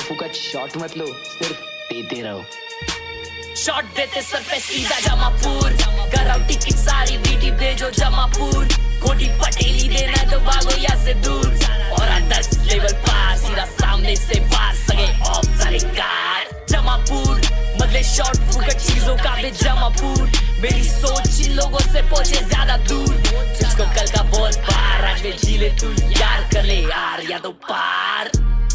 फुकट शॉट मत लो, सिर्फ देते रहो। शॉट देते सर पे सीधा जमापुर, कराओ टिकट सारी बीटी भेजो जमापुर, कोटी पटेली देना तो भागो यहाँ से दूर, और 10 लेवल पार सीधा सामने से वार सगे ऑफ सारे कार जमापुर, बदले शॉट फुकट चीजों का भी जमापुर, मेरी सोच इन लोगों से पहुंचे ज्यादा दूर, तुझको कल का बहुत पार आज में जी ले तू यार, कर ले यार या तो पार,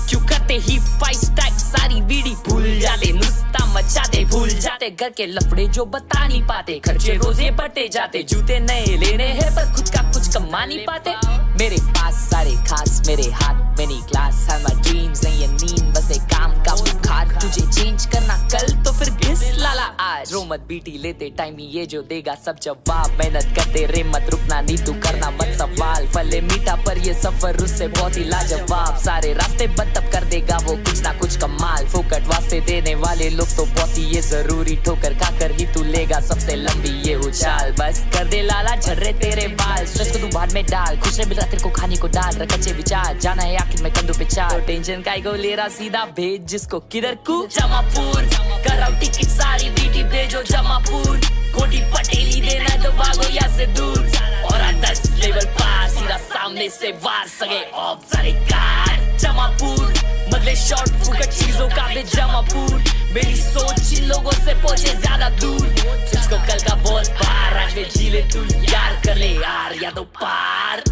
क्यों करते ही 5 स्टैक सारी बीड़ी भूल जाते, नुस्ता मचाते भूल जाते, घर के लफड़े जो बता नहीं पाते, खर्चे रोजे बढ़ते जाते, जूते नए लेने हैं पर खुद का कुछ कमा नहीं पाते, मेरे पास सारे खास मेरे हाथ में नहीं क्लास, है माय ड्रीम्स नहीं ये नींद बस एक काम का बुखार, तुझे चेंज करना कल तो फिर घिस लाला आज, रो मत बीटी लेते टाइम ही ये जो देगा सब जवाब, मेहनत करते रे मत रुकना नहीं तू करना मत सवाल, फले मीठा पर ये सफर उससे बहुत ही लाजवाब, सारे रास्ते बंद तब कर देगा वो कुछ ना कुछ कमाल, फोकट वास्ते देने वाले लोग तो बहुत ही ये जरूरी, ठोकर खाकर ही तू लेगा सबसे लंबी ये उछाल, बस कर दे लाला झर्रे तेरे बाल, स्ट्रेस को तू बाद में डाल, खुश मिल रहा तेरे को खाने को डाल, रख अच्छे विचार जाना है आखिर में कंधों पे चार, टेंशन काय को ले रहा सीधा भेज जिसको किधर को जमापुर, कराओ टिकट सारी बीटी भेजो जमापुर, कोटी पटेली देना तो भागो यहाँ से दूर, और 10 लेवल पार सीधा सामने से वार सगे ऑफ सारे कार जमापुर, बदले शॉट फुकट चीजों का भी जमापुर, मेरी सोच इन लोगों से पहुंचे ज्यादा दूर, तुझको कल का बहुत पार आज में जी ले तू यार, कर ले यार या तो पार,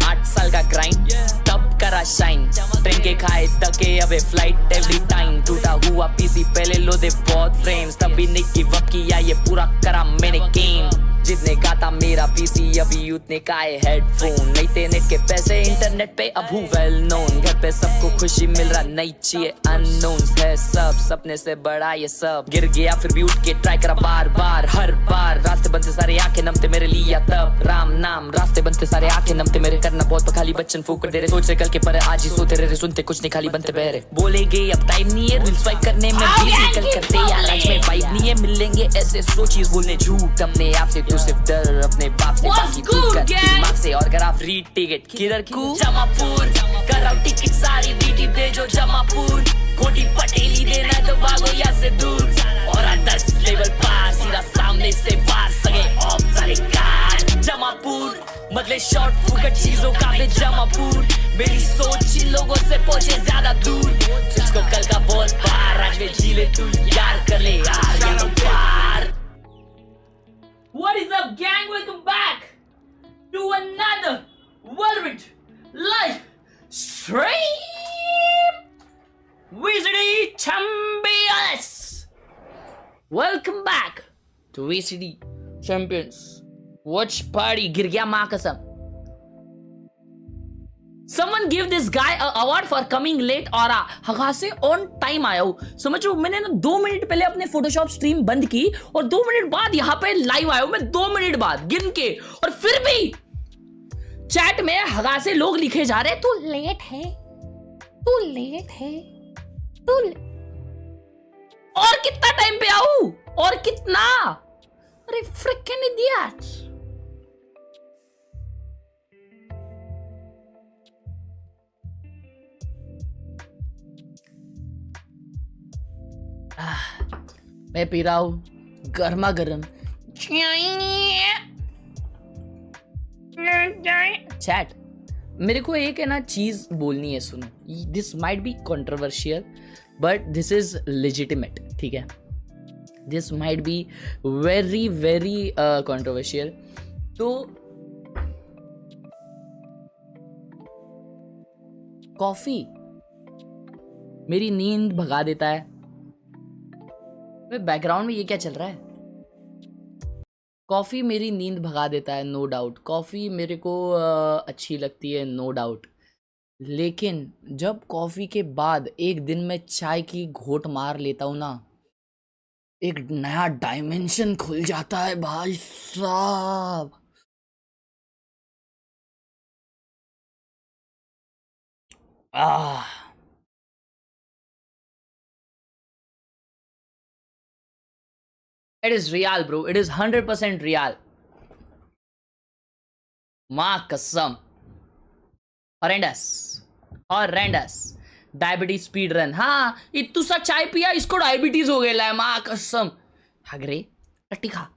8 साल का ग्राइंड तब करा शाइन, ट्रेन के खाए तके अबे फ्लाइट एवरी टाइम, टूटा हुआ पीसी पहले लो दे बहुत फ्रेम्स, तभी नहीं गिव अप किया ये पूरा करा मैंने गेम, जितने का था मेरा पीसी अभी उतने का है हेडफोन, नहीं थे नेट के पैसे इंटरनेट पे अब हूँ वेल नोन, घर पे सबको खुशी मिल रहा नहीं चाहिए अननोन है सब, सपने से बड़ा ये सब, गिर गया फिर भी उठ के ट्राई करा बार बार हर बार, रास्ते बनते सारे आंखें नमते मेरे लिए तब राम नाम, रास्ते बनते सारे आंखें नमते मेरे, करना बहुत खाली बच्चन फूक दे रहे, सोच से कल के पर आज ही सोते रहे, सुनते कुछ नहीं खाली बनते बहरे, बोले गए अब टाइम नहीं है रील स्वाइप करने में बिजी, कल करते यार आज में वाइब नहीं है, मिलेंगे ऐसे सोचिए बोलने झूठ अपने आप से, तू सिर्फ डर अपने बाप से, बाकी तू कर दिमाग से, और करा फ्री टिकट किधर को जमापुर, कराओ टिकट सारी बीटी भेजो जमापुर, कोटी पटेली देना तो भागो यहाँ से दूर, और 10 लेवल पार सीधा सामने से वार सगे ऑफ सारे कार जमापुर, बदले शॉट फुकट चीजों का भी जमापुर, मेरी सोच इन लोगों से पहुंचे ज्यादा दूर, तुझको कल का बहुत पार आज में जी ले तू यार, कर ले यार या तो पार। What is up, gang? Welcome back to another World Live Stream VCT Champions. Welcome back to VCT Champions. Watch party. गिर गया माँ कसम. Someone give this guy an award for coming late और हगा से on time आया हूँ. समझो मैंने ना 2 मिनट पहले अपने फोटोशॉप स्ट्रीम बंद की और 2 मिनट बाद यहाँ पे लाइव आया हूँ मैं 2 मिनट बाद गिन के, और फिर भी चैट में हगा से लोग लिखे जा रहे तू लेट है, तू लेट है, तू और कितना टाइम पे आऊं और कितना, अरे फ्रिकिंग इडियट. मैं पी रहा हूं गर्मा गर्म चैट. मेरे को एक है ना चीज बोलनी है, सुनो. This might be controversial but this is legitimate, ठीक है. This might be very very controversial. तो कॉफी मेरी नींद भगा देता है. बैकग्राउंड में ये क्या चल रहा है? कॉफी मेरी नींद भगा देता है, नो डाउट. कॉफी मेरे को अच्छी लगती है, नो डाउट. लेकिन जब कॉफी के बाद एक दिन में चाय की घोट मार लेता हूं ना, एक नया डायमेंशन खुल जाता है भाई साहब. It is real, bro. It is 100% real. माँ कसम. Horrendous. Diabetes speed run. हाँ, इतू सा चाय पिया, इसको डायबिटीज हो गया माँ कसम। हगरे टिका।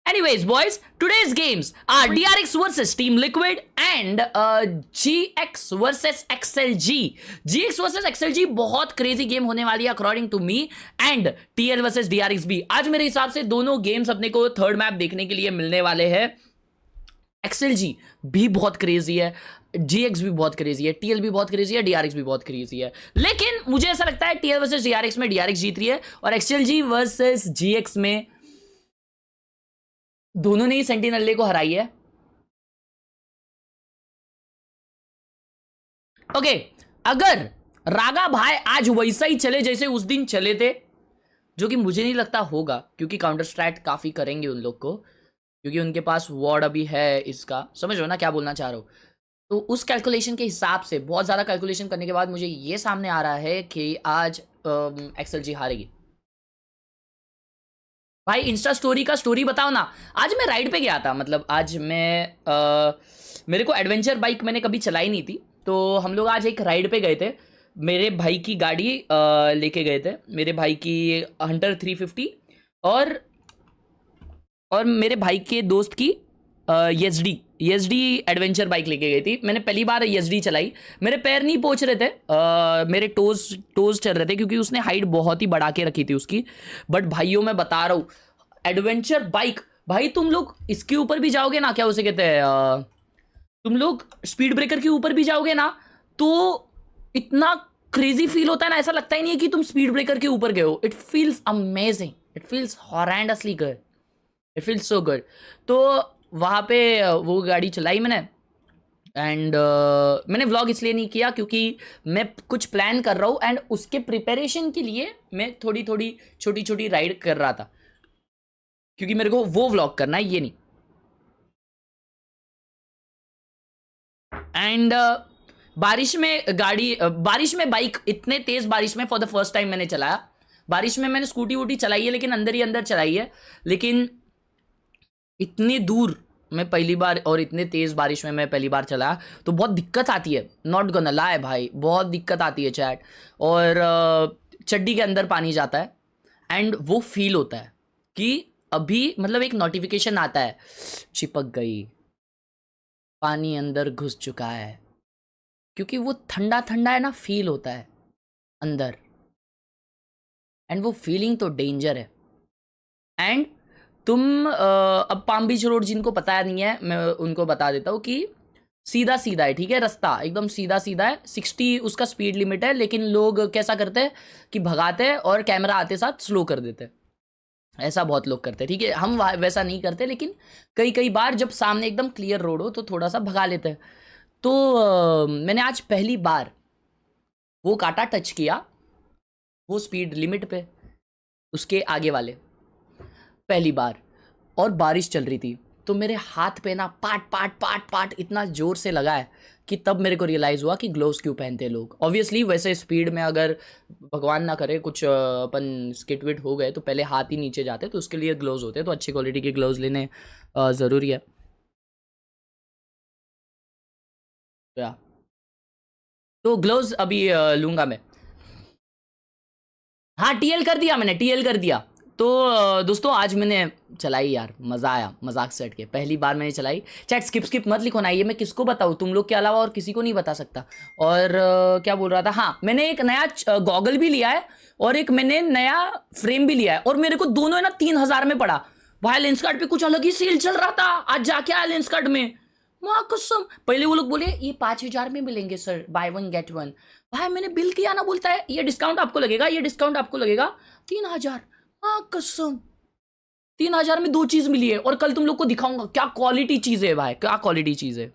Anyways, boys, today's games are DRX versus Team Liquid and GX versus XLG. GX versus XLG बहुत क्रेजी गेम होने वाली है according to me, and TL versus DRX भी। आज मेरे हिसाब से दोनों गेम्स अपने को थर्ड मैप देखने के लिए मिलने वाले हैं। XLG भी बहुत क्रेजी है, GX भी बहुत क्रेजी है, TL भी बहुत क्रेजी है, DRX भी बहुत क्रेजी है। लेकिन मुझे ऐसा लगता है TL वर्सेस DRX में DRX जीत रही है, और XLG वर्सेस GX में दोनों ने ही सेंटिनल्ले को हराई है। ओके, अगर रागा भाई आज वैसा ही चले जैसे उस दिन चले थे, जो कि मुझे नहीं लगता होगा, क्योंकि काउंटर स्ट्राइक काफी करेंगे उन लोग को, क्योंकि उनके पास वॉर्ड अभी है इसका। समझ रहे हो ना क्या बोलना चाह रहा हूं? तो उस कैलकुलेशन के हिसाब से, बहुत ज्यादा कैलकुलेशन करने के बाद मुझे ये सामने आ रहा है कि आज XLG हारेगी। भाई इंस्टा स्टोरी का स्टोरी बताओ ना। आज मैं राइड पे गया था, मतलब आज मैं मेरे को एडवेंचर बाइक मैंने कभी चलाई नहीं थी, तो हम लोग आज एक राइड पे गए थे। मेरे भाई की गाड़ी लेके गए थे, मेरे भाई की हंटर 350 और मेरे भाई के दोस्त की ESD एडवेंचर बाइक लेके गई थी। मैंने पहली बार ESD चलाई, मेरे पैर नहीं पहुंच रहे थे, मेरे टोज चल रहे थे, क्योंकि उसने हाइट बहुत ही बढ़ा के रखी थी उसकी। बट भाइयों मैं बता रहा हूँ, एडवेंचर बाइक भाई, तुम लोग इसके ऊपर भी जाओगे ना, क्या उसे कहते हैं, तुम लोग स्पीड ब्रेकर के ऊपर भी जाओगे ना, तो इतना क्रेजी फील होता है ना, ऐसा लगता ही नहीं है कि तुम स्पीड ब्रेकर के ऊपर गए हो। It feels amazing, it feels horrendously good, it feels so good. तो वहाँ पे वो गाड़ी चलाई मैंने, एंड मैंने व्लॉग इसलिए नहीं किया क्योंकि मैं कुछ प्लान कर रहा हूँ, एंड उसके प्रिपरेशन के लिए मैं थोड़ी छोटी छोटी राइड कर रहा था, क्योंकि मेरे को वो व्लॉग करना है, ये नहीं। एंड बारिश में बाइक, इतने तेज बारिश में फॉर द फर्स्ट टाइम मैंने चलाया। बारिश में मैंने स्कूटी वूटी चलाई है, लेकिन अंदर ही अंदर चलाई है, लेकिन इतनी दूर मैं पहली बार, और इतने तेज बारिश में मैं पहली बार चला, तो बहुत दिक्कत आती है, नॉट गोना लाई भाई, बहुत दिक्कत आती है चैट। और चड्डी के अंदर पानी जाता है, एंड वो फील होता है कि अभी मतलब एक नोटिफिकेशन आता है, चिपक गई, पानी अंदर घुस चुका है, क्योंकि वो ठंडा ठंडा है ना, फील होता है अंदर, एंड वो फीलिंग तो डेंजर है। एंड तुम अब पाम बीच रोड जिनको पता नहीं है, मैं उनको बता देता हूँ कि सीधा सीधा है, ठीक है, रास्ता एकदम सीधा सीधा है, 60 उसका स्पीड लिमिट है, लेकिन लोग कैसा करते हैं कि भगाते हैं और कैमरा आते साथ स्लो कर देते हैं। ऐसा बहुत लोग करते हैं, ठीक है, हम वैसा नहीं करते, लेकिन कई बार जब सामने एकदम क्लियर रोड हो तो थोड़ा सा भगा लेते हैं। तो मैंने आज पहली बार वो कांटा टच किया, वो स्पीड लिमिट पे, उसके आगे वाले, पहली बार, और बारिश चल रही थी, तो मेरे हाथ पे ना पाट इतना जोर से लगा है कि तब मेरे को रियलाइज़ हुआ कि ग्लोव्स क्यों पहनते हैं लोग। ऑब्वियसली वैसे स्पीड में अगर भगवान ना करे कुछ अपन स्किट विट हो गए तो पहले हाथ ही नीचे जाते, तो उसके लिए ग्लोव्स होते हैं, तो अच्छी क्वालिटी के ग्लोव्स लेने ज़रूरी है। तो ग्लोव्स अभी लूँगा मैं। हाँ, TL कर दिया मैंने, TL कर दिया। तो दोस्तों आज मैंने चलाई यार, मज़ा आया, मजाक से हट के पहली बार मैंने चलाई। चैट स्किप मत लिखो ना, ये मैं किसको बताऊँ, तुम लोग के अलावा और किसी को नहीं बता सकता। और क्या बोल रहा था, हाँ, मैंने एक नया गॉगल भी लिया है, और एक मैंने नया फ्रेम भी लिया है, और मेरे को दोनों है ना 3000 में पड़ा भाई। लेंस कार्ड पे कुछ अलग ही सेल चल रहा था, आज जाके आया लेंस कार्ड में, माँ कसम। पहले वो लोग बोले ये 5000 में मिलेंगे सर, बाय 1 गेट 1। भाई मैंने बिल किया ना, बोलता है ये डिस्काउंट आपको लगेगा, ये डिस्काउंट आपको लगेगा 3000। हाँ कसम, 3000 में 2 चीज मिली है, और कल तुम लोग को दिखाऊंगा क्या क्वालिटी चीज है भाई, क्या क्वालिटी चीज है,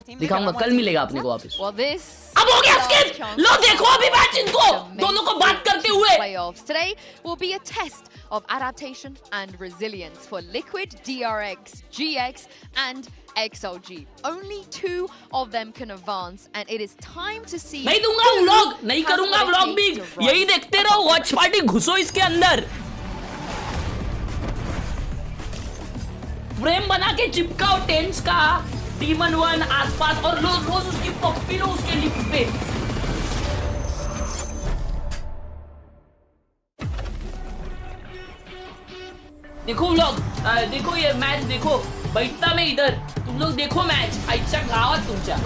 दिखाऊंगा, कल मिलेगा अपने को वापस। अब हो गया स्किप, लो देखो अभी मैच इनको दोनों को बात करते हुए। Today will be a test of adaptation and resilience for Liquid, DRX, GX and XLG. Only 2 of them can advance, and it is time to see. नहीं दूंगा व्लॉग, नहीं करूंगा व्लॉग भी, यही देखते रहो, वॉच पार्टी घुसो इसके अंदर, फ्रेम बना के चिपकाओ टेंस का, T11 आसपास, और रोज उसकी पप्पी लो उसके लिप्स पे। देखो व्लॉग, देखो ये मैच देखो, बैठता मैं इधर, तुम लोग देखो मैच, आईच्या गावात तुमच्या.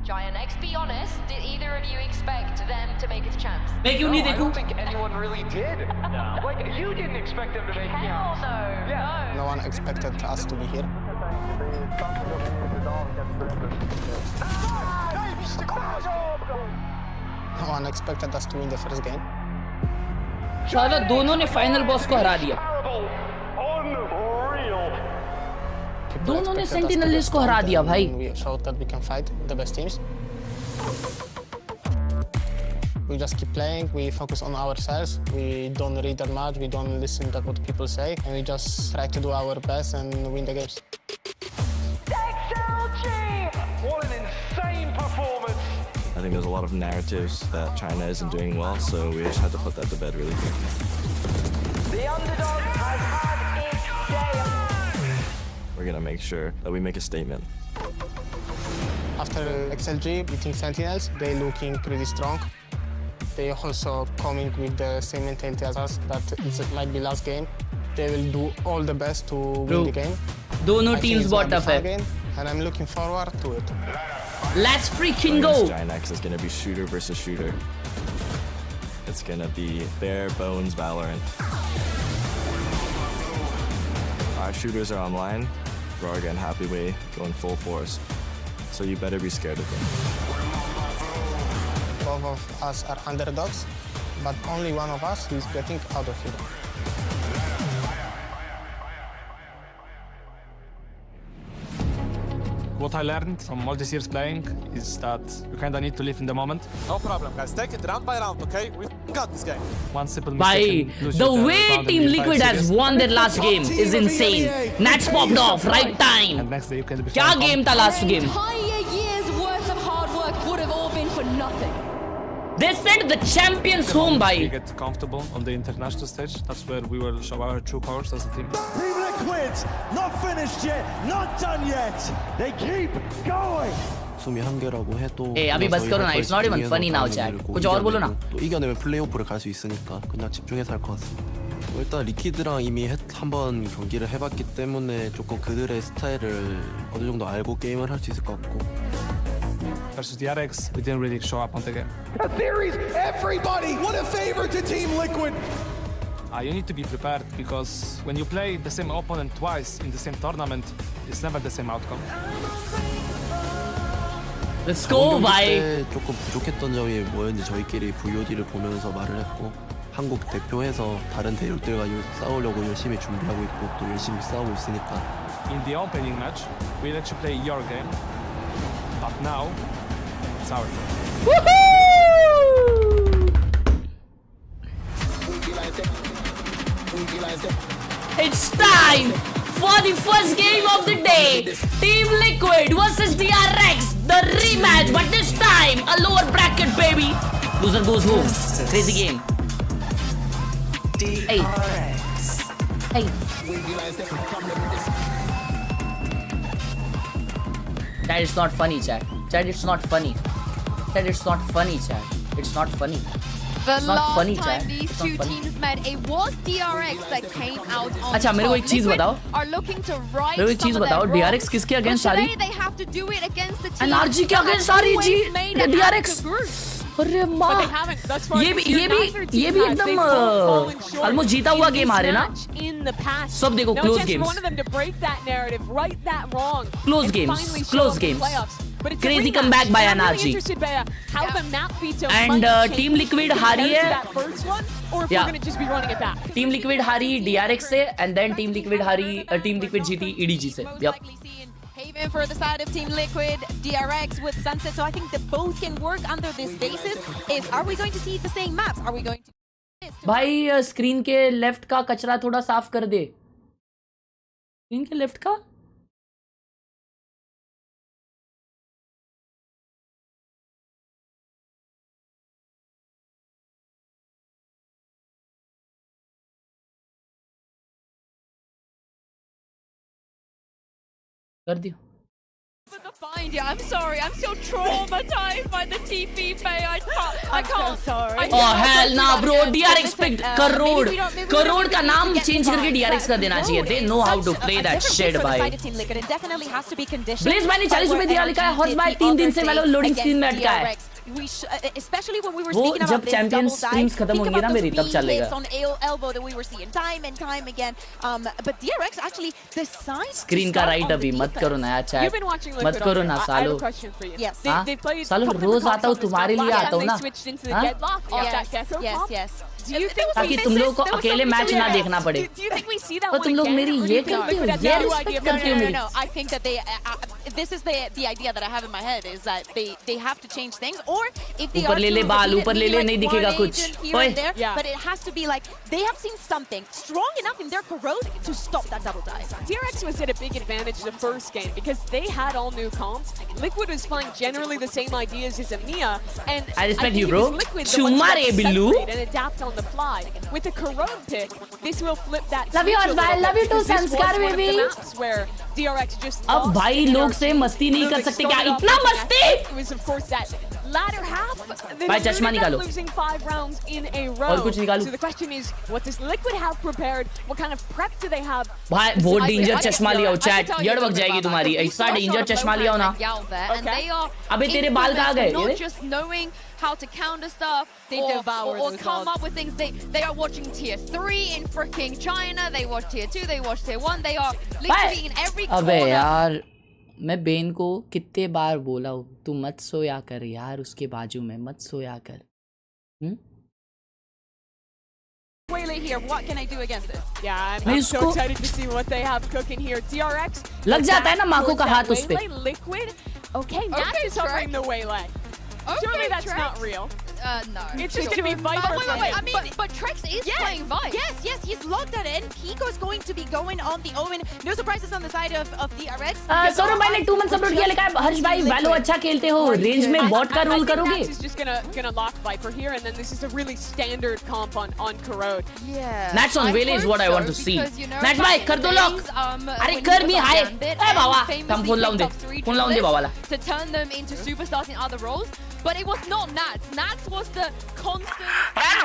Giant X, be honest, did either of you expect them to make it to champs? मैं क्यों नहीं I देखूं? don't think anyone really did. No. Like, you didn't expect them to make it. Hell no, Yeah. No one expected us to be here. No one expected us to win the first game. साला दोनों ने final boss को हरा दिया. People दोनों ने expected us to सेंटिनलिस्ट get को हरा stomped दिया and भाई. We showed that we can fight the best teams. We just keep playing, we focus on ourselves, we don't read that much, we don't listen to what people say, and we just try to do our best and win the games. XLG! What an insane performance! I think there's a lot of narratives that China isn't doing well, so we just had to put that to bed really quick. The underdog has had its day. We're gonna make sure that we make a statement. After XLG beating Sentinels, they looking pretty strong. They also coming with the same mentality as us, that it might be last game. They will do all the best to win the game. दोनों I think teams it's बहुत gonna be tough fun है. game, and I'm looking forward to it. Let's freaking go. Against Giant X is gonna be shooter versus shooter. It's gonna be bare bones Valorant. Our shooters are online. We're all getting happy way, going full force. So you better be scared of them. Both of us are underdogs, but only one of us is getting out of here. What I learned from all these years playing is that you kind of need to live in the moment. No problem, guys. Take it round by round, okay? We got this game. One simple Bhai, mistake can lose the you the way round and Team be Liquid five has series. won their last game is insane. Nats popped off, right time. And next day you can be क्या game था last game? Entire year's worth of hard work would have all been for nothing. They sent the champions home, We bhai. get comfortable on the international stage. That's where we will show our true colors as a team. Team Liquid, not finished yet, not done yet. They keep going. 숨이 한계라고 해도 Hey, अभी बस करो ना. It's not even funny now, chat. कुछ और बोलो ना. 또 이겨내면 플레이오프를 갈 수 있으니까 그냥 집중해서 할 것 같습니다. 일단 리퀴드랑 이미 한번 경기를 해봤기 때문에 조금 그들의 스타일을 어느 정도 알고 게임을 할 수 있을 것 같고. Versus DRX, we didn't really show up on the game. A series, everybody! What a favor to Team Liquid! You need to be prepared because when you play the same opponent twice in the same tournament, it's never the same outcome. Let's go, bhai. 때 조금 부족했던 점이 뭐였는지 저희끼리 VOD를 보면서 말을 했고 한국 대표해서 다른 대륙들과 싸우려고 열심히 준비하고 있고 또 열심히 싸우고 있으니까 In the opening match, we let you play your game, but now it's our game. It's time for the first game of the day. Team Liquid versus DRX, the rematch, but this time a lower bracket, baby. Loser goes home. Crazy game. Hey. Hey. That is not funny, chat. Chat, it's not funny. Chat, it's not funny, chat. It's not funny. The It's not last funny, time chat. these It's not two funny. teams met, it was DRX that came out on अच्छा, मेरे को top. एक चीज Liquid बताओ. are looking to right मेरे को एक some चीज of their बताओ, wrongs, DRX किसके but against आ रही? today they have to do it against the team NRG के that against has आ रही जी. always made it out DRX. of the group. अरे माँ. They haven't thus far. ये this year. Neither team भी has. एकदम They've both fallen short almost जीता हुआ in game this आ रहे ना. match in the past. सब देखो No close chance for games. one of them to break that narrative, right that wrong, Close and games. finally show Close up in games. playoffs. But it's a Crazy rematch, comeback by and I'm NRG. really interested by how the map veto And, might change Team Liquid compared हारी to है. that first one, or if Yeah. we're going to just be running it back. Team Liquid हारी DRX से and then Team Liquid हारी Team Liquid जीती EDG से. Yep. Haven for the side of Team Liquid, DRX with Sunset. So I think that both can work under this basis. Are we going to see the same maps? Are we going to? भाई screen के left का कचरा थोड़ा साफ कर दे. Screen के left का कर दियो. Yeah, I'm sorry. I'm still traumatized by the TP pay. I can't. So sorry. Oh hell nah, bro. DRX पे करोड़ का नाम चेंज करके DRX का देना चाहिए. They know how to play that shit, भाई. Blaze भाई ने 40 रुपए दिया, लिखा है हॉर्स भाई 3 दिन से मैं लोडिंग स्क्रीन में अटका है. especially when we were वो speaking about जब this Champions double streams dive, खत्म होंगी ना मेरी तब चलेगा. on elbow that we were seeing time and time again. But DRX actually the size screen का राइट अभी मत करो नया चैट. मत करो ना सालो. Yes. सालो रोज आता हूँ तुम्हारे लिए आता हूँ ना. Yes. ताकि तुम लोगों को अकेले मैच ना देखना पड़े. तो तुम लोग मेरी ये करते हो, ये रिस्पेक्ट करते हो मेरी. No, I think that they this is the idea that I have in my head is that they have to change things, or if they ऊपर ले ले बाल, ऊपर ले ले, नहीं दिखेगा कुछ. ओए. But it has to be like they have seen something strong enough in their corrode to stop that double dive. DRX was at a big advantage the first game because they had all new comps. Liquid was playing generally the same ideas as Amia, and I respect you, bro. Chumma re billu. And adapt on the fly. With the corrode pick, this will flip that. Love you, Osval. Love you too, Sanskar baby. Where DRX just. अब भाई लोग से मस्ती नहीं कर सकते क्या? इतना मस्ती? It was of course that latter half. भाई चश्मा निकालो. Losing 5 rounds in a row. और कुछ निकालो. So the question is, what does Liquid have prepared? What kind of prep do they have? भाई बहुत डेंजर चश्मा लिया हो चैट. यड़ वक्त जाएगी तुम्हारी. ऐसा डेंजर चश्मा लिया हो ना. अबे तेरे बाल कहाँ गए? Not just knowing how to counter stuff or come up with things. They are watching tier 3 in freaking China. They watch tier 2. They watch tier 1. They are literally in every corner. अबे यार मैं Ben को कितने बार बोला हूँ तू मत सोया कर यार उसके बाजू में मत सोया कर. Waylay here, what can I do against this? Yeah, I'm so excited to see what they have cooking here. DRX लग जाता है ना माको का हाथ उस पे. Liquid. Okay, Nats is hovering the Waylay. Surely that's not real. No. It's just going to be Viper. Wait. I mean, but Trex is playing Viper. Yes, he's logged that in. Kiko is going to be going on the Omen. No surprises on the side of DRX. Saurabh भाई ने 2 months upload किया, लिखा है हर्ष भाई वैलो अच्छा खेलते हो, range में बॉट का रोल करोगे? Nats is just gonna lock Viper here, and then this is a really standard comp on corrode. Yeah. Nats on Waylay is what I want to see. Nats भाई कर दो lock. अरे कर भी हाय. ए बाबा हम phone लाऊं दे बाबा. To turn them into superstars in other roles. But it was not Nats. Nats was the constant. I'm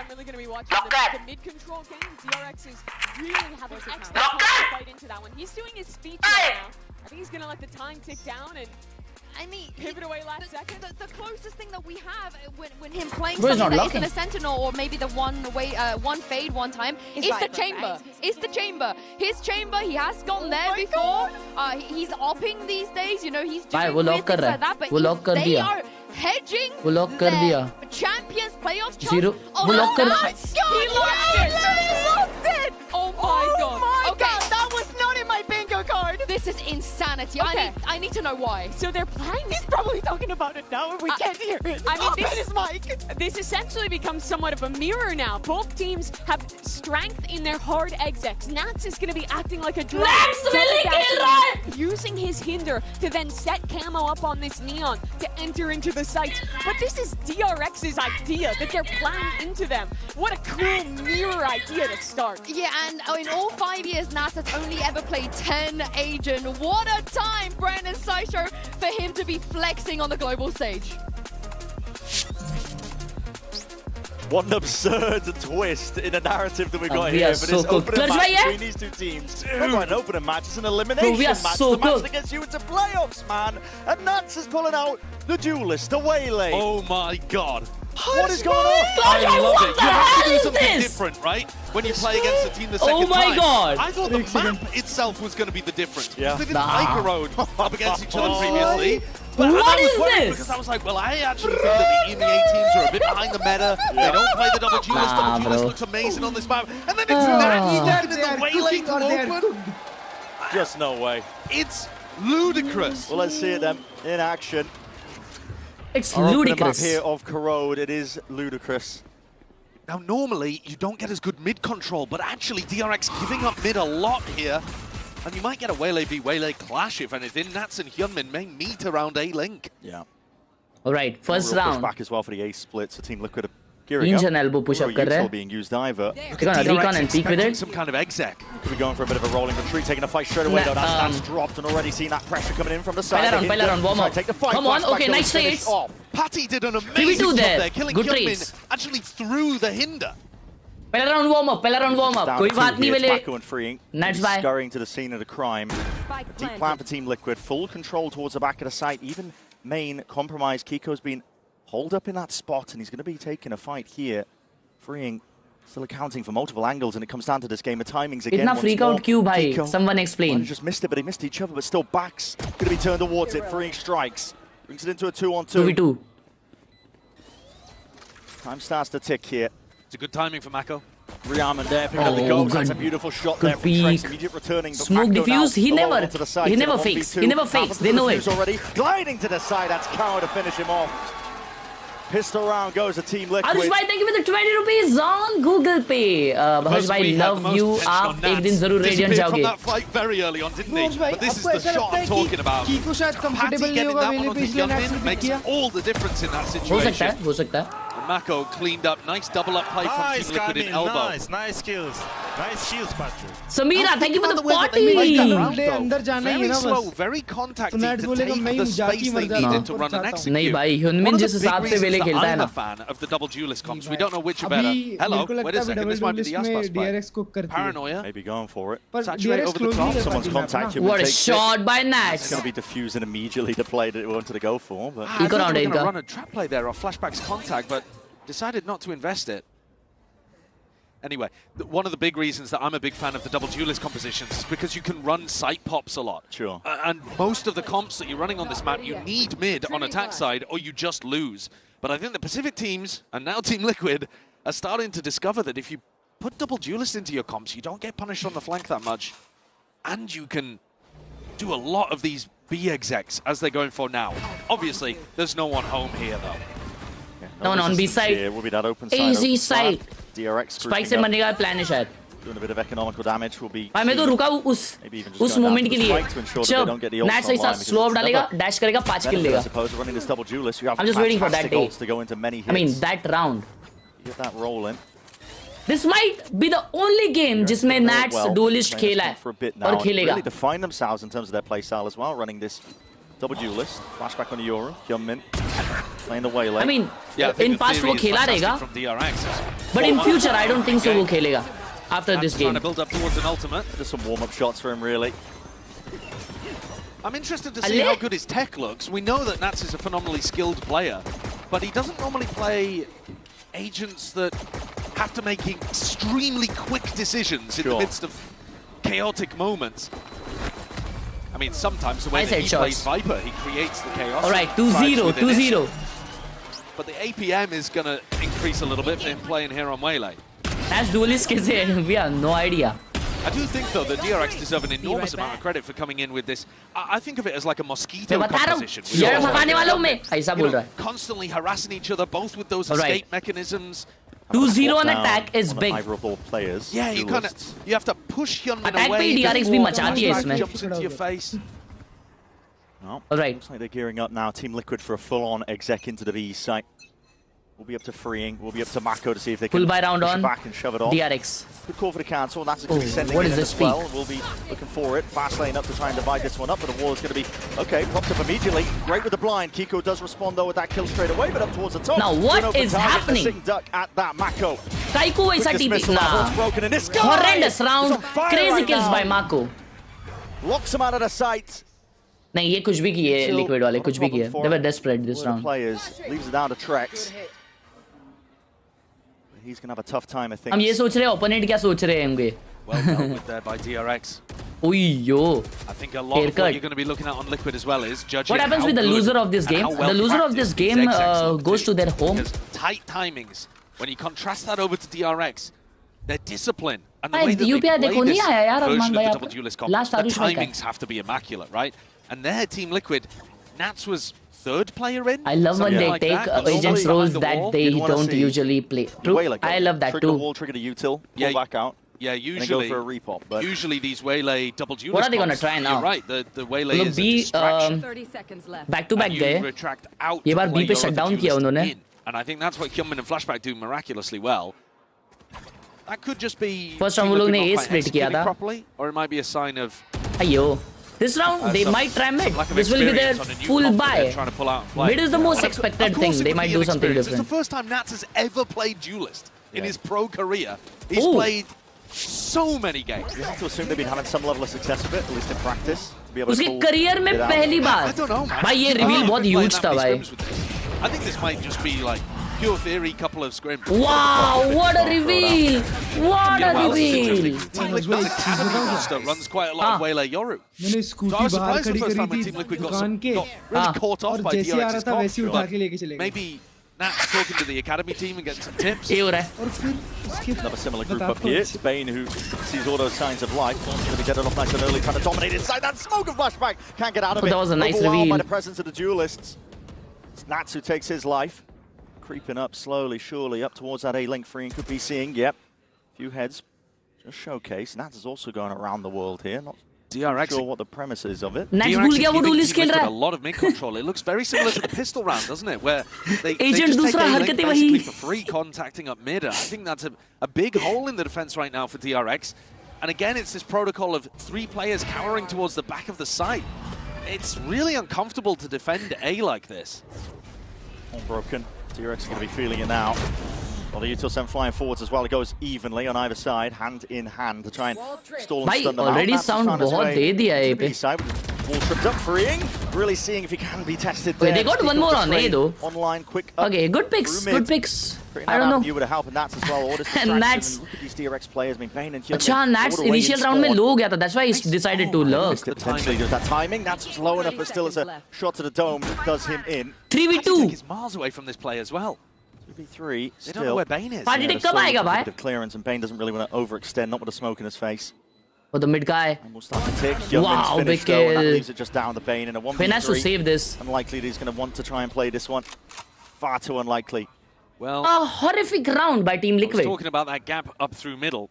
really going to be watching the mid-control game. DRX is really having an excellent fight into that one. He's doing his speech right now. I think he's going to let the time tick down and pivot away last second. The closest thing that we have when him playing Bro, something that isn't a Sentinel or maybe the one fade one time is the chamber. Right? It's the chamber. His chamber, he has gone there before. He's opping these days. You know, he's doing weird things like that. But they are hedging their Champions playoffs chance. वो lock कर. He locked it. Oh my god. Okay. That was not in my bingo card. This is insanity. Okay. I need to know why. So they're playing. He's probably talking about it now and we can't hear it. I mean, this this essentially becomes somewhat of a mirror now. Both teams have strength in their hard execs. Nats is going to be acting like a drone. Nats really Khelraay! Using his hinder to then set camo up on this neon to enter into the sights. But this is DRX's idea that they're planning into them. What a cool mirror idea to start. Yeah, and in all 5 years, Nats has only ever played 10 Agent. What a time, Brandon Sideshow, for him to be flexing on the global stage. What an absurd twist in a narrative that we got here. But so it's opening match between these two teams. Not quite an opening match, it's an elimination match. So the match that gets you into playoffs, man. And Nats is pulling out the duelist, the Waylay. Oh my god. What is going on? I love it. You have to do something this? different, right? When you play against a team the second Oh my time. god. I thought the map itself was going to be the difference. Yeah. They didn't play Corrode up against each other previously. But what is this? Because I was like, well, I actually think that the EMEA teams are a bit behind the meta. They don't play the double duelist. Double duelist looks amazing on this map. And then it's that in the Waylay to open. Just no way. It's ludicrous. Well, let's see it then in action. It's Our ludicrous. Map here of Corrode, it is ludicrous. Now, normally, you don't get as good mid control, but actually, DRX giving up mid a lot here. And you might get a Waylay v Waylay clash, if anything. Nats and Hyunmin may meet around A-Link. Yeah. All right, first round. Back as well for the A split, so Team Liquid Hinge and elbow push up कर रहा है. being used either. Recon and peek with it. Some kind of exec. Could be going for a bit of a rolling retreat, taking a fight straight away though. That's dropped and already seen that pressure coming in from the side. Pehla round, warm up. Come on, okay, nice trades. Patty did an amazing job there, killing Good Hyunmin trades. actually through the hinder. Pehla round warm up. कोई बात नहीं वेले. Mako and freeing. Nuts by. Scurrying to the scene of the crime. Deep plan for Team Liquid. Full control towards the back of the site. Even main compromised. Kiko's been holed up in that spot and he's going to be taking a fight here. Freeing. Still accounting for multiple angles, and it comes down to this game of timings again. Itna freak out क्यों भाई? Someone explain. He just missed it, but he missed each other, but still backs. Going to be turned towards it. Freeing strikes. Brings it into a 2-on-2. 2v2. Time starts to tick here. It's a good timing for Mako. Riaman there, picking up the goal. That's a beautiful shot there from Trex. Immediate returning. Smoke diffuse. He never fakes. He never fakes. They know it. Already gliding to the side. That's Khelraay to finish him off. Pistol round goes to Team Liquid. Harsh bhai, thank you for the 20 rupees on Google Pay. Harsh bhai, love you. आप एक दिन जरूर Radiant जाओगे. From that fight very early on, didn't he? But this is the shot I'm talking about. Patty getting that one onto Hyunmin makes all the difference in that situation. हो सकता है. Mako cleaned up, nice double up play from Team Liquid in elbow. Nice skills, Patrick. Samira, thank you for the party. Very slow, very contacty to take the space they needed to run and execute. नहीं भाई, Hyunmin जिस हिसाब से वेले खेलता है ना. I'm a fan of the double duelist comps. We don't know which are better. Hello, wait a second, this might be the Aspas play. Paranoia. Maybe going for it. Saturate over the top. Someone's contacted. What a shot by Nats. It's going to be diffusing immediately the play that he wanted to go for. But I thought they were going to run a trap play there off Flashback's contact, but decided not to invest it. Anyway, one of the big reasons that I'm a big fan of the double duelist compositions is because you can run site pops a lot. Sure. And most of the comps that you're running on this map, you need mid on attack side or you just lose. But I think the Pacific teams, and now Team Liquid, are starting to discover that if you put double duelist into your comps, you don't get punished on the flank that much. And you can do a lot of these B execs as they're going for now. Obviously, there's no one home here, though. No one on B side. It will be that open side. AZ side. DRX Spike से मरने का plan है शायद. Doing a bit of economical damage will be. भाई मैं तो रुका उस moment के लिए. जब Nats ऐसा slow up डालेगा, dash करेगा, 5 kill लेगा. I'm just waiting for that day. I mean that round. Get that rolling. This might be the only game जिसमें Nats duelist खेला है और खेलेगा. Really define themselves in terms of their play style as well, running this double duelist. Flashback on Euro, Hyunmin playing the waylay. I mean, in past वो खेला रहेगा, but in future I don't think so वो खेलेगा after this game. Trying to build up towards an ultimate. Just some warm-up shots for him, really. I'm interested to see how good his tech looks. We know that Nats is a phenomenally skilled player, but he doesn't normally play agents that have to make extremely quick decisions in the midst of chaotic moments. I mean, sometimes the way that he plays Viper, he creates the chaos. All right, 2-0, 2-0. But the APM is going to increase a little bit for him playing here on Waylay. Nats duelist कैसे? We have no idea. I do think, though, that DRX deserve an enormous amount of credit for coming in with this. I think of it as like a mosquito composition. Constantly harassing each other, both with those escape mechanisms. 2-0 on attack is big. Players. Yeah, you have to push Hyunmin attack away. Attack पे DRX भी मचाती है इसमें. Jumps into your face. Well, all right. Looks like they're gearing up now. Team Liquid for a full-on exec into the V site. We'll be up to freeing. We'll be up to Mako to see if they can pull by round push on it back and shove it off. DRX. Good call for the cancel. That's going to be sending what it is in this as well. We'll be looking for it. Fast lane up to try and divide this one up, but the wall is going to be okay. Popped up immediately. Great with the blind. Kiko does respond though with that kill straight away, but up towards the top. Now what is happening? Duck at that Mako. Kaiko ऐसा TP ना. Horrendous round. Crazy kills by Mako. Locks him out of the sight. नहीं ये कुछ भी किए Liquid वाले कुछ भी किए. They were desperate this round. Players leaves it down to Trex. He's going to have a tough time, I think. हम ये सोच रहे हैं opponent क्या सोच रहे हैं होंगे. Well done with there by DRX. Yo. I think a lot of what you're going to be looking at on Liquid as well is judging what happens with the loser of this game. The loser of this game goes to their home. Because tight timings. When you contrast that over to DRX, their discipline and the way that they play this version of the double duelist comp, the timings have to be immaculate, right? And their Team Liquid, Nats was third player in. I love when they take agents roles that they don't usually play. True. I love that trigger too. The wall, trigger the util, pull back out. Yeah, usually go for a repop. But usually these Waylay double duelist. What are they gonna try now? You're right. The Waylay is a distraction. 30 seconds left. Back to back गए. retract out. ये बार B पे shut down किया उन्होंने. And I think that's what Hyunmin and Flashback do miraculously well. That could just be first round वो लोग ने A split किया था properly, or it might be a sign of अयो this round they might try mid. This will be their full buy. Mid is the most expected thing. They might do something different. It's the first time Nats has ever played Duelist in his pro career. He's played so many games. You have to assume they've been having some level of success with it, at least in practice. उसके career में पहली बार. भाई ये reveal बहुत huge था भाई. I think this might just be like pure theory, couple of scrims. Wow, what a reveal! What a reveal! Team Liquid's Academy monster runs quite a lot of Waylay Yoru. So I was surprised the first time when Team Liquid got really caught off by DRX's comp, but maybe Nat's talking to the Academy team and getting some tips. Another similar group up here. Spain, who sees all those signs of life, going to get it off nice and early, trying to dominate inside that smoke of Flashback. Can't get out of it. That was a nice Overwhelmed reveal by the presence of the Duelists. It's Nats who takes his life. Creeping up slowly, surely, up towards that A-Link free and could be seeing, yep, a few heads just showcase. Nats is also going around the world here. Not DRX sure what the premise is of it. DRX is giving a lot of mid control. It looks very similar to the pistol round, doesn't it? Where they just take A-Link basically for free, contacting up mid. I think that's a big hole in the defense right now for DRX. And again, it's this protocol of 3 players cowering towards the back of the site. It's really uncomfortable to defend A like this. All broken. DRX is going to be feeling it now. Well, the Util-7 flying forwards as well. It goes evenly on either side, hand in hand, to try and stall and stun them out. Already sound बहुत दे दिया है पे. Wall tripped up, freeing. Really seeing if he can be tested there. Wait, they got one more on A though. Online, quick. Okay, good picks. Good picks. I don't know. You would have helped Nats as well. All this Nats. Look at these DRX players. I mean, Bane and Hyunmin. अच्छा, Nats initial round में low गया था. That's why he decided to lurk. Potentially there's that timing. Nats was low enough, but still as a shot to the dome does him in. 3v2. He's miles away from this play as well. 2v3. They don't know where Bane is. Party take कब आएगा भाई? Clearance and Bane doesn't really want to overextend, not with the smoke in his face. Oh, the mid guy. Wow, big kill. That leaves it just down the Bane in a 1v3. Bane has to save this. Unlikely that he's going to want to try and play this one. Far too unlikely. Well, a horrific round by Team Liquid. Talking about that gap up through middle.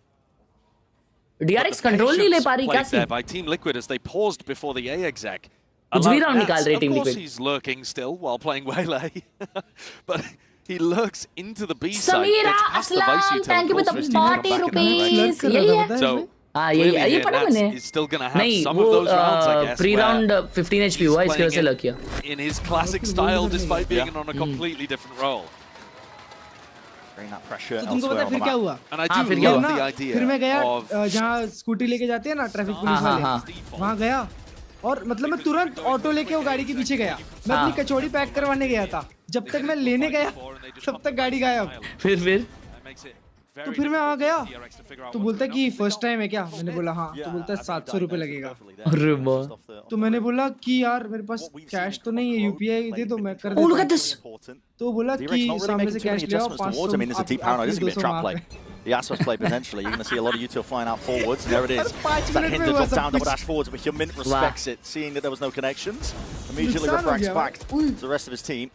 DRX control नहीं ले पा रही क्या there by Team Liquid as they paused before the A exec. कुछ भी round निकाल रही Team Liquid. Of course he's lurking still while playing Waylay. But he lurks into the B side. Samira Aslam, thank you with the 40 rupees. So ये पढ़ा मैंने. He's still gonna have some of those rounds, I guess. Pre-round 15 HP हुआ इसकी वजह से लग किया. In his classic style, despite being on a completely different role. Bring that pressure तो तुमको पता फिर क्या हुआ? And I do love the idea. फिर मैं गया जहाँ स्कूटी लेके जाते हैं ना ट्रैफिक पुलिस वाले, वहाँ गया और मतलब मैं तुरंत ऑटो लेके वो गाड़ी के पीछे गया. मैं अपनी कचौड़ी पैक करवाने गया था. जब तक मैं लेने गया तब तक गाड़ी गायब. फिर तो फिर मैं वहाँ गया तो बोलता कि फर्स्ट टाइम है क्या? मैंने बोला हाँ. तो बोलता है 700 रुपए लगेगा. अरे वाह. तो मैंने बोला कि यार मेरे पास कैश तो नहीं है, यूपीआई दे दो मैं कर देता हूँ. तो बोला कि सामने से कैश ले आओ 500. The Aspas play potentially. You're going to see a lot of Util flying out forwards. There it is. That Hinder drop down, double dash forwards, but Hyunmin respects it, seeing that there was no connections. Immediately refracts back to the rest of his team.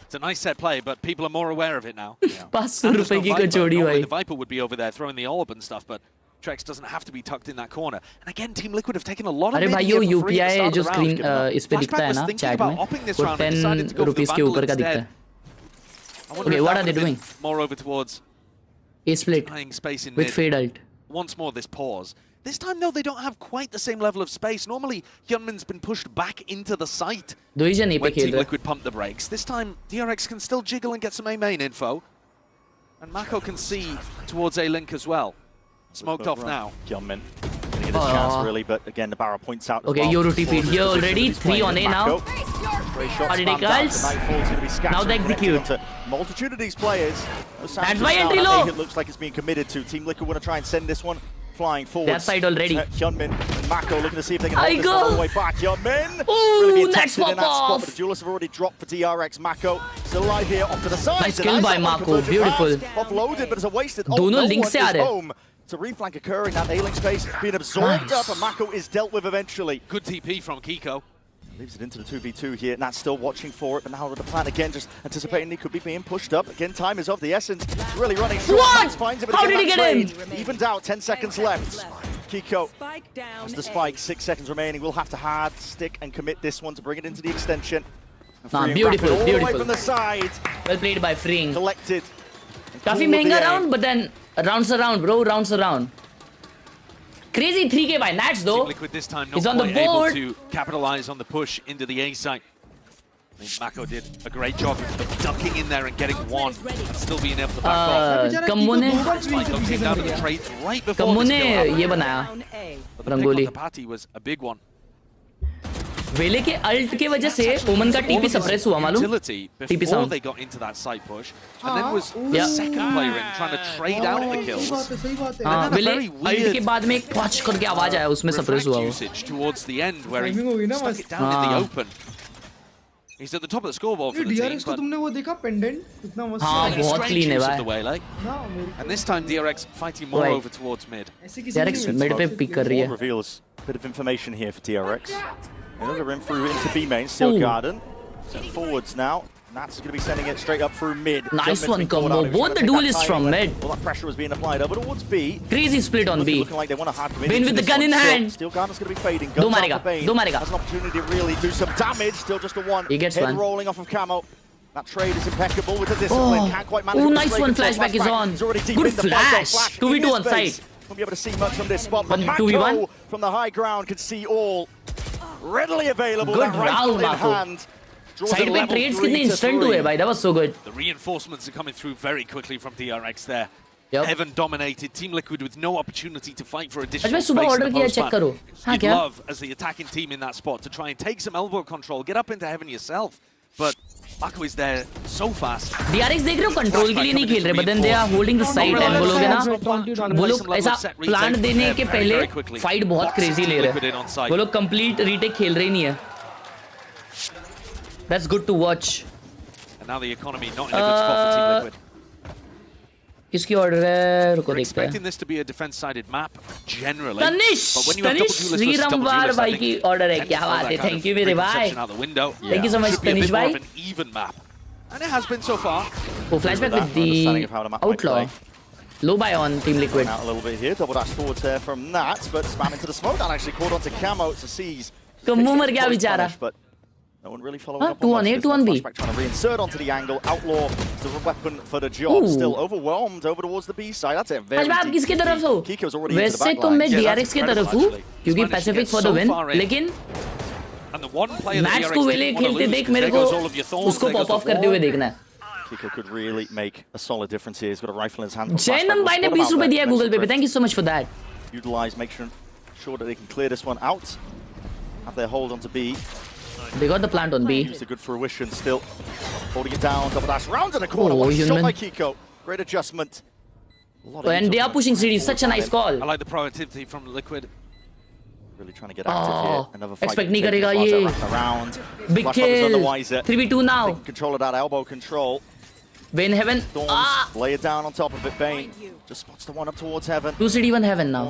It's a nice set play, but people are more aware of it now. 500 रुपए की कचौड़ी भाई. The Viper would be over there throwing the orb and stuff, but Trex doesn't have to be tucked in that corner. And again, Team Liquid have taken a lot of अरे भाई यो UPI जो screen इस पे दिखता है ना chat में, वो 10 रुपीस के ऊपर का दिखता है. Okay, what are they doing? More over towards A split with fade ult. Once more this pause. This time though they don't have quite the same level of space. Normally Hyunmin's been pushed back into the site when Team Liquid pumped the brakes. This time DRX can still jiggle and get some A main info. And Mako can see towards A-Link as well. Smoked off now. Hyunmin gonna get a chance really, but again the barrel points out. Okay, Yoru TP'd here already. 3 on A now. Now they execute. Multitude of these players. That's my entry low. It looks like it's being committed to. Team Liquid want to try and send this one flying forward. That side already. Hyunmin and Mako looking to see if they can hold this all the way back. Hyunmin really being tested in that spot, but the duelists have already dropped for DRX. Mako still alive here off to the side. Nice kill by Mako. Beautiful. Offloaded, but it's a wasted. दोनों link से आ रहे. It's a reflank occurring. That A-Link space being absorbed up, and Mako is dealt with eventually. Good TP from Kiko. Leaves it into the 2v2 here. Nat's still watching for it, but now with the plan again, just anticipating he could be being pushed up. Again, time is of the essence. It's really running short. What? Finds it, but how did he get in? Evened out, 10 seconds left. Kiko has the spike, 6 seconds remaining. We'll have to hard stick and commit this one to bring it into the extension. Nah, beautiful, all the way beautiful. from the side. Well played by Freeing. Collected. काफी महंगा round, but then rounds around, bro. Rounds around. Crazy 3K by Nats though. Liquid this time He's not on the quite able board. to capitalize on the push into the A site. I think Mako did a great job of ducking in there and getting one and still being able to back off. Kammo ne Mako came down to the trades right before Kammo this ne kill ye happened. बनाया But the pick on rangoli. the party was a big one. वेले के alt के वजह से ओमन का TP suppress हुआ मालूम Utility TP before sound they got into that side push, and then was the second player in trying to trade out the kills. हाँ And then a वेले very अल्ट के weird बाद में एक पॉच करके आवाज आया उसमें सप्रेस हुआ वो usage towards the end where he stuck it down in the open. He's at the top of the scoreboard for the team, DRX को but तुमने वो देखा पेंडेंट कितना मस्त हाँ है बहुत क्लीन है use of भाई the waylay. And this time DRX fighting more Right. over towards mid. DRX mid पे पिक कर रही है Reveals a bit of information here for DRX. Another rim through into B main, still Garden. Set forwards now. Nats is going to be sending it straight up through mid. Nice one, Kammo. Both the duelists from mid. All that pressure was being applied over towards B. Crazy split on B. Looking like they want to hard commit Bane into with the this gun one. in hand. Still Garden's going to be fading. दो Guns मारेगा, out for Bane. दो मारेगा. Has an opportunity to really do some damage. Still just a one. He gets Head one. rolling off of Camo. That trade is impeccable with the discipline. Can't quite manage Oh, to nice break one. until Flashback is on. He's already deep Good in the fight. flash. In 2v2 his on face. side. Won't be able to see much from this spot, but 2v1. Mako from the high ground could see all. Readily available. Good that rifle round, in Mako. hand. Draws Side a पे level trades 3 कितने to instant 3. हुए भाई. That was so good. The reinforcements are coming through very quickly from DRX there. Yep. Heaven dominated, Team Liquid with no opportunity to fight for आज additional मैं space सुबह in order the किया post check map. करो. हाँ You'd क्या? love, as the attacking team in that spot, to try and take some elbow control, get up into Heaven yourself. But Mako is there so fast. DRX देख रहे हो control के लिए नहीं खेल रहे but then they are holding the side and वो लोग है ना वो लोग ऐसा प्लांट देने के पहले फाइट बहुत क्रेजी ले रहे हैं वो लोग कंप्लीट रीटेक खेल रहे नहीं है That's good to watch. And now the economy not in a good spot for Team Liquid. किसकी ऑर्डर है रुको We're देखते हैं expecting this to be a defense-sided map generally. Tanish But when you have double duelists versus double श्रीरामवार duelists, I भाई think की order है tends क्या to throw बात that है kind थैंक of यू मेरे भाई preconception out the window. Thank you so much Should be a Tanish bit more भाई of an even map. And it has been so far. वो flashback with the outlaw low buy on Team Liquid Out a little bit here, double dash forwards there from Nats, but spam into the smoke. That actually caught onto Camo to seize. Kammo मर गया बेचारा But no one really following up 2 on on A this 2 on B flashback, trying to reinsert onto the angle. Outlaw is the weapon for the job. Ooh. Still overwhelmed over towards the B side. That's a very आज आप किसके तरफ हो Kiko's already into the वैसे back तो line. मैं DRX के तरफ हूँ क्योंकि He's managed to Pacific get for the so win far in. लेकिन And the one player that match DRX को वेले didn't want to खेलते lose, देख 'cause मेरे there को goes all of your thorns, उसको there goes pop of the करते हुए wall. देखना है Kiko could really make a solid difference here. He's got a rifle in his hand. Jainam भाई ने 20 रुपए दिया गूगल पे thank you so much for that Utilize, make sure that they can clear this one out. Have their hold onto B. they got the plant on B Used a good fruition still. Holding it down, double dash round in the corner. Oh, What a shot human. by Kiko. Great adjustment. and they are pushing CD such a nice call I like the proactivity from Liquid. Really trying to get active here. Another fight. expect नहीं करेगा ये Around. big kill 3v2 now Control of that elbow control. Bane Heaven Thorns, lay it down on top of it. Bane just spots the one up towards Heaven. 2 CD 1 Heaven now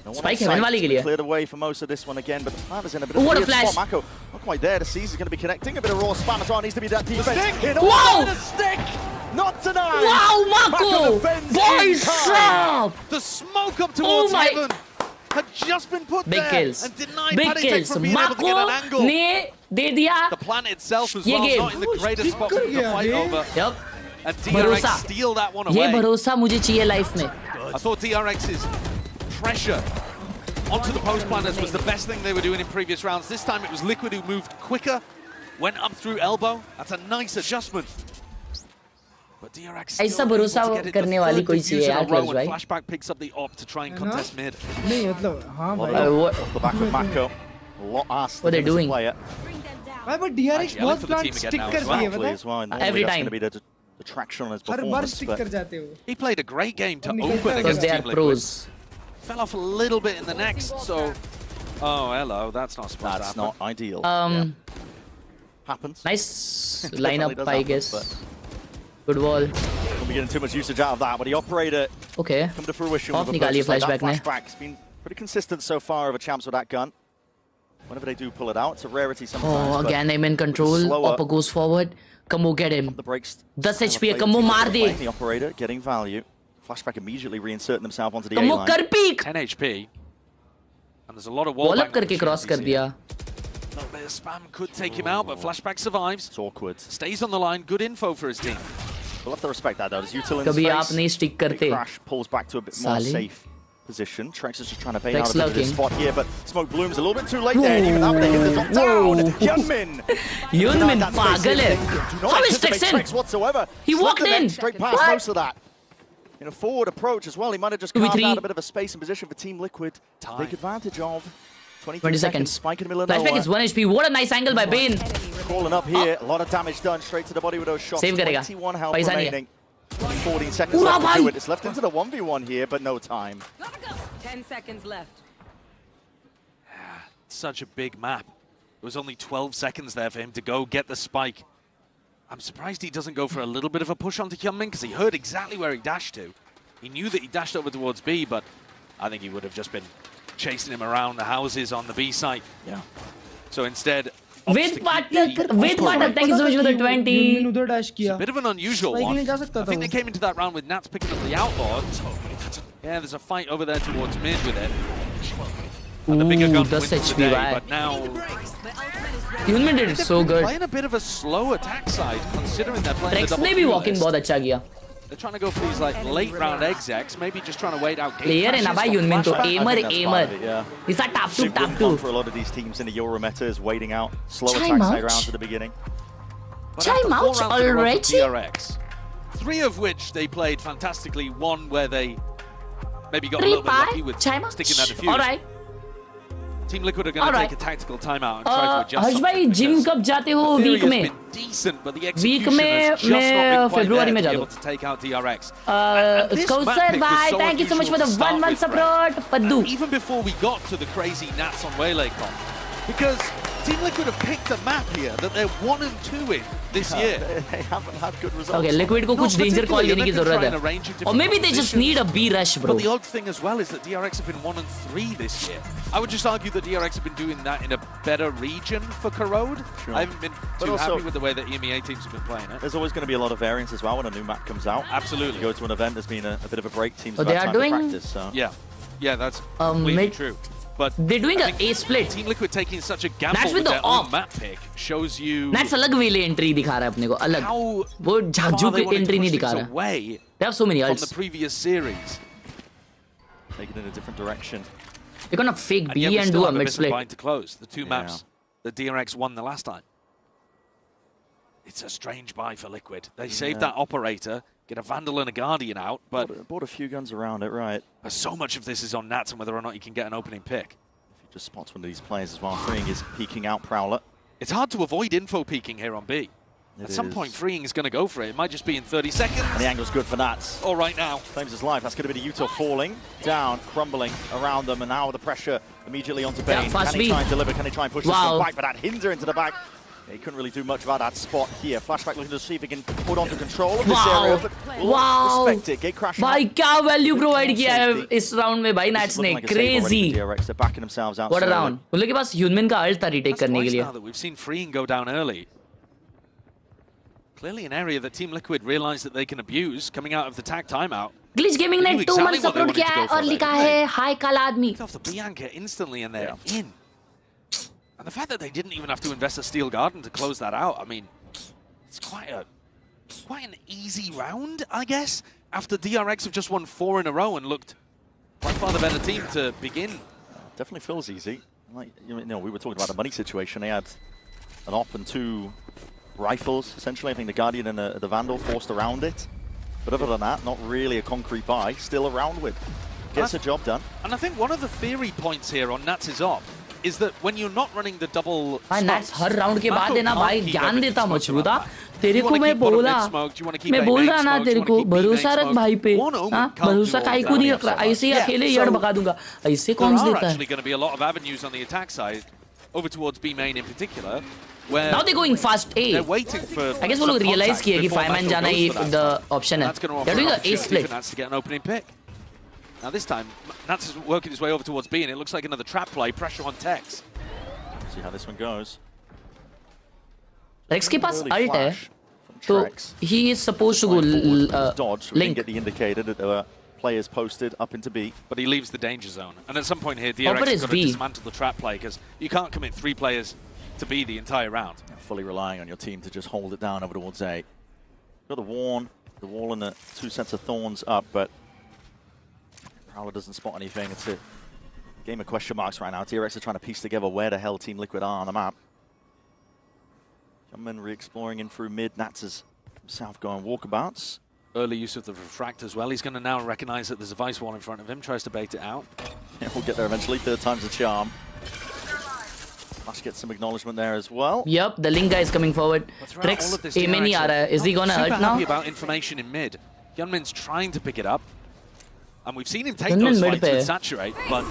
No one Spike on Heaven site. वाले के लिए Cleared away for most of this one again, but the plan is in a bit of what a weird flash. spot. Mako not quite there. The C's is going to be connecting. A bit of raw spam as well. Needs to be that defense. Wow! The stick! Not tonight! Wow, Mako! Boys up! The smoke up Oh towards my Heaven had just been put big there kills and denied big Panitek kills from being able to get an Mako angle. ने दे दिया The plan itself as ये well, game not in the greatest spot for the fight over. yep And DRX भरोसा steal that one ये away. भरोसा मुझे चाहिए life में I thought DRX's pressure onto the post planners was the best thing they were doing in previous rounds. This time it was Liquid who moved quicker, went up through elbow. That's a nice adjustment. But DRX ऐसा भरोसा करने वाली कोई चाहिए यार close भाई Flashback picks up the op to try and contest mid. नहीं मतलब हाँ भाई Off the back of Mako. A lot asked. What they're doing? Player. भाई but DRX Actually, I look बहुत for the plant team again stick now as करती well. है Actually, पता as well. है Every That's time. going to be the traction on his her bar performance. Stick But कर जाते हो He played a great game to open because against they Team are Liquid. pros Fell off a little bit in the next, so... Oh, hello, that's not supposed to that's happen. not ideal. Happens. nice Definitely lineup does I happen, guess but good wall Won't be getting too much usage out of that, but the operator okay come to fruition off with a निकालिए purchase like that. flashback ने Flashback's been pretty consistent so far over champs with that gun. Whenever they do pull it out, it's a rarity sometimes. oh but again I'm in control slower. Oppo goes forward Kammo get him the brakes 10 HP है Kammo मार दे the operator getting value. Flashback immediately reinserting themselves onto the A Kammo line. कर peak 10 HP. And there's a lot of wall wall up bang करके cross कर opportunities here. दिया little bit of spam could take him out, but Flashback survives. It's awkward. Stays on the line. Good info for his team. We'll have to respect that though. There's Util in कभी आप space. नहीं stick करते. Crash pulls back to a bit more साले. safe position. Trex is just trying to bait Trex out a bit of this lurking. spot here, but Smoke Blooms a little bit too late there. Even that would have hit the drop down. Yunmin! Yunmin पागल है. How is Trex in? Trex whatsoever. He walked in. Straight past What? most of that. In a forward approach as well, he might have just carved out a bit of a space and position for Team Liquid. Take advantage of 20 seconds. Spike in the middle of Flashback nowhere. is 1 HP. What a nice angle by Bane. Crawling up here, a lot of damage done straight to the body with those shots. Save करेगा. 21 health पैसा नहीं है. remaining. 14 seconds left to do it. It's left into the 1v1 here, but no time. 10 seconds left. Such a big map. There was only 12 seconds there for him to go get the spike. I'm surprised he doesn't go for a little bit of a push onto Hyunmin because he heard exactly where he dashed to. He knew that he dashed over towards B, but I think he would have just been chasing him around the houses on the B site. Yeah. So instead... With partner, thank you so much for the 20. It's a bit of an unusual one. I think they came into that round with Nats picking up the Outlaw. Yeah, there's a fight over there towards mid with it. And the bigger gun wins the day, but now... Hyunmin did it so good. Playing a bit of a slow attack side, considering they're playing Trex the double ने भी queue walking list. बहुत अच्छा किया. They're trying to go for these like late round execs, maybe just trying to wait out game Player है ना भाई Hyunmin तो aimer. Yeah. He's a tap to Super tap fun to. for a lot of these teams in the Euro meta is waiting out slow Time attack out. side rounds at the beginning. Time out already? DRX, 3 of which they played fantastically. One where they maybe got a little bit lucky with sticking that defuse. All right. Team Liquid are going to take a tactical timeout and try to adjust. हर्ष भाई gym कब जाते हो week में? Decent, but the weak execution में has just not been quite फरवरी में there to be जाता able हूँ. to take out DRX. And this map Kausar pick was bhai, so thank you so much for the unusual to 1 month start with, support. Paddu. Even before we got to the crazy Nats on Waylay comp, because Team Liquid have picked a map here that they're 1 and 2 in this year. They haven't had good results. Okay, Liquid को कुछ danger call देने की ज़रूरत है. Or maybe they just need a B rush, bro. But the odd thing as well is that DRX have been 1 and 3 this year. I would just argue that DRX have been doing that in a better region for Khelraay. Sure. I haven't been too happy with the way that EMEA teams have been playing it. There's always going to be a lot of variance as well when a new map comes out. Absolutely. You go to an event, there's been a bit of a break. Teams Oh, have they had are time doing- to practice. So. Yeah, that's completely true. But they're doing an A split. Team Liquid taking such a gamble That's with with their the own off. map pick shows you Nats अलग वेले entry दिखा रहा है अपने को अलग. वो झाझू के entry नहीं दिखा रहा. away They have so many from ults. the previous series. Taking it in a different direction. They're gonna fake B yet we and still do a have mid bit of split. bind to close. The 2 maps that DRX won the last time. It's a strange buy for Liquid. They saved that operator, get a Vandal and a Guardian out, but bought a few guns around it, right? So much of this is on Nats and whether or not you can get an opening pick. If he just spots one of these players as well, Freeing is peeking out Prowler. It's hard to avoid info peeking here on B. At some point, Freeing is going to go for it. It might just be in 30 seconds. And the angle's good for Nats. All right now. Claims his life. That's going to be the Util falling down, crumbling around them, and now the pressure immediately onto Bane. fast Can he B. try and deliver? Can he try and push this Wow. one back? But that Hinder into the back. He couldn't really do much about that spot here. Flashback looking to see if he can put onto control of this area. But we'll respect it. Gate crashing. भाई क्या value provide किया है इस round में भाई Nats ने. Crazy. DRX, they're backing themselves out. What a round. उन लोगों के पास Hyunmin का ult था retake करने के लिए. Now that we've seen Freeing go down early. Clearly an area that Team Liquid realized that they can abuse coming out of the tag timeout. Glitch Gaming ने 2 months support किया है और लिखा है hi काला आदमी. Off the Bianca instantly and they're in. And the fact that they didn't even have to invest a Steel Garden to close that out, I mean, it's quite an easy round, I guess, after DRX have just won 4 in a row and looked by far the better team to begin. Definitely feels easy. Like, you know, we were talking about the money situation. They had an op and 2 rifles, essentially. I think the Guardian and the Vandal forced around it. But other than that, not really a concrete buy. Still a round win. Gets the job done. And I think one of the theory points here on Nats' op is that when you're not running the double भाई Nats हर round के बाद है ना भाई ज्ञान देता मशरूदा. तेरे को मैं बोला मैं बोल रहा ना तेरे को भरोसा रख भाई पे. हाँ भरोसा काहे को नहीं रख रहा. ऐसे ही अकेले यड़ भगा दूंगा. ऐसे कौन देता है? Actually going to be a lot of avenues on the attack side over towards B main in particular. Where Now they're going fast A. They're waiting for I guess वो लोग realize किए कि 5-man जाना ही the option है. They're doing an A split. Nats to get an opening pick. Now this time, Nats is working his way over towards B, and it looks like another trap play. Pressure on Tex. See how this one goes. Rex के पास ult है, तो he is supposed to go dodge. We link. didn't get the indicator that there were players posted up into B. But he leaves the danger zone. And at some point here, DRX has got to dismantle the trap play, because you can't commit 3 players to be the entire round. Fully relying on your team to just hold it down over towards A. Got the wall and the 2 sets of thorns up, but Prowler doesn't spot anything. It's a game of question marks right now. DRX are trying to piece together where the hell Team Liquid are on the map. Jumpman re-exploring in through mid. Nats is from south going walkabouts. Early use of the refract as well. He's going to now recognize that there's a vice wall in front of him, tries to bait it out. Yeah, we'll get there eventually. 3rd time's the charm. Flash gets some acknowledgement there as well. Yep, the Link guy is coming forward. Tricks, A में नहीं आ रहा है. Is he gonna hurt now? Happy about information in mid. Hyunmin's trying to pick it up. And we've seen him take those fights with Saturate, but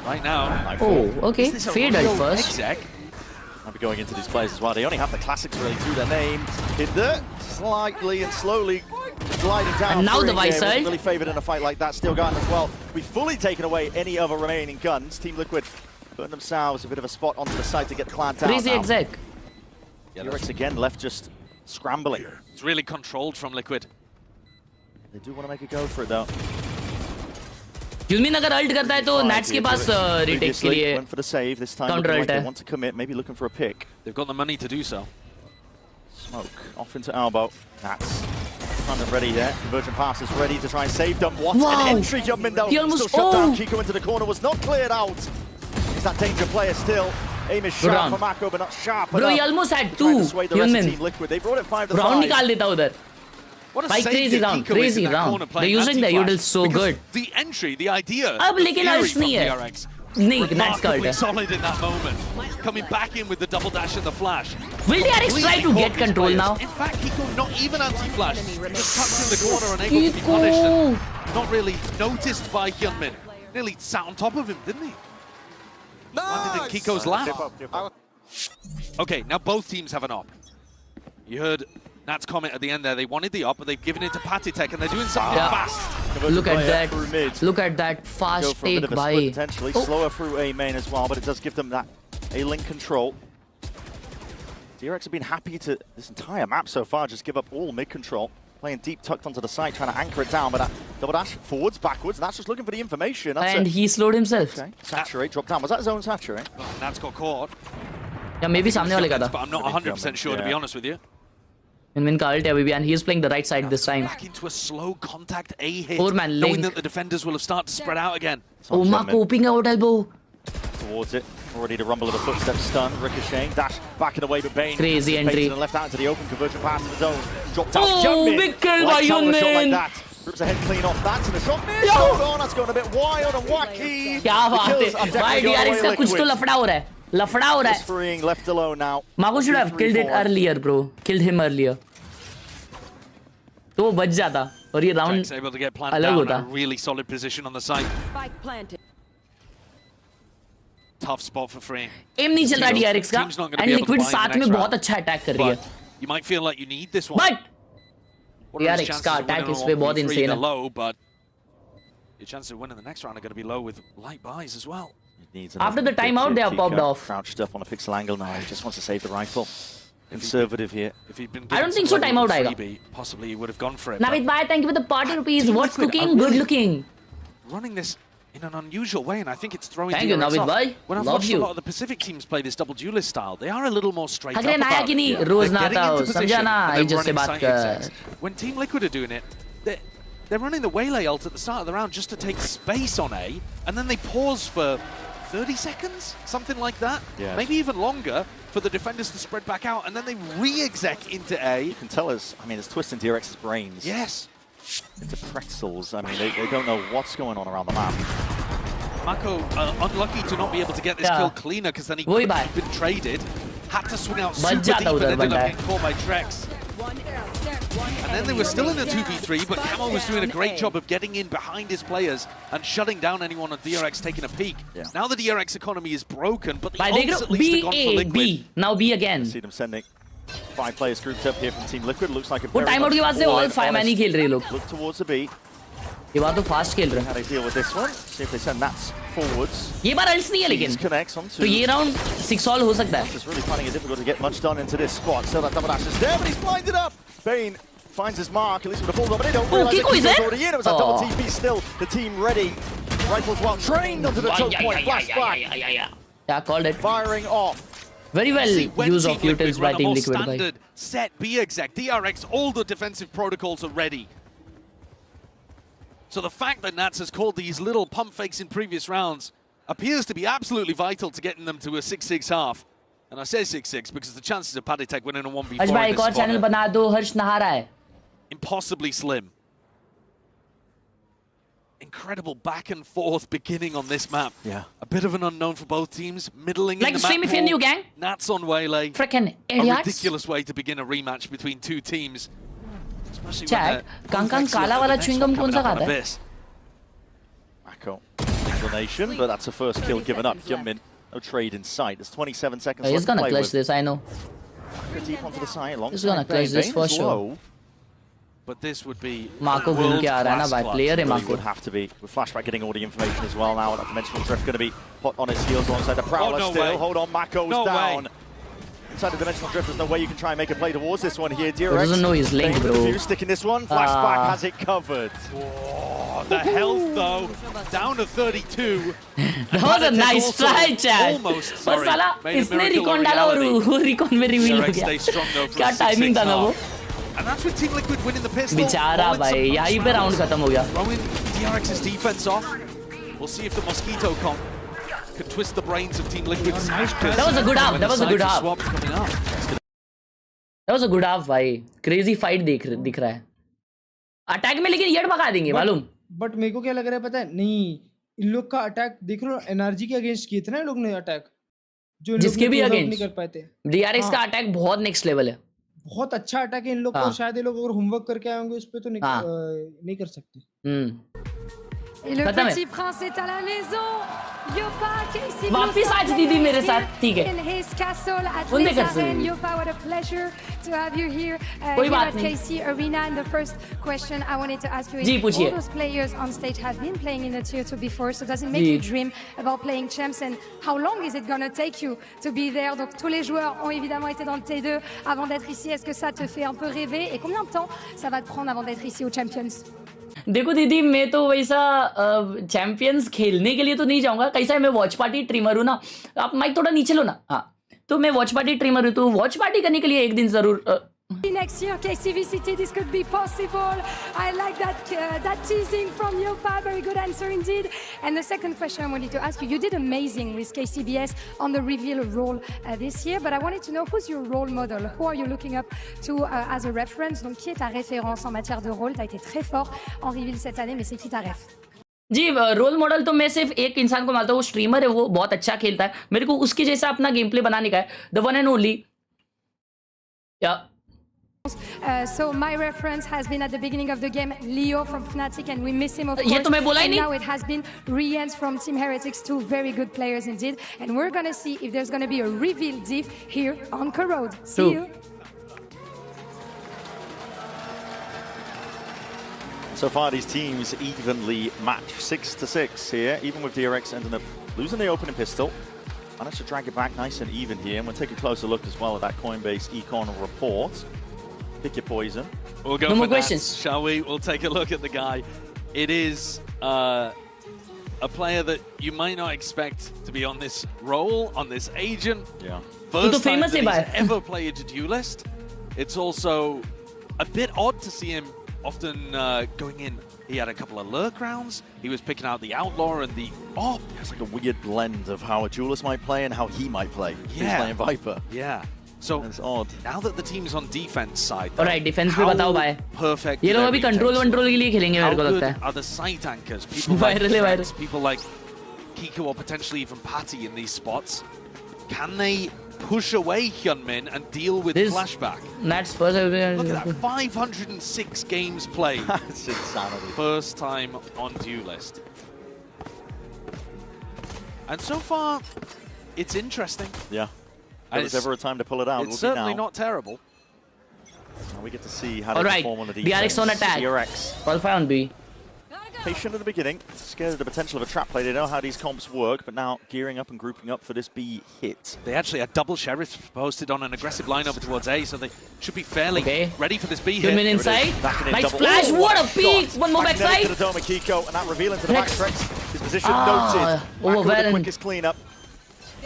right now... Oh, okay. Fade at first. I'll be going into these plays as well. They only have the classics really to their name. Hinder, slightly and slowly gliding down. And now the Vice side. Really favored in a fight like that. Steel Garden as well. We've fully taken away any other remaining guns. Team Liquid putting themselves a bit of a spot onto the side to get the plant out. Crazy exec. DRX again left just scrambling. It's really controlled from Liquid. They do want to make a go for it though. Hyunmin अगर alt करता है तो Nats के पास retake के लिए went for the save this time. counter Like ult they है. want to commit, maybe looking for a pick. They've got the money to do so. Smoke off into elbow. Nats kind of ready there. Convergent pass is ready to try and save them. What an entry Jumpman though. He almost still shut down. Kiko into the corner was not cleared out. Is that danger player still? Aim is sharp for Mako, but not sharp enough. Bro, he almost had 2. Hyunmin. They brought it 5 to 5. Round निकाल देता उधर. What a By crazy round, crazy round. They're using the Udel so good. The entry, the idea. अब लेकिन अर्श नहीं है. नहीं, Nats का ult है. Solid in that moment. Coming back in with the double dash and the flash. Will DRX try to get control now? In fact, Kiko not even anti-flash. Just tucked in the corner and able to be punished. And not really noticed by Hyunmin. Nearly sat on top of him, didn't he? Landed in Kiko's lap. Okay, now both teams have an op. You heard Nat's comment at the end there. They wanted the op, but they've given it to Patitek, and they're doing something fast. Look at that. Look at that fast take by. Potentially slower through A main as well, but it does give them that A-link control. DRX have been happy to, this entire map so far, just give up all mid control. Playing deep tucked onto the side, trying to anchor it down, but that double dash forwards, backwards, and that's just looking for the information. That's and he slowed himself. Okay, Saturate, drop down. Was that his own Saturate? Oh, Nat's got caught. Yeah, maybe सामने वाले का था. But I'm not 100% sure, to be honest with you. Hyunmin का ult है अभी भी, and he's playing the right side this time. Back into a slow contact A hit, 4-man knowing Link. that the defenders will have started to spread out again. Oh, Mako opening out elbow. Towards it, already the rumble of the footsteps stun, ricocheting, dash back in the way, but Bane. Crazy entry. And left out into the open, conversion pass of his own. Dropped out, oh, big kill by Hyunmin. Like rips ahead clean off that, and the shot missed. Hold on, that's going a bit wild and wacky. क्या बात है? भाई DRX का कुछ तो लफड़ा हो रहा है. लफड़ा हो रहा है. Just freeing, left alone now. Mako should have killed it earlier, bro. Killed him earlier. तो बच जाता और ये round able to get planted अलग down होता. a really solid position on the side. Spike planted. Tough spot for freeing. Aim नहीं चल रहा DRX का and Liquid साथ में बहुत अच्छा attack कर रही है. You might feel like you need this one. But DRX का attack इस पे बहुत insane है. Low, but your chances of winning the next round are going to be low with light buys as well. After the timeout, they are popped off. Crouched up on a pixel angle now. He just wants to save the rifle. Conservative here. If he'd been I don't think so. Timeout आएगा. Possibly he would have gone for it. Navid bhai, thank you for the party rupees. What's cooking? Good looking. Running this in an unusual way, and I think it's throwing. Thank you, Navid bhai. When I've watched a lot of the Pacific teams play this double duelist style, they are a little more straight up about it. रोज ना आता हो, समझा ना? इज्जत से बात कर. When Team Liquid are doing it, they're running the Waylay ult at the start of the round just to take space on A, and then they pause for 30 seconds, something like that. Yes. Maybe even longer for the defenders to spread back out, and then they re-exec into A. You can tell us, I mean, it's twisting DRX's brains. Yes. Into pretzels. I mean, they don't know what's going on around the map. Mako unlucky to not be able to get this kill cleaner, because then he could have been traded. Had to swing out super deep and ended up getting caught by Trex. And then they were still in a 2v3, but Camo was doing a great job of getting in behind his players and shutting down anyone on DRX taking a peek. Yeah. Now the DRX economy is broken, but the ults at least have gone for Liquid. B. Now B again. See them sending 5 players grouped up here from Team Liquid. Looks like a वो timeout के बाद से all 5 man ही खेल रहे लोग. Look towards the B. ये बार तो fast खेल रहे हैं. How they deal with this one? See if they send Nats forwards. ये बार ults नहीं है लेकिन. Connects onto. तो ये round 6 all हो सकता है. It's really finding it difficult to get much done into this spot. So that double dash is there, but he's blinded up. Bane finds his mark, at least with a full, but they don't realize Kiko is it. Already in. It was a double TP still. The team ready. Rifles well trained onto the choke point. Flashback. Yeah, called it. Firing off. Very well use of utils by Team Liquid. Standard set B exec, DRX, all the defensive protocols are ready. So the fact that Nats has called these little pump fakes in previous rounds appears to be absolutely vital to getting them to a 6-6 half. And I say 6-6 because the chances of Paddytech winning a 1v4 Harsh bhai, ek aur channel bana do. Harsh naha raha hai. Impossibly slim. Incredible back and forth beginning on this map. Yeah. A bit of an unknown for both teams. Middling like in the stream map if you're new, gang. Nats on Waylay. Freaking A idiots. ridiculous way to begin a rematch between two teams. Chat, Kang kala wala chewing gum kaun sa khata hai? Mako, explanation, but that's a first kill given up. Hyunmin, no trade in sight. There's 27 seconds left He's gonna to play clutch with. this, I know. Deep onto the side, He's gonna clutch this for sure. But this would be Mako घूम के आ रहा है ना भाई, player है Really Mako. would have to be. With Flashback getting all the information as well now. That dimensional drift going to be put on his heels alongside the Prowler no still. way. Hold on, Mako's No down. way. Inside the dimensional drift, there's no way you can try and make a play towards this one here. DRX. doesn't know his link, bro. Sticking this one. Flashback has it covered. Oh, the health though, down to 32. That was a nice try, Chad. Almost, पर sorry. साला Made a इसने miracle recon a डाला और reality. वो recon में reveal हो DRX गया. stays strong though for क्या a 6-6 timing था ना वो? half. And that's with Team Liquid winning the pistol. बेचारा भाई, यहीं पे round खत्म हो गया. Throwing DRX's defense off. We'll see if the Mosquito comp could twist the brains of Team Liquid's actors. That was a good half. when That the was a good sides half. are swapped coming up. That was a good half भाई. Crazy fight दिख रहा है. Attack में लेकिन येड भगा देंगे मालूम. But मेरे को क्या लग रहा है पता है? नहीं, इन लोग का अटैक देख लो, एनर्जी के अगेंस्ट किए थे ना इन लोग ने अटैक. जो जिसके भी नहीं अगेंस्ट कर पाए थे. DRX का अटैक बहुत नेक्स्ट लेवल है. बहुत अच्छा अटैक है इन लोग का और शायद ये लोग अगर होमवर्क करके आए होंगे उस पे तो नहीं कर सकते. Et le petit prince est à la maison. Yopa, Casey वापिस आज दीदी मेरे साथ, ठीक है. In his castle at उन्हें कर Lisaren. सकते. Yopa, what a pleasure to have you here. कोई Here बात at नहीं. Casey Arena. And the first question I wanted to ask you ji, is: पूछिए. all those players on stage have been playing in the tier 2 before, so does it make ji. you dream about playing champs? And how long is it gonna take you to be there? Donc tous les joueurs ont évidemment été dans le T2 avant d'être ici. Est-ce que ça te fait un peu rêver? Et combien de temps ça va te prendre avant d'être ici aux Champions? देखो दीदी, मैं तो वैसा champions खेलने के लिए तो नहीं जाऊंगा. कैसा है, मैं वॉच पार्टी ट्रिमर हूँ ना. आप माइक थोड़ा नीचे लो ना. हाँ, तो मैं वॉच पार्टी ट्रिमर हूँ, तो वॉच पार्टी करने के लिए एक दिन जरूर. Next year, KC VCT, this could be possible. I like that teasing from Yopa. Very good answer indeed. And the second question I wanted to ask you: you did amazing with KCBS on the reveal role this year, but I wanted to know who's your role model. Who are you looking up to as a reference? Donc, qui est ta référence en matière de rôle? Tu as été très fort en reveal cette année, mais c'est qui ta ref? Ji, role model तो मैं सिर्फ एक इंसान को मानता हूँ. वो streamer है, वो बहुत अच्छा खेलता है. मेरे को उसके जैसा अपना गेम प्ले बनाने का है. The one and only. So my reference has been at the beginning of the game Leo from Fnatic, and we miss him of course. ये तो मैं बोला ही and नहीं. now it has been Rians from Team Heretics, two very good players indeed, and we're gonna see if there's gonna be a reveal diff here on Khelraay. See you. So far, these teams evenly match 6-6 here, even with DRX ending up losing the opening pistol. Managed to drag it back nice and even here, and we'll take a closer look as well at that Coinbase Econ report. Pick your poison. We'll go No for more that, questions. shall we? We'll take a look at the guy. It is a player that you might not expect to be on this role, on this agent. Yeah. First time famous that है he's ever played a duelist. It's also a bit odd to see him often going in. He had a couple of lurk rounds. He was picking out the outlaw and the op. It's like a weird blend of how a duelist might play and how he might play. Yeah. He's playing Viper. Yeah. So it's odd. Now that the team's on defense side, Alright, defense पे बताओ भाई. Perfect. ये लोग अभी control के लिए खेलेंगे मेरे को How लगता good है. are the site anchors? People like Viral है, viral. Trent, people like Kiko or potentially even Patty in these spots. Can they push away Hyunmin and deal with flashback? That's first. Look at that, 506 games played. That's insanity. First time on Duelist. And so far, it's interesting. Yeah. If there's ever a time to pull it out, It's certainly not terrible. Now we get to see how they Alright, perform on the defense. DRX on attack. DRX. Qualify on B. Patient at the beginning, scared of the potential of a trap play. They know how these comps work, but now gearing up and grouping up for this B hit. They actually had double sheriffs posted on an aggressive line over towards A, so they should be fairly ready for this B hit. Hyunmin inside. Nice double. flash. Oh, What a peek. shot. One more Magnetic backside. to the dome of Kiko, and that reveal into the Next. back stretch. His position Ah, noted. Back with the overwhelmed. quickest cleanup.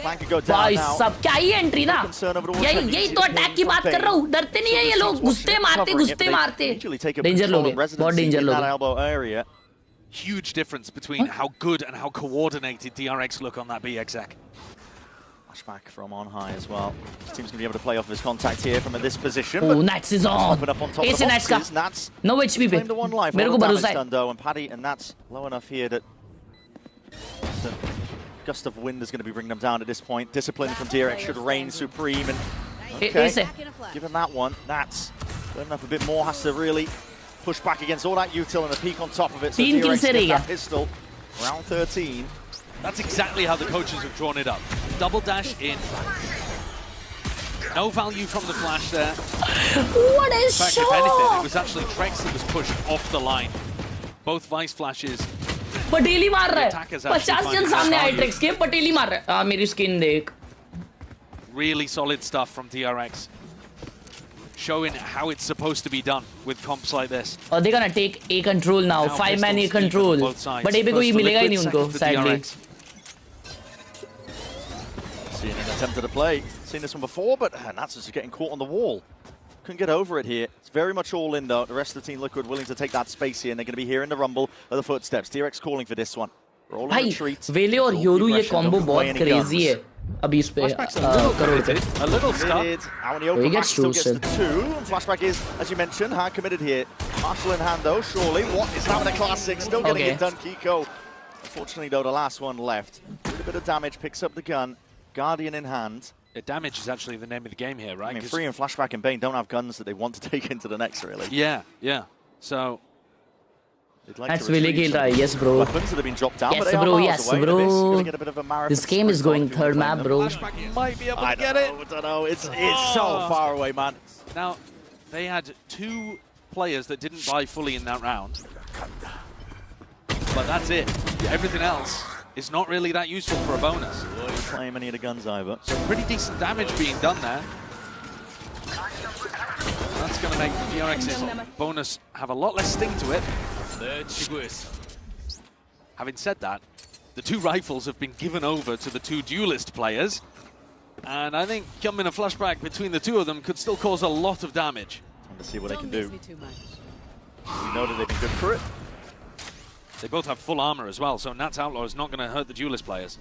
Plan could go down भाई now. सब क्या ही entry ना यही तो attack की बात कर रहा हूँ डरते नहीं है ये लोग घुसते मारते डेंजर लोग हैं बहुत डेंजर लोग हैं Huge difference between how good and how coordinated DRX look on that BXX. Flashback from on high as well. This team's going to be able to play off his contact here from this position. Oh, Nats is on. Open up on top of the boxes. Nats no HP पे to one life. मेरे को भरोसा है. Though, and Paddy and Nats low enough here that the gust of wind is going to be bringing them down at this point. Discipline from DRX should reign supreme. And okay, given that one, Nats learning up a bit more, has to really push back against all that util and a peak on top of it. So DRX gets that pistol. Round 13. That's exactly how the coaches have drawn it up. Double dash in. No value from the flash there. What a shot! In fact, if anything, it was actually Trex that was pushed off the line. Both Vice flashes. पटेली मार रहा है 50 जन सामने आए treks के पटेली मार रहा है मेरी स्किन देख Really solid stuff from DRX. Showing how it's supposed to be done with comps like this. और they're gonna take A control now. 5-man A control. But A पे कोई मिलेगा ही नहीं उनको sadly. Seeing an attempt at a play. Seen this one before, but Nats is getting caught on the wall. Couldn't get over it here. It's very much all in though. The rest of the team Liquid willing to take that space here, and they're going to be hearing the rumble of the footsteps. DRX calling for this one. Roll on retreat. वेले और Yoru ये combo बहुत crazy है. अभी इस पे करोड़ पे. A little stuck. Out in the open match still gets the 2. Flashback is, as you mentioned, hard committed here. Marshall in hand though, surely. What is that with a classic? Still getting it done, Kiko. Unfortunately though, the last one left. A little bit of damage, picks up the gun. Guardian in hand. The damage is actually the name of the game here, right? I mean, Free and Flashback and Bane don't have guns that they want to take into the next, really. Yeah, yeah. So... That's really good, yes, bro. Weapons that have been dropped down, yes, but they bro, are yes, away bro. This game is going third map, bro. Might be able to get it. I don't know. It's so far away, man. Now, they had 2 players that didn't buy fully in that round. But that's it. Everything else is not really that useful for a bonus. Not playing many of the guns either. So pretty decent damage being done there. That's going to make DRX's bonus have a lot less sting to it. Having said that, the 2 rifles have been given over to the 2 duelist players. And I think Hyunmin and Flashback between the 2 of them could still cause a lot of damage. Time to see what they can do. We know that they've been good for it. They both have full armor as well, so Nats Outlaw is not going to hurt the duelist players.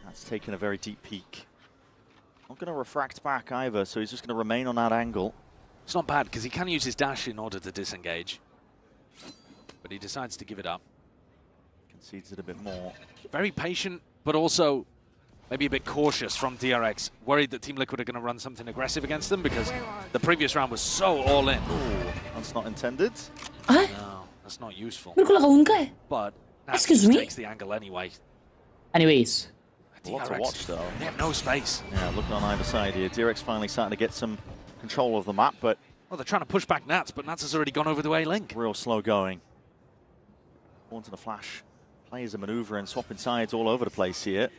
That's taken a very deep peek. Not going to refract back either, so he's just going to remain on that angle. It's not bad, because he can use his dash in order to disengage. But he decides to give it up. Concedes it a bit more. Very patient, but also maybe a bit cautious from DRX. Worried that Team Liquid are going to run something aggressive against them, because the previous round was so all in. Ooh, that's not intended. No, that's not useful. But that takes the angle anyway. Anyways. A lot to watch, though. They have no space. Yeah, looking on either side here. DRX finally starting to get some control of the map, but... Well, they're trying to push back Nats, but Nats has already gone over the A-Link. Real slow going. Onto the flash. Players a maneuver and swapping sides all over the place here.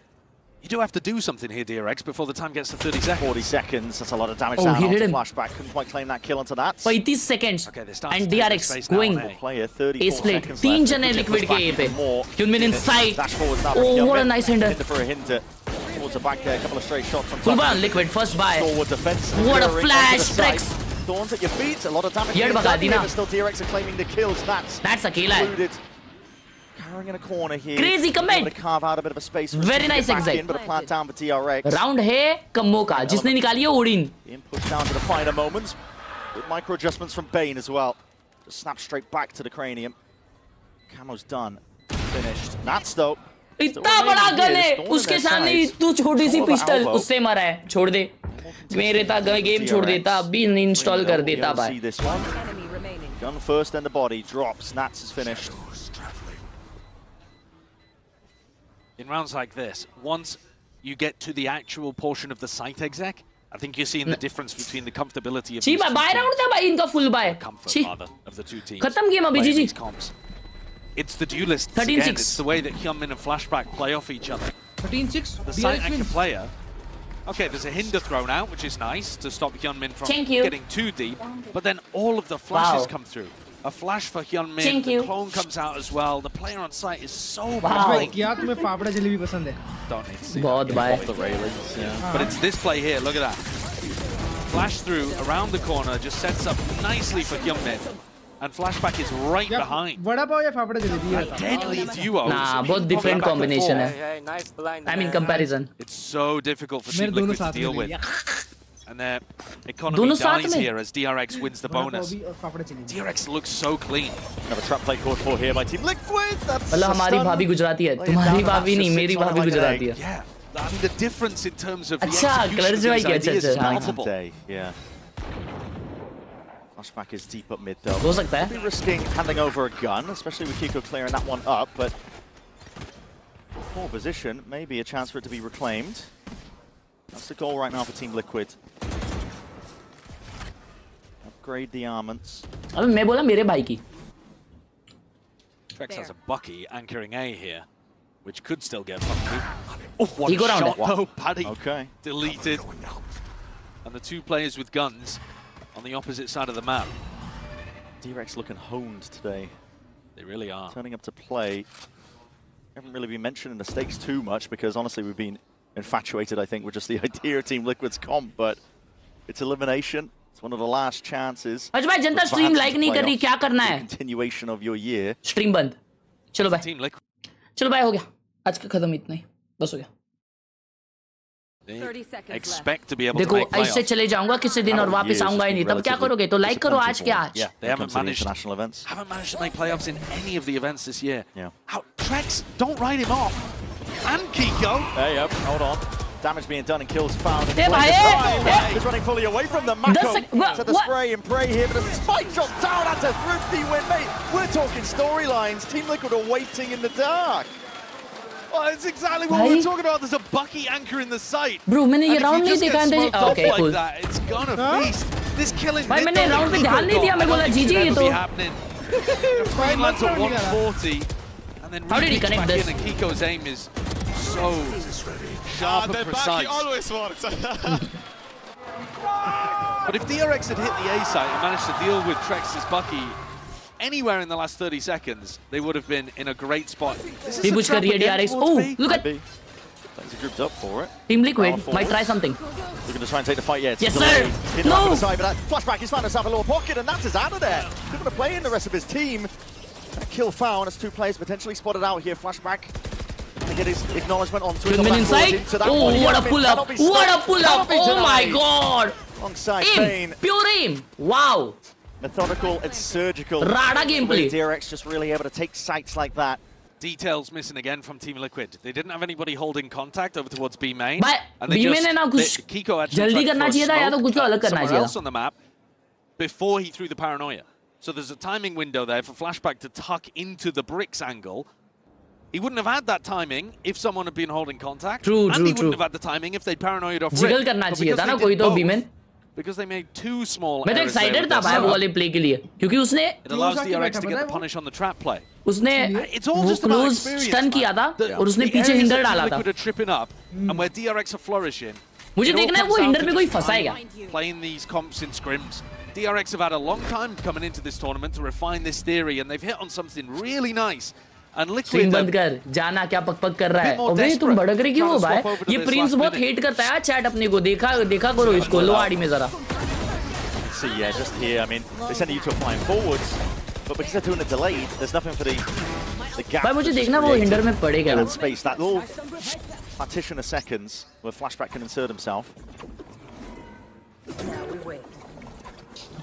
You do have to do something here, DRX, before the time gets to 30 seconds. 40 seconds, that's a lot of damage down onto Flashback. Couldn't quite claim that kill onto that. 35 seconds. Okay, and DRX going. Player, 34 split. seconds 3 left. jane Liquid ke A pe. Hyunmin inside. Oh, what a nice hinder. Hinder for a hinder. Towards the back there, a couple of straight shots on top. Full bar on Liquid, first buy. Forward defense. What a flash, Trex. Thorns at your feet, a lot of damage. But still DRX are claiming the kills. That's akela. Carrying in a corner here. Crazy commit. To carve out a bit of a space. Very nice exit. But a plant down for DRX. Round है कम्मो का जिसने निकाली है Odin. Being pushed down to the finer moments. With micro adjustments from Bane as well. Just snap straight back to the cranium. Camo's done. Finished. That's though. इतना बड़ा gun है उसके सामने तू छोटी सी पिस्टल उससे मरा है छोड़ दे मेरे ता गेम छोड़ देता अभी इंस्टॉल कर देता भाई. Gun first and the body drops. Nats is finished. In rounds like this, once you get to the actual portion of the site exec, I think you're seeing the difference between the comfortability of these two teams. Comfort, rather, of the 2 teams. खत्म game अभी जीजी. It's the duelists again. It's the way that Hyunmin and Flashback play off each other. 13-6. The site anchor player. Okay, there's a hinder thrown out, which is nice to stop Hyunmin from getting too deep. But then all of the flashes come through. A flash for Hyunmin. The clone comes out as well. The player on site is so blind. क्या तुम्हें फाफड़ा जलेबी पसंद है? Don't need to see बहुत that. भाई. Off the railings. Yeah. But it's this play here. Look at that. Flash through around the corner just sets up nicely for Hyunmin. And flashback is right behind. Vada pav या fafda jalebi? Deadly duo. Nah, both different combination hai. Nice blind. I mean comparison. It's so difficult for Team Liquid to deal with. And their economy Dono dies here as DRX wins the bonus. DRX looks so clean. Another trap play called for here by Team Liquid. That's मतलब हमारी भाभी गुजराती है, तुम्हारी भाभी नहीं, मेरी भाभी गुजराती है. Yeah, I mean the difference in terms of the अच्छा, execution of these ideas is multiple. Yeah. Flashback is deep up mid though. हो सकता है. Be risking handing over a gun, especially with Kiko clearing that one up, but poor position, maybe a chance for it to be reclaimed. That's the goal right now for Team Liquid. Upgrade the armaments. अबे मैं बोला मेरे भाई की. Trex has a Bucky anchoring A here, which could still get bumpy. Oh, what a shot though, Paddy. Okay. Deleted. And the two players with guns on the opposite side of the map. DRX looking honed today. They really are. Turning up to play. Haven't really been mentioning the stakes too much because honestly we've been infatuated, I think, with just the idea of Team Liquid's comp, but it's elimination. It's one of the last chances. अच्छा भाई जनता stream like नहीं कर रही, क्या करना है? Continuation of your year. Stream बंद. चलो भाई. चलो भाई हो गया. आज का खत्म इतना ही. बस हो गया. Expect to be able देखो to make playoffs. ऐसे चले जाऊंगा किसी दिन और वापस आऊंगा ही नहीं. तब क्या करोगे? तो लाइक करो आज के आज. Yeah, they haven't managed to make playoffs in any of the events this year. Yeah. How Trex, don't write him off. And Kiko. Hey, yep, hold on. Damage being done and kills found. Hey, He's running fully away from the Mako. To the spray and pray here, but a spike shot down. That's a thrifty win, mate. We're talking storylines. Team Liquid are waiting in the dark. Well, it's exactly what we were talking about. There's a Bucky anchor in the site. Bro, मैंने ये round नहीं देखा अंदर. Okay, cool. Like that, it's gonna feast. This killing. भाई मैंने round पे ध्यान नहीं दिया. मैं बोला GG ये तो. Greenland's at 140. And then How did he connect this? And Kiko's aim is so sharp and precise. Always works. But if DRX had hit the A site and managed to deal with Trex's Bucky anywhere in the last 30 seconds, they would have been in a great spot. He push कर रही है DRX. Oh, look at. He's grouped up for it. Team Liquid might try something. They're going to try and take the fight, yeah. Yes, sir. No. Flashback, he's found himself a little pocket, and that's his out of there. He's going to play in the rest of his team. That kill found as two players potentially spotted out here. Flashback to get his acknowledgement on Twitter. Inside. Oh, what a pull up. What a pull up. Oh my god. Alongside aim. Pure aim. Wow. Methodical and surgical. Rada gameplay. DRX just really able to take sights like that. Details missing again from Team Liquid. They didn't have anybody holding contact over towards B main. And B main है ना कुछ जल्दी करना चाहिए था या तो कुछ अलग करना चाहिए था. Else on the map before he threw the paranoia. So there's a timing window there for Flashback to tuck into the bricks angle. He wouldn't have had that timing if someone had been holding contact. True. And he wouldn't have had the timing if they'd paranoid off Jiggle Rick. करना चाहिए था ना कोई तो B main. Because they made two small मैं तो excited था भाई वो वाले play के लिए क्योंकि उसने it allows DRX to get the punish on the trap play. उसने वो close stun किया था और उसने पीछे hinder डाला था. Liquid are tripping up and where DRX are flourishing. मुझे देखना है वो hinder पे कोई फंसाएगा. Playing these comps in scrims. DRX have had a long time coming into this tournament to refine this theory and they've hit on something really nice. And Liquid बंद कर जाना क्या पक कर रहा है और भाई तुम भड़क रहे क्यों हो भाई ये प्रिंस बहुत हेट करता है चैट अपने को देखा करो इसको लो आड़ी में जरा So yeah, just here, I mean, they're sending you to a flying forwards, but because they're doing it delayed, there's nothing for the gap. भाई मुझे देखना वो हिंडर में पड़ेगा that space, that little partition of seconds where Flashback can insert himself.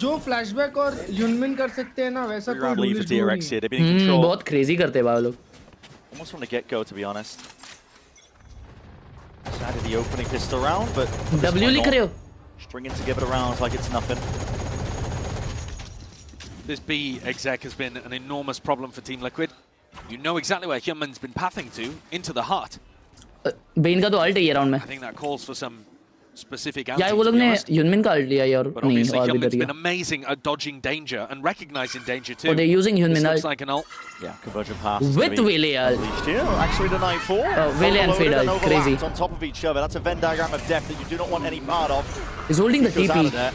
जो flashback और यूनमिन कर सकते हैं ना वैसा कोई रूल नहीं. बहुत क्रेजी करते हैं भाई लोग. Almost from the get-go, to be honest. Decided the opening pistol round, but W लिख रहे हो? Stringing together rounds like it's nothing. This B exec has been an enormous problem for Team Liquid. You know exactly where Hyunmin's been pathing to, into the heart. Ben का तो alt है ये round में. I think that calls for some specific यार वो लोग ने यूनमिन का अल्ट लिया यार नहीं और भी Hyunmin's been amazing at dodging danger and recognizing danger too. Oh, they're using Hyunmin ult. Looks like an ult. Yeah, conversion pass. With Wele ult. Actually the 9-4. Oh, Wele and Fade ult, crazy. On top of each other. That's a Venn diagram of death that you do not want any part of. He's holding the TP.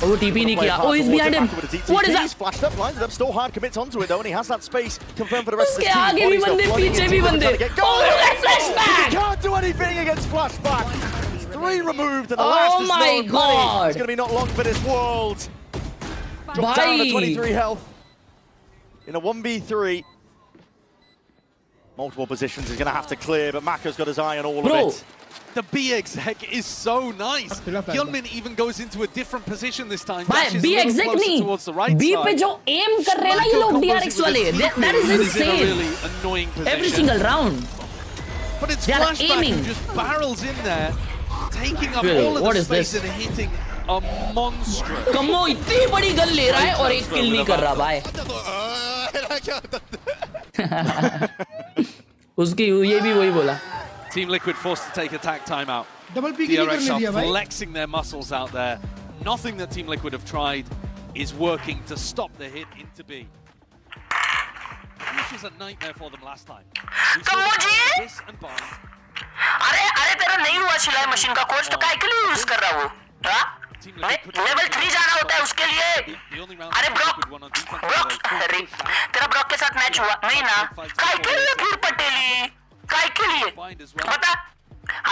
Oh, TP नहीं किया. Oh, he's behind him. What is that? Splashed up, lines it up, still hard commits onto it though, and he has that space confirmed for the rest of his उसके team. आगे भी बंदे, पीछे भी बंदे. Oh, look at flashback! He can't do anything against flashback. He's 3 removed, and the last is my no God! money. It's going to be not long for this world. Dropped down to 23 health in a 1v3. Multiple positions he's going to have to clear, but Mako's got his eye on all of it. The B exec is so nice. Hyunmin even goes into a different position this time. भाई B exec नहीं, B पे जो aim कर रहे हैं ना ये लोग DRX वाले, that is insane. Really annoying position. Every single round. But it's they are flashback aiming. who just barrels in there, taking up all of the space and hitting a monster. कमो इतनी बड़ी gun ले रहा है और एक kill नहीं कर रहा भाई. उसकी ये भी वही बोला. Team Liquid forced to take attack timeout. DRX are flexing their muscles out there. Nothing that Team Liquid have tried is working to stop the hit into B. This was a nightmare for them last time. This and Barnes. अरे तेरा नहीं हुआ सिलाई machine का course तो काय के लिए यूज कर रहा वो? हाँ? लेवल 3 जाना होता है उसके लिए. अरे ब्रॉक तेरा ब्रॉक के साथ मैच हुआ नहीं ना? काय के लिए फिर पटेली? काय के लिए? बता.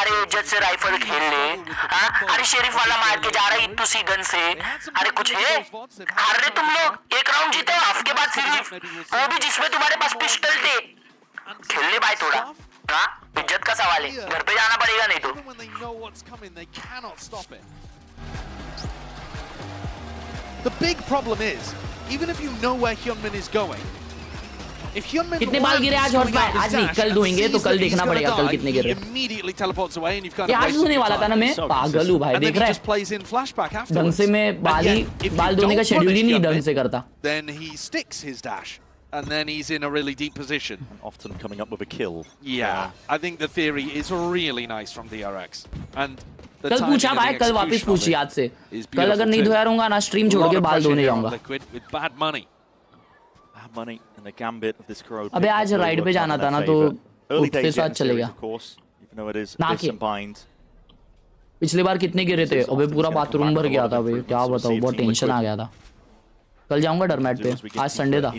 अरे इज्जत से राइफल खेल ले. हाँ? अरे शेरिफ वाला मार के जा रहा है इतुसी गन से. अरे कुछ है? हार रहे तुम लोग. एक राउंड जीते हाफ के बाद सिर्फ वो भी जिसमें तुम्हारे पास पिस्टल थे. खेल ले भाई थोड़ा. हाँ? इज्जत का सवाल है. घर पे जाना पड़ेगा नहीं तो. The big problem is, even if you know where Hyunmin is going, if Hyunmin कितने बाल गिरे आज हॉर्स बाय आज नहीं कल धोएंगे तो कल देखना पड़ेगा कल कितने गिरे. Immediately teleports away and you've kind of आज धोने वाला था ना मैं पागल हूँ भाई देख रहा है ढंग से मैं बाल धोने का शेड्यूल ही नहीं ढंग से करता. Then he sticks his dash and then he's in a really deep position. And often coming up with a kill. Yeah, I think the theory is really nice from DRX and कल पूछा भाई कल वापस पूछ याद से कल अगर नहीं धोया रहूंगा ना स्ट्रीम छोड़ के बाल धोने जाऊंगा. अबे आज राइड पे जाना था ना तो उसके साथ चले गया. पिछली बार कितने गिरे थे अबे पूरा बाथरूम भर गया था भाई क्या बताऊं बहुत टेंशन आ गया था. कल जाऊंगा डरमैट पे आज संडे था.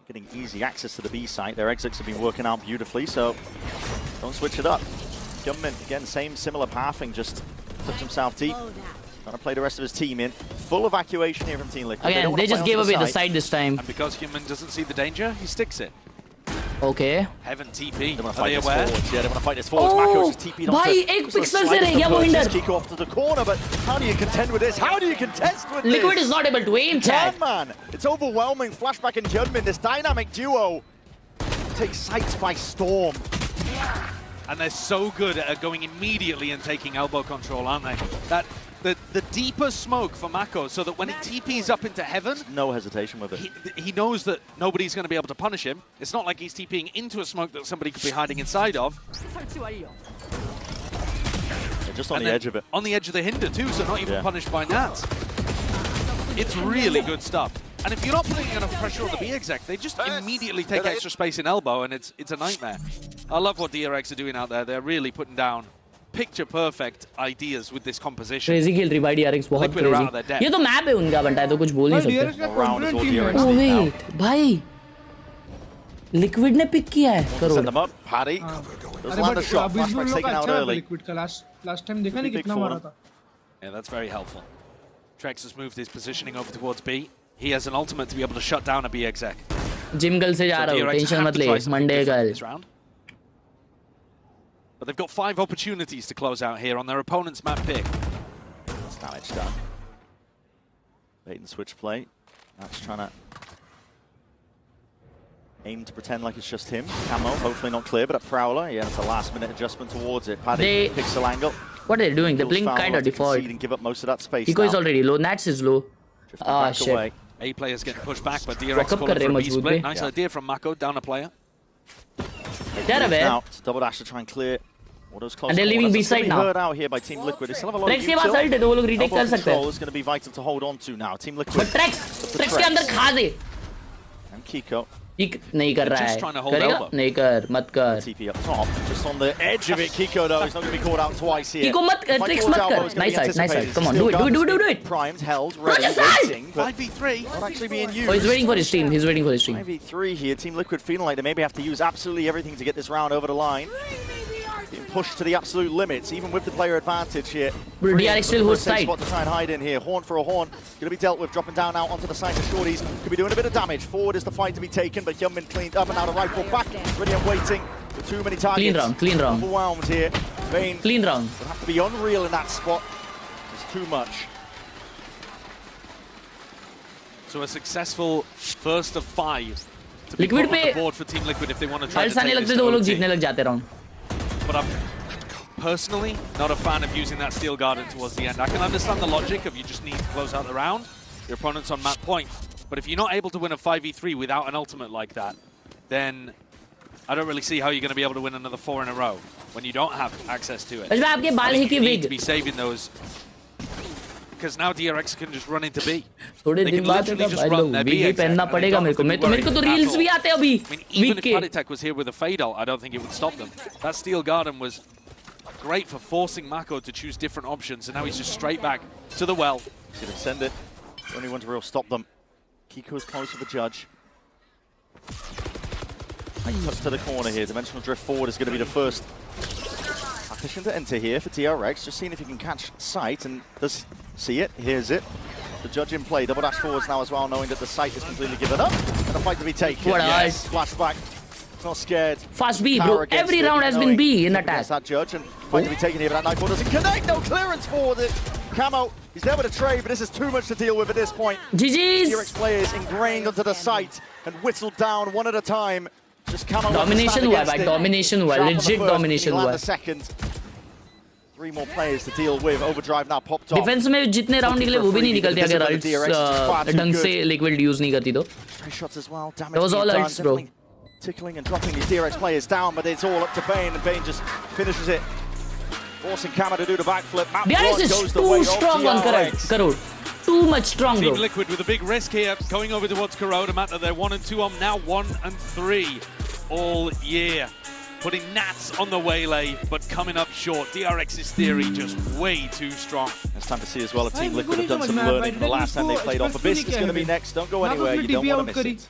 Getting easy access to the B site. Their exits have been working out beautifully, so don't switch it up. Hyunmin, again, similar pathing, just touch himself deep. Trying to play the rest of his team in. Full evacuation here from Team Liquid. Again, they just gave away the side this time. And because Hyunmin doesn't see the danger, he sticks it. Okay. Heaven TP. They want to fight this forwards. Yeah, they want to fight this forwards. Mako's just TP'd onto. भाई एक pixel से रह गया वो hinder. Kiko off to the corner, but how do you contend with this? How do you contest with this? Liquid is not able to aim, Chad. Man, it's overwhelming. Flashback and Hyunmin, this dynamic duo takes sights by storm. And they're so good at going immediately and taking elbow control, aren't they? The deeper smoke for Mako, so that when he TPs up into heaven, no hesitation with it. He knows that nobody's going to be able to punish him. It's not like he's TPing into a smoke that somebody could be hiding inside of. They're just on the edge of it. On the edge of the hinder too, so not even punished by Nats. It's really good stuff. And if you're not putting enough pressure on the B exec, they just immediately take extra space in elbow, and it's a nightmare. I love what DRX are doing out there. They're really putting down picture perfect ideas with this composition. Crazy खेल रही भाई DRX बहुत crazy. ये तो map है उनका बनता है तो कुछ बोल नहीं सकते. Oh wait, भाई Liquid ने पिक किया है crore. Send them up, Paddy. Doesn't land a shot. Flashback's taken out early. Liquid का last time देखा नहीं कितना मारा था. Yeah, that's very helpful. Trex has moved his positioning over towards B. He has an ultimate to be able to shut down a B exec. Gym गल से जा रहा हूँ टेंशन मत ले मंडे कल. But they've got 5 opportunities to close out here on their opponent's map pick. That's damage done. Bait and switch play. That's trying to aim to pretend like it's just him. Camo, hopefully not clear, but at Prowler, yeah, it's a last-minute adjustment towards it. Paddy, pixel angle. What are they doing? The blink kind of default. Give up most of that space. Kiko is already low. Nats is low. Ah, shit. A players getting pushed back, but DRX calling for a B split. Nice idea from Mako, down a player. Now, it's double dash to try and clear. And they're leaving B side now. Heard out here by Team Liquid. They still have a lot of के पास alt है तो वो लोग retake कर सकते हैं. Is going to be vital to hold on to now. Team Liquid. But Trex के अंदर खा दे. And Kiko ठीक नहीं कर रहा है, करेगा नहीं कर, मत कर। TP up top, just on the edge of it. Kiko though, he's not going to be called out twice here. Kiko मत कर, tricks मत कर। Nice side, come on, do it. Primed, held, ready, waiting, but 5v3 not actually being used. Oh, he's waiting for his team. 5v3 here. Team Liquid feeling like they maybe have to use absolutely everything to get this round over the line. Being pushed to the absolute limits, even with the player advantage here. DRX still holds tight. Spot to try and hide in here. Horn for a horn. Going to be dealt with, dropping down out onto the side of Shorties. Could be doing a bit of damage. Forward is the fight to be taken, but Hyunmin cleaned up and out of rifle back. Ready and waiting. With too many targets. Clean round. Overwhelmed here. Vayne clean round. Will have to be unreal in that spot. It's too much. So a successful first of 5 to be Liquid put on the board for Team Liquid if they want to try to take this तो वो लोग OT. जीतने लग जाते round. But I'm personally not a fan of using that Steel Garden towards the end. I can understand the logic of you just need to close out the round. Your opponent's on map point. But if you're not able to win a 5v3 without an ultimate like that, then I don't really see how you're going to be able to win another 4 in a row when you don't have access to it. I think you need to be saving those. Because now DRX can just run into B. थोड़े दिन बाद तो run their B पहनना पड़ेगा मेरे को. मेरे को तो reels भी आते हैं अभी. I mean, even if Paditech was here with a fade ult, I don't think it would stop them. That Steel Garden was great for forcing Mako to choose different options, and now he's just straight back to the well. He's going to send it. The only one to real stop them. Kiko's close to the judge. Touch to the corner here. Dimensional drift forward is going to be the first tactician to enter here for DRX. Just seeing if he can catch sight, and does see it, hears it. The judge in play. Double dash forwards now as well, knowing that the sight is completely given up. And a fight to be taken. What yes, flashback. Not scared. Fast B, bro. Every round has been B in attack. That judge and fight to be taken here, but that Nightfall doesn't connect. No clearance forward. Camo, he's there with a trade, but this is too much to deal with at this point. GG's. DRX players ingrained onto the site and whistled down one at a time. Just Camo. Domination हुआ भाई, domination हुआ, legit domination हुआ. Second. 3 more players to deal with. Overdrive now popped off. Defense में जितने round निकले वो भी नहीं निकलते अगर ults ढंग से Liquid use नहीं करती तो. Shots as well. That was all ults, bro. Tickling and dropping these DRX players down, but it's all up to Vayne, and Vayne just finishes it. Forcing Kama to do the backflip. DRX is too strong on Karod. Too much strong, bro. Team Liquid with a big risk here, going over towards Karod, a map that they're 1 and 2 on, now 1 and 3 all year. Putting Nats on the waylay, but coming up short. DRX's theory just way too strong. It's time to see as well if Team Liquid have done some learning the last time they played off. Abyss is going to be next. Don't go anywhere. You don't want to miss it.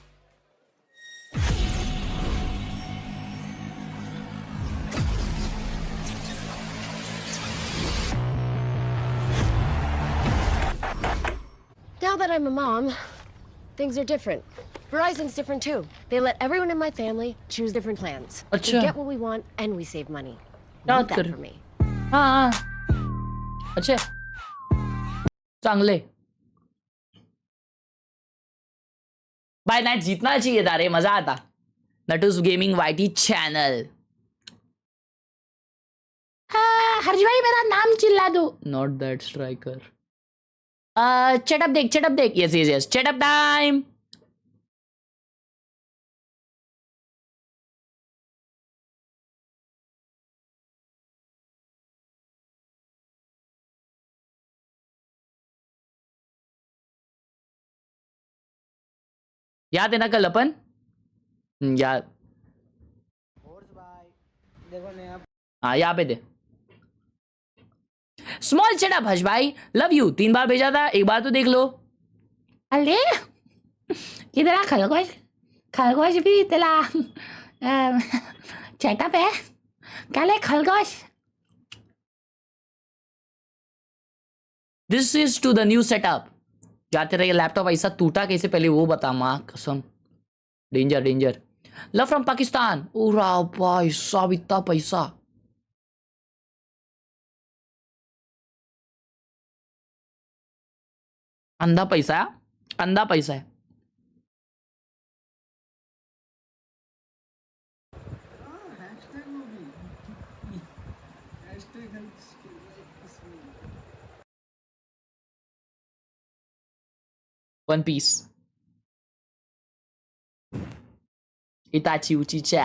Now that I'm a mom, things are different. Verizon's different too. They let everyone in my family choose different plans. We get what we want and we save money. Want that for me. हाँ अच्छा चांगले bye night जीतना चाहिए था रे मजा आता नटूस gaming YT channel हर्ष भाई मेरा नाम चिल्ला दो नॉट दैट स्ट्राइकर चटअप देख यस यस यस चटअप टाइम याद है ना कल अपन याद हाँ यहाँ पे दे स्मॉल चेटअप हर्ष भाई लव यू 3 बार भेजा था एक बार तो देख लो अरे किधर खरगोश भी तेरा चेटअप है क्या ले खरगोश this is to the new setup जाते रहे लैपटॉप ऐसा टूटा कैसे पहले वो बता माँ कसम डेंजर लव फ्रॉम पाकिस्तान ओरा भाई साहब इतना पैसा अंधा पैसा है One Piece. Itachi Uchicha.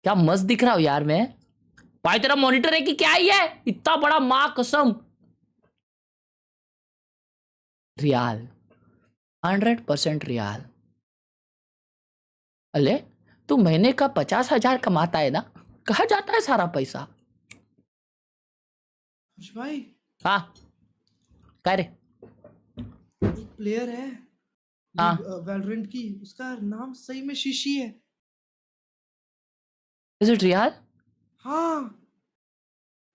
क्या मस्त दिख रहा हूं यार मैं भाई तेरा मॉनिटर है कि क्या ही है इतना बड़ा माँ कसम रियाल, 100% रियाल। अले तू महीने का 50,000 कमाता है ना, कहाँ जाता है सारा पैसा? भाई हाँ कह रे, एक प्लेयर है हाँ वैलोरेंट की, उसका नाम सही में शीशी है। Is it real? हाँ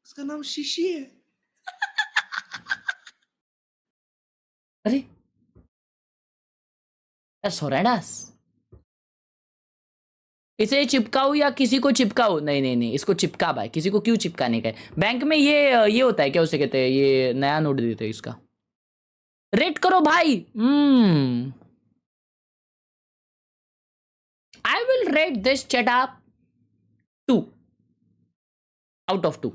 उसका नाम शीशी है। अरे सोरेडास, इसे चिपकाऊ या किसी को चिपकाऊ? नहीं नहीं नहीं, इसको चिपका भाई, किसी को क्यों चिपकाने का है? बैंक में ये होता है क्या, उसे कहते हैं, ये नया नोट देते हैं इसका। रेट करो भाई। I will rate this chat up 2 out of 2.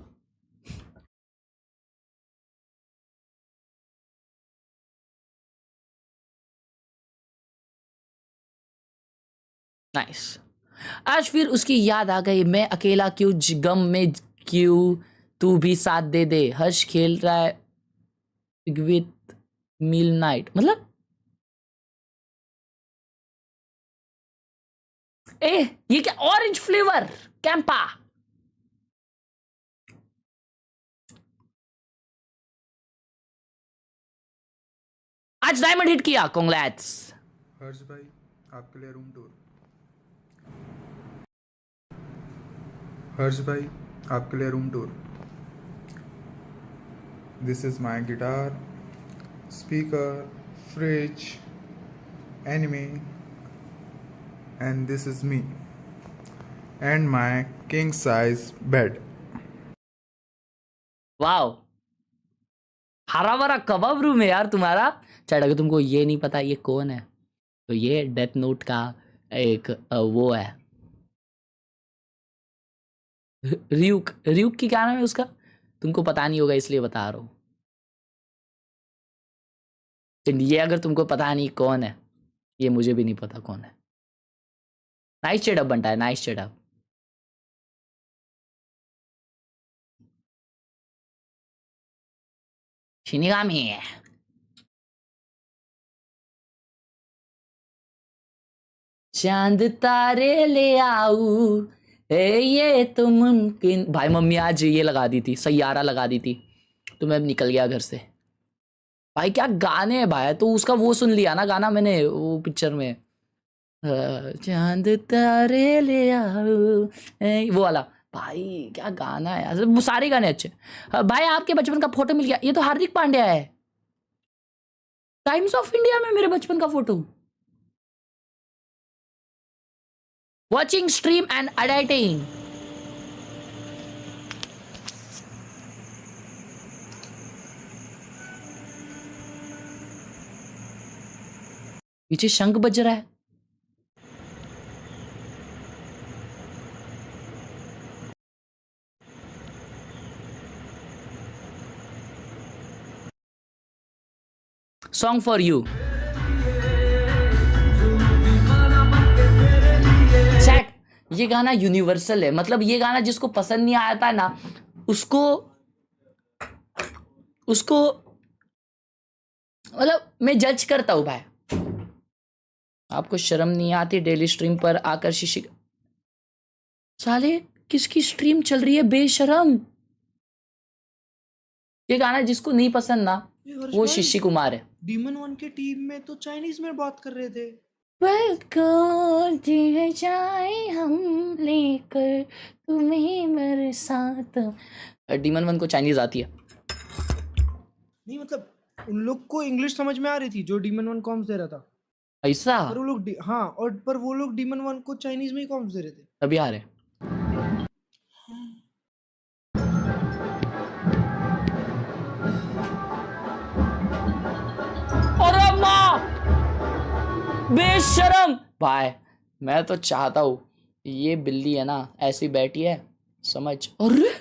Nice. आज फिर उसकी याद आ गई, मैं अकेला क्यों, गम में क्यों, तू भी साथ दे दे, हर्ष खेल रहा है विथ मिल नाइट, मतलब ये क्या, ऑरेंज फ्लेवर कैंपा। आज डायमंड हिट किया, कांग्रेट्स। हर्ष भाई आपके लिए रूम टूर। हर्ष भाई आपके लिए room tour. This is my guitar, speaker, fridge, anime, and this is me and my king size bed. Wow, हरा भरा कबाब रूम है यार तुम्हारा। चैट, अगर तुमको ये नहीं पता ये कौन है, तो ये डेथ नोट का एक वो है, रियूक। रियूक की क्या नाम है उसका, तुमको पता नहीं होगा इसलिए बता रहा हूँ। ये अगर तुमको पता नहीं कौन है, ये मुझे भी नहीं पता कौन है। नाइस चेटअप बनता है, नाइस चेटअप। शिनिगामी चांद तारे ले आऊ, ये तो मुमकिन। भाई मम्मी आज ये लगा दी थी, सैयारा लगा दी थी, तो मैं निकल गया घर से। भाई क्या गाने हैं भाई, तो उसका वो सुन लिया ना गाना मैंने, वो पिक्चर में चांद तारे ले आओ, वो वाला। भाई क्या गाना है यार, वो सारे गाने अच्छे। भाई आपके बचपन का फोटो मिल गया, ये तो हार्दिक पांड्या है, टाइम्स ऑफ इंडिया में मेरे बचपन का photo. Watching stream and editing. पीछे शंख बज रहा है। Song for you. चैट, ये गाना यूनिवर्सल है, मतलब ये गाना जिसको पसंद नहीं आता ना, उसको मतलब मैं जज करता हूं भाई। आपको शर्म नहीं आती डेली स्ट्रीम पर आकर शिशी, साले किसकी स्ट्रीम चल रही है बेशरम। ये गाना जिसको नहीं पसंद ना, वो शिशी कुमार है। डीमन 1 के टीम में तो चाइनीज में बात कर रहे थे। जाए हम लेकर तुम्हें मेरे साथ। डीमन 1 को चाइनीज आती है। नहीं मतलब उन लोग को इंग्लिश समझ में आ रही थी जो डीमन 1 कॉम्स दे रहा था, ऐसा। पर वो लोग हाँ, और पर वो लोग डीमन 1 को चाइनीज में ही कॉम्स दे रहे थे। अभी आ रहे। अरे माँ बेशरम। भाई मैं तो चाहता हूँ ये बिल्ली है ना ऐसी बैठी है, समझ। अरे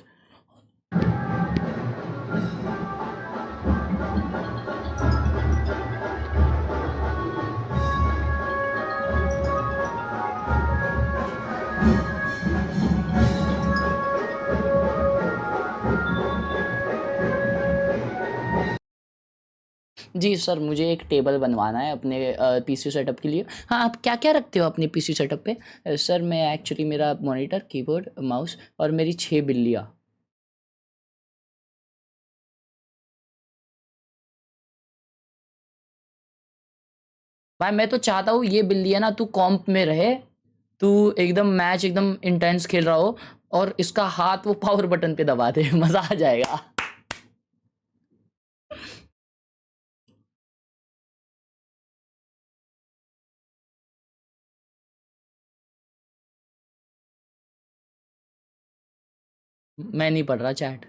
जी सर, मुझे एक टेबल बनवाना है अपने पीसी सेटअप के लिए। हाँ, आप क्या क्या रखते हो अपने पीसी सेटअप पे? सर मैं एक्चुअली मेरा मॉनिटर, कीबोर्ड, माउस और मेरी 6 बिल्लियाँ। भाई मैं तो चाहता हूँ ये बिल्लियाँ ना तू कॉम्प में रहे, तू एकदम मैच एकदम इंटेंस खेल रहा हो और इसका हाथ वो पावर बटन पे दबा दे, मजा आ जाएगा। मैं नहीं पढ़ रहा चैट।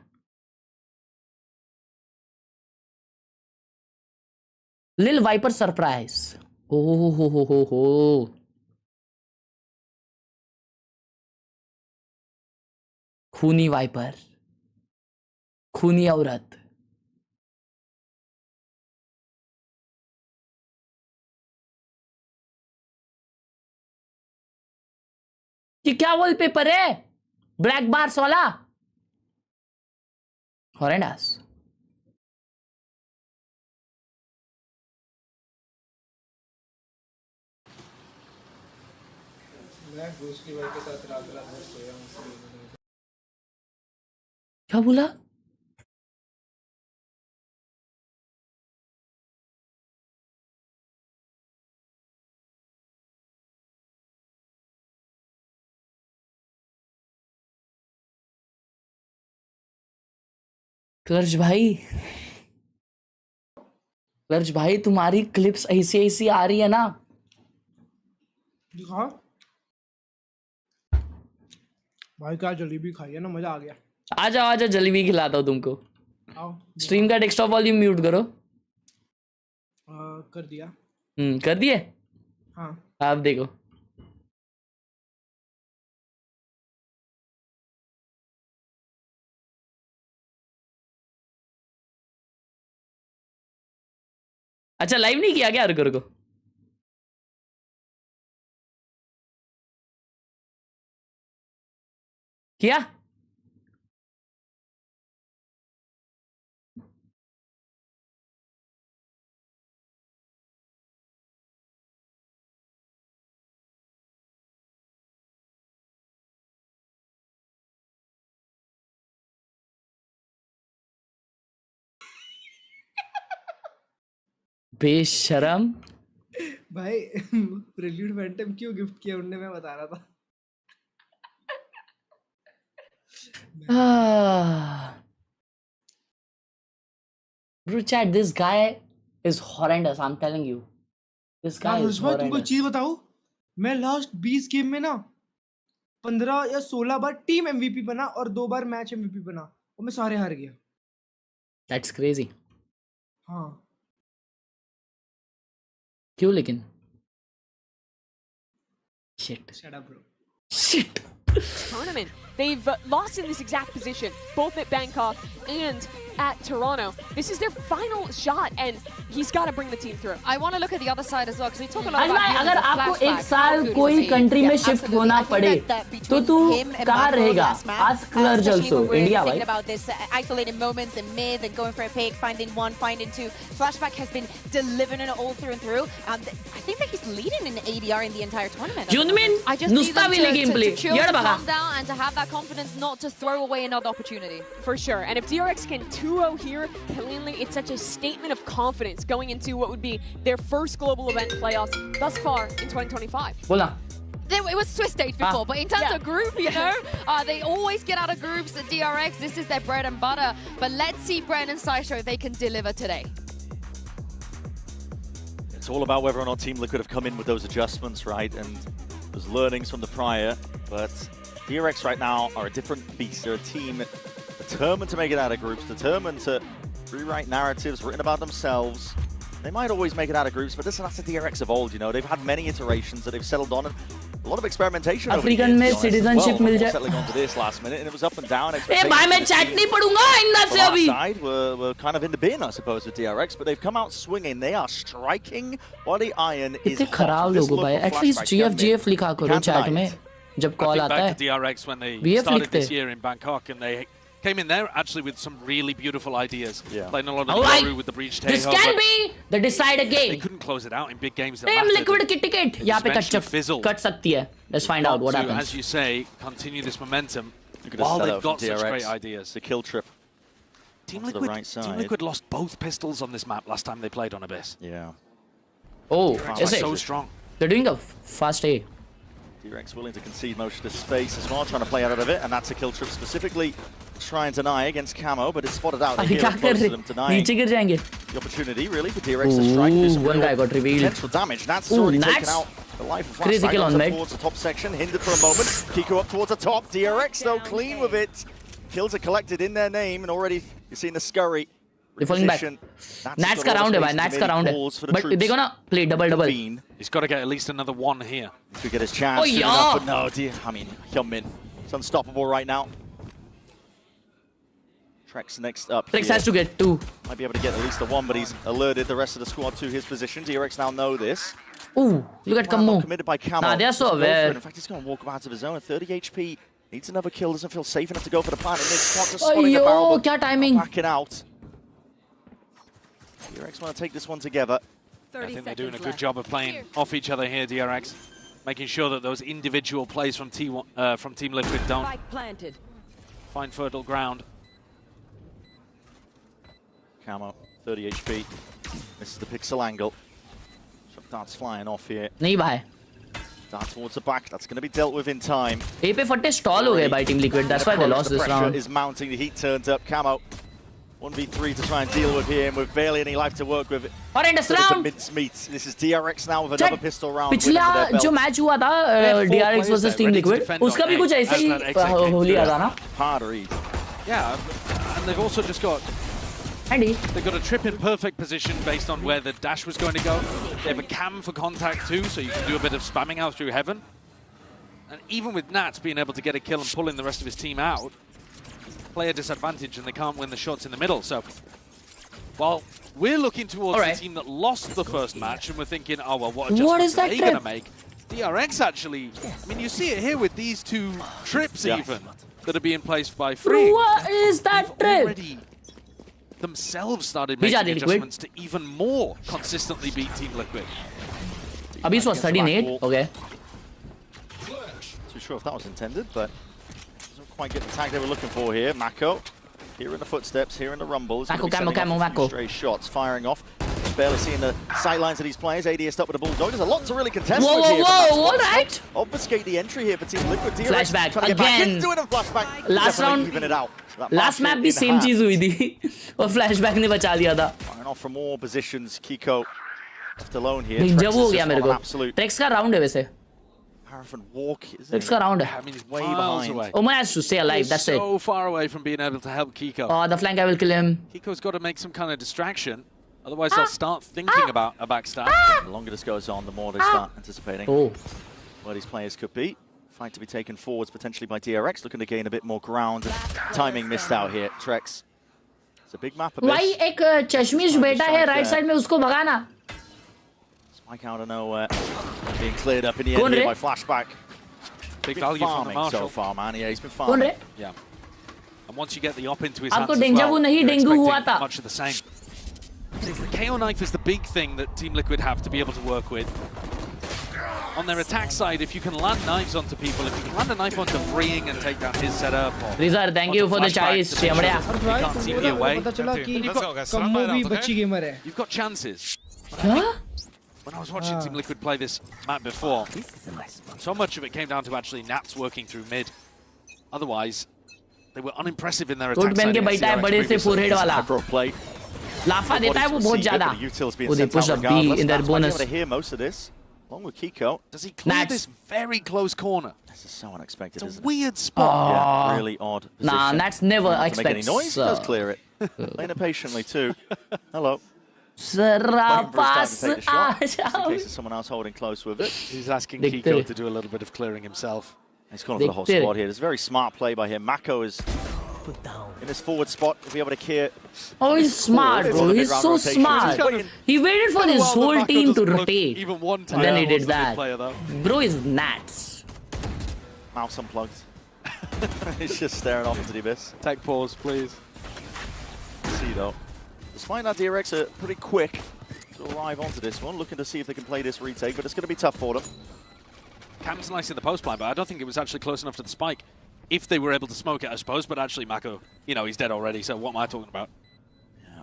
लिल वाइपर सरप्राइज। ओ हो। खूनी वाइपर, खूनी औरत। ये क्या वॉलपेपर है? ब्लैक बार्स वाला हॉरेंडस। मैं घोषली भाई के साथ रात भर सोया हूं। क्या बोला? क्लर्च भाई तुम्हारी क्लिप्स ऐसी आ रही है ना। दिखा भाई, क्या जलेबी खाई है ना, मजा आ गया। आ जाओ जलेबी खिलाता हूँ तुमको। आओ। स्ट्रीम का डेस्कटॉप वॉल्यूम म्यूट करो। कर दिया। कर दिए? हाँ। आप देखो। अच्छा लाइव नहीं किया क्या? रुको किया? बेशरम भाई प्रेल्यूड फैंटम क्यों गिफ्ट किया उनने, मैं बता रहा था। Bro, chat, this guy is horrendous. I'm telling you, this guy is भाई तुमको horrendous. चीज बताऊं, मैं लास्ट 20 गेम में ना 15 या 16 बार टीम एमवीपी बना और 2 बार मैच एमवीपी बना और मैं सारे हार गया। That's crazy. हाँ। क्यों लेकिन? Shit. Shut up, bro. Shit. Tournament. They've lost in this exact position, both at Bangkok and at Toronto. This is their final shot, and he's got to bring the team through. I want to look at the other side as well, because we talk a lot about भाई अगर आपको एक साल कोई country में shift होना पड़े तो तू कहाँ रहेगा? Ask Khelraay also. India, भाई. About this isolated moments in mid and going for a pick, finding one, finding two. Flashback has been delivering it all through and through. I think that he's leading in ADR in the entire tournament. Junmin, I just need them gameplay. to chill, to calm down, and to have that confidence not to throw away another opportunity. For sure. And if DRX can 2-0 here cleanly, it's such a statement of confidence going into what would be their first global event playoffs thus far in 2025. Bola. It was Swiss stage before, but in terms of group, you know, they always get out of groups at DRX. This is their bread and butter. But let's see Bren and Saisho if they can deliver today. It's all about whether or not Team Liquid have come in with those adjustments, right? And there's learnings from the prior, but DRX right now are a different beast. They're a team determined to make it out of groups, determined to rewrite narratives written about themselves. They might always make it out of groups, but this is how DRX evolved, you know. They've had many iterations that they've settled on, and a lot of experimentation over the years, में citizenship मिल जाए. Settling onto this last minute, and it was up and down. ए भाई मैं chat नहीं पढ़ूंगा इंदा से अभी. Side were kind of in the bin, I suppose, with DRX, but they've come out swinging. They are striking while the iron is इतने खराब लोगो भाई. At least GF लिखा करो चैट में जब कॉल आता है. DRX when they VF started लिखते. this year in Bangkok, and they Came in there actually with some really beautiful ideas. Yeah. Playing a lot of the Khelraay with the breach takeover. This can be the decider game. They couldn't close it out in big games. Team Liquid की ticket यहाँ पे cut सकती है. Let's find out what happens. As you say, continue this momentum while they've got such great ideas. The kill trip. Team Liquid lost both pistols on this map last time they played on Abyss. Yeah. Oh, is it? So strong. They're doing a fast A. DRX willing to concede most of the space as well, trying to play out of it, and that's a kill trip specifically trying to deny against Camo, but it's spotted out here close to them, denying the opportunity really for DRX to strike. Do some one guy got revealed. Potential damage. Nats already taken out the life of Crazy kill on mid. Towards the top section, hindered for a moment. Kiko up towards the top. DRX though clean with it. Kills are collected in their name, and already you're seeing the scurry. They're falling back. Nats ka round hai, Nats ka round hai. But they're gonna play double. He's got to get at least another one here. To get his chance. Oh yeah. But no, I mean, Hyunmin, it's unstoppable right now. Trex next up. Trex has to get 2. Might be able to get at least the 1, but he's alerted the rest of the squad to his position. DRX now know this. Ooh, look at Camo. Committed by Camo. Nah, they're so aware. In fact, he's going to walk out of his zone at 30 HP. Needs another kill. Doesn't feel safe enough to go for the plant. In this spot, just spotting the barrel. Kya timing. Backing out. DRX want to take this one together. I think they're doing a good job of playing off each other here, DRX. Making sure that those individual plays from Team Liquid don't find fertile ground. Camo, 30 HP. This is the pixel angle. Shot darts flying off here. नहीं भाई. Dart towards the back. That's going to be dealt with in time. A पे फट्टे stall हो गए by Team Liquid. That's why they lost this round. Pressure is mounting. The heat turns up. Camo 1v3 to try and deal with him with barely any life to work with. और in this round, this is DRX now with another pistol round. पिछला जो match हुआ था DRX versus Team Liquid, उसका भी कुछ ऐसे ही हो लिया था ना? Hard read. Yeah, and they've also just got. They've got a trip in perfect position based on where the dash was going to go. They have a cam for contact too, so you can do a bit of spamming out through heaven. And even with Nats being able to get a kill and pulling the rest of his team out, play a disadvantage and they can't win the shots in the middle. So, while we're looking towards the team that lost the first match and we're thinking, oh well, what adjustments are they going to make? DRX actually, I mean, you see it here with these 2 trips even that are being placed by Free. What is that trip? Already themselves started making adjustments to even more consistently beat Team Liquid. Abis was 38, okay. Too sure if that was intended, but doesn't quite get the tag they were looking for here. Mako, hearing the footsteps, hearing the rumbles. Mako. Stray shots firing off. Barely seeing the sightlines of these players. ADS up with the Bulldog. There's a lot to really contest with here. All right. Obfuscate the entry here for Team Liquid. Flashback again. Last round. Even it out. Last map भी same चीज हुई थी और flashback ने बचा दिया था. Firing off from all positions. Kiko left alone here. जब हो गया मेरे को. Trex का round है वैसे. Trex का round है. I mean, he's way behind. Oman has to stay alive. That's it. So far away from being able to help Kiko. Oh, the flank guy will kill him. Kiko's got to make some kind of distraction. Otherwise, they'll start thinking about a backstab. The longer this goes on, the more they start anticipating where these players could be. Fight to be taken forwards potentially by DRX, looking to gain a bit more ground. And timing missed out here. Trex. It's a big map. Why एक चश्मिश बेटा है right side में उसको भगाना. Spike out of nowhere. Being cleared up in the end here by flashback. Big value from the Marshal so far, man. Yeah, he's been farming. Yeah. And once you get the op into his hands आपको as danger well, नहीं dengue हुआ था. Much of the same. The KO knife is the big thing that Team Liquid have to be able to work with. On their attack side, if you can land knives onto people, if you can land a knife onto Freeing and take down his setup, or Rizar, thank you for the choice. you can't see the away. You've got chances. When I was watching Team Liquid play this map before, so much of it came down to actually Nats working through mid. Otherwise, they were unimpressive in their attack side. लाफा देता है वो बहुत ज़्यादा. वो they push up B in their bonus. To hear most of this, along with Kiko. Does he clear this very close corner? This is so unexpected. It's a weird spot. Yeah, really odd position. Nah, that's never expected. Make any noise? He does clear it. Playing it patiently too. Hello. Sarapas. In case there's someone else holding close with it. He's asking Kiko to do a little bit of clearing himself. He's calling for the whole squad here. There's a very smart play by him. Mako is in his forward spot to be able to clear. Oh, he's smart, bro. He's so smart. He waited for his whole team to rotate. Even one time. And then he did that. Bro is nuts. Mouse unplugged. He's just staring off into the abyss. Take pause, please. See though, despite that, DRX are pretty quick to arrive onto this one, looking to see if they can play this retake, but it's going to be tough for them. Cam's nice in the post plan, but I don't think it was actually close enough to the spike. If they were able to smoke it, I suppose, but actually Mako, you know, he's dead already, so what am I talking about? Yeah.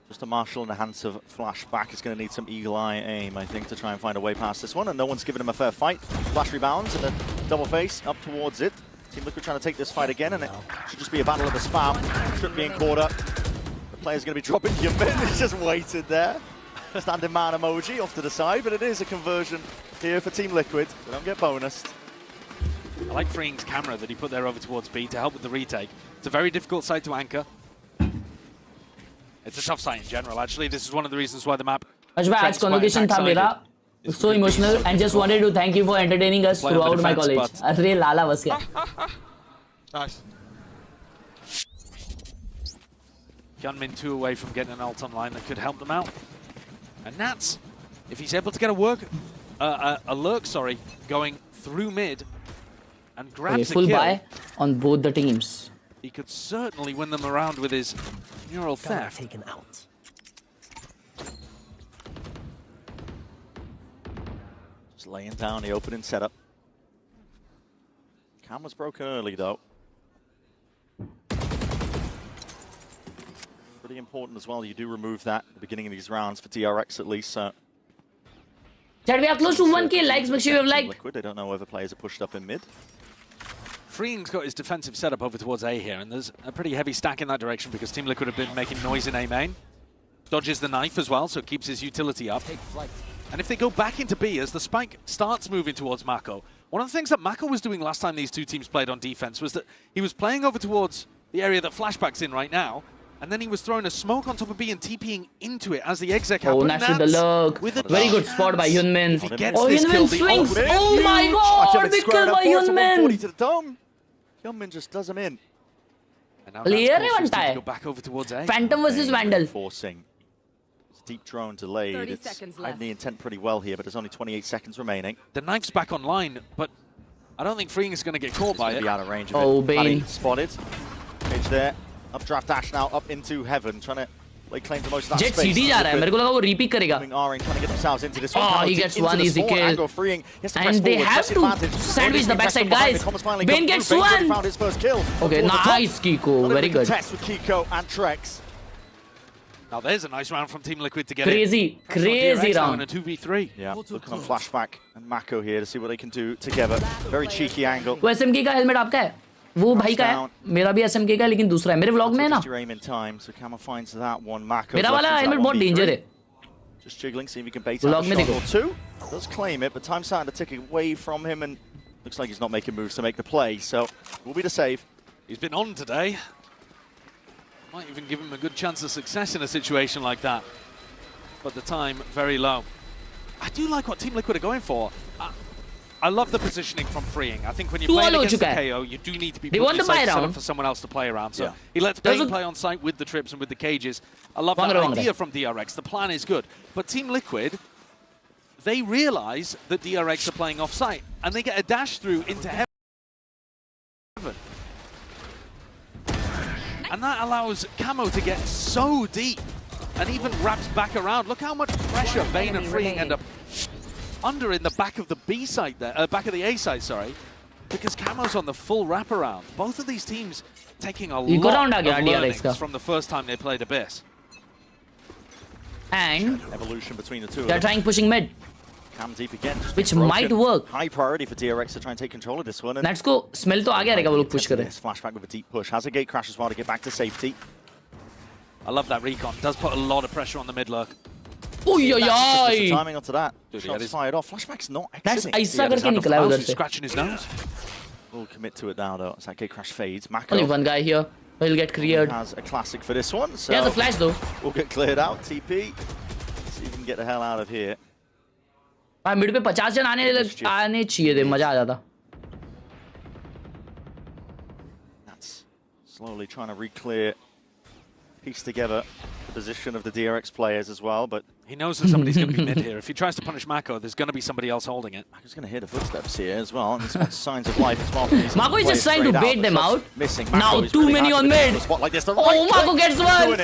Just a Marshall in the hands of Flashback is going to need some eagle eye aim, I think, to try and find a way past this one, and no one's giving him a fair fight. Flash rebounds and a double face up towards it. Team Liquid trying to take this fight again, and it should just be a battle of the spam. Trip being caught up. The player's going to be dropping Yunmin. He's just waited there. Standing man emoji off to the side, but it is a conversion here for Team Liquid. They don't get bonused. I like Freeing's camera that he put there over towards B to help with the retake. It's a very difficult site to anchor. It's a tough site in general, actually. This is one of the reasons why the map... आज convocation था मेरा. So emotional and just wanted to thank you for entertaining us throughout my college. अरे लाला बस गया. Nice. Gunmin 2 away from getting an ult online that could help them out. And Nats, if he's able to get a lurk, going through mid and grabs full a kill, buy on both the teams. He could certainly win them around with his neural theft. Taken out. Just laying down the opening setup. Cam was broken early though. Pretty important as well. You do remove that at the beginning of these rounds for DRX at least. Chat, we are close to 1k likes. Make sure you have liked. Liquid. I don't know whether players are pushed up in mid. Freeing's got his defensive setup over towards A here, and there's a pretty heavy stack in that direction because Team Liquid have been making noise in A main. Dodges the knife as well, so it keeps his utility up. And if they go back into B as the spike starts moving towards Mako, one of the things that Mako was doing last time these two teams played on defense was that he was playing over towards the area that Flashback's in right now, and then he was throwing a smoke on top of B and TPing into it as the exec happened. Oh, Nats with the lurk. Very good spot by Hyunmin. Oh, Hyunmin swings. Oh my god, big kill by Hyunmin. Hyunmin just does him in. Player है बनता है. Phantom versus Vandal. Forcing. Deep drone delayed. It's hiding the intent pretty well here, but there's only 28 seconds remaining. The knife's back online, but I don't think Freeing is going to get caught by it. Be out of range of oh, it. Bane. Spotted. Cage there. Updraft dash now up into heaven, trying to claim the most of that Jet space. CD जा रहा है. मेरे को लगा वो repeat करेगा. Trying to get themselves into this one. Oh, he gets one easy kill. And they have to sandwich the backside, guys. Bane gets one. Okay, nice Kiko. Very good. Test with Kiko and Trex. Now there's a nice round from Team Liquid to get crazy round. A 2v3. Yeah, looking on Flashback and Mako here to see what they can do together. Very cheeky angle. वो SMK का helmet आपका है? वो भाई का है. मेरा भी SMK का है लेकिन दूसरा है. मेरे vlog में है ना. मेरा वाला helmet बहुत danger है. Just jiggling, see if he can bait out a shot or two. Does claim it, but time's starting to tick away from him, and looks like he's not making moves to make the play. So will be the save. He's been on today. Might even give him a good chance of success in a situation like that. But the time very low. I do like what Team Liquid are going for. I love the positioning from Freeing. I think when you're playing against the KO, you do need to be putting yourself set up for someone else to play around. So he lets Bane play on site with the trips and with the cages. I love that idea from DRX. The plan is good. But Team Liquid, they realize that DRX are playing off site, and they get a dash through into heaven. And that allows Camo to get so deep and even wraps back around. Look how much pressure Bane and Freeing end up under in the back of the B side there, back of the A side, sorry, because Camo's on the full wraparound. Both of these teams taking a lot of learnings from the first time they played Abyss. And evolution between the two. They're trying pushing mid. Cam deep again, which might work. High priority for DRX to try and take control of this one. Let's go. Smell to आ गया रहेगा वो लोग push करें. Flashback with a deep push. Has a gate crash as well to get back to safety. I love that recon. Does put a lot of pressure on the mid lurk. Oh yeah. Timing onto that. Shots fired off. Flashback's not That's exiting. ऐसा करके निकला उधर से. Scratching his nose. We'll commit to it now though. As that gate crash fades. Mako. Only one guy here. He'll get cleared. Has a classic for this one. So he has a flash though. We'll get cleared out. TP. See if we can get the hell out of here. भाई mid पे 50 जन आने चाहिए थे. मजा आ जाता. That's slowly trying to re-clear, piece together position of the DRX players as well, but he knows that somebody's going to be mid here. If he tries to punish Mako, there's going to be somebody else holding it. Mako's going to hear the footsteps here as well. And this one's signs of life as well. Mako is just trying to bait them out. Missing. Now too many on mid. Like this. Oh, Mako gets one.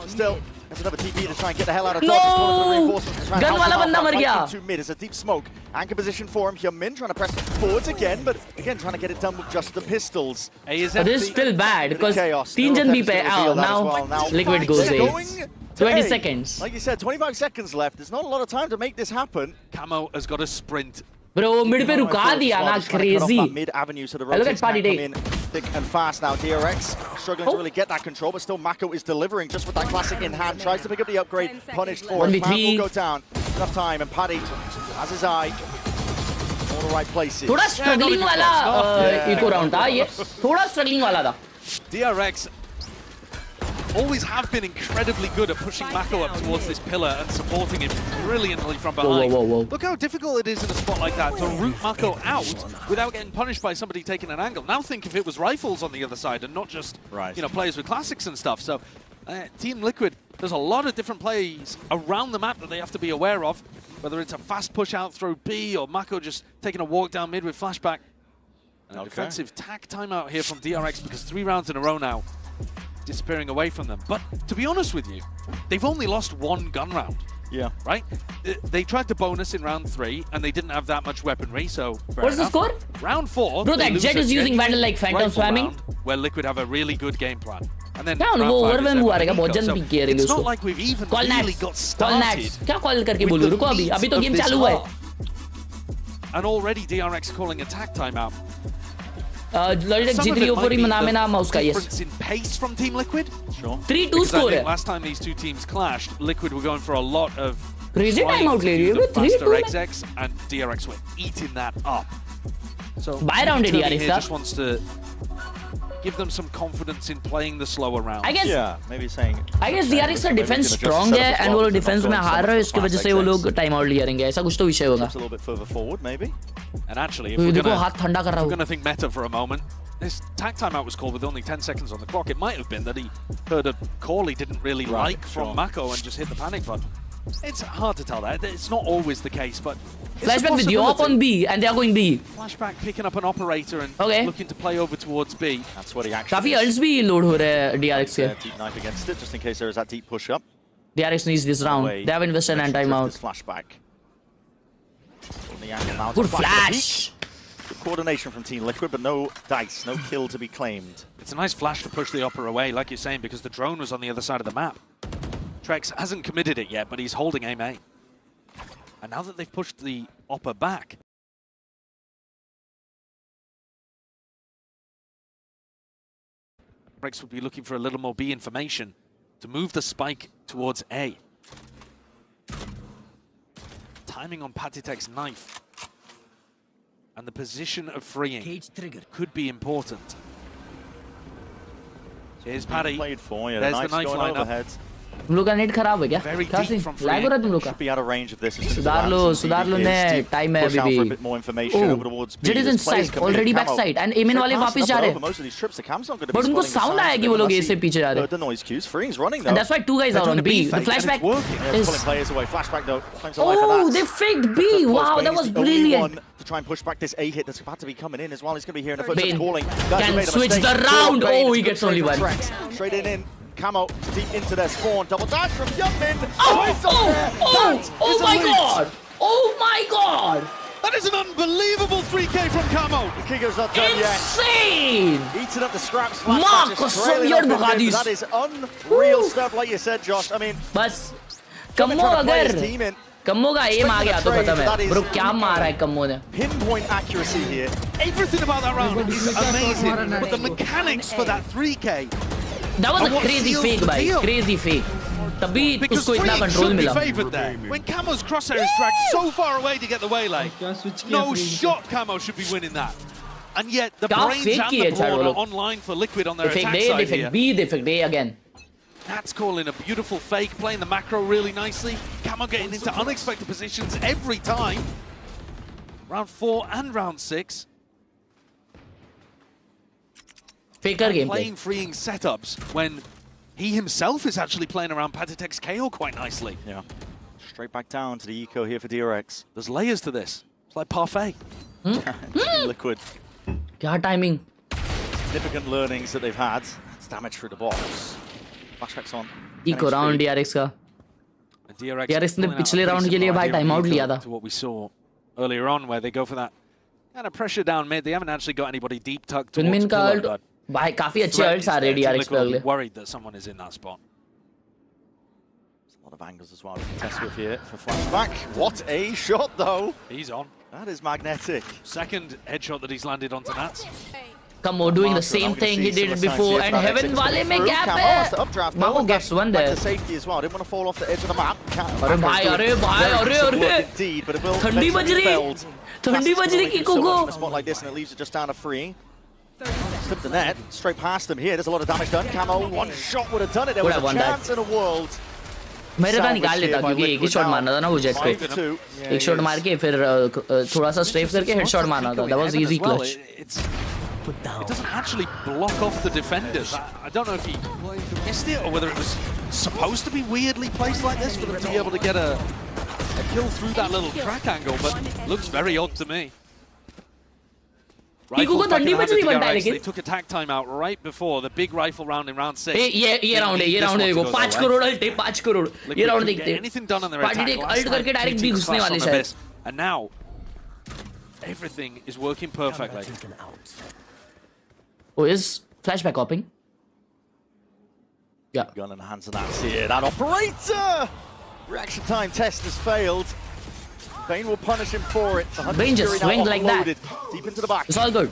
Still, there's another TP to try and get the hell out of No! top. Gun wala banda mar gaya. To mid. It's a deep smoke. Anchor position for him. Hyunmin trying to press forwards again, but again trying to get it done with just the pistols. This is still bad because 3 jan bhi pe now Liquid goes A. 20 seconds. Like you said, 25 seconds left. There's not a lot of time to make this happen. Camo has got a sprint. Bro, mid pe ruka diya na, crazy. Mid avenue, so the Look at Party Day. in thick and fast now. DRX struggling to really get that control, but still Mako is delivering just with that classic in hand. Tries to pick up the upgrade, punished for it. Plan will go down. Enough time, and Paddy has his eye. All the right places. थोड़ा struggling वाला eco round था ये. थोड़ा struggling वाला था. DRX always have been incredibly good at pushing Mako up towards this pillar and supporting him brilliantly from behind. Whoa. Look how difficult it is in a spot like that to root Mako out without getting punished by somebody taking an angle. Now think if it was rifles on the other side and not just players with classics and stuff. So Team Liquid, there's a lot of different plays around the map that they have to be aware of, whether it's a fast push out through B or Mako just taking a walk down mid with flashback. An defensive tack timeout here from DRX because 3 rounds in a row now disappearing away from them. But to be honest with you, they've only lost 1 gun round. Yeah. Right? They tried to bonus in round 3 and they didn't have that much weaponry, so What's the score? Round 4. Bro, that Jet is using Vandal like Phantom Swamming. Where Liquid have a really good game plan. And then क्या उनको over में हुआ रहेगा बहुत जल्द pick किया रहेगा it's उसको. not like we've even Call really Nats. got Call started. Nats. क्या call करके बोलूँ? रुको अभी तो game चालू है. And already DRX calling attack timeout. Logitech G304 ही नाम है ना mouse का, yes. Difference in pace from Team Liquid. Sure. 3-2 score है. Last time these two teams clashed, Liquid were going for a lot of crazy timeout ले रही है the bro. 3-2 में. XX and DRX were eating that up. So Buy round है DRX just wants to give them some confidence in playing the slower round. I guess. Yeah, maybe saying. I guess DRX का defense strong है and वो लोग defense में हार रहे हैं इसकी वजह से वो लोग time out ले रहेंगे ऐसा कुछ तो विषय होगा. A little bit further forward, maybe. And actually, if we're going to think meta for a moment, this tag timeout was called with only 10 seconds on the clock. It might have been that he heard a call he didn't really like from Mako and just hit the panic button. It's hard to tell that. It's not always the case, but flashback with the op on B and they are going B. Flashback picking up an operator and looking to play over towards B. That's what he actually. काफी ults भी load हो रहे हैं DRX के. Deep knife against it, just in case there is that deep push up. DRX needs this round. They have invested in timeout. Flashback. Good flash. Good coordination from Team Liquid, but no dice, no kill to be claimed. It's a nice flash to push the opera away, like you're saying, because the drone was on the other side of the map. Trex hasn't committed it yet, but he's holding aim A. And now that they've pushed the opera back, Trex would be looking for a little more B information to move the spike towards A. Timing on Patitek's knife and the position of freeing could be important. Here's Paddy. Played for, yeah, There's the the knife going lineup. overhead. तुम लोग का net खराब है क्या? क्या से lag हो रहा है तुम लोग का? Should be out of range of this. सुधार लो नेट टाइम है अभी भी. Jet is in sight, already back side, and Amen वाले वापस जा रहे हैं. But उनको sound आया कि वो लोग A से पीछे जा रहे हैं. And that's why 2 guys are on B. The flashback is. Oh, they faked B. Wow, that was brilliant. To try and push back this A hit that's about to be coming in as well. He's going to be here in the footsteps calling. Can switch the round. Oh, he gets only one. Straight in. Camo deep into their spawn. Double dash from Hyunmin. Oh my god! Oh my god! That is an unbelievable 3K from Camo. The Kigo's not done Insane! yet. Eating up the scraps. That is unreal stuff, like you said, Josh. I mean, बस कम्मो अगर कम्मो का M आ गया तो खत्म है. Bro, क्या मारा है कम्मो ने? Pinpoint accuracy here. Everything about that round is amazing, but the mechanics for that 3K. That was a crazy fake, bhai. Crazy fake. तभी उसको इतना control मिला. When Camo's crosshair is dragged so far away to get the waylay, no shot Camo should be winning that. And yet the brains and the brawn are online for Liquid on their attack side here. They fake B, they fake A again. That's calling a beautiful fake, playing the macro really nicely. Camo getting into unexpected positions every time. Round 4 and round 6. Faker gameplay. Playing freeing setups when He himself is actually playing around Patitek's KO quite nicely. Yeah. Straight back down to the eco here for DRX. There's layers to this. It's like parfait. Liquid. Kya timing? Significant learnings that they've had. It's damage through the box. Flashbacks on. Eco round DRX का. DRX ने पिछले round के लिए भाई time out लिया था. To what we saw earlier on, where they go for that kind of pressure down mid. They haven't actually got anybody deep tucked towards Twinmin का pillar, भाई काफी अच्छे ults आ रहे DRX पे अगले. Worried that someone is in that spot. A lot of angles as well we can test with here for flashback. What a shot though. He's on. That is magnetic. Second headshot that he's landed onto Nats. Come on, doing the same thing he did before, and Heaven wale mein gap hai. Mako gets one there. Safety as well. Didn't want to fall off the edge of the map. Arey bhai. Thandi baj rahi Kiko ko. A spot like this and it leaves it just down to freeing. Slipped the net straight past him here. There's a lot of damage done. Camo, one shot would have done it. There was a chance in a world. मेरे तो निकाल लेता क्योंकि एक ही shot मारना था ना वो जेट पे. एक शॉट मार के फिर थोड़ा सा स्ट्रेफ करके हेड शॉट मारना था. That was easy clutch. It doesn't actually block off the defenders. I don't know if he missed it or whether it was supposed to be weirdly placed like this for them to be able to get a kill through that little crack angle, but looks very odd to me. Rifles back in the hand of DRX. They took attack time out right before the big rifle round in round 6. ये round देखो 5 करोड़ अल्टे 5 करोड़ ये round देखते हैं. Anything done on their attack. Party ult करके direct भी घुसने वाले शायद. And now everything is working perfectly. Oh, is flashback hopping? Yeah. Gun in the hands of that here. That operator! Reaction time test has failed. Bane will punish him for it. Bane just swings like that. Deep into the back. It's all good.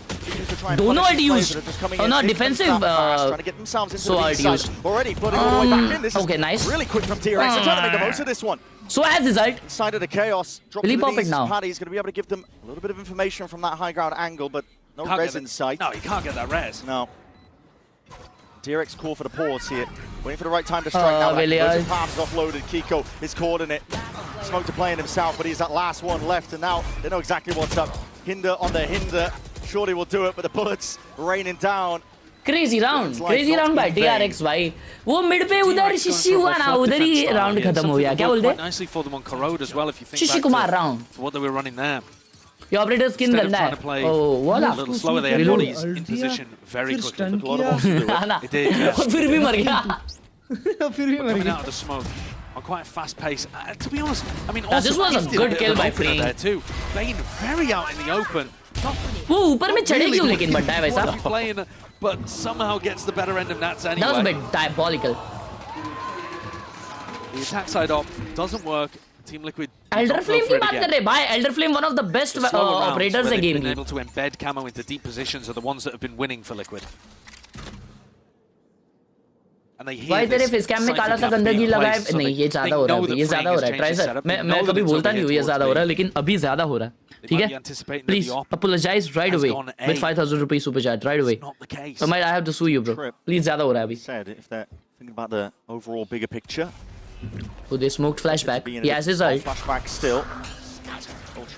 Dono ult used. Oh no, defensive. Trying to get themselves into so the ult used. Already flooding all the way back in. This okay, is nice. Really quick from DRX. They're trying to make the most of this one. So as his ult. Inside of the chaos. Drop Will he to pop the it now? Paddy's going to be able to give them a little bit of information from that high ground angle, but no res in sight. No, he can't get that res. No. DRX call for the pause here. Waiting for the right time to strike now. That palms offloaded. Kiko is caught in it. Smoke to play in himself, but he's that last one left, and now they know exactly what's up. Hinder on the hinder. Surely will do it, but the bullets raining down. Crazy round by DRX भाई. वो mid पे उधर शिशी हुआ ना, उधर ही round खत्म हो गया. क्या बोलते? Nicely for them on Khelraay as well, if you think शिशी Kumar round. to what they were running there. Your operator skin गंदा है. Oh, a little slower. They had bodies in position very quickly. A lot of balls to do it. It did. Yeah. फिर भी मर गया. Coming out of the smoke on quite a fast pace. To be honest, I mean, also this was a good kill by Freeing there too. Bane very out in the open. वो ऊपर में चढ़े क्यों लेकिन बंदा है वैसा? Playing, but somehow gets the better end of Nats anyway. That was a bit diabolical. The attack side op doesn't work. Team Liquid. Elder Flame की बात कर रहे हैं भाई. Elder Flame one of the best operators in game. Been able to embed camo into deep positions are the ones that have been winning for Liquid. And they hear भाई तेरे face cam में काला सा गंदगी लगा है. नहीं ये ज्यादा हो रहा है. ये ज्यादा हो रहा है. Try sir. मैं कभी बोलता नहीं हूँ ये ज्यादा हो रहा है, लेकिन अभी ज्यादा हो रहा है. ठीक है? Please apologize right away with 5,000 rupees super chat right away. I might have to sue you, bro. Please ज्यादा हो रहा है अभी. Said if they're thinking about the overall bigger picture. Oh, they smoked flashback. He has his ult. Flashback still.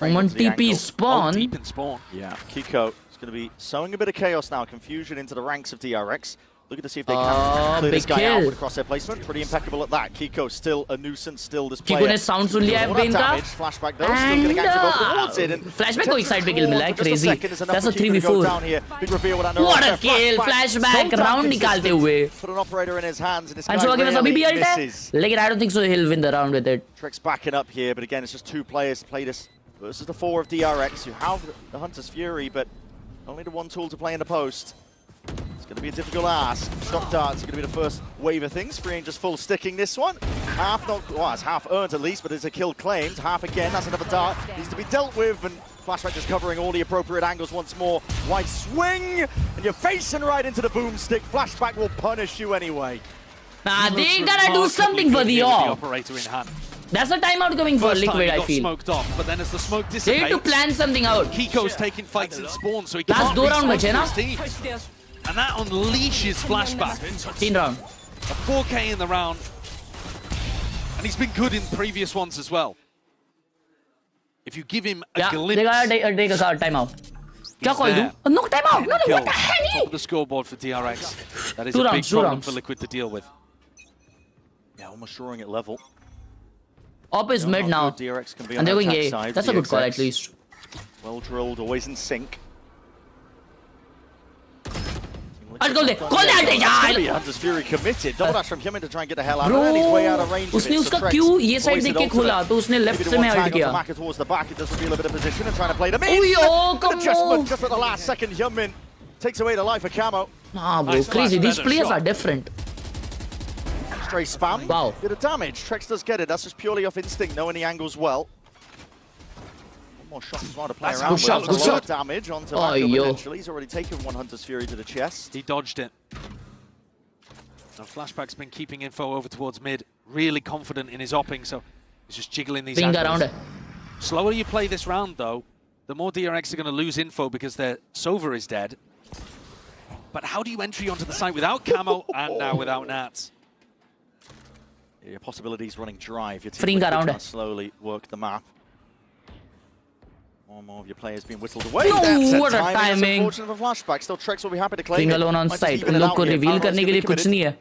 On TP spawn. Deep in spawn. Yeah, Kiko is going to be sowing a bit of chaos now. Confusion into the ranks of DRX. Looking to see if they can clear this guy out with crosshair placement. Pretty impeccable at that. Kiko still a nuisance, still this player. Kiko ने sound सुन लिया है Bane का. Flashback though, still getting active towards it. And flashback को एक side पे kill मिला है. Crazy. That's a 3v4. Big reveal with what a kill! Flashback round निकालते हुए. Put an operator in his hands and this guy really misses. Lekin I don't think so he'll win the round with it. Trick's backing up here, but again it's just two players to play this versus the 4 of DRX. You have the Hunter's Fury, but only the one tool to play in the post. It's going to be a difficult ask. Shock darts are going to be the first wave of things. Freeing just full sticking this one. Half not, well, it's half earned at least, but there's a kill claimed. Half again, that's another dart. Needs to be dealt with, and Flashback just covering all the appropriate angles once more. Wide swing, and you're facing right into the boomstick. Flashback will punish you anyway. Nah, they gotta do something for the off. Operator in hand. That's a timeout coming for Liquid, I feel. Smoked off, but then as the smoke dissipates, they need to plan something out. Kiko's taking fights in spawn, so he can't last 2 round बचे ना? And that unleashes Flashback. 3 round. A 4K in the round. And he's been good in previous ones as well. If you give him a glimpse... they gotta take a timeout. क्या call do? No timeout! No, what the hell? Top of the scoreboard for DRX. That is a big problem for Liquid to deal with. almost drawing it level. Op is mid now. DRX can be And on they're the going attack A. side. That's a good call at least. Well drilled, always in sync. Call that Hunter's Fury committed. Double dash from Hyunmin to try and get the hell out. And he's way out of range. उसने उसका Q ये side देख के खोला तो उसने left से में hide किया. Towards the back, it does reveal a bit of position and trying to play the mid. Oh, come adjustment just at the last second. Hyunmin takes away the life of Camo. Nah, bro, crazy. These players are different. Stray spam. Wow. Bit of damage. Trex does get it. That's just purely off instinct, knowing the angles well. One more shot as well to play around with. Good shot. Damage onto Mako potentially. He's already taken one Hunter's Fury to the chest. He dodged it. Now Flashback's been keeping info over towards mid, really confident in his opping, so he's just jiggling these angles. Slower you play this round though, the more DRX are going to lose info because their Sova is dead. But how do you entry onto the site without Camo and now without Nats? Your possibilities running dry if your team can slowly work the map. One more of your players being whistled away. No, what a timing! Unfortunate for Flashback. Still, Trex will be happy to claim it. Alone on site. उन लोग को reveal करने के लिए कुछ नहीं है.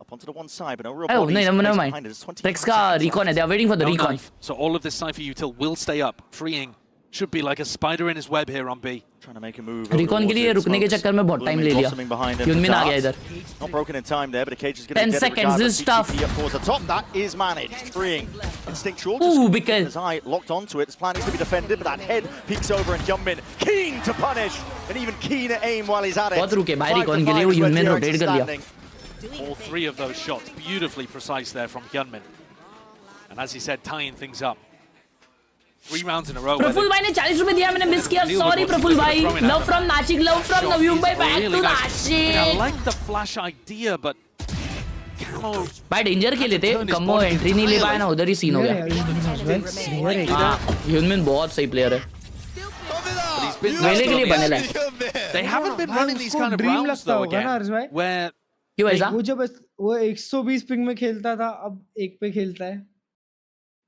Up onto the one side, but no real bodies. No, never mind. Trex का recon है. They are waiting for the recon. So all of this Cypher util will stay up. Freeing should be like a spider in his web here on B. Trying to make a move. Recon के लिए रुकने के चक्कर में बहुत time ले लिया. Hyunmin आ गया इधर. Not broken in time there, but the cage is going to 10 get seconds is tough. Towards the top, that is managed. Freeing instinctual. Ooh, because his eye locked onto it. His plan is to be defended, but that head peeks over and Hyunmin keen to punish and even keener aim while he's at it. बहुत रुके भाई recon के लिए वो Hyunmin rotate कर लिया. All three of those shots beautifully precise there from Hyunmin. And as he said, tying things up. 3 rounds in a row. Praful भाई ने 40 रुपए दिया, मैंने मिस किया. Sorry प्रफुल भाई. Love from Nashik, love from Navi Mumbai. Back to Nashik. I like the flash idea, but भाई danger के लिए थे. कमो एंट्री नहीं ले पाया ना, उधर ही सीन हो गया. Hyunmin बहुत सही प्लेयर है. मेले के लिए बने लाए. They haven't been running these kind of rounds though again. Where क्यों ऐसा? वो जब वो 120 पिंग में खेलता था, अब 1 पे खेलता है.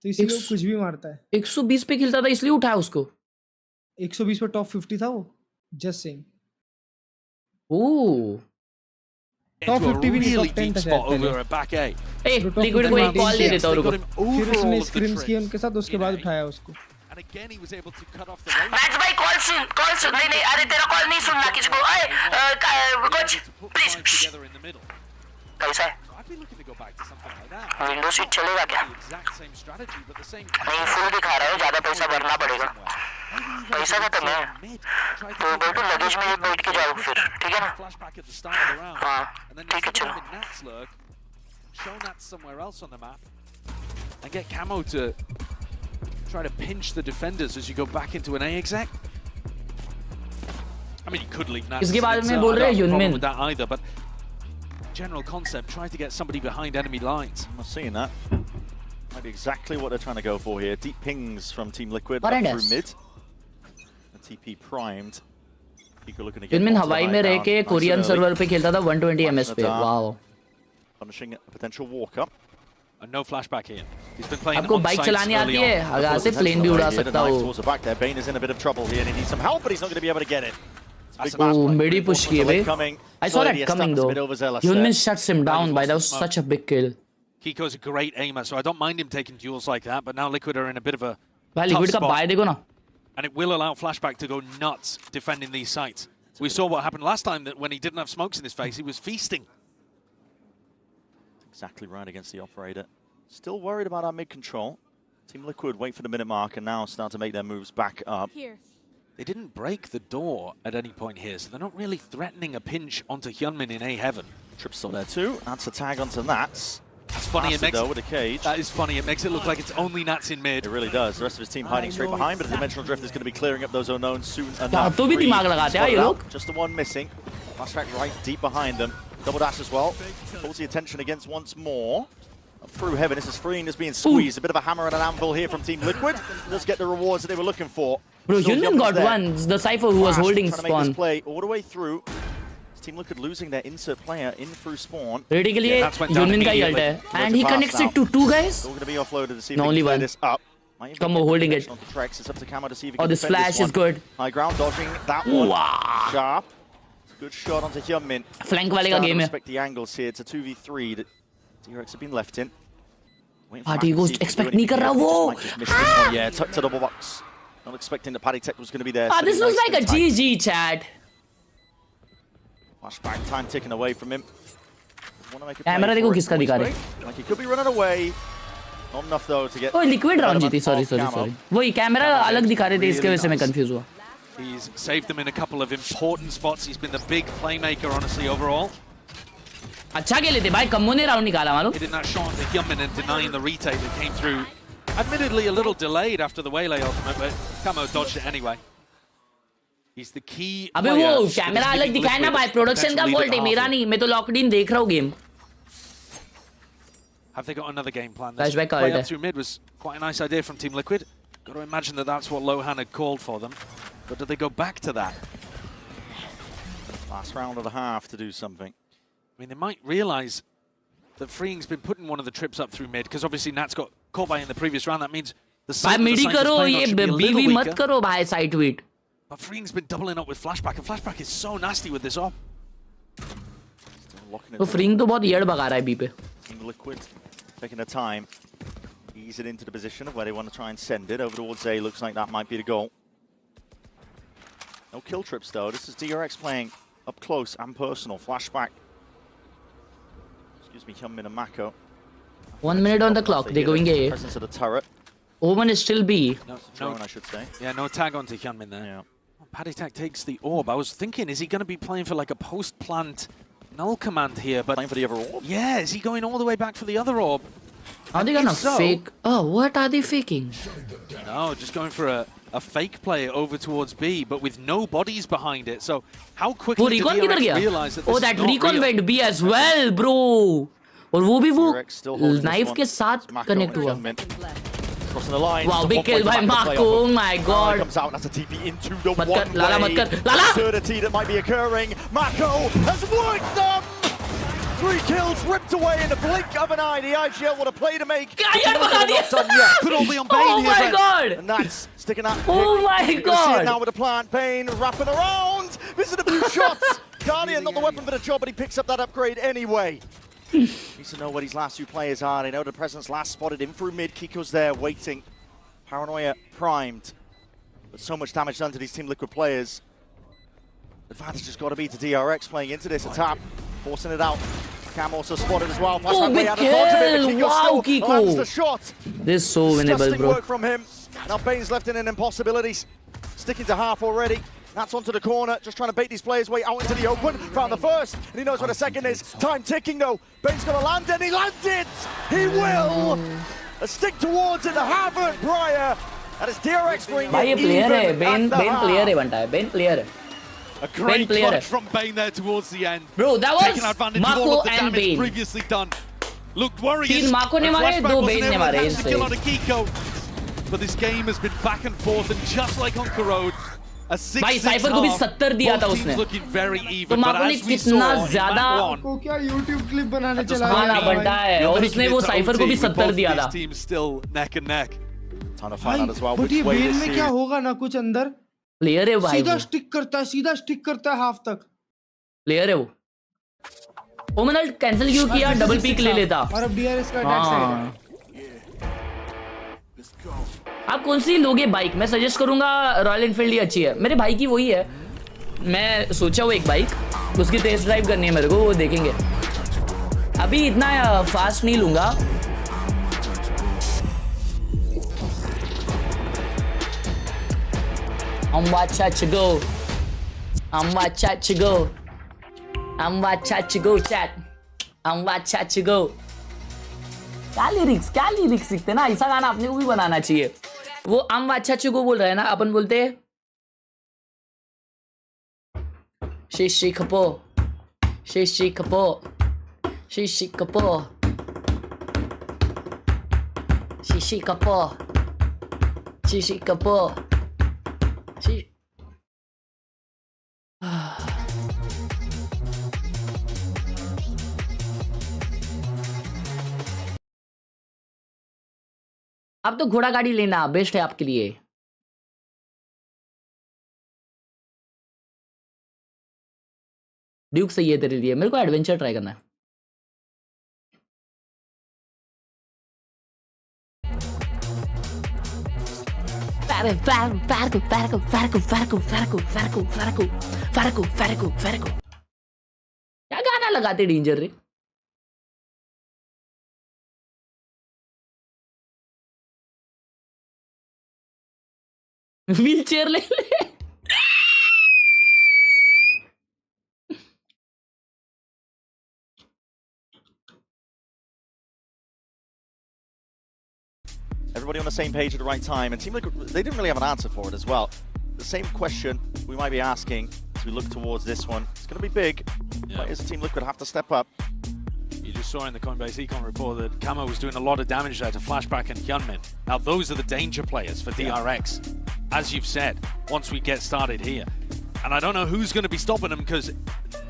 तो इसलिए कुछ भी मारता है. 120 पे खेलता था इसलिए उठाया उसको. 120 पे टॉप 50 था वो. Just saying. ओह. टॉप 50 भी नहीं, टॉप 10 तक है. ए, लिक्विड को एक कॉल दे देता हूं रुको. फिर उसने स्क्रीम्स किए उनके साथ, उसके बाद उठाया उसको. And again he was able to cut off the range. Max भाई कॉल सुन. नहीं अरे तेरा कॉल नहीं सुनना किसी को. Coach please. कैसा है? विंडो सीट चलेगा क्या? नहीं फुल दिखा रहा है, ज्यादा पैसा भरना पड़ेगा. पैसा का तो मैं तो बेटू लगेज में बैठ के जाओ फिर, ठीक है ना? हाँ ठीक है चलो. Show that somewhere else on the map and get Camo to try to pinch the defenders as you go back into an A exec. I mean, you could leave Nats. इसके बाद में बोल रहे हैं Hyunmin. With that either, but general concept, try to get somebody behind enemy lines. I'm not seeing that. Might be exactly what they're trying to go for here. Deep pings from Team Liquid up through mid. The TP primed. Looking to get Hyunmin हवाई में रह के Korean server पे खेलता था 120 ms पे. Wow. Punishing a potential walk up. And no flashback here. He's been playing आपको bike चलानी आती है, आगे से प्लेन भी उड़ा सकता हो. Towards the back there. Bane is in a bit of trouble here and he needs some help, but he's not going to be able to get it. Oh, midi push किए बे. I saw that coming though. Hyunmin shuts him down by that was such a big kill. Kiko's a great aimer, so I don't mind him taking duels like that, but now Liquid are in a bit of a भाई Liquid का bye देखो ना. And it will allow Flashback to go nuts defending these sites. We saw what happened last time, that when he didn't have smokes in his face, he was feasting. Exactly right against the operator. Still worried about our mid control. Team Liquid wait for the minute mark and now start to make their moves back up. They didn't break the door at any point here, so they're not really threatening a pinch onto Hyunmin in A heaven. Trip's still there too. That's a tag onto Nats. That's funny. It makes though with a cage. That is funny. It makes it look like it's only Nats in mid. It really does. The rest of his team hiding straight behind, but the Dimensional Drift is going to be clearing up those unknowns soon enough. तो भी दिमाग लगाते हैं ये लोग. Just the one missing. Flashback right deep behind them. Double dash as well. Pulls the attention against once more. Up through heaven. This is Freeing is being squeezed. A bit of a hammer and an anvil here from Team Liquid. Let's get the rewards that they were looking for. Bro, Hyunmin got one. The Cypher who was holding spawn. Trying to make this spawn. play all the way through. Team Liquid losing their insert player in through spawn. Ready के लिए Hyunmin का ही ult है. And he connects it to 2 guys. All going to be offloaded to see if no, they only can clear one. this up. Come on, holding it. It's up to Camo to see if he Oh, can this defend flash this is good. High ground dodging that one. Wow. Sharp. Good shot onto Hyunmin. Flank वाले का game है. Respect the angles here. It's a 2v3 that DRX have been left in. Party Ghost expect नहीं कर रहा वो. Yeah, to double box. Not expecting that Paddy Tech was going to be there. This looks like a GG, chat. Flashback time ticking away from him. Camera देखो किसका दिखा रहे. Like he could be running away. Not enough though to get. Oh, Liquid round जीती. Sorry. वही camera अलग दिखा रहे थे इसके वजह से मैं confused हुआ. He's saved them in a couple of important spots. He's been the big playmaker, honestly, overall. अच्छा खेले थे भाई, कम्मो ने round निकाला मालूम. Hitting that shot to Hyunmin and denying the retake that came through. Admittedly, a little delayed after the Waylay ultimate, but Kamo dodged it anyway. He's the key. अबे वो camera अलग दिखाया ना भाई, प्रोडक्शन का fault है मेरा नहीं, मैं तो लॉक्ड इन देख रहा हूँ game. Have they got another game plan? Flashback play up through mid was quite a nice idea from Team Liquid. Got to imagine that that's what Lohan had called for them. But do they go back to that? Last round of the half to do something. I mean, they might realise that Freeing's been putting one of the trips up through mid, because obviously Nat's got caught by in the previous round. That means the side midi karo, ye BV mat karo bhai side tweet. But Freeing's been doubling up with Flashback, and Flashback is so nasty with this op. तो Freeing तो बहुत येड़ भगा रहा है B पे. Liquid taking their time, ease it into the position of where they want to try and send it over towards A. Looks like that might be the goal. No kill trips though. This is DRX playing up close and personal. Flashback. Excuse me, Hyunmin and Mako. 1 minute on the clock. They're going A. Presence of the turret. Omen is still B. No, I should say. Yeah, no tag onto Hyunmin there. Yeah. Paddy Tech takes the orb. I was thinking, is he going to be playing for like a post-plant null command here? But playing for the other orb? Yeah, is he going all the way back for the other orb? Are they gonna fake? Oh, what are they faking? No, just going for a fake play over towards B, but with no bodies behind it. So how quickly did DRX realize that this that is not recon real? went B as well, bro. और वो भी वो knife के साथ connect हुआ. Crossing the line. Wow, big kill by Mako. Oh my god. Comes out, that's a TP into the mat one kar, Lala, way. mat kar. Lala! Absurdity that might be occurring. Mako has worked them. 3 kills ripped away in the blink of an eye. The IGL what a play to make. Not done yet. Could all be on Bane oh here. My god. And that's sticking that. Oh my god. See it now with the plant. Bane wrapping around. Missing a few shots. Guardian not the weapon for the job, but he picks up that upgrade anyway. Needs to know where these last 2 players are. They know the presence last spotted him through mid. Kiko's there waiting. Paranoia primed. But so much damage done to these Team Liquid players. Advantage has got to be to DRX playing into this attack. Forcing it out. Cam also spotted as well. Oh, big kill! Wow, Kiko! The shot. This is so winnable, bro. Work from him. Now Bane's left in an impossibility. Sticking to half already. That's onto the corner, just trying to bait these players' way out into the open. Found the first, and he knows where the second is. Time ticking though. Bane's gonna land, and he landed! He will! A stick towards it, the Harvard Briar. That is DRX bringing भाई ये player है, Bane player है बनता है, Bane player है. A great clutch from Bane there towards the end. Bro, that was taking advantage of all of the damage Bane. previously done. Looked worrying. 3 Mako ने मारे, 2 Bane ने मारे इससे. But this game has been back and forth, and just like on Khelraay, a 6-6 भाई cipher को भी 70 दिया था उसने. तो माको ने कितना ज़्यादा को क्या YouTube क्लिप बनाने चला गया बनता है और उसने वो साइफर को भी 70 दिया था. Teams still neck and neck. Trying to find out as well which way Bane this में क्या होगा ना कुछ अंदर. प्लेयर है भाई. सीधा स्टिक करता है हाफ तक. प्लेयर है वो. ओमनल कैंसिल क्यों किया? डबल पीक ले लेता. और अब DRX का अटैक साइड. आप कौन सी लोगे बाइक? मैं सजेस्ट करूंगा रॉयल एनफील्ड ही अच्छी है. मेरे भाई की वही है. मैं सोचा वो एक बाइक उसकी टेस्ट ड्राइव करनी है मेरे को, वो देखेंगे. अभी इतना फास्ट नहीं लूंगा. I'm watcha to go. I'm watcha to go. I'm watcha to go chat. I'm watcha to go. क्या लिरिक्स लिखते ना, ऐसा गाना अपने को भी बनाना चाहिए. वो I'm watcha to go बोल रहा है ना, अपन बोलते हैं Shishi kapo. Shishi kapo. Shishi kapo. Shishi kapo. Shishi kapo. अब तो घोड़ा गाड़ी लेना बेस्ट है आपके लिए. ड्यूक सही है तेरे लिए. मेरे को एडवेंचर ट्राई करना है. क्या गाना लगाते डेंजर रे? व्हील चेयर ले ले। Everybody on the same page at the right time, and Team Liquid, they didn't really have an answer for it as well. The same question we might be asking as we look towards this one. It's going to be big. Yeah. Players of Team Liquid have to step up. You just saw in the Coinbase Econ report that Camo was doing a lot of damage there to Flashback and Hyunmin. Now those are the danger players for DRX, as you've said, once we get started here. And I don't know who's going to be stopping them, because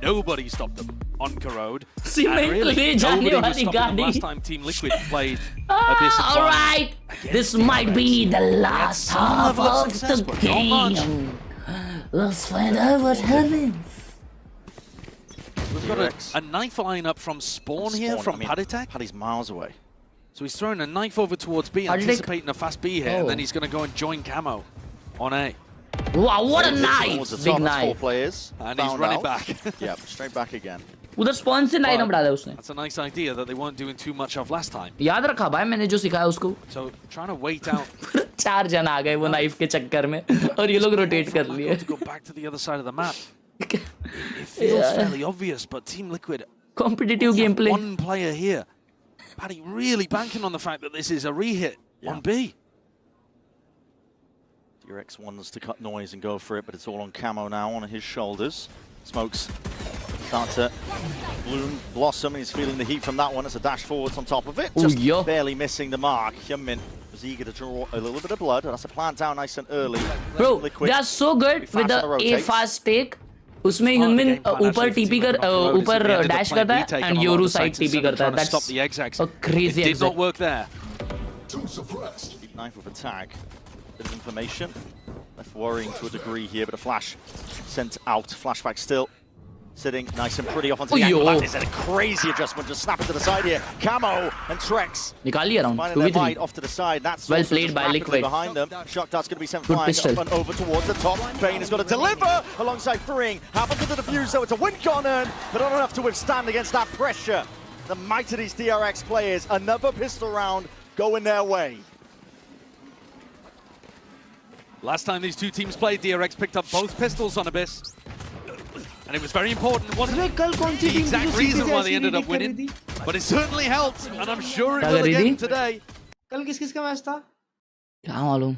nobody stopped them on Corrode. And really, nobody was stopping them last time Team Liquid played Abyss. Alright, this might be the last half of the game. Let's find out what happens. We've got a knife lineup from Spawn here, from Paditak. Paddy's miles away. So he's throwing a knife over towards B, anticipating a fast B here, and then he's going to go and join Camo on A. Wow, what a knife! Big knife. 4 players. And he's running back. Yep, straight back again. उधर spawn से line डाला उसने. That's a nice idea that they weren't doing too much of last time. याद रखा भाई मैंने जो सिखाया उसको. So trying to wait out. 4 जन आ गए वो knife के चक्कर में और ये लोग rotate कर लिए. To go back to the other side of the map. It feels fairly obvious, but Team Liquid competitive gameplay. One player here. Paddy really banking on the fact that this is a re-hit on B. DRX wants to cut noise and go for it, but it's all on Camo now, on his shoulders. Smokes start to blossom, and he's feeling the heat from that one. It's a dash forwards on top of it. Just barely missing the mark. Hyunmin was eager to draw a little bit of blood. That's a plant down nice and early. Bro, they are so good with the A fast take. उसमें Hyunmin ऊपर TP कर ऊपर dash करता है and Yoru side TP करता है. That's a crazy exit. It did not work there. Deep knife with a tag. Bit of information. Left worrying to a degree here, but a flash sent out. Flashback still sitting nice and pretty off onto the angle. That is a crazy adjustment. Just snap it to the side here. Camo and Trex. निकाल लिया round. Finding their bite off to the side. That's well played by Liquid. Behind them. Shock dart's going to be sent flying up and over towards the top. Bane has got to deliver alongside freeing. Happens to the defuse, so it's a win Conan, but not enough to withstand against that pressure. The might of these DRX players. Another pistol round going their way. Last time these two teams played, DRX picked up both pistols on Abyss. And it was very important. It wasn't the exact reason why they ended up winning, but it certainly helped, and I'm sure it will again today. कल किस-किसका match था? क्या मालूम?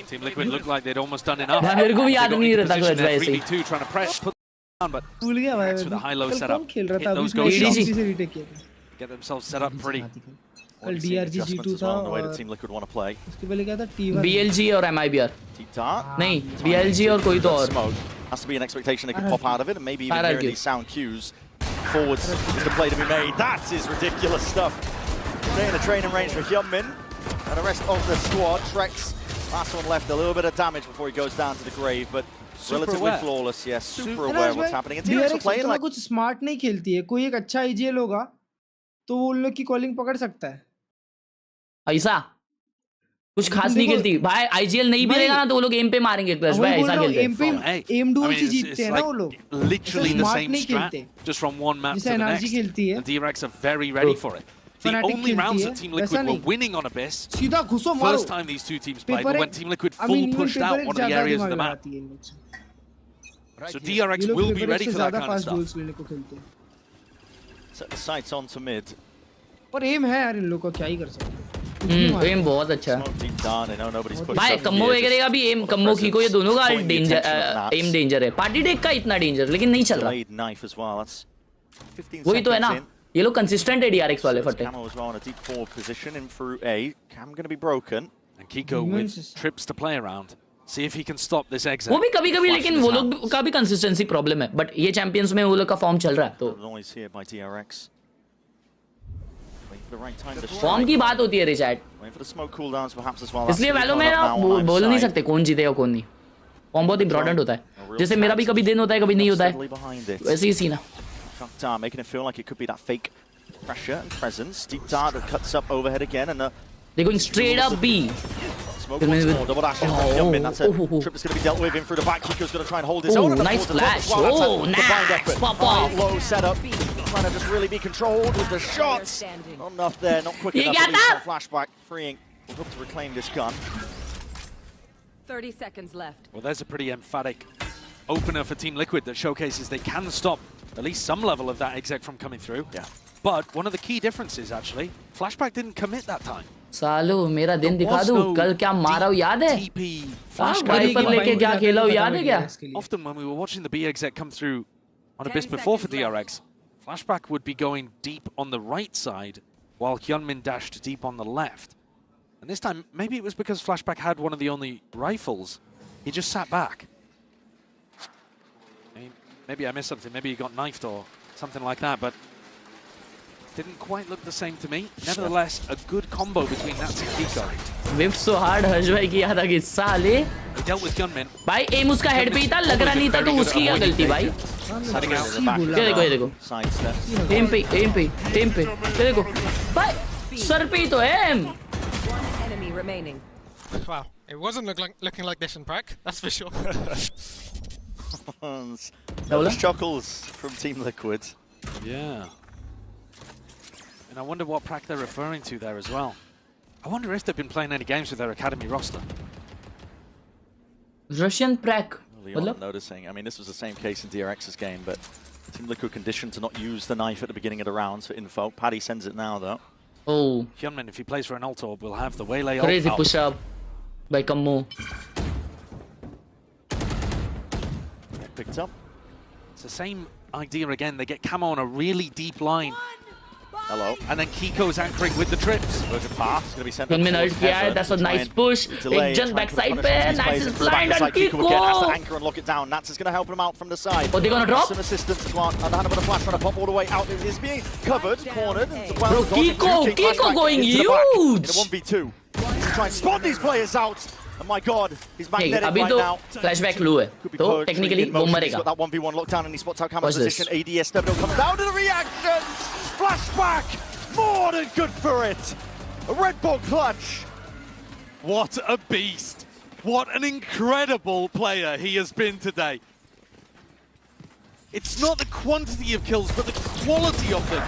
Team Liquid looked like they'd almost done enough. मेरे को भी याद नहीं रहता कुछ वैसे ही. 3v2 trying to press, put down, but भूल गया भाई. with a high-low setup. खेल रहा था those अभी shots. से retake किया था. Get themselves set up pretty. कल DRG G2 था the way the Team Liquid want to play. उसके पहले क्या था T1. BLG और MIBR. नहीं, BLG और कोई तो और. Has to be an expectation they can pop out of it, and maybe even hearing these sound cues. Forwards is the play to be made. That is ridiculous stuff. Staying in the training range for Hyunmin. And the rest of the squad. Trex, last one left, a little bit of damage before he goes down to the grave, but relatively flawless. Yes, super aware of what's happening. And DRX are playing like कुछ smart नहीं खेलती है. कोई एक अच्छा IGL होगा, तो वो उन लोग की calling पकड़ सकता है. ऐसा कुछ खास नहीं खेलती भाई. IGL नहीं भी रहेगा ना तो वो लोग एम पे मारेंगे क्लच भाई. ऐसा खेलते हैं. एम डुअल से जीतते हैं ना वो लोग. Literally the same strat, just from one map to the next. And DRX are very ready for it. The only rounds that Team Liquid were winning on Abyss, first time these two teams played, but when Team Liquid full pushed out one of the areas of the map. So DRX will be ready for that kind of stuff. Set the sights on to mid. पर M है यार इन लोगों का, क्या ही कर सकते हैं. M बहुत अच्छा है भाई. कम्बो वगैरह का भी एम, कम्बो की को ये दोनों का डेंजर एम डेंजर है. पार्टी टेक का इतना डेंजर लेकिन नहीं चल रहा. वही तो है ना, ये लोग कंसिस्टेंट है DRX वाले फटे. And Kiko with trips to play around. See if he can stop this exit. वो भी कभी-कभी, लेकिन वो लोग का भी कंसिस्टेंसी प्रॉब्लम है. बट ये चैंपियंस में वो लोग का फॉर्म चल रहा है तो फॉर्म की बात होती है रे चैट. इसलिए वैलो में ना बोल नहीं सकते कौन जीते या कौन नहीं. फॉर्म बहुत इंपॉर्टेंट होता है. जैसे मेरा भी कभी दिन होता है कभी नहीं होता है, वैसे ही सीन है. Making it feel like it could be that fake pressure and presence. Deep dart that cuts up overhead again, and they're going straight up B. smoke once more. Double dash in from Hyunmin. That's a trip that's going to be dealt with in through the back. Kiko's going to try and hold his own. Nice flash. Oh, nice. Pop off. Low setup. Trying to just really be controlled with the shots. Not enough there. Not quick enough. Flashback. Freeing. We'll look to reclaim this gun. 30 seconds left. Well, there's a pretty emphatic opener for Team Liquid that showcases they can stop at least some level of that exec from coming through. Yeah. But one of the key differences, actually, Flashback didn't commit that time. सालो मेरा दिन दिखा दूं कल क्या मारा हूं याद है गाड़ी पर लेके क्या खेला हूं याद है क्या Often when we were watching the B exec come through on Abyss before for DRX, Flashback would be going deep on the right side while Hyunmin dashed deep on the left. And this time, maybe it was because Flashback had one of the only rifles. He just sat back. Maybe I missed something. Maybe he got knifed or something like that, but didn't quite look the same to me. Nevertheless, a good combo between Nats and Kiko. Whipped so hard, हर्ष भाई की याद आ गई साले. He dealt with Hyunmin. भाई M उसका head पे ही था, लग रहा नहीं था तो उसकी क्या गलती भाई? ये देखो ये देखो. एम पे. ये देखो. भाई सर पे ही तो है M. Enemy remaining. Wow, it wasn't looking like this in prac, that's for sure. Those chuckles from Team Liquid. Yeah. And I wonder what prac they're referring to there as well. I wonder if they've been playing any games with their academy roster. Russian prac. Well, noticing. I mean, this was the same case in DRX's game, but Team Liquid conditioned to not use the knife at the beginning of the rounds for info. Paddy sends it now, though. Oh. Hyunmin, if he plays for an ult orb, will have the waylay ult. Crazy push up by Kammo. Picked up. It's the same idea again. They get Camo on a really deep line. Hello. And then Kiko's anchoring with the trips. Version pass is going to be sent. That's a nice push. Big jump backside pair. Nice is blind on Kiko. Has to anchor and lock it down. Nats is going to help him out from the side. Oh, they're going to drop? Some assistance as well. And with a flash trying to pop all the way out. It is being covered, cornered. Bro, Kiko going huge. In a 1v2. He's trying to spot these players out. And my God, he's magnetic right now. Flashback low है. तो technically वो मरेगा. He's got that 1v1 lockdown and he spots out Camo's position. ADS comes down to the reaction. Flashback. More than good for it. A Red Bull clutch. What a beast. What an incredible player he has been today. It's not the quantity of kills, but the quality of them.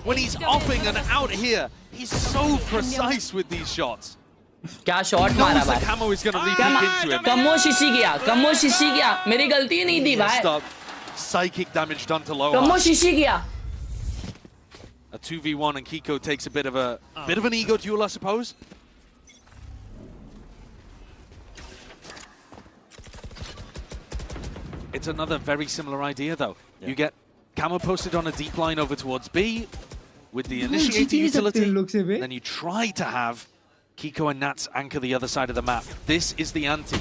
When he's offing and out here, he's so precise with these shots. क्या shot मारा भाई? कमो शीशी गया. मेरी गलती नहीं थी भाई. Psychic damage done to low. कमो शीशी गया. A 2v1 and Kiko takes a bit of an ego duel, I suppose. It's another very similar idea, though. Yeah. You get Camo posted on a deep line over towards B with the initiator utility. Then you try to have Kiko and Nats anchor the other side of the map. This is the ante.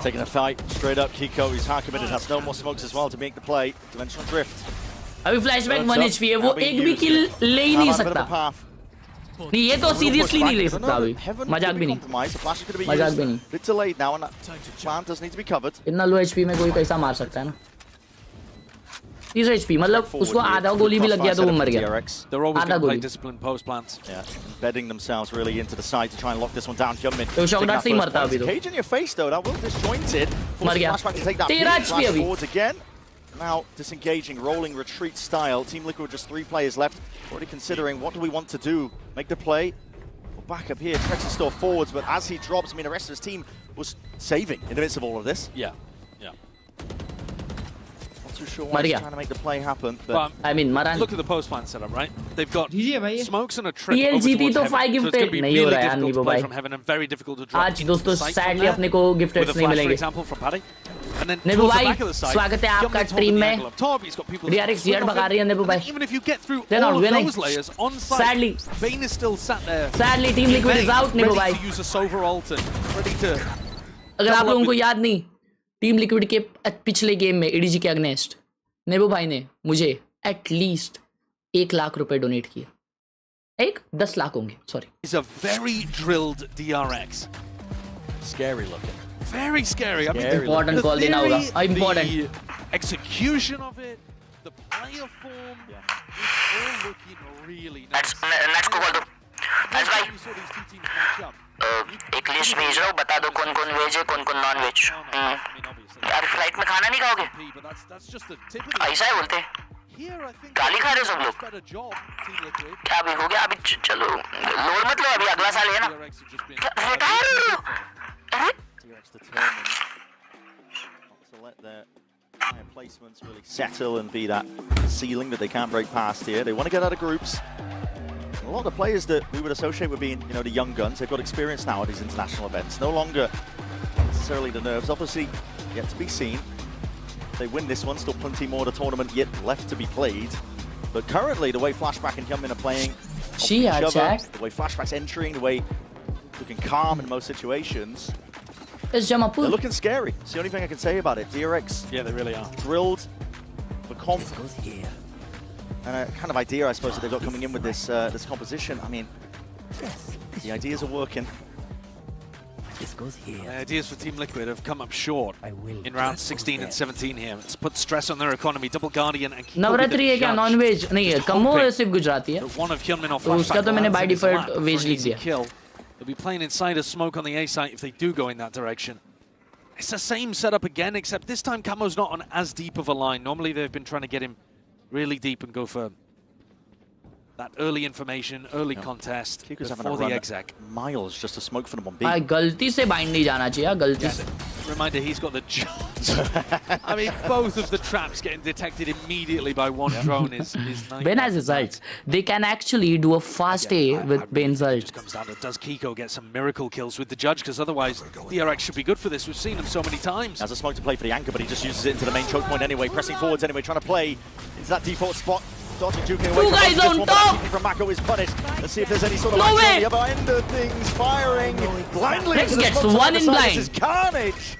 Taking a fight straight up. Kiko is hard committed, has no more smokes as well to make the play. Dimensional drift. अभी flashback 1 HP है, वो एक भी किल ले ही नहीं सकता. नहीं ये तो सीरियसली नहीं ले सकता अभी. मजाक भी नहीं. मजाक भी नहीं. Bit delayed now and that plan does need to be covered. इतना लो HP में कोई कैसा मार सकता है ना. 30 HP मतलब उसको आधा गोली भी लग गया तो वो मर गया. आधा गोली. Disciplined post plants. Yeah, embedding themselves really into the side to try and lock this one down. Hyunmin. तो शॉट डाट से ही मरता अभी तो. Cage in your face though, that was disjointed. मर गया. 13 HP अभी. Again. Now disengaging, rolling retreat style. Team Liquid just 3 players left. Already considering what do we want to do? Make the play. We'll back up here. Tries to store forwards, but as he drops, I mean the rest of his team was saving in the midst of all of this. Yeah. Not too sure why he's trying to make the play happen. But I mean, Maran. Look at the post plan setup, right? They've got smokes and a trip over TLGT towards तो heaven. 5 So it's going to be नहीं really हो रहा है difficult to play from heaven and very difficult to drop. आज दोस्तों sadly अपने को gifts नहीं For मिलेंगे. example, from Paddy. And then नेबू भाई स्वागत है आपका स्ट्रीम में. DRX जेड भगा रही है नेबू भाई. Even if you get through They're not all of winning. those layers on site, Sadly. Vayne is still sat there. Sadly, Team Liquid is out नेबू भाई. Ready to use a Sova ult and ready to. अगर आप लोगों को याद नहीं, team liquid के पिछले गेम में EDG के अगेंस्ट नेबू भाई ने मुझे एटलीस्ट 1 लाख रुपए डोनेट किया. 10 लाख होंगे, sorry. He's a very drilled DRX. Scary looking. Very scary. I mean, important call देना होगा. Important. The execution of it, the player form, it's all looking really nice. Let's go, Waldo. Let's You saw these two teams match up. एक list भेज रहा हूँ, बता दो कौन कौन वेज है कौन कौन नॉन वेज। यार फ्लाइट में खाना नहीं खाओगे? ऐसा है बोलते? गाली खा रहे हो सब लोग? क्या अभी हो गया? अभी चलो लोड मत लो, अभी अगला साल है ना। Placements really settle and be that ceiling that they can't break past here. They want to get out of groups. A lot of players that we would associate with being, the young guns, they've got experience now at these international events. No longer necessarily the nerves. Obviously, yet to be seen. If they win this one, still plenty more of the tournament yet left to be played. But currently, the way Flashback and Hyunmin are playing, the way Flashback's entering, the way looking calm in most situations. They're looking scary. It's the only thing I can say about it. DRX. Yeah, they really are. Drilled for confidence. And a kind of idea, I suppose, that they've got coming in with this this composition. I mean, the ideas are working. This goes here. The ideas for Team Liquid have come up short in rounds 16 and 17 here. It's put stress on their economy. Double Guardian and Navratri है क्या non veg नहीं है कमो सिर्फ गुजराती है one of Hyunmin or तो उसका तो मैंने by default वेज लिख दिया They'll be playing inside a smoke on the A site if they do go in that direction. It's the same setup again, except this time Camo's not on as deep of a line. Normally they've been trying to get him really deep and go for that early information, early contest before the exec. Miles just to smoke for them on B. गलती से bind नहीं जाना चाहिए गलती से. Reminder, he's got the judge. I mean, both of the traps getting detected immediately by one drone is nice. Ben has his ults. They can actually do a fast A with Ben's ult. Comes down to does Kiko get some miracle kills with the judge? Because otherwise, DRX should be good for this. We've seen him so many times. Has a smoke to play for the anchor, but he just uses it into the main choke point anyway. Pressing forwards anyway, trying to play into that default spot. Dodging, juking away. Two guys on top. From Mako is punished. Let's see if there's any sort of action on the other end of things. Firing blindly. Next gets one in blind. This is carnage.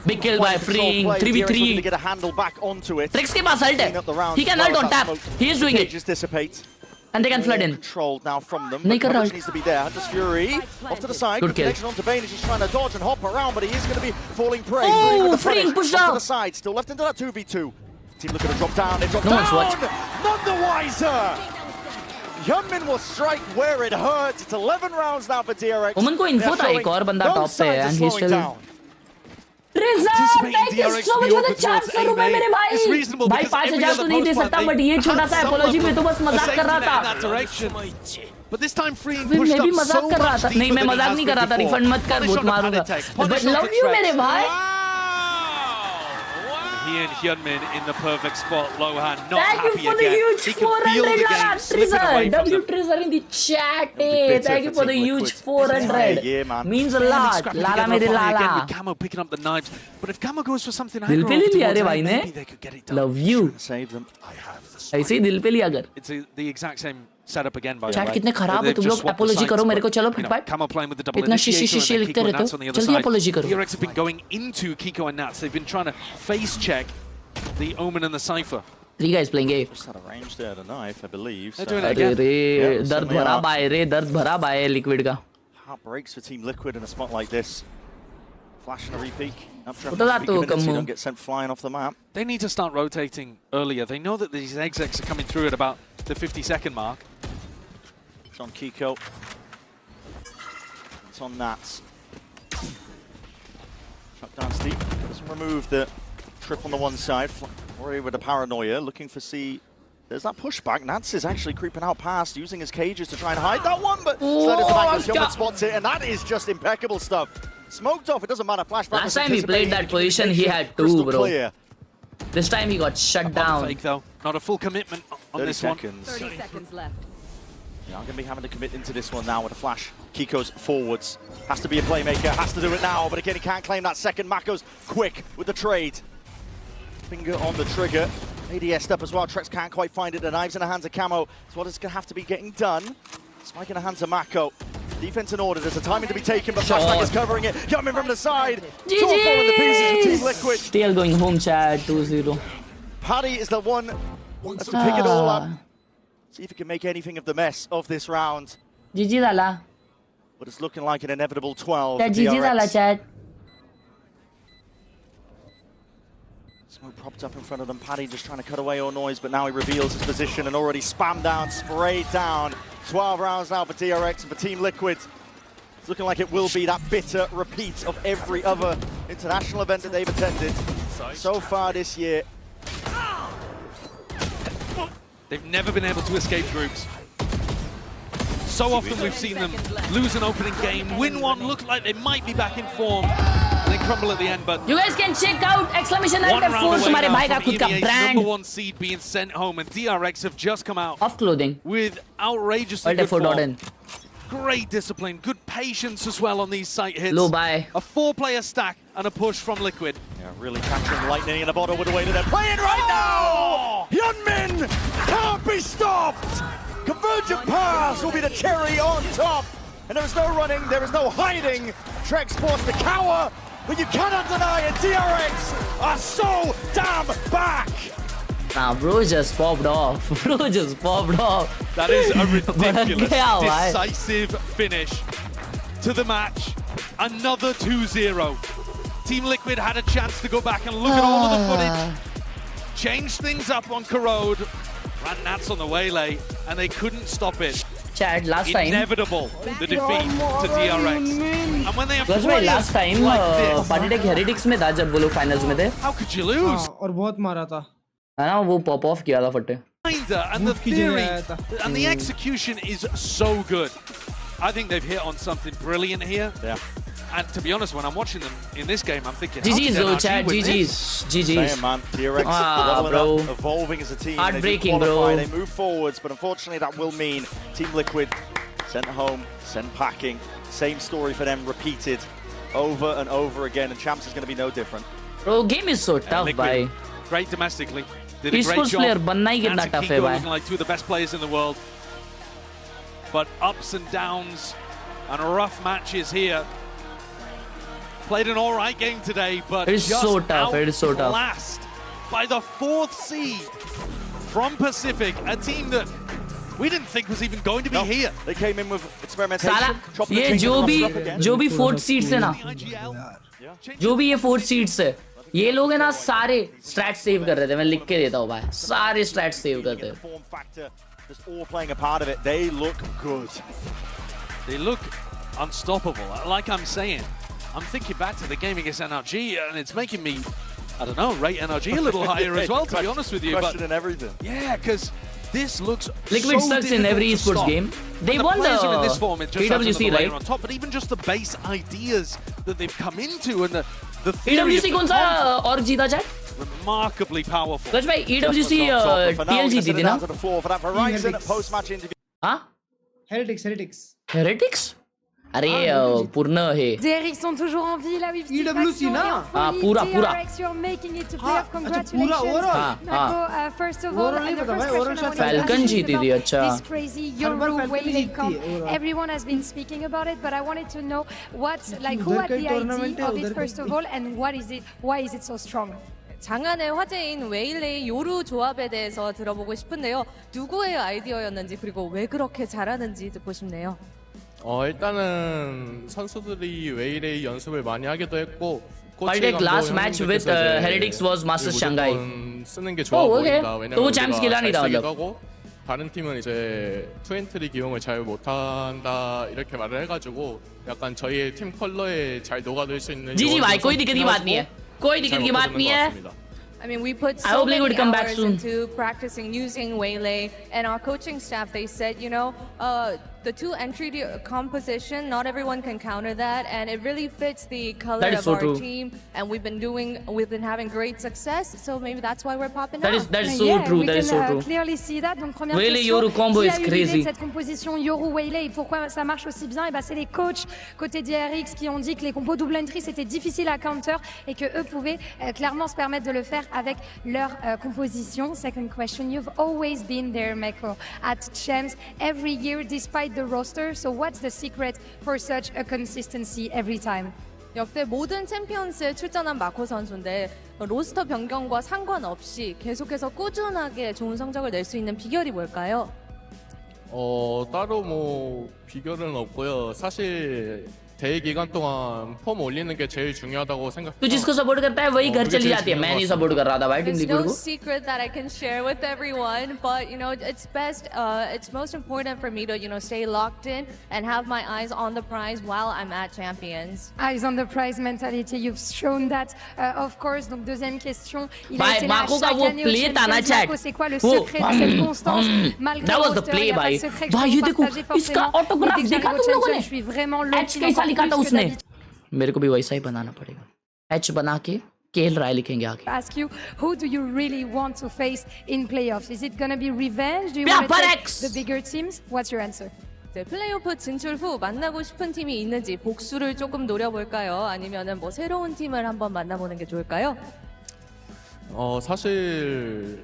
Big kill by freeing 3v3. To get a handle back onto it. Trix के पास ult है. He can ult on tap. He is doing it. Just dissipate. And they can flood in. Controlled now from them. नहीं कर रहा. Needs to be there. Hunter's Fury off to the side. Good kill. Connection onto Bane. He's just trying to dodge and hop around, but he is going to be falling prey. Oh, freeing pushed out. out. To the side. Still left into that 2v2. Team looking to drop down. They drop no down. None the wiser. Hyunmin will strike where it hurts. It's 11 rounds now for DRX. Oman को info था एक और बंदा top पे है and he's still. Thank you so much for the 400 रुपए मेरे भाई. भाई 5000 तो नहीं दे सकता but ये छोटा सा apology में तो बस मजाक कर रहा था. But this time freeing pushed मैं भी up मजाक so कर रहा much था. नहीं मैं मजाक नहीं कर रहा था. रिफंड मत कर बहुत मारूंगा. But love you मेरे भाई. He and Hyunmin in the perfect spot. Lohan not Thank happy you for again. the huge He can feel the game slipping away from them. Trezor in the chat. Hey, thank you for the huge 400. Yeah, man. Means a lot. Lala mere lala. Camo picking up the knives. But if Camo goes for something दिल पे ले लिया रे भाई ने. maybe they could get it done. Love you. Save them. ऐसे ही दिल पे लिया अगर. It's the exact same setup again by the Chat way. कितने खराब हो तुम लोग apology करो मेरे को चलो fit fight. Camo playing with the double इतना शीशे initiator शीशे and then लिखते Kiko and रहते Nats on हो. the other जल्दी side. apology करो. DRX have been going into Kiko and Nats. They've been trying to face check the Omen and the Cypher. 3 guys playing A. Just had a range there, the knife, I believe. They're doing it again. रे दर्द भरा bye रे दर्द भरा by liquid का. Heart breaks for Team Liquid in a spot like this. Flash and a repeat. Don't get sent flying off the map. They need to start rotating earlier. They know that these execs are coming through at about the 50-second mark. It's on Kiko. It's on Nats. Shut down Steve. Doesn't remove the trip on the one side. Worry with the paranoia. Looking for C. There's that pushback. Nats is actually creeping out past, using his cages to try and hide that one, but Hyunmin spots it, and that is just impeccable stuff. Smoked off, it doesn't matter. Flashback. Last time he played that position, he had 2, bro. Clear. This time he got shut down. Fake though. Not a full commitment on this one. 30 seconds left. Yeah, I'm going to be having to commit into this one now with a flash. Kiko's forwards. Has to be a playmaker, has to do it now, but again, he can't claim that second. Mako's quick with the trade. Finger on the trigger. ADS up as well. Trex can't quite find it. The knives in the hands of Camo. It's what is going to have to be getting done. Spike in the hands of Mako. Defense in order. There's a timing to be taken, but Flashback is covering it. Hyunmin from the side. It's all falling to pieces for Team Liquid. Still going home, chat. 2-0. Paddy is the one that's to pick it all up. See if he can make anything of the mess of this round. GG Dala. But it's looking like an inevitable 12. Chat, GG Dala, chat. Smoke propped up in front of them. Paddy just trying to cut away all noise, but now he reveals his position and already spammed down, sprayed down. 12 rounds now for DRX and for Team Liquid. It's looking like it will be that bitter repeat of every other international event that they've attended so far this year. They've never been able to escape groups. So often we've seen them lose an opening game, win one, look like they might be back in form, and then crumble at the end. But you guys can check out exclamation one round _ away हमारे now भाई का from खुद का EMEA's brand number 1 seed being sent home, and DRX have just come out of clothing with outrageously good for form. Great discipline, good patience as well on these sight hits. Low buy. A 4-player stack and a push from Liquid. Yeah, really capturing lightning in the bottle with the way that they're playing right now! Hyunmin can't be stopped! Convergent pass will be the cherry on top! And there is no running, there is no hiding. Trek forced to cower, but you cannot deny it. DRX are so damn back! Nah, bro just popped off. Bro just popped off. That is a ridiculous, decisive finish to the match. Another 2-0. Team Liquid had a chance to go back and look at all of the footage, change things up on Khelraay, ran Nats on the waylay, and they couldn't stop it. Chad, last time. Inevitable, the defeat to DRX. And when they have That's why last time like this, Heretics में था जब वो लोग finals में थे. How could you lose? और बहुत मारा था. है ना वो pop off किया था फटे. And the theory and the execution is so good. I think they've hit on something brilliant here. Yeah. And to be honest, when I'm watching them in this game, I'm thinking, GG's though, Chad. GG's. Same, man. DRX bro. evolving as a team. Heartbreaking, bro. bro. They move forwards, but unfortunately that will mean Team Liquid sent home, sent packing. Same story for them, repeated over and over again, and Champs is going to be no different. Bro, game is so tough, bhai. Great domestically. Did a great Esports job. player बनना ही कितना tough है, bhai. Looking like two of the best players in the world. But ups and downs and rough matches here. Played an all-right game today, but it's just so tough. It is so tough. Last by the 4th seed from Pacific, a team that we didn't think was even going to be here. They came in with experimentation. साला ये जो भी 4th seeds है ना, जो भी ये 4th seeds है, ये लोग है ना सारे strats save कर रहे थे. मैं लिख के देता हूँ भाई, सारे strats save करते हैं. Just all playing a part of it. They look good. They look unstoppable. Like I'm saying, I'm thinking back to the game against NRG, and it's making me, I don't know, rate NRG a little higher as well, to be honest with you. Questioning everything. Yeah, because this looks Liquid so sucks in every esports game. They won the in this form, it just PWC, right? on top, but even just the base ideas that they've come into and the theory PWC कौन सा और जीता जाए? Remarkably powerful. That's why EWC TL जीती थी ना? हाँ? Heretics? अरे पूर्ण है. DRX sont toujours en vie là, EWC ना? हाँ पूरा. DRX, you're making it to playoff. Congratulations. Nako, first of all, and the first question I Falcon जीती थी अच्छा. This crazy Yoru Waylay comp. Everyone has been speaking about it, but I wanted to know what, like, who had the idea of it first of all, and what is it? Why is it so strong? 장안의 화제인 웨일레이 요루 조합에 대해서 들어보고 싶은데요. 누구의 아이디어였는지 그리고 왜 그렇게 잘하는지 듣고 싶네요. 일단은 선수들이 웨일레이 연습을 많이 하기도 했고 Paltek last match with Heretics was Masters Shanghai. 쓰는 게 좋아 보인다. 왜냐면 तो वो champs खेला नहीं था मतलब. 하고 다른 팀은 이제 투엔트리 기용을 잘 못한다 이렇게 말을 해가지고 약간 저희의 팀 컬러에 잘 녹아들 수 있는. जी भाई कोई दिक्कत की बात नहीं है. कोई दिक्कत की बात नहीं है. I mean, we put I so hope they many would come back hours soon. into practicing using Waylay, and our coaching staff, they said, you know, the two entry composition, not everyone can counter that, and it really fits the color of so our true. team, and we've been having great success, so maybe that's why we're popping That up. is so true. That is so true. Clearly see that. Donc première Waylay question, Yoru combo qui is a eu l'idée crazy. de cette composition Yoru Waylay? Pourquoi ça marche aussi bien? Et ben c'est les coachs côté DRX qui ont dit que les combos double entry c'était difficile à counter et que eux pouvaient clairement se permettre de le faire avec leur composition. Second question, you've always been there, Meko, at Champs every year despite the roster. So what's the secret for such a consistency every time? 역대 모든 챔피언스에 출전한 마코 선수인데 로스터 변경과 상관없이 계속해서 꾸준하게 좋은 성적을 낼 수 있는 비결이 뭘까요? 따로 뭐 비결은 없고요. 사실 대회 기간 동안 폼 올리는 게 제일 중요하다고 생각. तू जिसको support करता है वही घर चली जाती है. मैं नहीं सपोर्ट कर रहा था भाई टीम There's लिक्विड no को. secret that I can share with everyone, but you know, it's best, it's most important for me to, you know, stay locked in and have my eyes on the prize while I'm at Champions. Eyes on the prize mentality, you've shown that, of course. Donc deuxième question, il a भाई été là माको का chaque वो année au play था ना Champions. Chat. Marco, c'est quoi le secret de cette constance malgré That was le the roster, play il y a pas भाई. de secret que भाई je ये peux देखो partager इसका forcément. Autograph Mais dès que देखा j'arrive तुम au लोगों Champions, ने. je suis vraiment H locked in कैसा encore लिखा था plus que उसने. d'habitude. मेरे को भी वैसा ही बनाना पड़ेगा. H बना के Khelraay लिखेंगे आगे. Ask you, who do you really want to face in playoffs? Is it gonna be revenge? Do you Yeah, want to but take X. the bigger teams? What's your answer? 네, 플레이오프 진출 후 만나고 싶은 팀이 있는지 복수를 조금 노려볼까요? 아니면은 뭐 새로운 팀을 한번 만나보는 게 좋을까요? 사실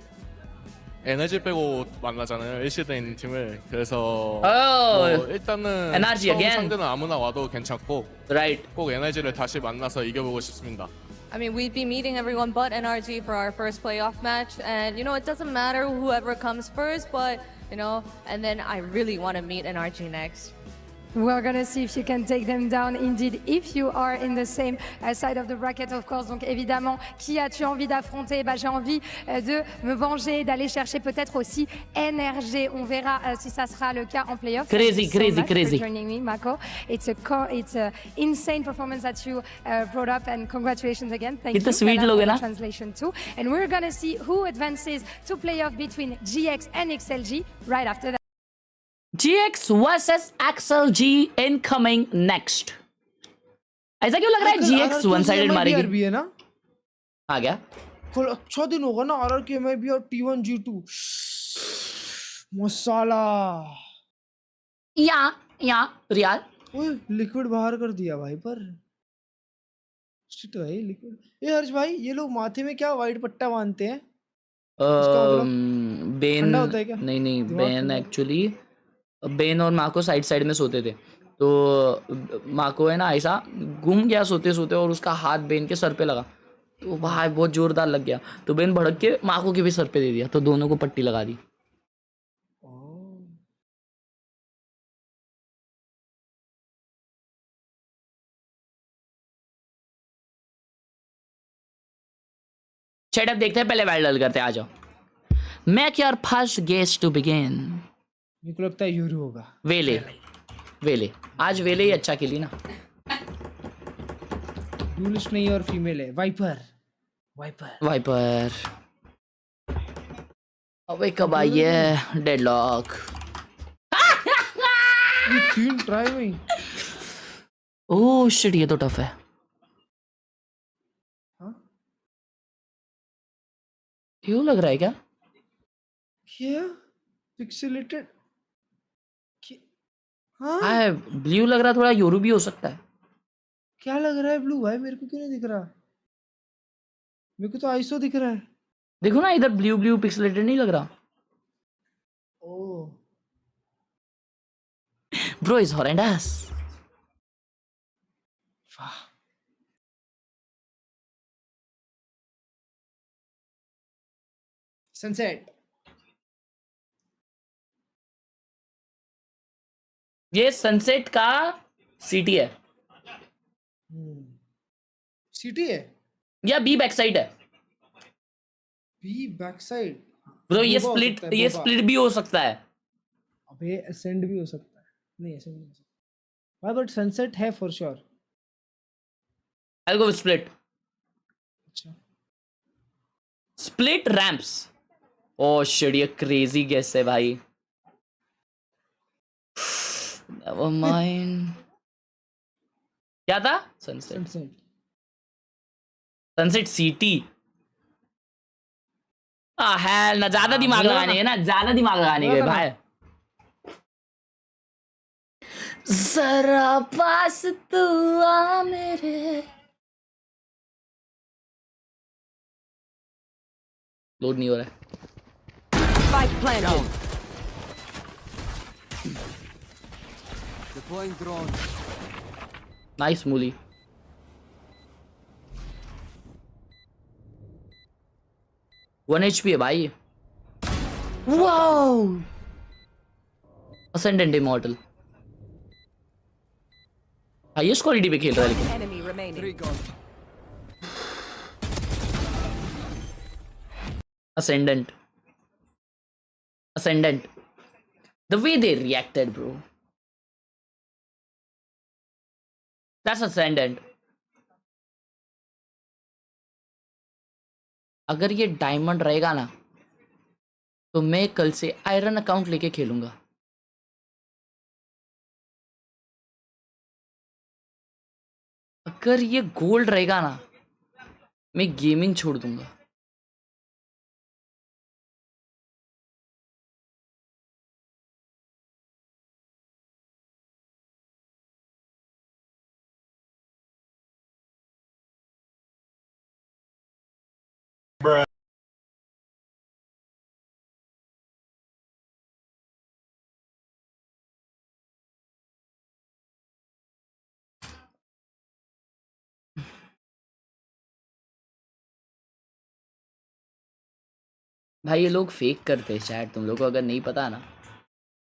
에너지 빼고 만나잖아요. 1시드에 있는 팀을. 그래서 뭐 일단은 NRG 처음 again. 상대는 아무나 와도 괜찮고 꼭 에너지를 다시 만나서 이겨보고 싶습니다. I mean, we'd be meeting everyone but NRG for our first playoff match, and you know, it doesn't matter whoever comes first, but you know, and then I really want to meet NRG next. We're gonna see if you can take them down indeed, if you are in the same side of the bracket, of course. Donc évidemment, qui as-tu envie d'affronter? Bah, j'ai envie de me venger, d'aller chercher peut-être aussi NRG. On verra si ça sera le cas en playoff. Crazy, crazy, crazy. For joining me, Mako. It's a insane performance that you brought up, and congratulations again. Thank you. sweet लोग हैं ना? Translation too. And we're gonna see who advances to playoff between GX and XLG right after that. GX versus XLG incoming next. ऐसा क्यों लग रहा है GX one sided मारेगी? भी है ना? आ गया? कल अच्छा दिन होगा ना RRQ में भी और T1 G2 मसाला. या रियाल. ओए लिक्विड बाहर कर दिया भाई पर. शिट भाई लिक्विड. ये हर्ष भाई ये लोग माथे में क्या वाइट पट्टा बांधते हैं? बेन नहीं बेन एक्चुअली बेन और माको साइड साइड में सोते थे, तो माको है ना ऐसा घूम गया सोते सोते और उसका हाथ बेन के सर पे लगा, तो भाई बहुत जोरदार लग गया, तो बेन भड़क के माको के भी सर पे दे दिया, तो दोनों को पट्टी लगा दी. चैट अब देखते हैं, पहले वाइल्ड करते हैं. आ जाओ. Make your first guess to begin. मेरे को लगता है यूरो होगा. वेले आज वेले ही अच्छा खेली ना. ड्यूलिस्ट नहीं और फीमेल है. वाइपर. अबे कब आई है डेडलॉक? ये 3 ट्राई में. ओह शिट, ये तो टफ है. क्यों लग रहा है क्या? पिक्सेलेटेड. हाँ ब्लू लग रहा, थोड़ा यूरो भी हो सकता है. क्या लग रहा है ब्लू भाई? मेरे को क्यों नहीं दिख रहा? मेरे को तो आइसो दिख रहा है. देखो ना इधर ब्लू पिक्सेलेटेड नहीं लग रहा. Oh bro is horrendous. Sunset. ये सनसेट का सिटी है. सिटी है या बी बैक साइड है? Be back side. ब्रो ये स्प्लिट भी हो सकता है. अबे असेंड भी हो सकता है. नहीं असेंड नहीं हो सकता. बट सनसेट है for sure. I'll go with split. अच्छा. Split ramps. ओह शिट, ये क्रेजी गेस है भाई. Never mind. क्या था? Sunset city. हेल ना, ज्यादा दिमाग लगाने ना, ज्यादा दिमाग लगाने गए भाई. जरा पास तू आ मेरे. लोड नहीं हो रहा है. Spike planted. Deploying drone. Nice मूली. वन HP है भाई. Wow. Ascendant Immortal. Highest quality पे खेल रहा है लेकिन Enemy remaining. Ascendant. The way they reacted, bro. That's Ascendant. अगर ये डायमंड रहेगा ना तो मैं कल से आयरन अकाउंट लेके खेलूंगा। अगर ये गोल्ड रहेगा ना मैं गेमिंग छोड़ दूंगा। भाई ये लोग फेक करते हैं चैट, तुम लोग को अगर नहीं पता ना,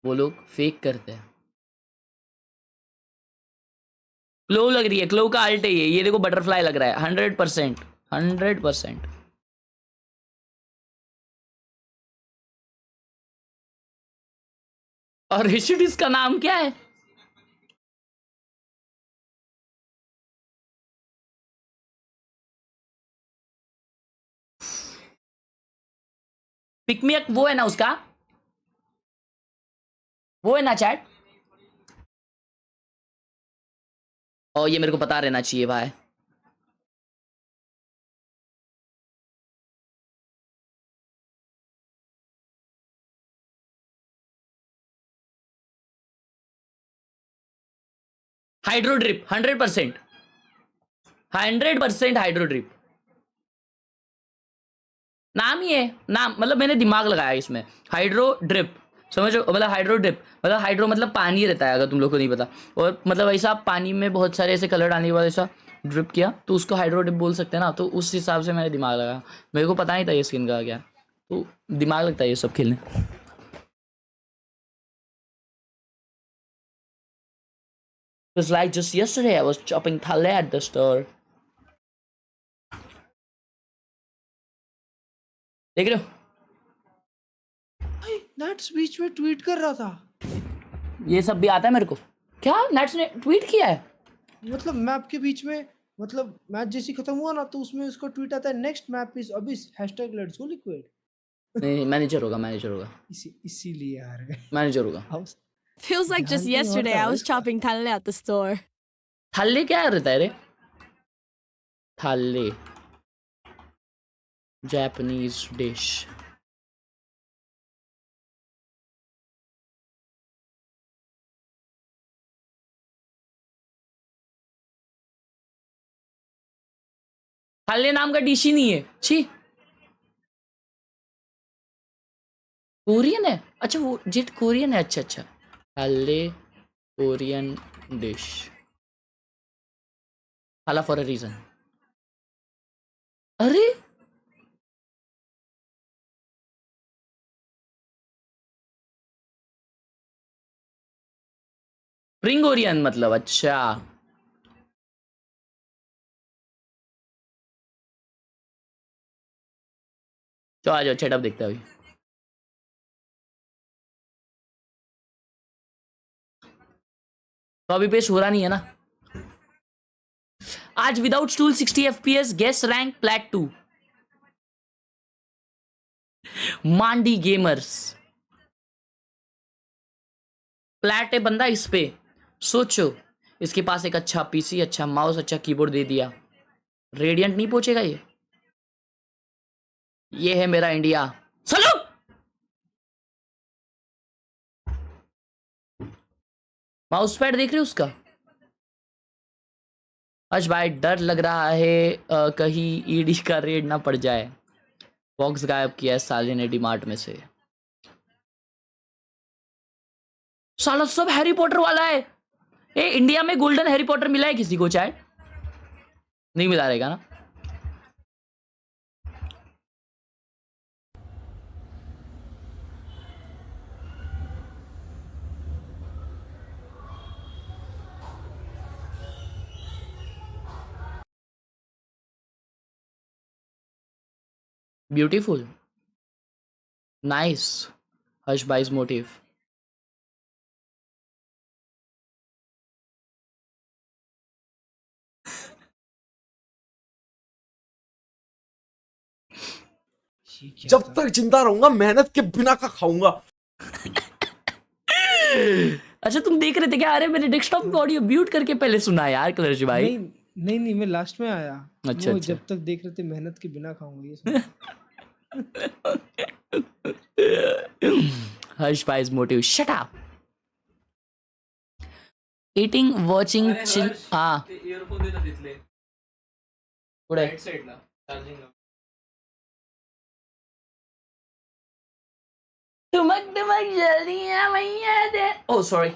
वो लोग फेक करते हैं। क्लो लग रही है, क्लो का अल्ट है ये देखो बटरफ्लाई लग रहा है 100%। और रेसिड्यूज का नाम क्या है? पिकमियक वो है ना उसका, वो है ना चैट। और ये मेरे को पता रहना चाहिए भाई। हाइड्रो ड्रिप 100% हाइड्रो ड्रिप नाम ही है, नाम मतलब मैंने दिमाग लगाया इसमें। हाइड्रो ड्रिप समझो, मतलब हाइड्रो ड्रिप मतलब हाइड्रो मतलब पानी रहता है, अगर तुम लोग को नहीं पता। और मतलब ऐसा पानी में बहुत सारे ऐसे कलर डालने के बाद ऐसा ड्रिप किया तो उसको हाइड्रो ड्रिप बोल सकते हैं ना। तो उस हिसाब से मैंने दिमाग लगाया, मेरे को पता नहीं था ये स्किन का क्या, तो दिमाग लगता है ये सब खेलने। It was like just yesterday I was chopping Khelraay at the store. देख रहे हो? नेट्स बीच में ट्वीट कर रहा था। ये सब भी आता है मेरे को। क्या नेट्स ने ट्वीट किया है? मतलब मैप के बीच में, मतलब मैच जैसे खत्म हुआ ना तो उसमें उसका ट्वीट आता है next map is Abish #Let'sGoLiquid। नहीं मैनेजर होगा इसीलिए यार मैनेजर होगा। Feels like just yesterday I was chopping Khelraay at the store. थाले क्या रहता है रे? थाले जापानीज डिश। थाले नाम का डिश ही नहीं है, छी। कोरियन है? अच्छा वो जेट कोरियन है। अच्छा थाले कोरियन डिश। थाला फॉर अ रीजन। अरे प्रिंगोरियन मतलब, अच्छा तो आ जाओ सेटअप देखते हैं अभी। तो अभी पेश हो रहा नहीं है ना आज। Without stool 60 FPS, guess rank plat 2। मांडी गेमर्स प्लैट है बंदा इस पे। सोचो इसके पास एक अच्छा पीसी, अच्छा माउस, अच्छा कीबोर्ड दे दिया, रेडियंट नहीं पहुंचेगा ये है मेरा इंडिया। चलो माउस पैड देख रहे हो उसका? आज भाई डर लग रहा है कहीं ईडी का रेड ना पड़ जाए। बॉक्स गायब किया है साले ने डीमार्ट में से। साला सब हैरी पॉटर वाला है। इंडिया में गोल्डन हैरी पॉटर मिला है किसी को? चाहे नहीं मिला रहेगा ना। ब्यूटीफुल, नाइस हर्ष भाई's मोटिव. जब तक जिंदा रहूंगा मेहनत के बिना का खाऊंगा. अच्छा तुम देख रहे थे क्या? अरे मैंने डेस्कटॉप पे ऑडियो म्यूट करके पहले सुना यार क्लर्च भाई. नहीं मैं लास्ट में आया. अच्छा, वो अच्छा. जब तक देख रहे थे मेहनत के बिना खाऊंगा ये सुना. Harsh Bhai's motive. Shut up. Eating, watching, chill. हाँ. इयरफोन देना तिथले. कुठे? राइट साइडला चार्जिंग. टुमक जल्दी आ भैया दे. Oh sorry.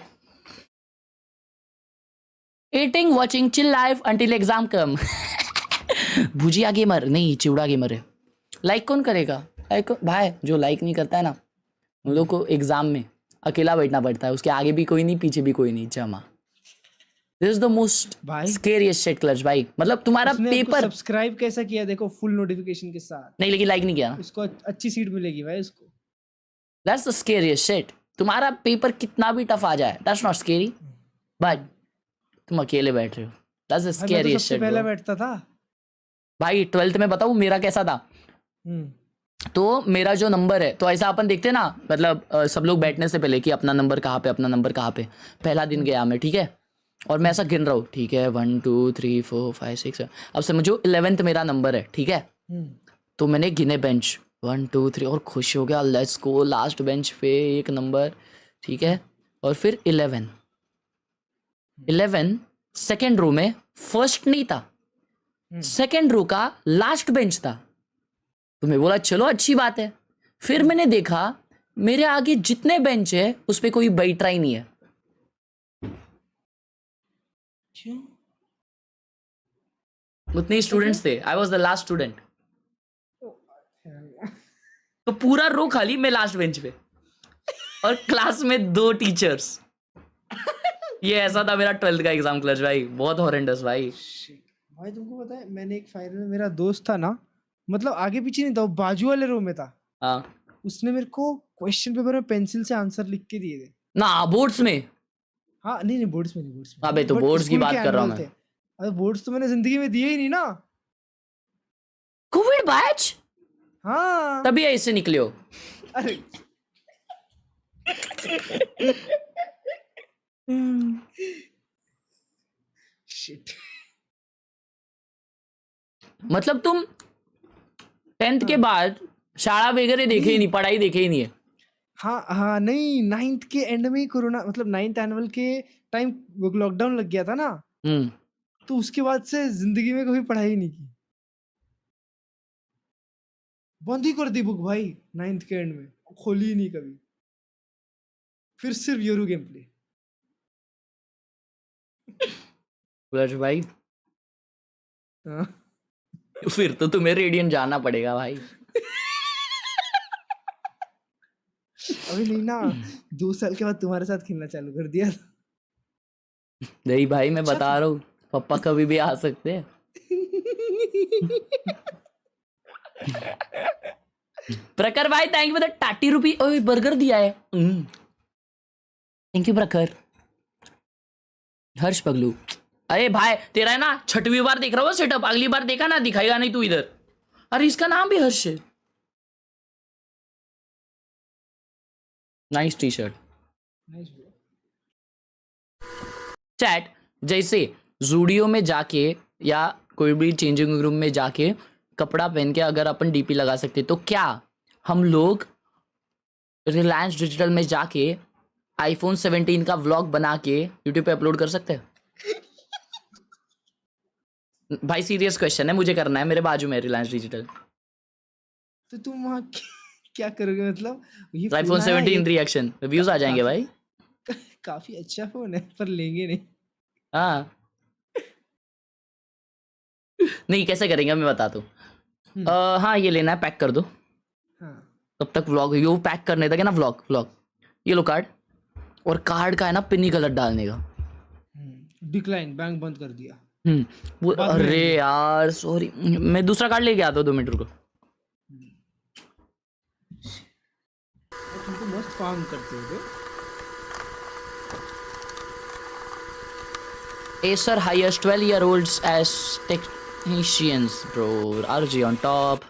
Eating, watching, chill life until exam come. भुजिया गेमर नहीं, चिवड़ा गेमर है. लाइक कौन करेगा? लाइक भाई जो लाइक नहीं करता है ना, उन लोग को एग्जाम में अकेला बैठना पड़ता है. उसके आगे भी कोई नहीं, पीछे भी कोई नहीं. जमा. This is the most scariest shit clutch भाई. मतलब तुम्हारा पेपर सब्सक्राइब कैसा किया देखो, फुल नोटिफिकेशन के साथ. नहीं लेकिन लाइक नहीं किया ना. उसको अच्छी सीट मिलेगी भाई उसको. That's the scariest shit. तुम्हारा पेपर कितना भी टफ आ जाए, दैट्स नॉट स्केरी, बट तुम अकेले बैठ रहे हो. That's the scariest shit. पहले बैठता था भाई. 12th में बताऊं मेरा कैसा था. तो मेरा जो नंबर है, तो ऐसा अपन देखते ना, मतलब सब लोग बैठने से पहले कि अपना नंबर कहाँ पे, अपना नंबर कहाँ पे. पहला दिन गया मैं, ठीक है, और मैं ऐसा गिन रहा हूँ, ठीक है 1 2 3 4 5 6 7. अब समझो 11th मेरा नंबर है, ठीक है. तो मैंने गिने बेंच 1 2 3 और खुश हो गया, लेट्स गो लास्ट बेंच पे एक नंबर, ठीक है. और फिर 11 सेकेंड रो में फर्स्ट नहीं था, सेकेंड रो का लास्ट बेंच था. तो मैं बोला चलो अच्छी बात है. फिर मैंने देखा मेरे आगे जितने बेंच है उस पे कोई बैठा ही नहीं है. क्यों? उतने स्टूडेंट्स थे. I was the last student. तो पूरा रो खाली, मैं लास्ट बेंच पे, और क्लास में 2 टीचर्स. ये ऐसा था मेरा 12th का एग्जाम क्लच भाई. बहुत हॉरेंडस भाई. भाई तुमको पता है, मैंने एक फाइनल में, मेरा दोस्त था ना, मतलब आगे पीछे नहीं था, वो बाजू वाले रो में था. उसने मेरे को क्वेश्चन पेपर में पेंसिल से आंसर लिख के दिए थे ना. बोर्ड्स में? हाँ नहीं बोर्ड्स में नहीं, बोर्ड्स में. अबे तो बोर्ड्स की बात कर रहा हूँ मैं. अरे बोर्ड्स तो मैंने जिंदगी में दिए ही नहीं ना. Covid batch. हाँ तभी ऐसे निकले हो. अरे शिट. मतलब तुम 10th के बाद शाला वगैरह देखे ही नहीं, पढ़ाई देखे ही नहीं है. हाँ नहीं, 9th के एंड में ही कोरोना, मतलब 9th एनुअल के टाइम लॉकडाउन लग गया था ना. तो उसके बाद से जिंदगी में कभी पढ़ाई नहीं की, बंद ही कर दी बुक भाई. 9th के एंड में खोली ही नहीं कभी. फिर सिर्फ यूरो गेम प्ले. भाई फिर तो तुम्हें रेडियन जाना पड़ेगा भाई. अभी नहीं ना, 2 साल के बाद तुम्हारे साथ खेलना चालू कर दिया. नहीं भाई मैं बता रहा हूँ, पापा कभी भी आ सकते हैं. प्रखर भाई थैंक यू फॉर द 30 रुपी. ओए बर्गर दिया है. थैंक यू प्रखर. हर्ष पगलू. अरे भाई तेरा है ना 6वीं बार देख रहा हूँ सेटअप. अगली बार देखा ना दिखाएगा नहीं तू इधर. अरे इसका नाम भी हर्ष है. Nice T shirt. चैट जैसे जूडियो में जाके या कोई भी चेंजिंग रूम में जाके कपड़ा पहन के अगर अपन डीपी लगा सकते, तो क्या हम लोग रिलायंस डिजिटल में जाके आईफोन 17 का व्लॉग बना के यूट्यूब पे अपलोड कर सकते हैं? भाई सीरियस क्वेश्चन है, मुझे करना है. मेरे बाजू में रिलायंस डिजिटल. तो तुम वहाँ क्या करोगे? मतलब आईफोन 17 रिएक्शन व्यूज आ जाएंगे भाई. काफी अच्छा फोन है पर लेंगे नहीं. हाँ नहीं कैसे करेंगे मैं बताता हूँ. हाँ ये लेना है, पैक कर दो. तब तक व्लॉग, यो पैक करने तक है ना व्लॉग. ये लो कार्ड, और कार्ड का है ना पिन ही गलत डालने का. डिक्लाइन, बैंक बंद कर दिया. अरे यार सॉरी, मैं दूसरा कार्ड लेके आता हूँ, 2 मिनट रुको. फार्म करते हो? Acer hires 12-year-olds as technicians, bro. RG on top.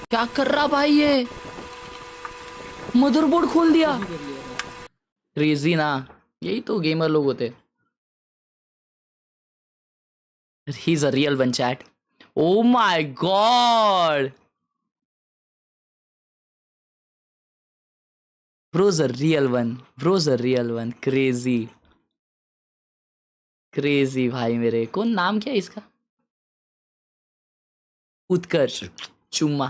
क्या कर रहा भाई ये? मदरबोर्ड खोल दिया। क्रेजी ना, यही तो गेमर लोग होते। He's a real one, chat. Oh my god. Bro's a real one. Bro's a real one. Crazy. Crazy भाई मेरे। कौन नाम क्या है इसका? उत्कर्ष चुम्मा।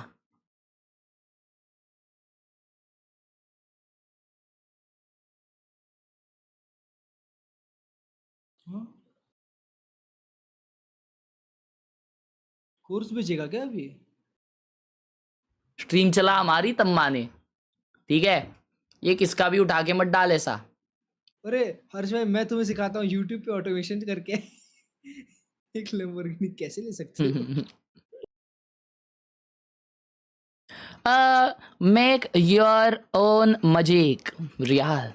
कोर्स भेजेगा क्या अभी? स्ट्रीम चला हमारी तम्मा ने, ठीक है? ये किसका भी उठा के मत डाल ऐसा। अरे हर्ष भाई, मैं तुम्हें सिखाता हूँ YouTube पे ऑटोमेशन करके एक लैम्बोर्गिनी कैसे ले सकते हो। Make your own magic real.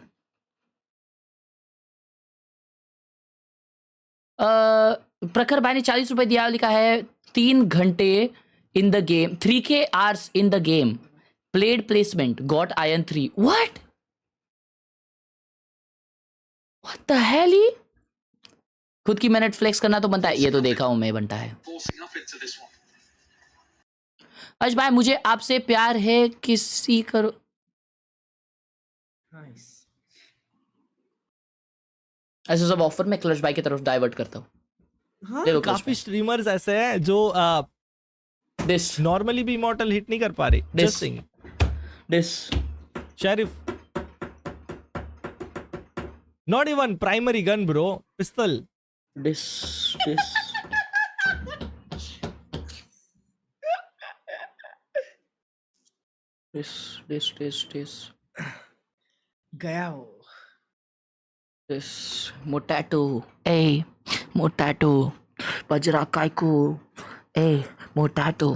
प्रखर भाई ने 40 रुपए दिया, लिखा है 3 घंटे in the game, 3K hours in the game, played placement, got ion 3। What the hell? खुद की मिनट फ्लेक्स करना तो बनता है, ये तो देखा हूं मैं बनता है। अर्श भाई मुझे आपसे प्यार है, किसी करो। ऐसे सब ऑफर में क्लच भाई की तरफ डाइवर्ट करता हूँ। हाँ, काफी स्ट्रीमर्स ऐसे हैं जो दिस नॉर्मली भी इमॉर्टल हिट नहीं कर पा रहे। This sheriff, not even primary gun bro, पिस्तल। This गया हो। दिस मोटैटो, ए मोटैटो, बजरा कायको, ए मोटैटो,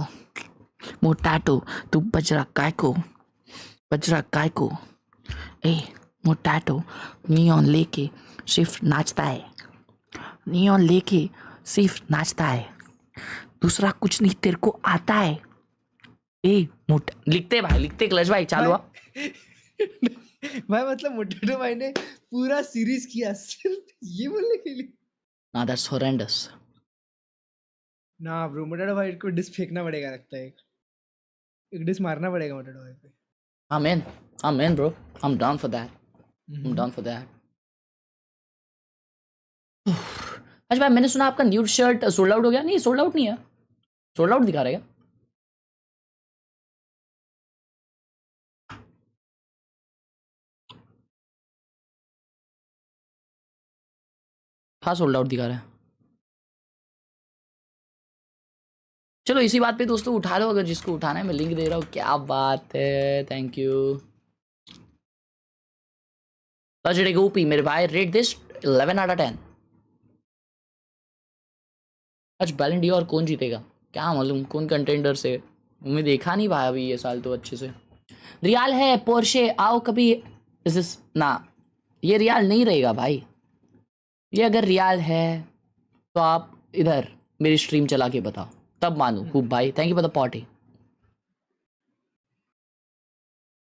मोटैटो तू बजरा कायको, बजरा कायको, ए मोटैटो नियॉन लेके सिर्फ नाचता है, नियॉन लेके सिर्फ नाचता है, दूसरा कुछ नहीं तेरे को आता है। ए मोटा लिखते भाई, लिखते क्लच भाई चालू। भाई मतलब मोटेटो भाई ने पूरा सीरीज किया सिर्फ ये बोलने के लिए। ना दैट्स हॉरेंडस। ना ब्रो, मोटेटो भाई को डिस फेंकना पड़ेगा, लगता है एक डिस मारना पड़ेगा मोटेटो भाई पे। Amen bro, I'm down for that. I'm down for that. अच्छा भाई, मैंने सुना आपका न्यूड शर्ट सोल्ड आउट हो गया। नहीं, सोल्ड आउट नहीं है, सोल्ड आउट दिखा रहा है। हाँ सोल्ड आउट दिखा रहा है। चलो इसी बात पे दोस्तों उठा लो, अगर जिसको उठाना है मैं लिंक दे रहा हूँ। क्या बात है, थैंक यू। ओपी मेरे भाई, रेट दिस 11 out of 10। आज बैलेंड और कौन जीतेगा क्या मालूम, कौन कंटेंडर से, मैं देखा नहीं भाई अभी ये साल तो अच्छे से। रियाल है पोर्शे, आओ कभी। इस ना, ये रियाल नहीं रहेगा भाई। ये अगर रियाल है तो आप इधर मेरी स्ट्रीम चला के बताओ, तब मानू। खूब भाई, thank you for the potty.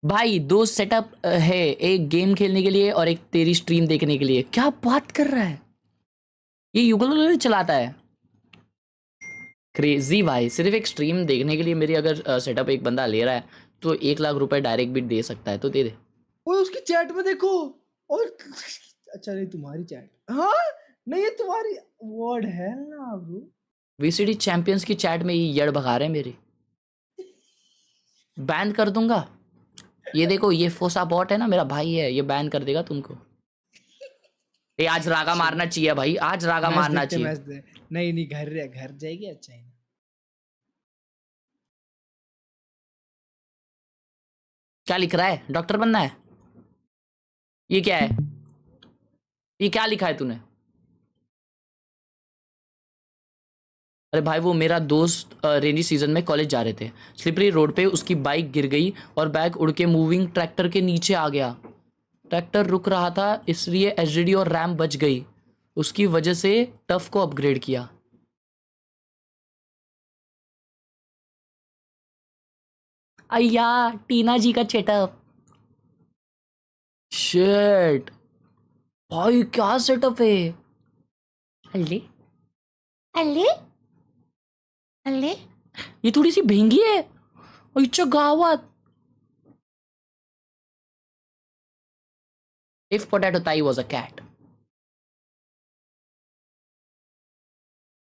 भाई 2 सेटअप है, एक गेम खेलने के लिए और एक तेरी स्ट्रीम देखने के लिए। क्या बात कर रहा है, ये युगल चलाता है। क्रेजी भाई, सिर्फ एक स्ट्रीम देखने के लिए मेरी अगर सेटअप एक बंदा ले रहा है तो 1 लाख रुपए डायरेक्ट बिट दे सकता है, तो दे दे। ओए उसकी चैट में देखो, और अच्छा नहीं तुम्हारी चैट, हाँ नहीं ये तुम्हारी वर्ड है ना ब्रो। VCT चैंपियंस की चैट में ये यड़ भगा रहे हैं मेरी, बैन कर दूंगा। ये देखो, ये फोसा बॉट है ना, मेरा भाई है, ये बैन कर देगा तुमको। ये आज रागा मारना चाहिए भाई, आज रागा मारना चाहिए। नहीं घर जाएगी। अच्छा है, क्या लिख रहा है, डॉक्टर बनना है? ये क्या है, ये क्या लिखा है तूने? अरे भाई वो मेरा दोस्त रेनी सीजन में कॉलेज जा रहे थे, स्लिपरी रोड पे उसकी बाइक गिर गई और बैग उड़ के मूविंग ट्रैक्टर के नीचे आ गया। ट्रैक्टर रुक रहा था इसलिए एचडीडी और रैम बच गई, उसकी वजह से टफ को अपग्रेड किया। अय्या टीना जी का सेटअप, शिट भाई क्या सेटअप है। अल्ले अल्ले अल्ले ये थोड़ी सी भेंगी है। अच्छा गावात। If potato thai was a cat.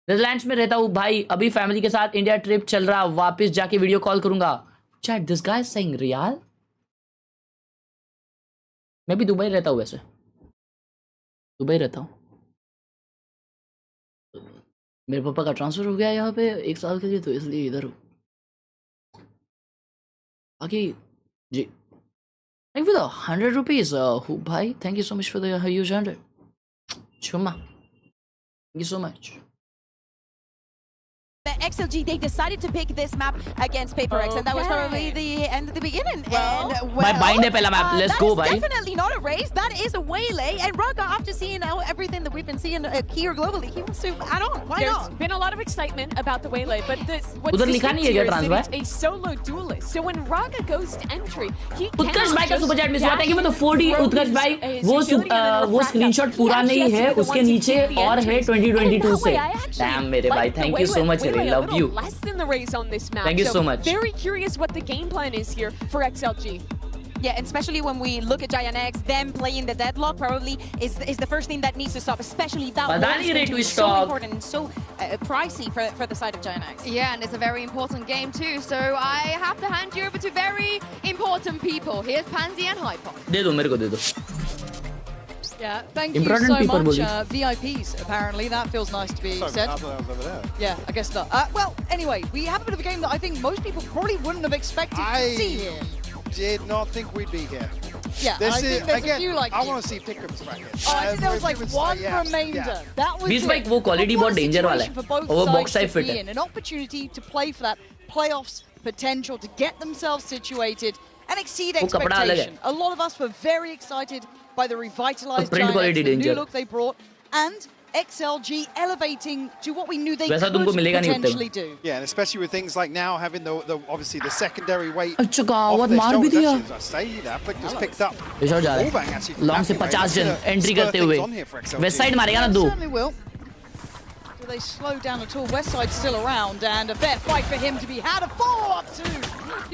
Netherlands में रहता हूँ भाई, अभी फैमिली के साथ इंडिया ट्रिप चल रहा, वापस जाके वीडियो कॉल करूंगा। Chat this guy saying real. मैं भी दुबई रहता हूँ, वैसे दुबई रहता हूँ। मेरे पापा का ट्रांसफर हो गया यहाँ पे 1 साल के लिए, तो इसलिए इधर हूँ। बाकी जी थैंक यू 100 रुपीज भाई, thank you so much for the huge 100 चुम्मा, thank you so much. The XLG, they decided to pick this map against Paper X, and that was probably the end of the beginning. By bind है पहला map, let's go भाई। That is definitely not a race, that is a waylay, and Raga, after seeing everything that we've been seeing here globally, he wants to add on. Why not? There's been a lot of excitement about the waylay, but what's उधर लिखा नहीं है क्या transfer? it's a solo duelist. So when Raga goes to entry, he उत्कर्ष भाई का super chat miss हुआ, thank you for the 40। उत्कर्ष भाई वो स्क्रीनशॉट पूरा नहीं है, उसके नीचे और है 2022 से। डैम मेरे भाई, thank you so much, I love you. Than the race on this map. Thank you so much. Very curious what the game plan is here for XLG. Yeah, and especially when we look at Giant X, them playing the deadlock probably is the first thing that needs to stop, especially that one is so important and so pricey for the side of Giant X. Yeah, and it's a very important game too, so I have to hand you over to very important people. Here's Pansy and Hyper. दे दो मेरे को, दे दो। Yeah, thank you so much. VIPs, apparently. That feels nice to be said. Over there. Yeah, I guess not. Well, anyway, we have a bit of a game that I think most people probably wouldn't have expected to see here. I did not think we'd be here. Yeah, this I think there's again, a few like I want to see Pickham's back here. Oh, I think there was like one remainder. That was बीस bike वो quality बहुत danger वाला है, और वो box type fit है। An opportunity to play for that playoffs potential, to get themselves situated and exceed expectation. A lot of us were very excited by the revitalized Giant X, the new look they brought, and XLG elevating to what we knew they could potentially do. Yeah, and especially with things like now having the obviously the secondary weight. अच्छा गावत मार भी दिया। I say that Flick just picked up. इधर जा रहा है। Long से 50 जन एंट्री करते हुए वेस्ट साइड मारेगा ना 2। Do they slow down at all? West Side's still around, and a fair fight for him to be had. A follow-up too.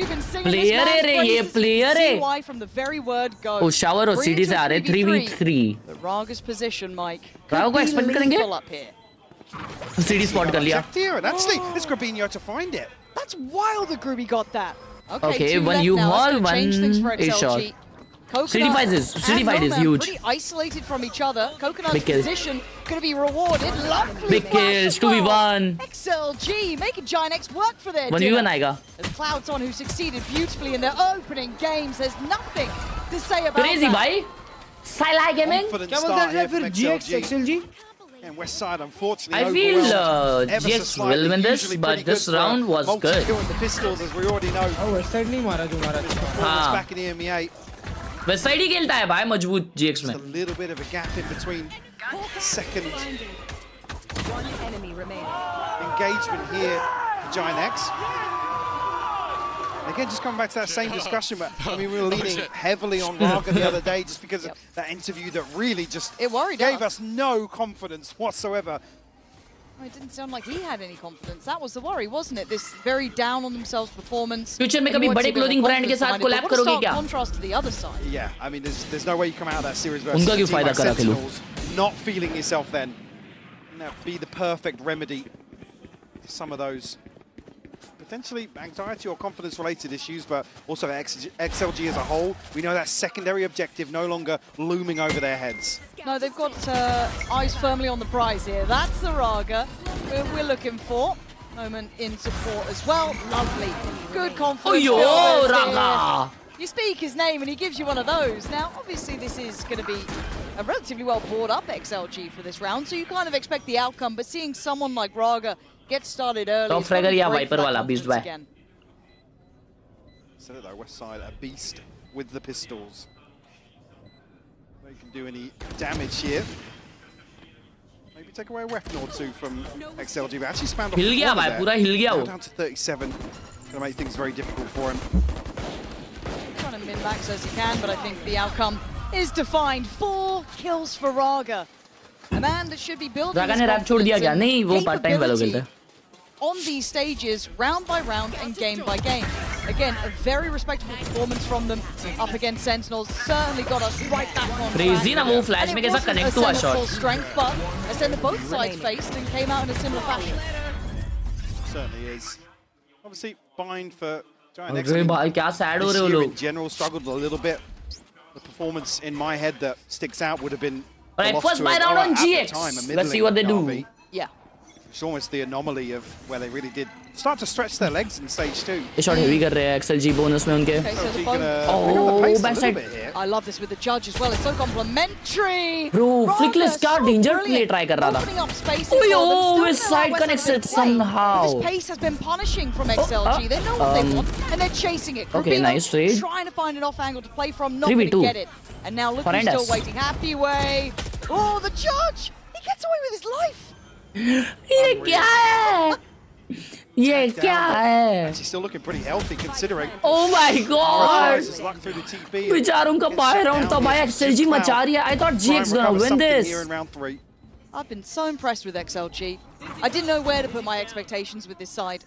You can see player है रे, ये player है। CY from the very word go. Oh shower और सीडी से आ रहे 3v3। The Raga's position, Mike. रागा को एक्सपेक्ट करेंगे? सीडी स्पॉट कर लिया। And actually, it's Grabinho to find it. That's wild that Gruby got that. Okay, one you haul, one a shot. CD5 is huge. Pretty isolated from each other. Coconut's position going to be rewarded. Lovely big kills, 2v1. XLG making Giant X work for their 1v1 आएगा. There's Cloud's on who succeeded beautifully in their opening games. There's nothing to say about Crazy that. भाई. Sci-Fi gaming. क्या बोलते हैं फिर GX XLG? And West Side, unfortunately, I feel GX will win this, but this round was good. The pistols, as we already know. Oh, West Side नहीं मारा जो मारा था. हाँ. Back in EMEA. West Side ही खेलता है भाई मजबूत GX में. A little bit of a gap in between second engagement here for Giant X. Again, just coming back to that same discussion, but I mean, we were leaning heavily on Raga the other day just because of that interview that really just gave us no confidence whatsoever. It didn't sound like he had any confidence. That was the worry, wasn't it? This very down on themselves performance. Future में कभी बड़े clothing brand के साथ collab करोगे क्या? Contrast to the other side. Yeah, I mean, there's no way you come out of that series versus उनका क्यों फायदा करा खेलो? Not feeling yourself then. That would be the perfect remedy for some of those potentially anxiety or confidence related issues, but also XLG as a whole. We know that secondary objective no longer looming over their heads. No, they've got eyes firmly on the prize here. That's the Raga we're looking for. Moment in support as well. Lovely. Good confidence. Oh, yo, Raga! You speak his name and he gives you one of those. Now, obviously, this is going to be a relatively well brought up XLG for this round, so you kind of expect the outcome, but seeing someone like Raga get started early. Top fragger या Viper वाला beast by. So though, West Side a beast with the pistols. They can do any damage here. Maybe take away a weapon or two from XLG, but actually spanned off. हिल गया भाई, पूरा हिल गया वो. Down to 37. Gonna make things very difficult for him. Trying to min-max as he can, but I think the outcome is defined. 4 kills for Raga. A man that should be building Raga ने rap छोड़ दिया क्या? नहीं, वो part time वालों खेलता है. On these stages, round by round and game by game. Again, a very respectable performance from them up against Sentinels. Certainly got us right back on track. Crazy ना वो flash में कैसा connect हुआ shot. Full strength, but I said that both sides faced and came out in a similar fashion. Certainly is. Obviously, bind for Giant X. अरे भाई क्या sad हो रहे हो लोग. In general, struggled a little bit. The performance in my head that sticks out would have been. Alright, first buy round on GX. Let's see what they do. Yeah. It's almost the anomaly of where they really did start to stretch their legs in stage 2. ये shot heavy कर रहे हैं XLG bonus में उनके. Oh, backside. I love this with the judge as well. It's so complimentary. Bro, Flickless क्या danger play try कर रहा था. Oh, his side connects it somehow. This pace has been punishing from XLG. They know what they want and they're chasing it. Okay, nice trade. Trying to find an off angle to play from, not going to get it. And now look, he's still waiting. Happy way. Oh, the judge. He gets away with his life. ये क्या है? ये क्या है? She's still looking pretty healthy considering. Oh my god! बेचारों का bye round तो भाई XLG मचा रही है. I thought GX gonna win this. I've been so impressed with XLG. I didn't know where to put my expectations with this side.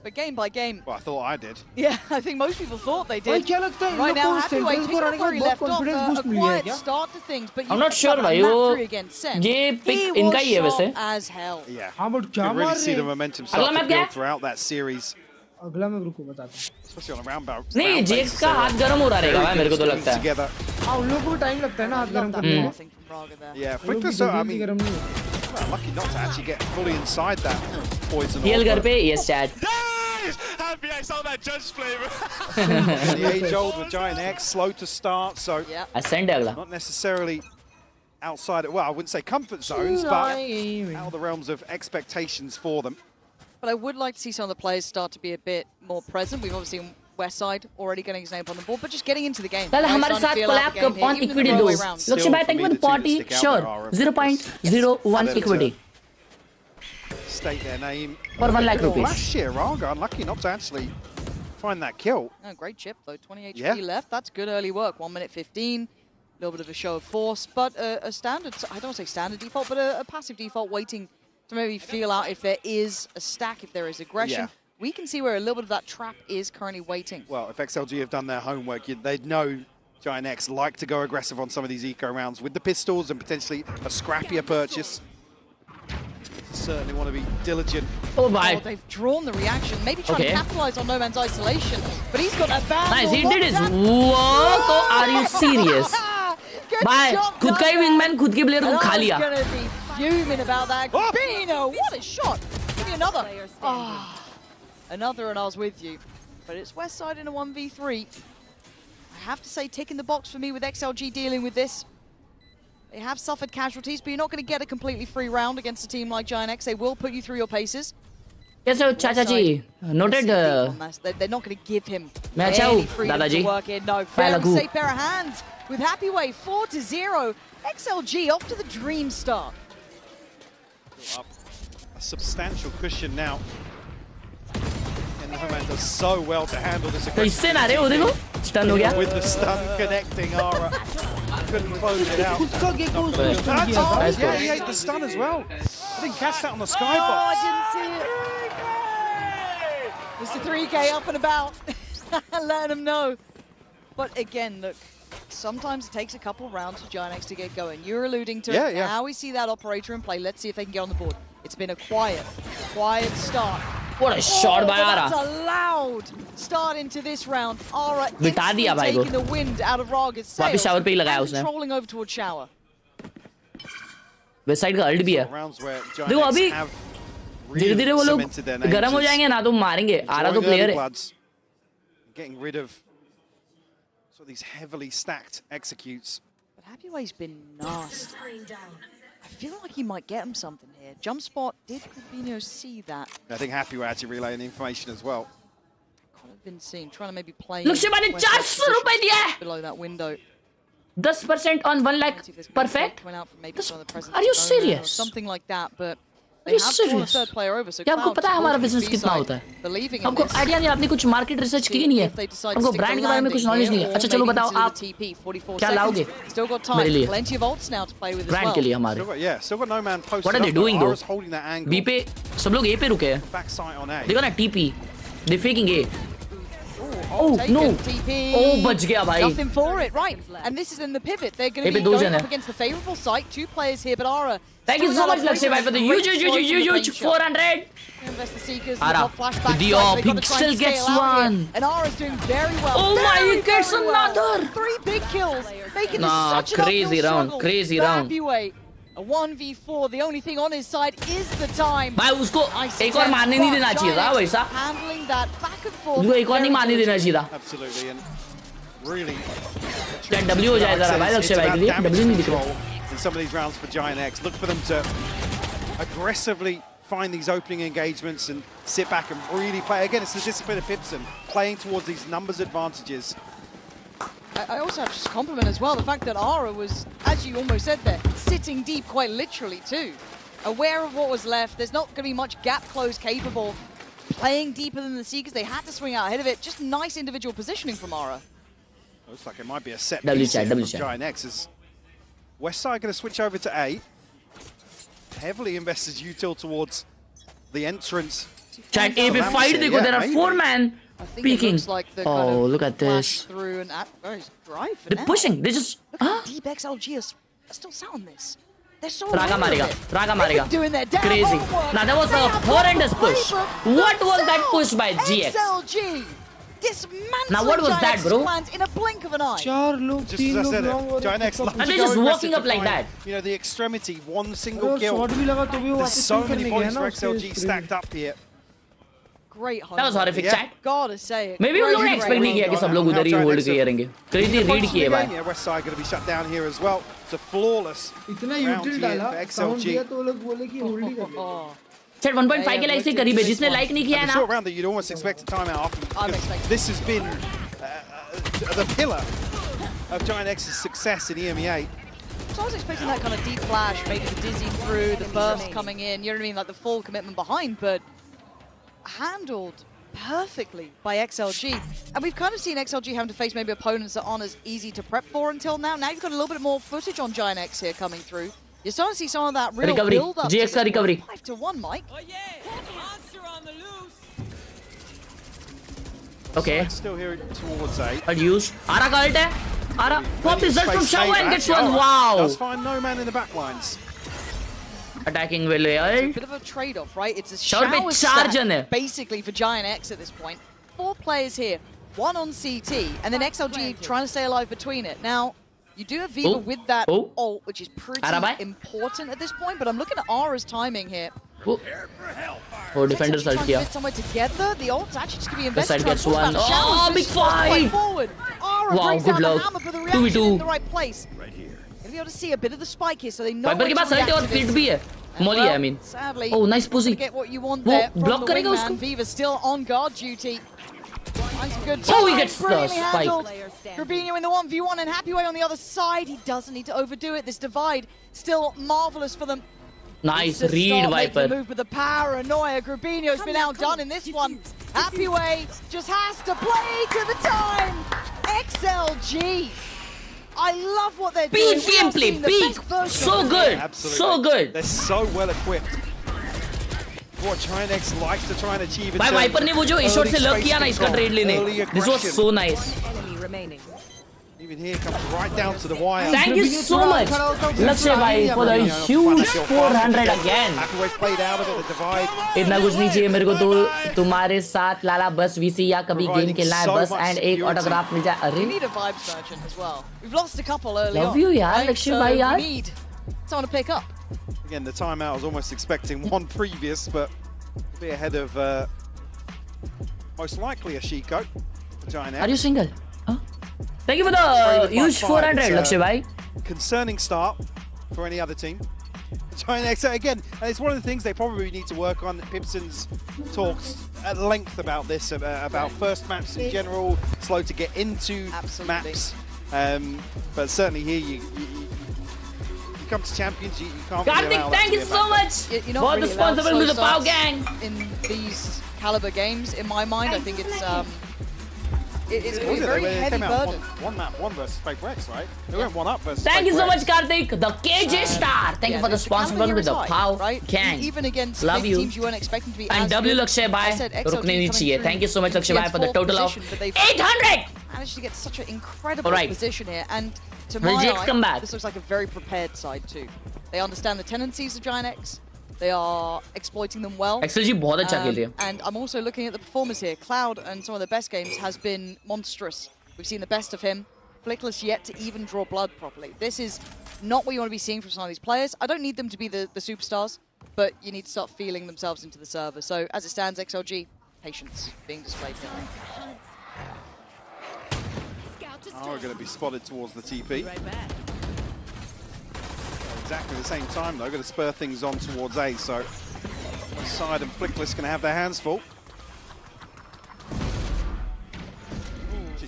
But game by game. Well, I thought I did. Yeah, I think most people thought they did. Right now, Happyway picking up where he left off. A quiet start to things, but I'm not sure भाई वो ये pick इनका ही है वैसे. As hell. Yeah. हाँ but क्या You मार really रहे see the momentum start to build throughout that series. अगला मैं रुको बताता हूँ. Especially on a round bout. नहीं GX का हाथ गर्म हो रहा रहेगा भाई मेरे को तो लगता है. हाँ उन लोगों को टाइम लगता है ना हाथ गर्म करने में. Yeah, Flickless, I mean, well, lucky not to actually get fully inside that poison. Heal घर पे yes chat. Happy I saw that judge flavor. The age-old with Giant X, slow to start, so ascend अगला. Not necessarily outside, well, I wouldn't say comfort zones, but out of the realms of expectations for them. But I would like to see some of the players start to be a bit more present. We've obviously seen Westside already getting his name on the board, but just getting into the game. कल हमारे साथ collab on equity दो. लक्ष्य भाई thank you for the party. Sure. 0.01 equity. State their name. For 1 lakh rupees. Last year, Raga unlucky not to actually find that kill. Oh, great chip though, 20 HP left. That's good early work. 1 minute 15. A little bit of a show of force, but a standard, I don't want to say standard default, but a passive default waiting to maybe feel out if there is a stack, if there is aggression. We can see where a little bit of that trap is currently waiting. Well, if XLG have done their homework, they'd know Giant X like to go aggressive on some of these eco rounds with the pistols and potentially a scrappier purchase. Certainly want to be diligent. Oh my! Oh, they've drawn the reaction, maybe trying to capitalize on No Man's isolation, but he's got that bad. Nice, he did his work. Oh, are you serious? Bye. खुद का ही wingman खुद के player को खा लिया. I'm gonna be fuming about that. Bino, what a shot! Give me another. Another, and I was with you. But it's Westside in a 1v3. I have to say, ticking the box for me with XLG dealing with this. They have suffered casualties, but you're not going to get a completely free round against a team like Giant X. They will put you through your paces. Yes, sir, Chacha ji. Noted. They're not going to give him any freedom to work in. No, very safe pair of hands with Happyway 4-0. XLG off to the dream start. Up a substantial cushion now. And the Homeland does so well to handle this aggression. With the stun connecting, Ara couldn't close it out. Yeah, he ate the stun as well. I didn't catch that on the skybox. Oh, I didn't see it. Mr. 3K up and about, letting him know. But again, look, sometimes it takes a couple rounds for Giant X to get going. You're alluding to it. Now we see that operator in play. Let's see if they can get on the board. It's been a quiet start. What a shot by Ara. That's a loud start into this round. Ara taking the wind out of Raga's sails and controlling over towards Shower. West side का alt भी है. देखो अभी धीरे-धीरे वो लोग गरम हो जाएंगे ना तो मारेंगे. आरा तो प्लेयर है. Getting rid of these heavily stacked executes. But Happyway's been nasty. I feel like he might get him something here. Jump spot, did Rubinho see that? I think Happy were actually relaying the information as well. Could have been seen, trying to maybe play... Look, मैंने 400 रुपए दिया है. Below that window. 10% on 1 lakh. Perfect. Are you serious? Something like that, but... Are you serious? क्या आपको पता है हमारा business कितना होता है? हमको आइडिया नहीं, आपने कुछ मार्केट रिसर्च की नहीं है. हमको ब्रांड के बारे में कुछ नॉलेज नहीं है. अच्छा चलो बताओ आप क्या लाओगे मेरे लिए? ब्रांड के लिए हमारे. What are they doing though? B पे सब लोग A पे रुके हैं. देखो ना TP. They faking A. Oh no! Oh, बच गया भाई. Nothing for it, right? And this is in the pivot. They're going to be going up against the favorable site. 2 players here, but Ara. Thank you so much, Lakshay bhai, for the huge 400. Invest the Seekers. Ara, the op, he still gets one. And Ara's doing very well. Oh my, he gets another. 3 big kills, making this such an crazy round, crazy round. A 1v4, the only thing on his side is the time. भाई उसको एक और मारने नहीं देना चाहिए था वैसा. Handling that back and forth. उसको एक और नहीं मारने देना चाहिए था. Absolutely, and really. क्या W हो जाएगा भाई लक्ष्य भाई के लिए? W नहीं दिख रहा. In some of these rounds for Giant X, look for them to aggressively find these opening engagements and sit back and really play. Again, it's the discipline of Pipson, playing towards these numbers advantages. I also have to just compliment as well the fact that Ara was, as you almost said there, sitting deep quite literally too. Aware of what was left, there's not going to be much gap close capable. Playing deeper than the Seekers, they had to swing out ahead of it. Just nice individual positioning from Ara. Looks like it might be a set piece here from Giant X. Is Westside going to switch over to A? Heavily invested util towards the entrance. Chat A पे fight देखो, there are 4 man. Peeking. Oh, look at this. They're pushing. They just. Deep XLG are still sat on this. They're so. Raga marega. Crazy. Now that was a horrendous push. What was that push by GX? XLG. Now what was that, bro? In a blink of an eye. Just as I said it, Giant X. And they're just walking up like that. You know the extremity, one single kill. There's so many points for XLG stacked up here. Great that was horrific, chat. Gotta say it. Maybe we don't expect नहीं किया कि सब लोग उधर ही hold करेंगे. Crazy read किए भाई. Westside going to be shut down here as well. It's a flawless इतना util डाला. XLG. दिया तो लोग बोले कि hold ही कर ले. Chat 1.5 के like से करीब है. जिसने like नहीं किया है ना. Short round that you'd almost expect a timeout. This has been the pillar of Giant X's success in EMEA. So I was expecting that kind of deep flash, maybe the dizzy through, the burst coming in. You know what I mean, like the full commitment behind, but. Handled perfectly by XLG. And we've kind of seen XLG having to face maybe opponents that aren't as easy to prep for until now. Now you've got a little bit more footage on Giant X here coming through. You're starting to see some of that real build-up. GX का recovery. 5-1, Mike. Okay. Still here towards A. Use. Ara का ult है. Ara pop result from Shaw and gets one. Wow. Does find no man in the back lines. Attacking will It's a bit of a trade-off, right? It's a shower stack, basically, for Giant X at this point. 4 players here, 1 on CT, and then XLG trying to stay alive between it. Now, you do have Viva with that ult, which is pretty important at this point, but I'm looking at Ara's timing here. Oh, defenders ult kiya. Somewhere together, the ult's actually just going to be invested. The side gets one. Oh, big fight! Wow, good luck. 2v2. In the right place. Be able to see a bit of the spike here, so they know. Viper के पास ult और pit भी है. Molly है, I mean. Sadly, oh, nice pussy. Get what you want there. Block करेगा उसको. Viva still on guard duty. Nice, good. Oh, he gets the spike. Rubinho in the 1v1 and Happyway on the other side. He doesn't need to overdo it. This divide still marvelous for them. Nice read, Viper. Move with the paranoia. Rubinho's been outdone in this one. Happyway just has to play to the time. XLG. I love what they're doing. Peak gameplay, peak. So good. Absolutely. So good. They're so well equipped. What Giant X likes to try and achieve. भाई Viper ने वो जो A-shot से लग किया ना इसका trade लेने. This was so nice. Even here comes right down to the wire. Thank you so much, Lakshay bhai, for the huge 400 again. इतना कुछ नहीं चाहिए मेरे को तो तुम्हारे साथ लाला बस VC या कभी गेम खेलना है बस and एक autograph मिल जाए. अरे. We need a vibes merchant as well. We've lost a couple early on. Love you यार Lakshay bhai यार. We need someone to pick up. Again, the timeout was almost expecting one previous, but be ahead of most likely a Shiko. Giant X. Are you single? Huh? Thank you for the huge 400, Lakshay bhai. Concerning start for any other team. Giant again, and it's one of the things they probably need to work on. Pipson's talked at length about this, about first maps in general, slow to get into maps. But certainly here, you come to Champions, you can't really Karthik, allow that thank to you be a so factor. much. You're not बहुत really responsible allowed with the slow Pow starts Gang. in these caliber games. In my mind, I think it's going to be a They very heavy came out burden. one map, one versus Spike Rex, right? They went one up versus Thank you Spike so much, Rex. Karthik. The KJ Star. Thank you for the sponsorship with the Pow Gang. Even against Love big you. teams you weren't expecting to be And as W good. Lakshay I Bhai. said XLG रुकने नहीं coming चाहिए. through Thank you so much, Lakshay Bhai, for the fourth total of position, but they've 800. managed to get such an incredible Alright. position here. And to Will my Jakes eye, come back? this looks like a very prepared side too. They understand the tendencies of Giant X. They are exploiting them well. XLG बहुत अच्छा खेल रही है. And I'm also looking at the performance here. Cloud and some of the best games has been monstrous. We've seen the best of him. Flickless yet to even draw blood properly. This is not what you want to be seeing from some of these players. I don't need them to be the superstars, but you need to start feeling themselves into the server. So as it stands, XLG, patience being displayed here. Are going to be spotted towards the TP. Exactly the same time though, going to spur things on towards A, so Side and Flickless going to have their hands full.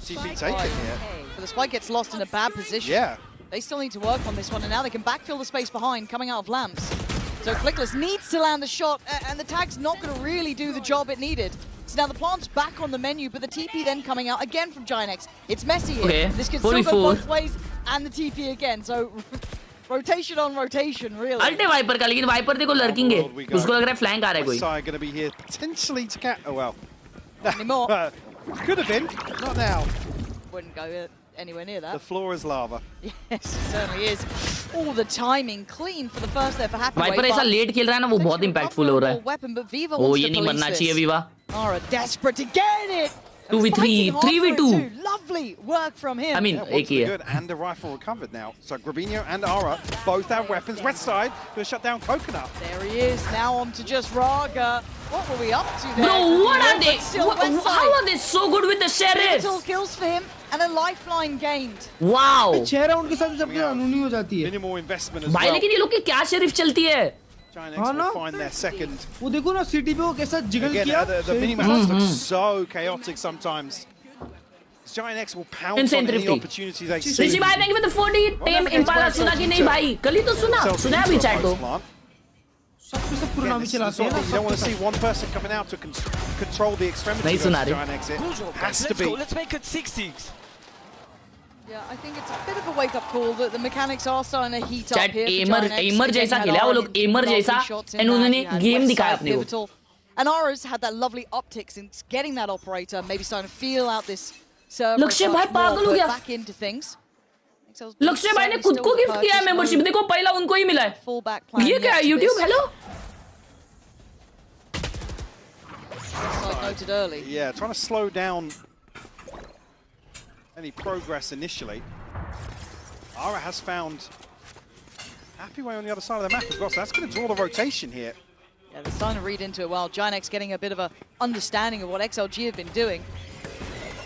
TP taken here. So the spike gets lost in a bad position. Yeah. They still need to work on this one, and now they can backfill the space behind, coming out of lamps. So Flickless needs to land the shot, and the tag's not going to really do the job it needed. So now the plant's back on the menu, but the TP then coming out again from Giant X. It's messy here. Okay. This can still go both ways, and the TP again. So rotation on rotation, really. अल्टे viper का, लेकिन wiper देखो lurking है. उसको लग रहा है flank आ रहा है कोई. Side going to be here potentially to catch. Oh well. Anymore. Could have been, not now. Wouldn't go anywhere near that. The floor is lava. Yes, it certainly is. All the timing clean for the first there for Happy. Viper ऐसा late खेल रहा है ना, वो बहुत impactful हो रहा है. Weapon, but Viva Oh, wants ये to नहीं police मरना this. चाहिए Viva. Are desperate to get it. 2v3, 3v2. Lovely work from him. I mean, एक ही है. Good, and the rifle recovered now. So Grabinho and Ara both have weapons. West side going to shut down Coconut. There he is. Now on to just Raga. What were we up to there? Bro, what are they? How How are they so good with the sheriffs? Pivotal kills for him and a lifeline gained. Wow. 6 round के साथ सबकी अनूनी हो जाती है. Minimal investment as भाई well. लेकिन ये लोग की क्या शरीफ चलती है? Giant X will find their second. वो देखो ना सिटी पे वो कैसा जिगल Again, किया. the minimaps look so chaotic sometimes. Giant X will pounce on any opportunity they see. ऋषि भाई, thank you for the 40. Tame Impala सुना कि नहीं भाई? कल ही तो सुना अभी चैट को. सब पुराना चलाते हैं ना. You don't want to see one person coming out to control the extremity नहीं of सुना Giant X. It has to be. Let's make it 6-6. Yeah, I think it's a bit of a wake-up call that the mechanics are starting to heat up Chat here. for Giant X. एमर जैसा खेला है वो लोग, एमर जैसा. And उन्होंने game दिखाया अपने को. And Ara's had that lovely optic since getting that operator, maybe starting to feel out this server. लक्ष्य भाई पागल हो गया. Back into things. लक्ष्य भाई ने खुद को गिफ्ट किया है मेंबरशिप. देखो पहला उनको ही मिला है. ये क्या है YouTube? Hello. Noted early. Yeah, trying to slow down any progress initially. Ara has found Happy Way on the other side of the map as well, so that's going to draw the rotation here. Yeah, they're starting to read into it well. Giant X getting a bit of a understanding of what XLG have been doing.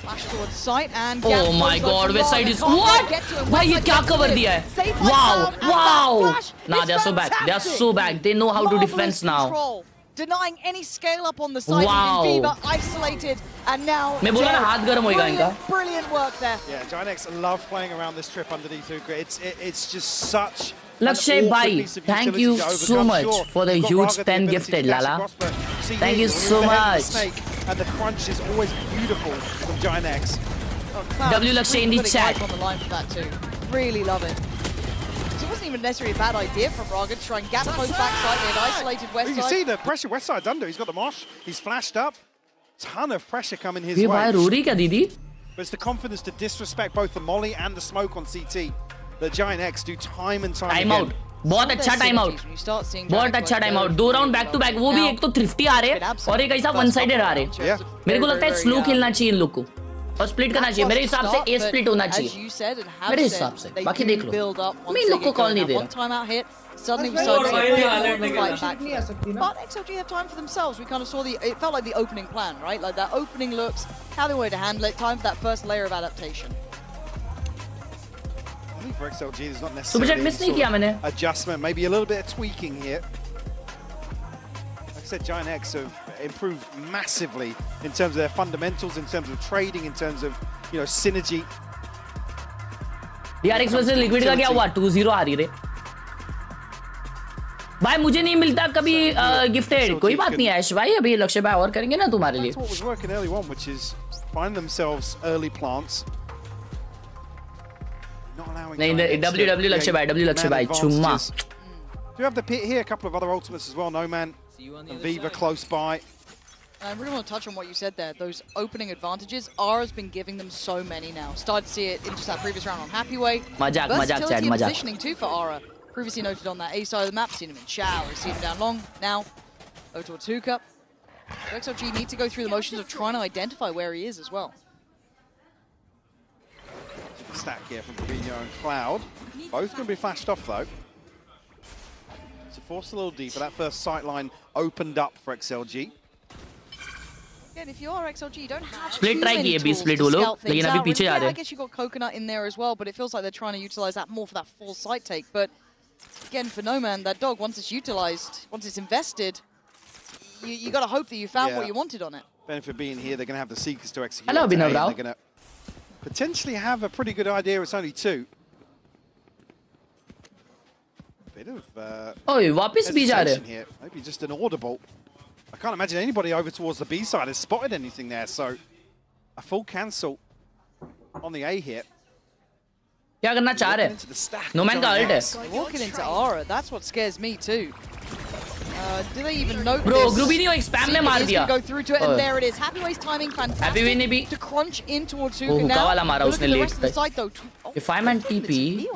Flash towards sight and Oh my God, West side is what? भाई ये क्या cover दिया है? Wow, wow. Nah, they are so bad. They are so bad. They know how to defense now. Denying any scale up on the side. Wow. Viva isolated and now. मैं बोला ना हाथ गर्म होएगा इनका. Brilliant work there. Yeah, Giant X love playing around this trip underneath Hookah. It's just such. Lakshay Bhai, thank you so much for the huge 10 gifted, Lala. Thank you so much. And the crunch is always beautiful from Giant X. W Lakshay in the chat. On the line for that too. Really love it. So it wasn't even necessarily a bad idea from Raga to try and gap close backside. They had isolated West side. You can see the pressure West side's under. He's got the mosh. He's flashed up. Ton of pressure coming his ये way. भाई रो रही क्या दीदी? But it's the confidence to disrespect both the molly and the smoke on CT that Giant X do time and time Time again. out. बहुत अच्छा time out. बहुत अच्छा time out. 2 round back to back. वो भी एक तो thrifty आ रहे हैं और एक ऐसा वन साइडेड आ रहे हैं. मेरे को लगता है स्लो खेलना चाहिए इन लोग को और स्प्लिट करना चाहिए. मेरे हिसाब से ए स्प्लिट होना चाहिए. मेरे हिसाब से. बाकी देख लो. मैं इन लोग को कॉल नहीं दे रहा. Suddenly we started to see fight back. But XLG have time for themselves. We kind of saw it felt like the opening plan, right? Like that opening looks, how they wanted to handle it, time for that first layer of adaptation. for XLG. There's not Super chat miss नहीं किया मैंने. adjustment, maybe a little bit of tweaking here. Like I said, Giant X have improved massively in terms of their fundamentals, in terms of trading, in terms of synergy. DRX versus Liquid का क्या हुआ? 2-0 आ रही रे. भाई मुझे नहीं मिलता कभी गिफ्टेड. कोई बात नहीं ऐश भाई, अभी लक्ष्य भाई और करेंगे ना तुम्हारे लिए. That's what was working early on, which is find themselves early plants. नहीं WW लक्ष्य भाई चुम्मा. Do you have the pit here? A couple of other ultimates as well. No Man and Viva close by. I really want to touch on what you said there. Those opening advantages, Ara's been giving them so many now. Started to see it in just that previous round on Happy Way. Majak, versatility Chad, and majak. positioning too for Ara. Previously noted on that A side of the map. Seen him in Shower, seen him down long. Now, over towards Hookah. XLG need to go through the motions of trying to identify where he is as well. Stack here from Fabinho and Cloud. Both going to be flashed off though. So force a little deeper. That first sight line opened up for XLG. Again, if you are XLG, you don't have Split too try many किए, tools split to वो लोग, scout things लेकिन अभी out. पीछे जा Yeah, रहे I हैं. guess you got Coconut in there as well, but it feels like they're trying to utilize that more for that full sight take. But again, for No Man, that dog, once it's utilized, once it's invested, you got to hope that you found what you wanted on it. Benefit being here, they're going to have the Seekers to execute. Hello, They're Abhinav. going to potentially have a pretty good idea. It's only two. Bit of वापस भी जा रहे हैं. here. Maybe just an audible. I can't imagine anybody over towards the B side has spotted anything there. So a full cancel on the A here. क्या करना चाह रहे हैं? No Man का ult है. Walking into Ara, that's what scares me too. Do they even know? Bro, Grubinho एक spam में मार दिया. Go through to it, and there it is. Happy Way's timing fantastic. Happy Way ने भी to crunch in towards वो Hookah हुक्का now. वाला मारा Look उसने at the late rest of the तक. side though. If I'm on TP,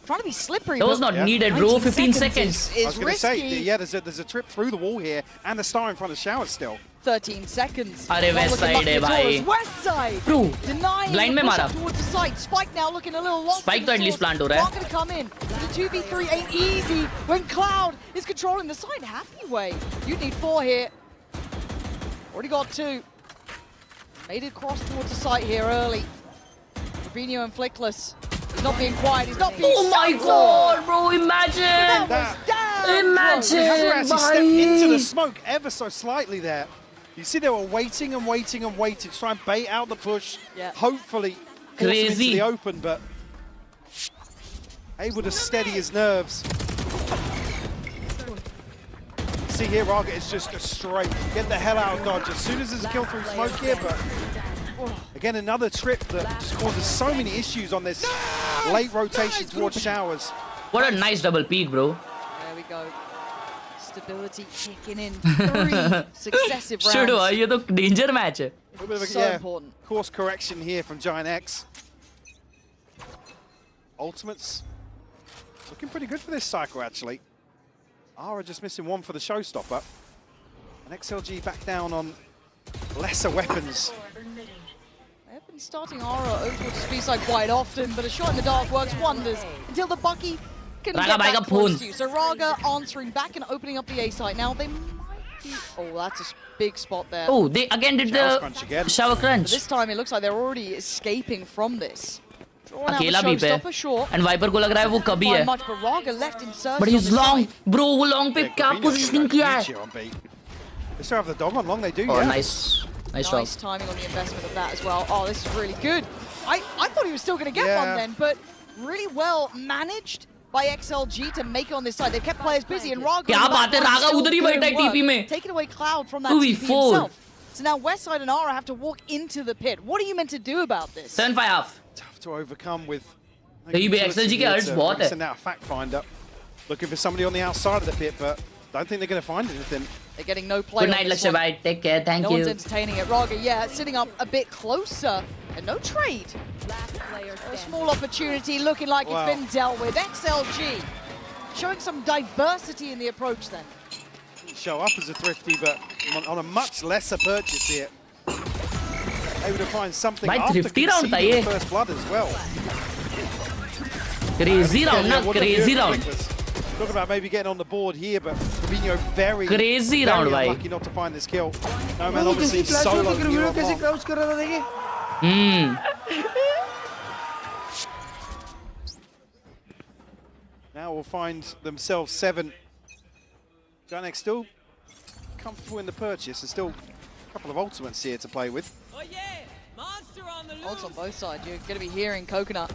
Trying to be slippery. that was not needed, bro. 15 seconds. I was going to say, yeah, there's a trip through the wall here, and the star in front of Shower still. 13 seconds. अरे west side है भाई. West side. Bro, Denying blind the में push मारा. up towards the side. Spike now looking a little lost. Spike तो at least plant हो रहा है. Not going to come in. The 2v3 ain't easy when Cloud is controlling the side. Happy Way. You need 4 here. Already got 2. Made it cross towards the site here early. Fabinho and Flickless. He's not being quiet. He's not being Oh my god, bro! Imagine! Imagine! Khelraay stepped into the smoke ever so slightly there. You see they were waiting and waiting and waiting to try and bait out the push. Yeah. Hopefully force him into Crazy. the open, but able to steady his nerves. See here, Raga is just a straight get the hell out of dodge as soon as there's a kill through smoke here, but again another trip that just causes so many issues on this late rotation towards Showers. What a nice double peek, bro. There we go. Stability kicking in 3 successive rounds. Should हो, ये तो danger match है. A little bit of a, So important. course correction here from Giant X. Ultimates looking pretty good for this cycle, actually. Ara just missing 1 for the showstopper. And XLG back down on lesser weapons. They've been starting Ara over towards the speed side quite often, but a shot in the dark works wonders until the Bucky can Raga get भाई का back close phone. to you. So Raga answering back and opening up the A site. Now they might be... Oh, that's a big spot there. Oh, they again did Shower the crunch again. shower But crunch. this time it looks like they're already escaping from this. Drawing out the अकेला भी पे. showstopper, sure. And Viper को लग रहा है वो कभी By है. much, but Raga left inserted But he's on the long, side. bro. वो long पे क्या positioning किया है? They still have the dog on long, they do, Oh, yeah. nice job. Nice timing on the investment of that as well. Oh, this is really good. I thought he was still going to get Yeah. one then, but really well managed by XLG to make it on this side. They kept players busy and Raga... क्या बात है, Raga उधर ही बैठा है TP में. Taking away Cloud from that 2v4. TP himself. So now Westside and Ara have to walk into the pit. What are you meant to do about this? 7-5 half. Tough to overcome with... कहीं भी XLG के ults बहुत है. Send out a fact finder. Looking for somebody on the outside of the pit, but don't think they're going to find anything. They're getting no play Good on night, this Lakshya one. bhai. Take care. Thank No you. one's entertaining it. Raga, yeah, sitting up a bit closer. And no trade. A small opportunity looking like Wow. it's been dealt with. XLG showing some diversity in the approach then. Show up as a thrifty, but on a much lesser purchase here. Able to find something भाई after thrifty round था conceding ये. the first blood as well. Crazy round ना, what a crazy beautiful round. quickness. Talking about maybe getting on the board here, but Fabinho very, Crazy very round, भाई. unlucky not to find this kill. No man, वो obviously कैसे flash solo. होकर Hero Grubinho कैसे bomb. Crouch कर रहा था, देखिए. Hmm. Able to find something after conceding the first blood as well. Getting no play on this one. Talking about maybe getting on the board here, but Fabinho very, very unlucky not to find this kill. No man, obviously solo. Hero bomb. Now will find themselves 7. Giant still comfortable in the purchase. There's still a couple of ultimates here to play with. Oh yeah, monster on the loose. Ults on both sides. You're going to be hearing Coconut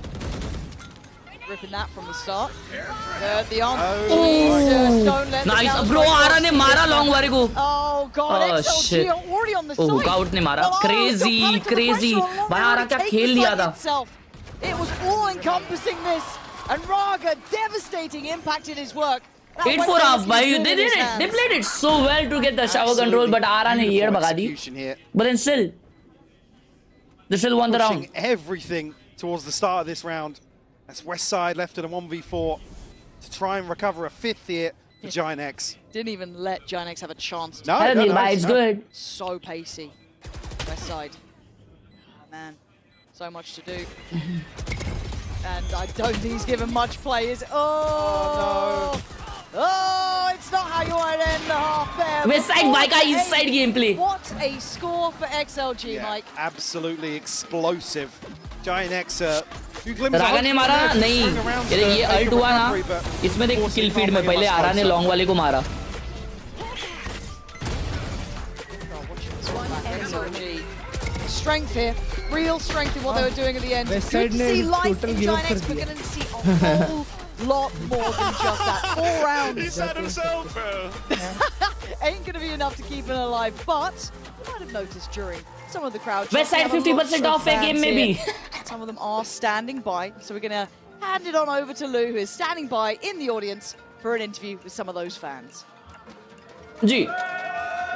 ripping that from the start. The answer. Oh, don't let nice, bro. Ara ne mara long wari ko. Oh god, XLG already on the side. Oh, out ne mara. Crazy, crazy. Bhai Ara kya khel liya tha. It was all encompassing this, and Raga devastating impacted his work. 8-4 half, bhai. They did it. They played it so well to get the shower control, but Ara ne here bhaga di. But then still, they still won the round. Everything towards the start of this round. That's West Side left in a 1v4 to try and recover a 5th here for Giant X. Didn't even let Giant X have a chance. No, it's good. So pacey. West Side. Oh, man, so much to do. And I don't think he's given much play, is it? Oh, no. Oh, it's not how you want to end the half there. West Side, Mike, East Side gameplay. What a score for XLG, Mike. Absolutely explosive. Giant X, रागा ने मारा नहीं, ये alt हुआ ना, इसमें देख kill feed में पहले आरा ने लॉन्ग वाले को मारा. Strength here, real strength in what they were doing at the end. Good to see life in Giant X. We're going to see a whole lot more than just that. 4 rounds. He said himself, bro. Ain't going to be enough to keep it alive, but you might have noticed during some of the crowd. West Side 50% off a game maybe. Some of them are standing by, so we're going to hand it on over to Lou, who is standing by in the audience for an interview with some of those fans. Ji.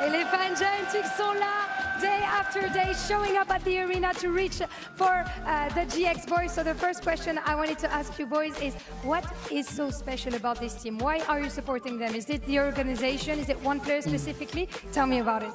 Et les fans Giant sont là day after day, showing up at the arena to reach for the GX boys. So the first question I wanted to ask you boys is, what is so special about this team? Why are you supporting them? Is it the organization? Is it one player specifically? Tell me about it.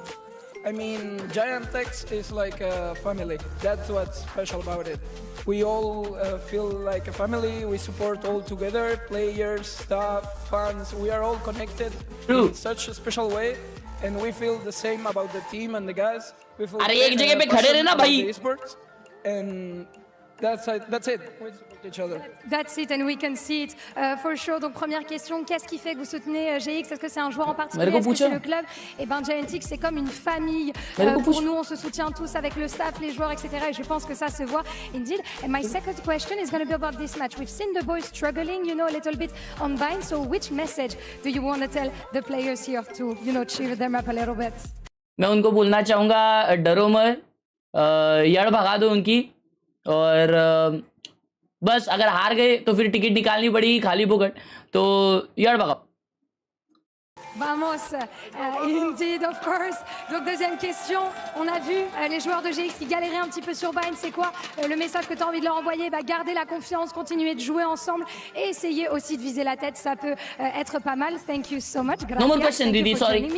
I mean, Giant X is like a family. That's what's special about it. We all feel like a family. We support all together, players, staff, fans. We are all connected in such a special way. And we feel the same about the team and the guys. We feel passionate about the esports. And that's it. We support each other. That's it, and we can see it for sure. Donc première question, qu'est-ce qui fait que vous soutenez GX? Est-ce que c'est un joueur en particulier? Est-ce que c'est le club? Et ben Giant X, c'est comme une famille. Pour nous, on se soutient tous avec le staff, les joueurs, etc. Et je pense que ça se voit, indeed. And my second question is going to be about this match. We've seen the boys struggling, you know, a little bit on Vine. So which message do you want to tell the players here to, you know, cheer them up a little bit? मैं उनको बोलना चाहूँगा, डरो मत, यार भगा दो उनकी, और बस अगर हार गए तो फिर टिकट निकालनी पड़ेगी खाली पोकट, तो यार भगा. Vamos, indeed, of course. Donc deuxième question, on a vu les joueurs de GX qui galéraient un petit peu sur Vine. C'est quoi le message que tu as envie de leur envoyer? Garder la confiance, continuer de jouer ensemble et essayer aussi de viser la tête, ça peut être pas mal. Thank you so much. No more question, Didi, sorry.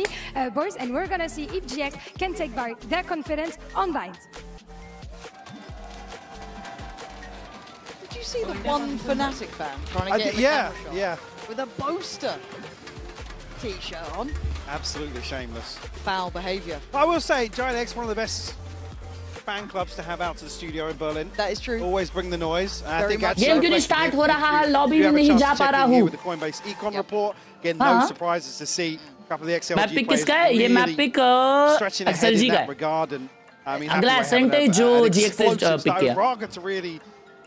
Boys, and we're gonna see if GX can take back their confidence on Vine. Did you see the one Fnatic fan trying to get yeah, with a Boaster t-shirt on? Absolutely shameless. Foul behaviour. I will say, Giant X, one of the best fan clubs to have out to the studio in Berlin. That is true. Always bring the noise. I think game क्यों नहीं start हो रहा है? Lobby में नहीं जा पा रहा हूँ. With the Coinbase Econ report, again, no surprises to see a couple of the XLG map pick players किसका है? ये map pick XLG का है. अगला ascent है जो GX से pick किया. Raga to really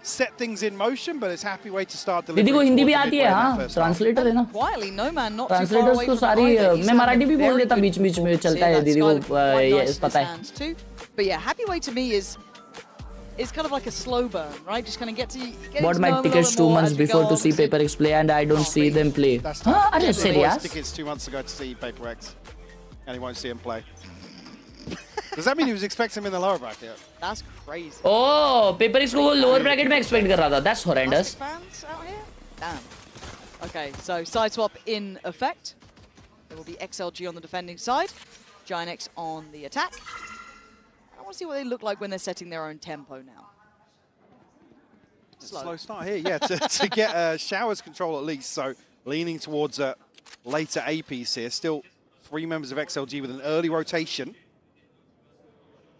set things in motion, but it's a happy way to start delivering. दीदी को हिंदी भी आती है, हाँ, ट्रांसलेटर है ना. Quietly, no man, not translators को सारी, मैं मराठी भी बोल देता बीच-बीच में, चलता है, दीदी को ये पता है. But yeah, happy way to me is kind of like a slow burn, right? Just kind of get to bought my tickets 2 months before to see Paper X play, and I don't see them play. Are you serious? Tickets 2 months ago to see Paper X, and he won't see him play. Does that mean he was expecting him in the lower bracket? That's crazy. Oh, Paper X को वो lower bracket में expect कर रहा था. That's horrendous. Fans out here? Damn. Okay, so side swap in effect. There will be XLG on the defending side, Giant X on the attack. I want to see what they look like when they're setting their own tempo now. Slow start here, yeah, to get Shower's control at least. So leaning towards a later A piece here. Still 3 members of XLG with an early rotation.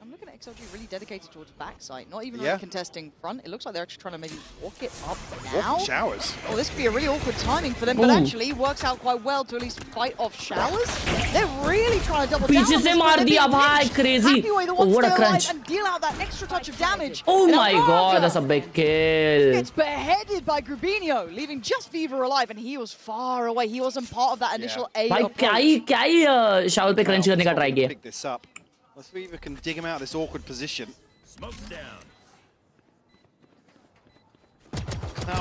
I'm looking at XLG really dedicated towards backside, not even really contesting front. It looks like they're actually trying to maybe walk it up now. Showers. Oh, this could be a really awkward timing for them, but actually it works out quite well to at least fight off showers. They're really trying to double down on पीछे this, से but मार they're दिया being भाई, pinched. crazy. Happyway, the Oh, one what a still alive crunch. and deal out that extra touch of damage. Oh And my Amarga god, that's a big kill. gets beheaded by Grubinho, leaving just Viva alive, and he was far away. He wasn't part of that initial A भाई approach. क्या ही shovel पे crunch करने का try किया. Pick this up. Let's see if we can dig him out of this awkward position. Now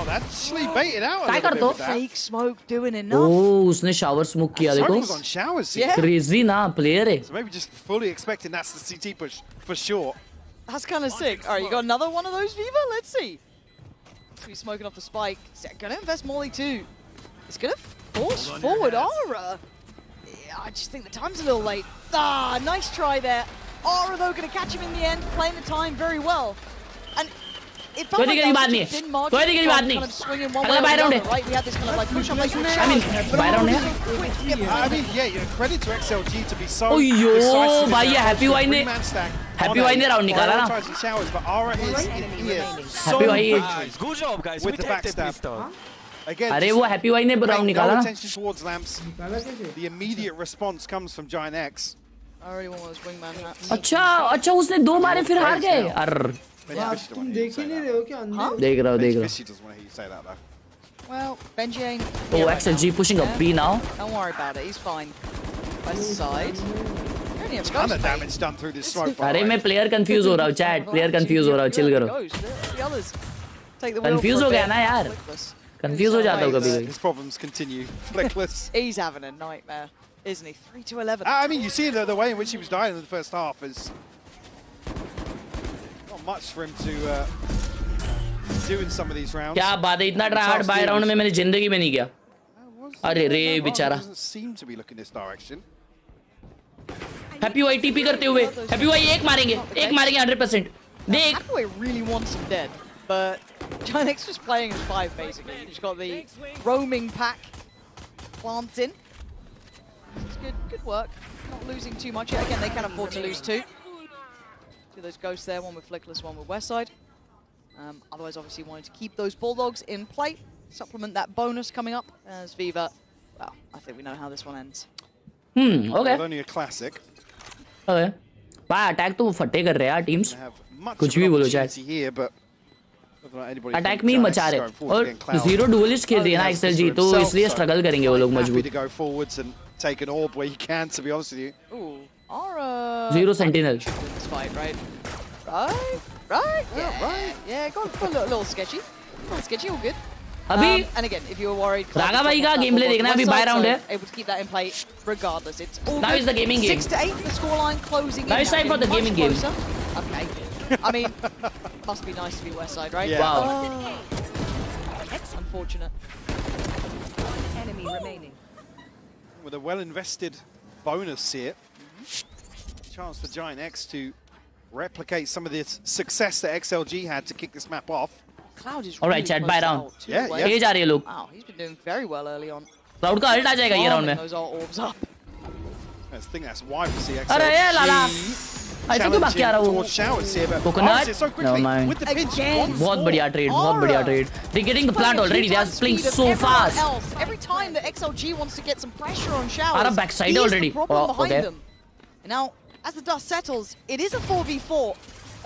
that's actually baited out a little bit with that. Fake smoke doing enough. Oh, उसने shower smoke किया Smoke देखो. was on showers here. Crazy ना player है. So maybe just fully expecting that's the CT push for sure. That's kind of sick. All right, you got another one of those, Viva? Let's see. He's smoking off the spike. Gonna invest Molly too. It's gonna force forward Aura. Yeah, I just think the time's a little late. Ah, nice try there. Aura, though, gonna catch him in the end, playing the time very well. And it felt like that was just thin margin from kind of swinging one way or the other, right? We had this kind of like push up, like I mean, by round है. I mean, yeah, credit to XLG to be so OYO decisive. भाई ये happy Y ने round निकाला ना. Showers, but Aura is in here. Happy Y. Good job, guys. With the backstab. Again, अरे वो Happy Y ने round निकाला no ना. attention towards lamps. The immediate response comes from Giant X. I already want those wingman hats. अच्छा उसने 2 मारे फिर हार गए. अर तुम देख ही नहीं रहे हो क्या अंदर? देख रहा हूँ. Fishy doesn't want to hear you say that though. Well, Benji ain't. Oh, XLG pushing a B now. Don't worry about it. He's fine. West side. A ton of damage done through this smoke. अरे मैं player confuse हो रहा हूँ chat. Player confuse हो रहा हूँ. Chill करो. The others take the wheel Confuse for a हो गया bit. ना यार. Confuse हो जाता हूँ कभी-कभी. His problems continue. Flickless. He's having a nightmare, isn't he? 3-11. I mean, you see the way in which he was dying in the first half is not much for him to do in some of these rounds. क्या बात है, इतना try hard bye round में मैंने जिंदगी में नहीं किया. अरे रे बेचारा. Doesn't seem to be looking this direction. Happy Y TP करते हुए. हैप्पी वाई एक मारेंगे 100%. देख. Hathaway really wants him dead, but Giant X just playing as 5 basically. He's got the roaming pack plants in. It's good work. Not losing too much yet. Again, they can afford to lose 2. 2 of those ghosts there, one with Flickless, one with Westside. Otherwise, obviously, wanted to keep those Bulldogs in play, supplement that bonus coming up as Viva. Well, I think we know how this one ends. Okay. Only a classic. Okay. भाई attack तो फटे कर रहे हैं यार teams. कुछ भी बोलो चाहे. अटैक में ही मचा रहे. और 0 duelist खेल रही है ना XLG, तो इसलिए स्ट्रगल करेंगे वो लोग मजबूत. To go forwards and take an orb where you can, to be honest with you. Ooh, Aura. 0 Sentinel. This fight, right? Right? Yeah, got a little sketchy. All good. अभी and again, if you were worried, रागा भाई का game play देखना है. अभी bye round है. Able to keep that in play regardless. It's all Now good. is the gaming game. 6-8, the scoreline closing. Now it's time for the gaming game. Okay. I mean, must be nice to be Westside, right? Yeah. Wow. Unfortunate. Enemy remaining. With a well-invested bonus here, chance for Giant X to replicate some of the success that XLG had to kick this map off. Cloud is All right, really chat, close buy to round. ult, too, Yeah, like- yeah. ये जा रहे हैं लोग. Wow, he's been doing very well early on. Cloud का alt आ जाएगा ये round Farming में. those orbs up. I think that's why we see अरे ये लाला. XLG ऐसे क्यों बाकी आ रहा challenging वो? towards showers here, but Coconut? Ours is so No, quickly man. with the pinch. Again. बहुत बढ़िया trade. बहुत बढ़िया trade. They're getting the plant already. They are playing so fast. Every time that XLG wants to get some pressure on showers, Ara backside he's already. the problem Oh, behind okay. them. And now, as the dust settles, it is a 4v4.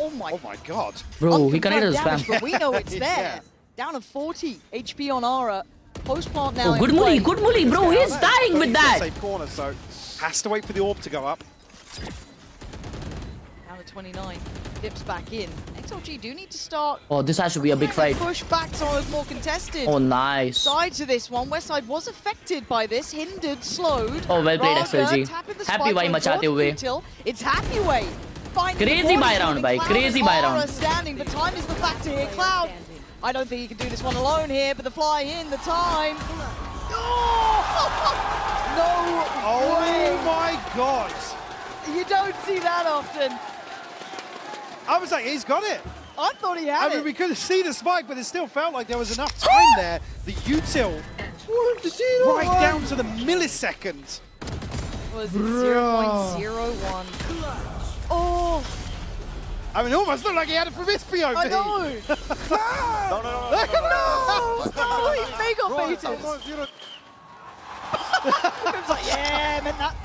Oh my God. Bro, he connected the damage, spam. but we know it's there. Down to 40 HP on Aura. Post plant now. Oh, good in play. Muli, good Muli, bro. He's dying with that. Safe corner, so has to wait for the orb to go up. Down to 29. Dips back in. XLG do need to start. Oh, this has to be a big fight. Push back some of those more contested. Oh, nice. Sides of this one. Westside was affected by this. Hindered, slowed. Oh, well played, Raga XLG. tapping the Happy spike Wai on मचाते fourth हुए. Till. It's Happy Wai. Finding Crazy the buy corner, round, bhai. Cloud Crazy and buy Aura round. standing, but time is the factor here. Cloud. I don't think he can do this one alone here, but the fly in, the time. No way. My God. You don't see that often. I was like, he's got it. I thought he had I mean, it. we couldn't see the spike, but it still felt like there was enough time there. The util right down to the millisecond. Was 0.01. Oh. I mean, it almost looked like he had it from his POV. I know. No. No, he got beaten. It's like, yeah, meant that.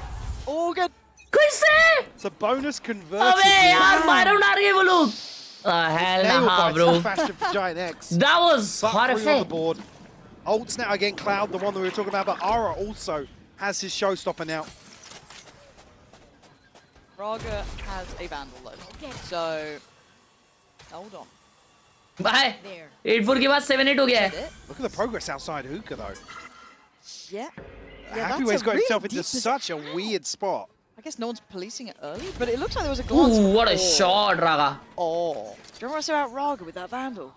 All good. कैसे? It's a bonus conversion. अबे यार बाहर उड़ा रहे हैं वो लोग. Hell nah, bro. That was horrific. On the board. Ults now again, Cloud, the one that we were talking about, but Ara also has his showstopper now. Raga has a Vandal though, so hold on. Bye. 8-4 के बाद 7-8 हो गया है. Look at the progress outside Hookah though. Yeah. Happyway's got himself into such a weird spot. I guess no one's policing it early, but it looks like there was a glance. Ooh, what a shot, Raga. Oh. Do you remember what I said about Raga with that Vandal?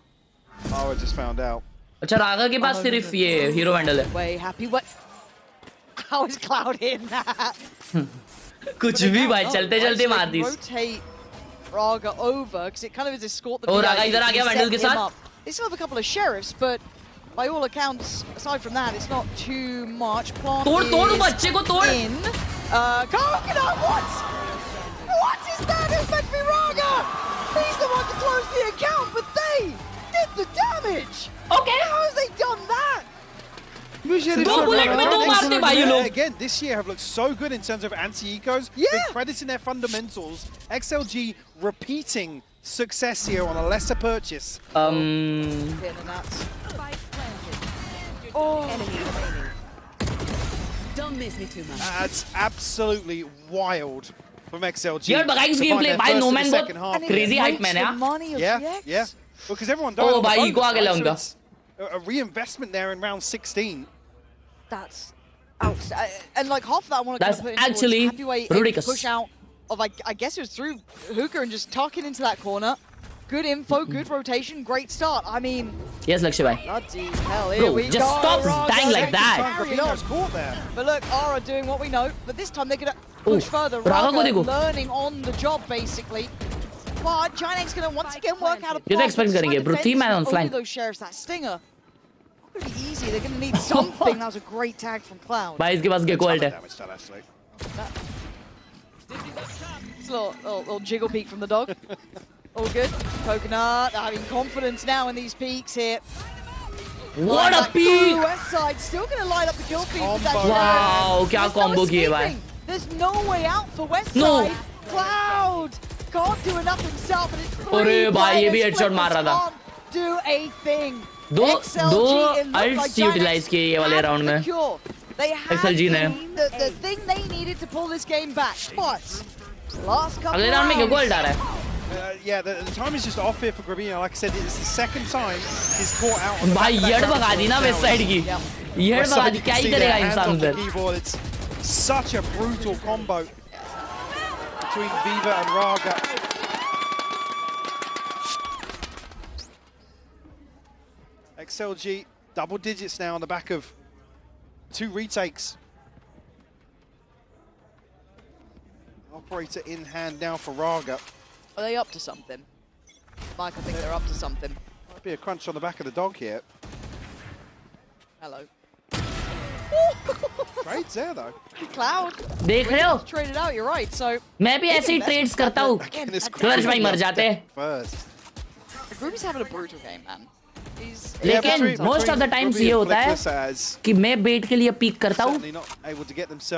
Oh, I just found out. अच्छा रागा के पास सिर्फ ये hero vandal है. Way happy. What? How is Cloud in that? कुछ भी भाई चलते चलते मार दी. Rotate Raga over because it kind of is escort the. Oh, Raga इधर आ गया वैंडल के साथ. They still have a couple of sheriffs, but by all accounts, aside from that, it's not too much. Plant तोड़ बच्चे को तोड़. In. Coconut, what? What is that? It's meant to be Raga. He's the one to close the account, but they did the damage. Okay. How have they done that? Again, this year have looked so good in terms of anti-ecos. Yeah. Big credit in their fundamentals. XLG repeating success here on a lesser purchase. Oh. Don't miss me too much. That's absolutely wild from XLG. यार बगाइस gameplay भाई no man बहुत crazy hype man है. Yeah. Because everyone died. Oh भाई को आगे लाऊंगा. A reinvestment there in round 16. That's outstanding. And like half of that I want to That's put in actually Happyway ridiculous. push out of I guess it was through Hookah and just tucking into that corner. Good info, good rotation, great start. I mean, yes, Lakshya bhai. Bloody hell, here we just go. stop Raga dying like that. But look, Ara doing what we know. But this time they're going to push further. Raga learning on the job, basically. But Giant's going to once again work out a plan. ये तो expect करेंगे bro. 3 man on flank. Those sheriffs, that stinger. Not going to be easy. They're going to need something. That was a great tag from Cloud. भाई इसके पास Gecko ult है. It's a little jiggle peek from the dog. All good. Coconut having confidence now in these peaks here. What a peak! West side still going to light up the kill feed. Wow, क्या combo किए भाई. There's no way out for West side. Cloud can't do enough himself, and it's अरे भाई ये भी headshot मार रहा था. Do a thing. दो ults utilize किए ये वाले round में. XLG ने. The thing they needed to pull this game back. But last couple अगले round में Gecko ult आ रहा है. Yeah, the time is just off here for Grabino. Like I said, it's the second time he's caught out. On भाई येड भगा दी ना west side की. येड भगा दी क्या ही करेगा इंसान उधर. It's such a brutal combo between Viva and Raga. XLG double digits now on the back of 2 retakes. Operator in hand now for Raga. Are they up to something? Mike, I think they're up to something. Might be a crunch on the back of the dog here. Hello. Trades there though. Cloud. देख रहे हो? Traded out, you're right. So मैं भी ऐसे ही trades करता हूँ. Clutch भाई मर जाते. The group is having a brutal game, man. लेकिन most of the times ये होता है कि मैं बेट के लिए पीक करता हूँ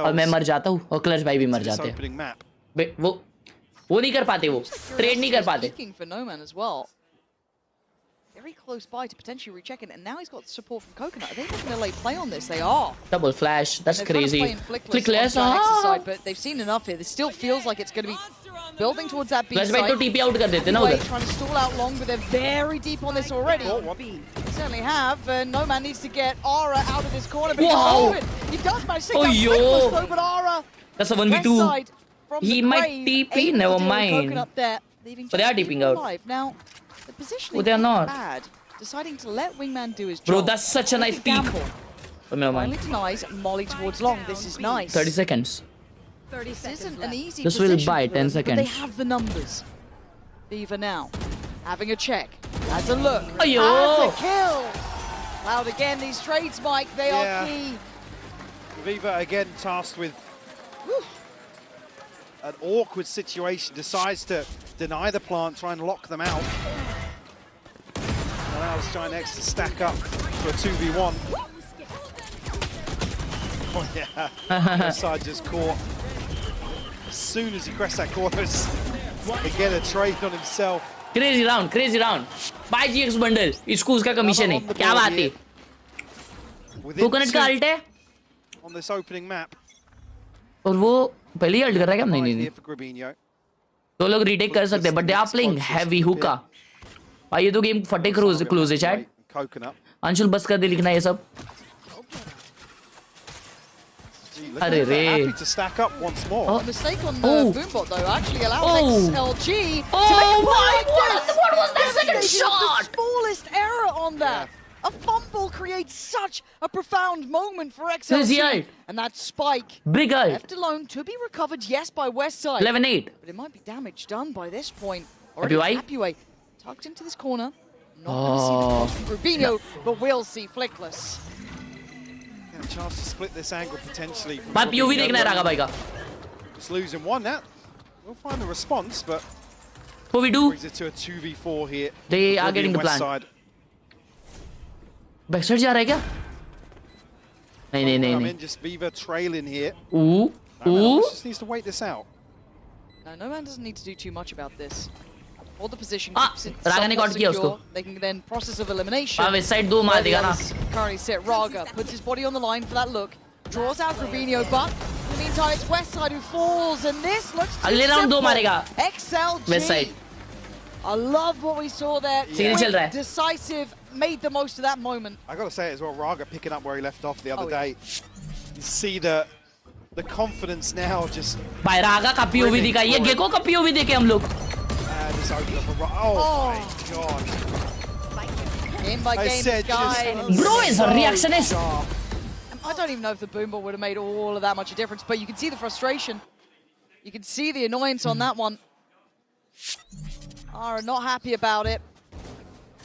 और मैं मर जाता हूँ और क्लच भाई भी मर जाते हैं. वो नहीं कर पाते, वो ट्रेड नहीं कर पाते. For Noman as well. Very close by to potentially recheck it, and now he's got support from Coconut. Are they going to lay play on this? They are. Double flash, that's crazy. Flickless, but they've seen enough here. This still feels like it's going to be building towards that B side. Flash भाई तो TP out कर देते ना उधर. Trying to stall out long, but they're very deep on this already. They certainly have. Noman needs to get Ara out of this corner. But he does manage to take that Flickless though, but Ara. That's a 1v2. He might TP, never mind. But they are TPing out. Now, the positioning they are not. bad. Deciding to let Wingman do his job. Bro, that's such a nice peek. Oh, never mind. Finally denies Molly towards long. This is nice. 30 seconds. 30 seconds. This isn't an easy this will buy 10 seconds. But they have the numbers. Viva now, having a check. Has a look. Ayo. Has a kill. Loud again. These trades, Mike, they are key. Viva again tasked with an awkward situation, decides to deny the plant, try and lock them out. Allows Giant X to stack up for a 2v1. Oh yeah, this side just caught. As soon as he crests that corner, again a trade on himself. Crazy round, crazy round. Buy GX bundle. इसको उसका commission है. क्या बात है? Coconut का ult है. On this opening map. और वो पहले ही ult कर रहा है क्या? नहीं. तो लोग retake कर सकते हैं, but they are playing heavy hookah. भाई ये तो गेम फटे close है chat. अंशुल बस कर दे लिखना ये सब. Happy to stack up once more. A mistake on the Boombot though actually allows XLG to make a play like this. What was that second shot? The smallest error on that. A fumble creates such a profound moment for XLG. And that spike big ult. Left alone to be recovered, yes, by Westside. 11-8. But it might be damage done by this point. Happy Way tucked into this corner. Not going to see the cross from Rubinho, but we'll see Flickless. A chance to split this angle potentially. POV देखना है रागा भाई का. Just losing one now. We'll find a response, but what we do? Brings it to a 2v4 here. They are getting the plan. Backside जा रहा है क्या? नहीं. Just Viva trailing here. Ooh. Just needs to wait this out. No, Noman doesn't need to do too much about this. Hold the position, keeps it Raga ने somewhat caught किया secure. उसको. They can then process of elimination. West side दो मार देगा ना. Currently sit. Raga puts his body on the line for that look. Draws out Rubinho, but in the meantime it's Westside who falls, and this looks too अगले round दो simple. मारेगा. XLG. Westside. I love what we saw there. Quick, decisive, made the most of that moment. I got to say as well, Raga picking up where he left off the other day. You see the confidence now just. भाई रागा का POV दिखा, ये gecko का POV देखे हम लोग. Just opened up a oh my god. Game by game, guys. Bro is a reactionist. I don't even know if the Boombot would have made all of that much a difference, but you can see the frustration. You can see the annoyance on that one. Are not happy about it,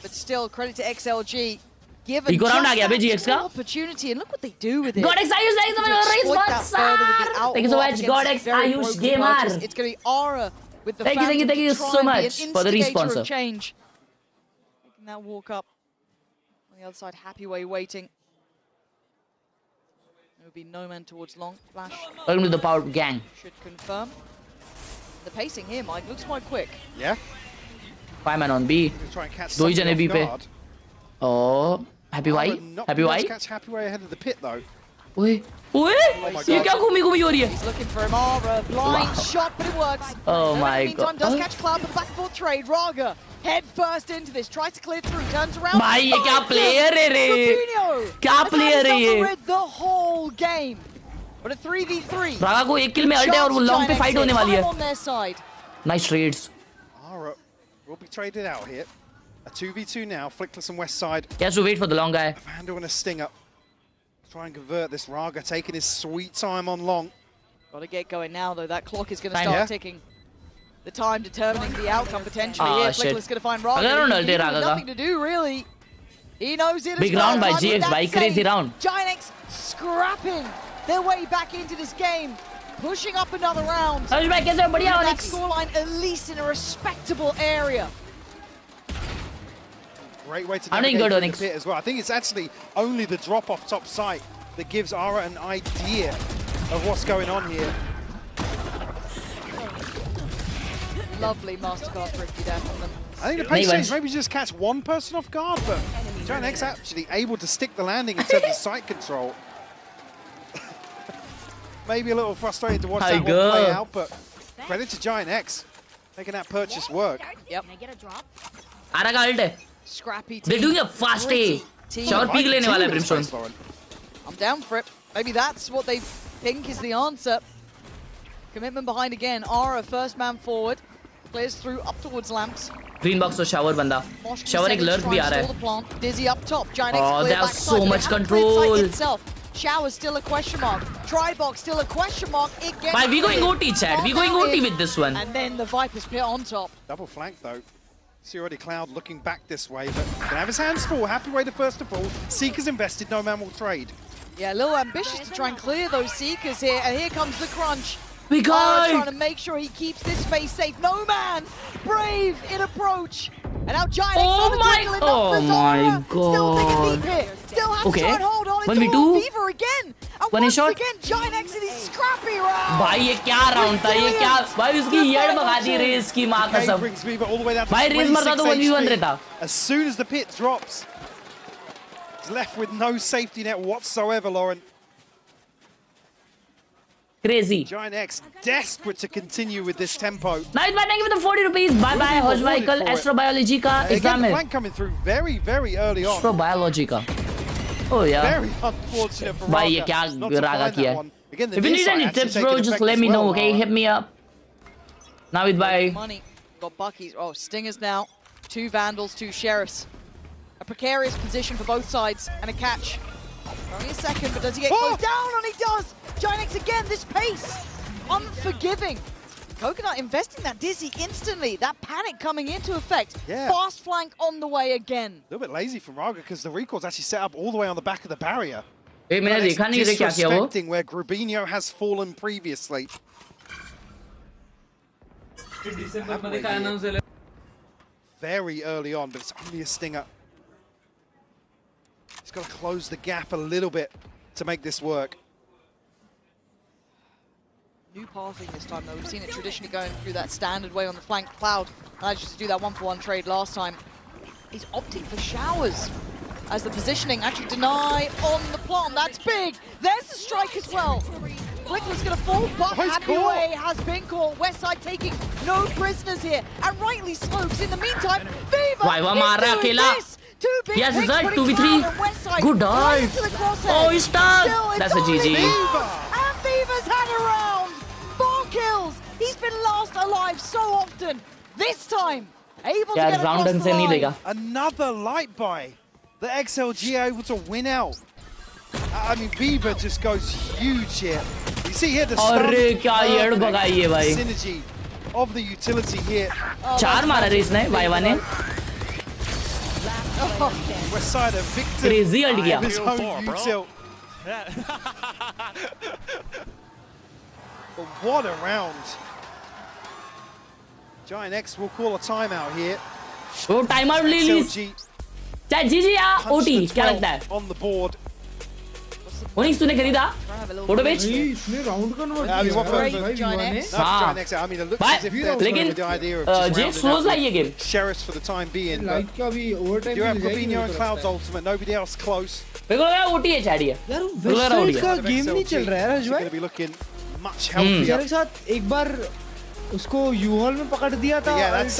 but still credit to XLG. Given just that opportunity, and look what they do with it. GodX Ayush, thank you so much. GodX Ayush Gamer. It's going to be Aura with the thank you so much for the responsor. Change. Making that walk up on the other side, Happy Way waiting. There will be no man towards long flash. Welcome to the Power Gang. Should confirm. The pacing here, Mike, looks quite quick. Yeah. 5 man on B. दो ही जने B पे. Oh, Happy Way. Happy Way. Catch Happy Way ahead of the pit though. Oye, ये क्या घूमी हो रही है? He's looking for Amara, blind shot, but it works. Oh my in the meantime, god. does catch Cloud with the back and forth trade. Raga head first into this, tries to clear through, turns around. भाई ये क्या player है रे? क्या player है ये? The whole game. But a 3v3. रागा को एक kill में ult है और वो long पे fight होने वाली है. On their side. Nice trades. Aura will be traded out here. A 2v2 now, Flickless and Westside. He has to wait for the long guy. Vandal and a stinger. Try and convert this. Raga taking his sweet time on long. Got to get going now though. That clock is going to start ticking. The time determining the outcome potentially. Here, Flickless going to find Raga. Nothing to do really. He knows it. Big round by GX, by crazy round. Giant X scrapping their way back into this game. Pushing up another round. That scoreline at least in a respectable area. Great way to navigate through the pit as well. I think it's actually only the drop off top site that gives Aura an idea of what's going on here. Lovely mastercard thrifty there from them. I think the pace change maybe just catch one person off guard, but Giant X actually able to stick the landing in terms of site control. Maybe a little frustrated to watch that one play out, but credit to Giant X making that purchase work. Yep. Scrappy team. They're doing a fast A. Shower peak लेने वाला है Brimstone. I'm down for it. Maybe that's what they think is the answer. Commitment behind again. Aura first man forward. Clears through up towards lamps. Green box to shower बंदा. Shower एक lurk भी आ रहा है. Dizzy up top. Giant X they have so much control. Shower still a question mark. Trybox still a question mark. It gets. Why we going OT, Chad? We going OT with this one. And then the Viper's pit on top. Double flank though. See already Cloud looking back this way, but can have his hands full. Happy Way the first of all. Seekers invested, no man will trade. Yeah, a little ambitious to try and clear those Seekers here, and here comes the crunch. trying to make sure he keeps this space safe. No man, brave in approach. And now Giant X Oh my Still taking god. deep here. Still has to Okay. try and hold on. It's 1v2. all Fever again. And One once shot. again, Giant X in his scrappy round. भाई ये क्या round था ये क्या भाई उसकी head भगा दी race की मां कसम brings Viva all the way down to भाई रेस मरता तो 1v1 रहता As soon as the pit drops, he's left with no safety net whatsoever, Lauren. Crazy. Giant X desperate to continue with this tempo. Nice man, thank you for the 40 rupees. Bye bye. Hoj Michael, astrobiology का Again, exam the है. flank coming through very, very early on. Astrobiology का. Oh yeah. Very unfortunate for भाई ये Raga क्या not to Raga find किया that है. one. Again, the If you need near any side actually tips, taking bro, just effect let as me know. well, Okay, Lara. hit me up. Navid bye. Money. Got Bucky's. Oh, Stingers now. 2 Vandals, 2 Sheriffs. A precarious position for both sides and a catch. Only a second, but does he get close down? And he does! Giant X again, this pace! Unforgiving. Coconut investing that Dizzy instantly. That panic coming into effect. Yeah. Fast flank on the way again. A little bit lazy from Raga because the recall's actually set up all the way on the back of the barrier. Hey, मैंने देखा नहीं रे क्या किया वो. Disrespecting where Grubinho has fallen previously. Very early on, but it's only a stinger. He's got to close the gap a little bit to make this work. New pathing this time though. We've seen it traditionally going through that standard way on the flank. Cloud managed to do that 1-for-1 trade last time. He's opting for showers as the positioning actually deny on the plot. That's big. There's the strike as well. Flicker's going to fall, but Happyway has been caught. Westside taking no prisoners here, and rightly so, because in the meantime, Viva is doing this. Two big Yes, picks, result, putting 2v3. Cloud and Westside Good right dart. into the crosshairs. Oh, he's stuck. Still, it's That's a only GG. Viva, and Viva's had a round. 4 kills. He's been last alive so often. This time, able to get across the line. Another light buy. The XLG are able to win out. I mean, Viva just goes huge here. You see here the synergy of the utility here. चार मारा रे इसने viva ने. West side a victim Crazy ult गया. of his own util. But what a round. Giant X will call a timeout here. वो time out ले ली. चाहे जीजी या ओटी क्या लगता है? On the board. ओनिक्स तूने खरीदा? फोटो बेच? इसने round convert I mean, what किया for Giant X. Giant X. I mean, it looks as if they're toying with the idea of just James rounding slows out like ये game. Sheriffs for the time being. Light का भी overtime You have Grubinho and Cloud's ultimate. Nobody else close. मेरे को लगा OT है चैडी है. यार Westside का गेम नहीं चल रहा है राज भाई. Going to be looking much healthier. मेरे साथ एक बार उसको यूहॉल में पकड़ दिया था. Yeah, that's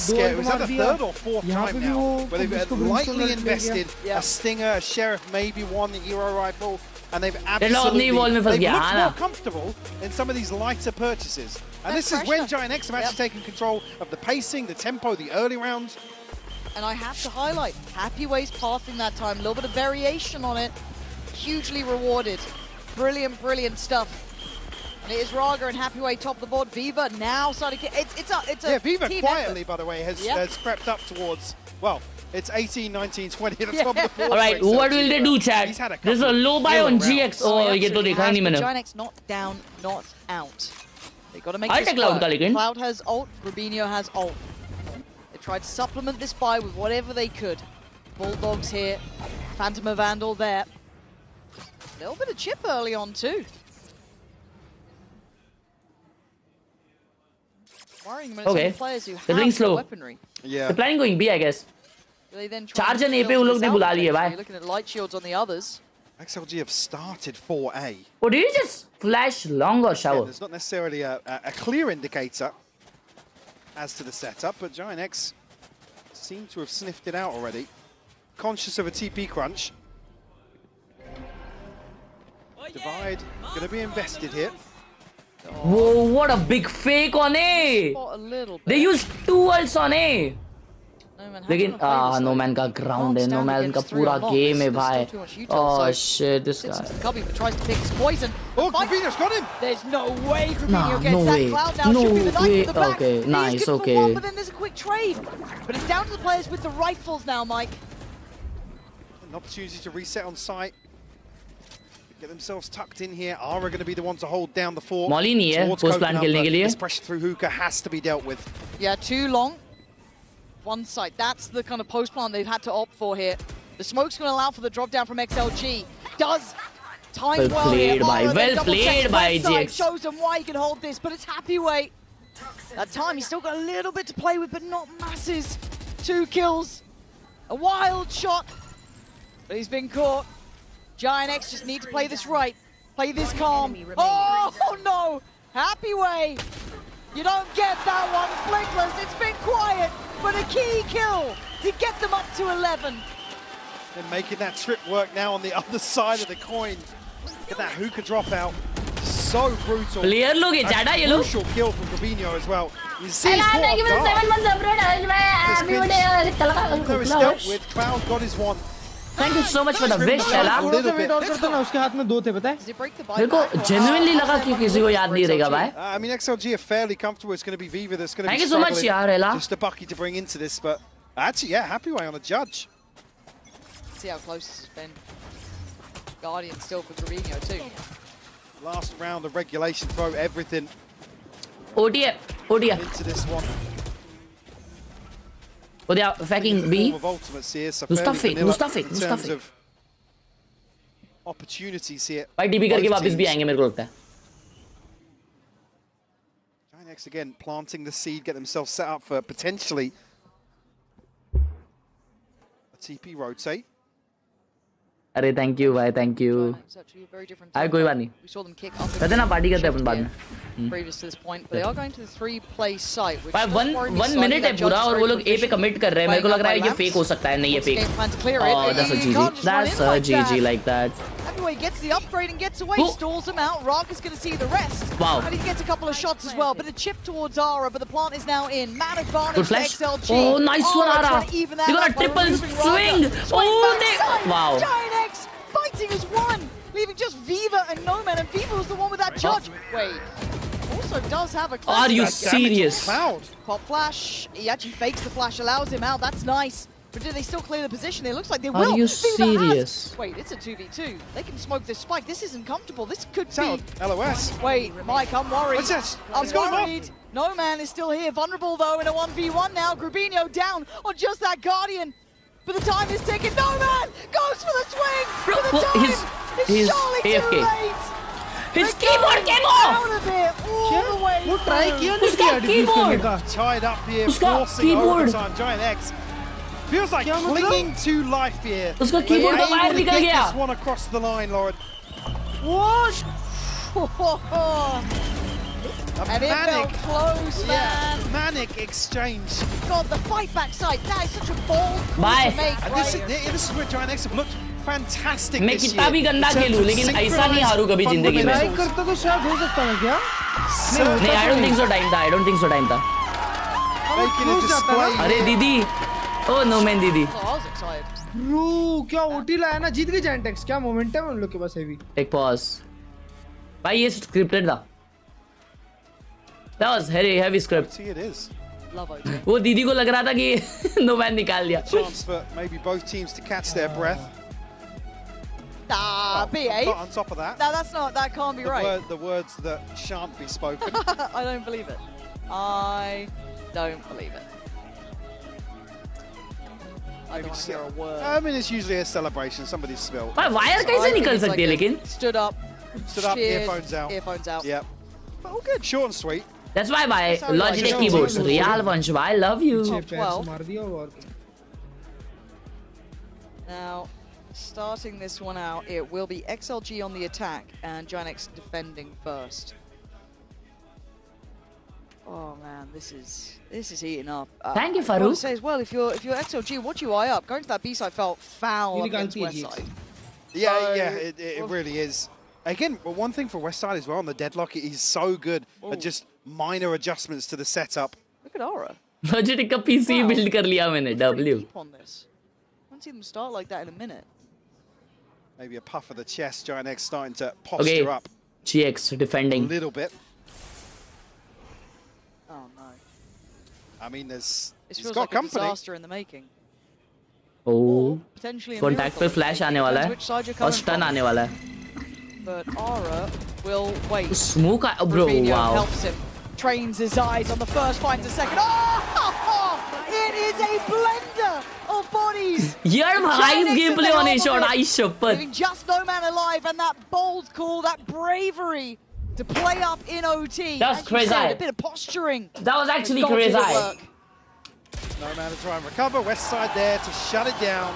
scary. Was that the third or fourth time now? Where they've lightly invested a stinger, a sheriff, maybe one hero rifle, and they've absolutely looked more comfortable in some of these lighter purchases. And this is when Giant X have actually taken control of the pacing, the tempo, the early rounds. And I have to highlight, Happyway's pathing that time, a little bit of variation on it, hugely rewarded. Brilliant, brilliant stuff. And it is Raga and Happyway top the board. Viva now starting to get, it's a Viva team quietly, effort. by the way, has crept up towards, well, it's 18, 19, 20 at the top of the board. All right, what will they do, Chad? There's a low buy on GX. Oh, ये तो देखा नहीं मैंने. Giant X not down, not out. They got to make I'll this take Cloud का work. लेकिन. Cloud has ult, Rubinho has ult. They tried to supplement this buy with whatever they could. Bulldogs here, Phantom of Vandal there. A little bit of chip early on too. Worrying when it's Okay. on players who They're playing have the slow. weaponry. Yeah. They're planning going B, I guess. They then Charge and A पे उन लोग ने बुला लिए भाई. You're looking at light shields on the others. XLG have started 4A. Oh, did you just flash long or Yeah, shower? there's not necessarily a clear indicator as to the setup, but Giant X seem to have sniffed it out already. Conscious of a TP crunch. Divide, going to be invested here. Whoa, what a big fake on A! A little bit. They used 2 ults on A. लेकिन no man का ground है, no man का पूरा game है भाई. Oh shit, this guy. Cubby tries to pick his poison. Oh, Grubinho's got him! There's no way Grubinho Nah, gets no that way. Cloud now. No Should be the knife way. to the back. Okay, He's nice, good for okay. one, but then there's a quick trade. But it's down to the players with the rifles now, Mike. An opportunity to reset on site. Get themselves tucked in here. Ara going to be the one to hold down the fort. Molly नहीं है post plan खेलने के लिए. This pressure through hookah has to be dealt with. Yeah, too long. One side. That's the kind of post plan they've had to opt for here. The smoke's going to allow for the drop down from XLG. Does time well here. Well played by GX. Shows them why he can hold this, but it's happy way. That time he's still got a little bit to play with, but not masses. 2 kills. A wild shot. But he's been caught. Giant X just need to play this right. Play this calm. Oh no! Happy way. You don't get that one. Flinkless, it's been quiet, but a key kill to get them up to 11. They're making that trip work now on the other side of the coin. Get that hookah drop out. So brutal. Player लोग है ज़्यादा ये लोग. Crucial kill from Fabinho as well. You see his dealt with. Cloud got his one. Thank you so much for the wish, Ella. उसके हाथ में 2 थे पता है? मेरे को genuinely लगा कि किसी को याद नहीं रहेगा भाई. I mean, XLG are fairly comfortable. It's going to be Viva that's going to be Thank you so much, यार Ella. Just a bucky to bring into this, but actually, yeah, happy way on the judge. See how close this has been. Guardian still for Fabinho too. Last round of regulation, throw everything. ODF. Into this one. Oh, they are fucking B. Mustafi. Opportunities here. भाई DB करके वापस भी आएंगे मेरे को लगता है. Giant X again planting the seed, get themselves set up for potentially a TP rotate. अरे thank you भाई, thank you. आए कोई बात नहीं. करते ना पार्टी करते हैं अपन बाद में. Previous to this point, but they are going to the 3-play site. भाई 1 minute है पूरा और वो लोग A पे commit कर रहे हैं. मेरे को लग रहा है ये fake हो सकता है. नहीं ये fake. Oh, that's a GG. That's a GG like that. Heavyweight gets the upgrade and gets away, stalls him out. Rock is going to see the rest. Wow. And he gets a couple of shots as well, but a chip towards Ara, but the plant is now in. Man advantage Good flash. XLG. Oh, nice one, Ara. They got a triple swing. Oh, wow. Giant X fighting as one, leaving just Viva and Nomad, and Viva was the one with that judge. Wait. Also does have a Are you serious? Pop flash. He actually fakes the flash, allows him out. That's nice. But do they still clear the position? It looks like they will. Are you serious? Wait, it's a 2v2. They can smoke this spike. This isn't comfortable. This could be LOS. Wait, Mike, I'm worried. What's this? I'm worried. No man is still here. Vulnerable though in a 1v1 now. Grubinho down on just that Guardian. But the time is ticking. No man goes for the swing. Bro, the time he's surely AFK. too late. His keyboard came off. Out of it all the way. वो try किया नहीं किया defuse करने का. Tied up here, उसका forcing keyboard. overtime. Giant X feels like clinging to life here. उसका keyboard का wire निकल गया. This one across the line, Lauren. What? And it felt close, man. Manic exchange. God, the fight back side. That is such a bold move Bye. to make. And this is where Giant X have looked fantastic मैं this year. कितना भी गंदा खेलूं लेकिन ऐसा नहीं हारूं कभी जिंदगी में. ट्राई करता तो शायद हो सकता है क्या? नहीं, I don't think so time था. I don't think so time था. अरे दीदी. Oh no man दीदी. Bro, क्या ओटी लाया ना, जीत गए Giant X. क्या मोमेंटम है उन लोग के पास हेवी. Take pause. भाई ये scripted था. That was heavy script. See it is. वो दीदी को लग रहा था कि no man निकाल दिया. Chance for maybe both teams to catch their breath. behave. On top of that. No, that can't be right. The words that shan't be spoken. I don't believe it. I don't believe it. I don't want to hear a word. I mean, it's usually a celebration. Somebody's spilled. Wire कैसे निकल सकती है लेकिन? Stood up, earphones out. Earphones out. Yep. But all good. Short and sweet. That's why by Logitech keyboards. Real Vansh, I love you. Now, starting this one out, it will be XLG on the attack and Giant X defending first. Oh man, this is heating up. Thank you, I want Farouk. to say as well, if you're XLG, what do you eye up? Going to that B side felt foul against West side. Yeah, it really is. Again, one thing for West side as well on the deadlock, he's so good at just minor adjustments to the setup. Look at Aura. Logitech का PC build कर लिया मैंने. W. Keep on this. I haven't seen them start like that in a minute. Maybe a puff of the chest. Giant X starting to posture up. GX defending. A little bit. Oh no. I mean, This he's feels got like company. a disaster in the making. Oh. Potentially a Contact पे miracle. flash आने वाला है Depends which side you're और coming stun from. आने वाला है. but Aura will wait. Smoke, bro, Rubinho wow. helps him. Trains his eyes on the first, finds the second. Oh! It is a blender of bodies. Yaar, bhai, gameplay on a shot. I shapad. Leaving just no man alive, and that bold call, that bravery to play up in OT. That was As you said, crazy. a bit of posturing. That was actually Got crazy. it at work. No man to try and recover. West side there to shut it down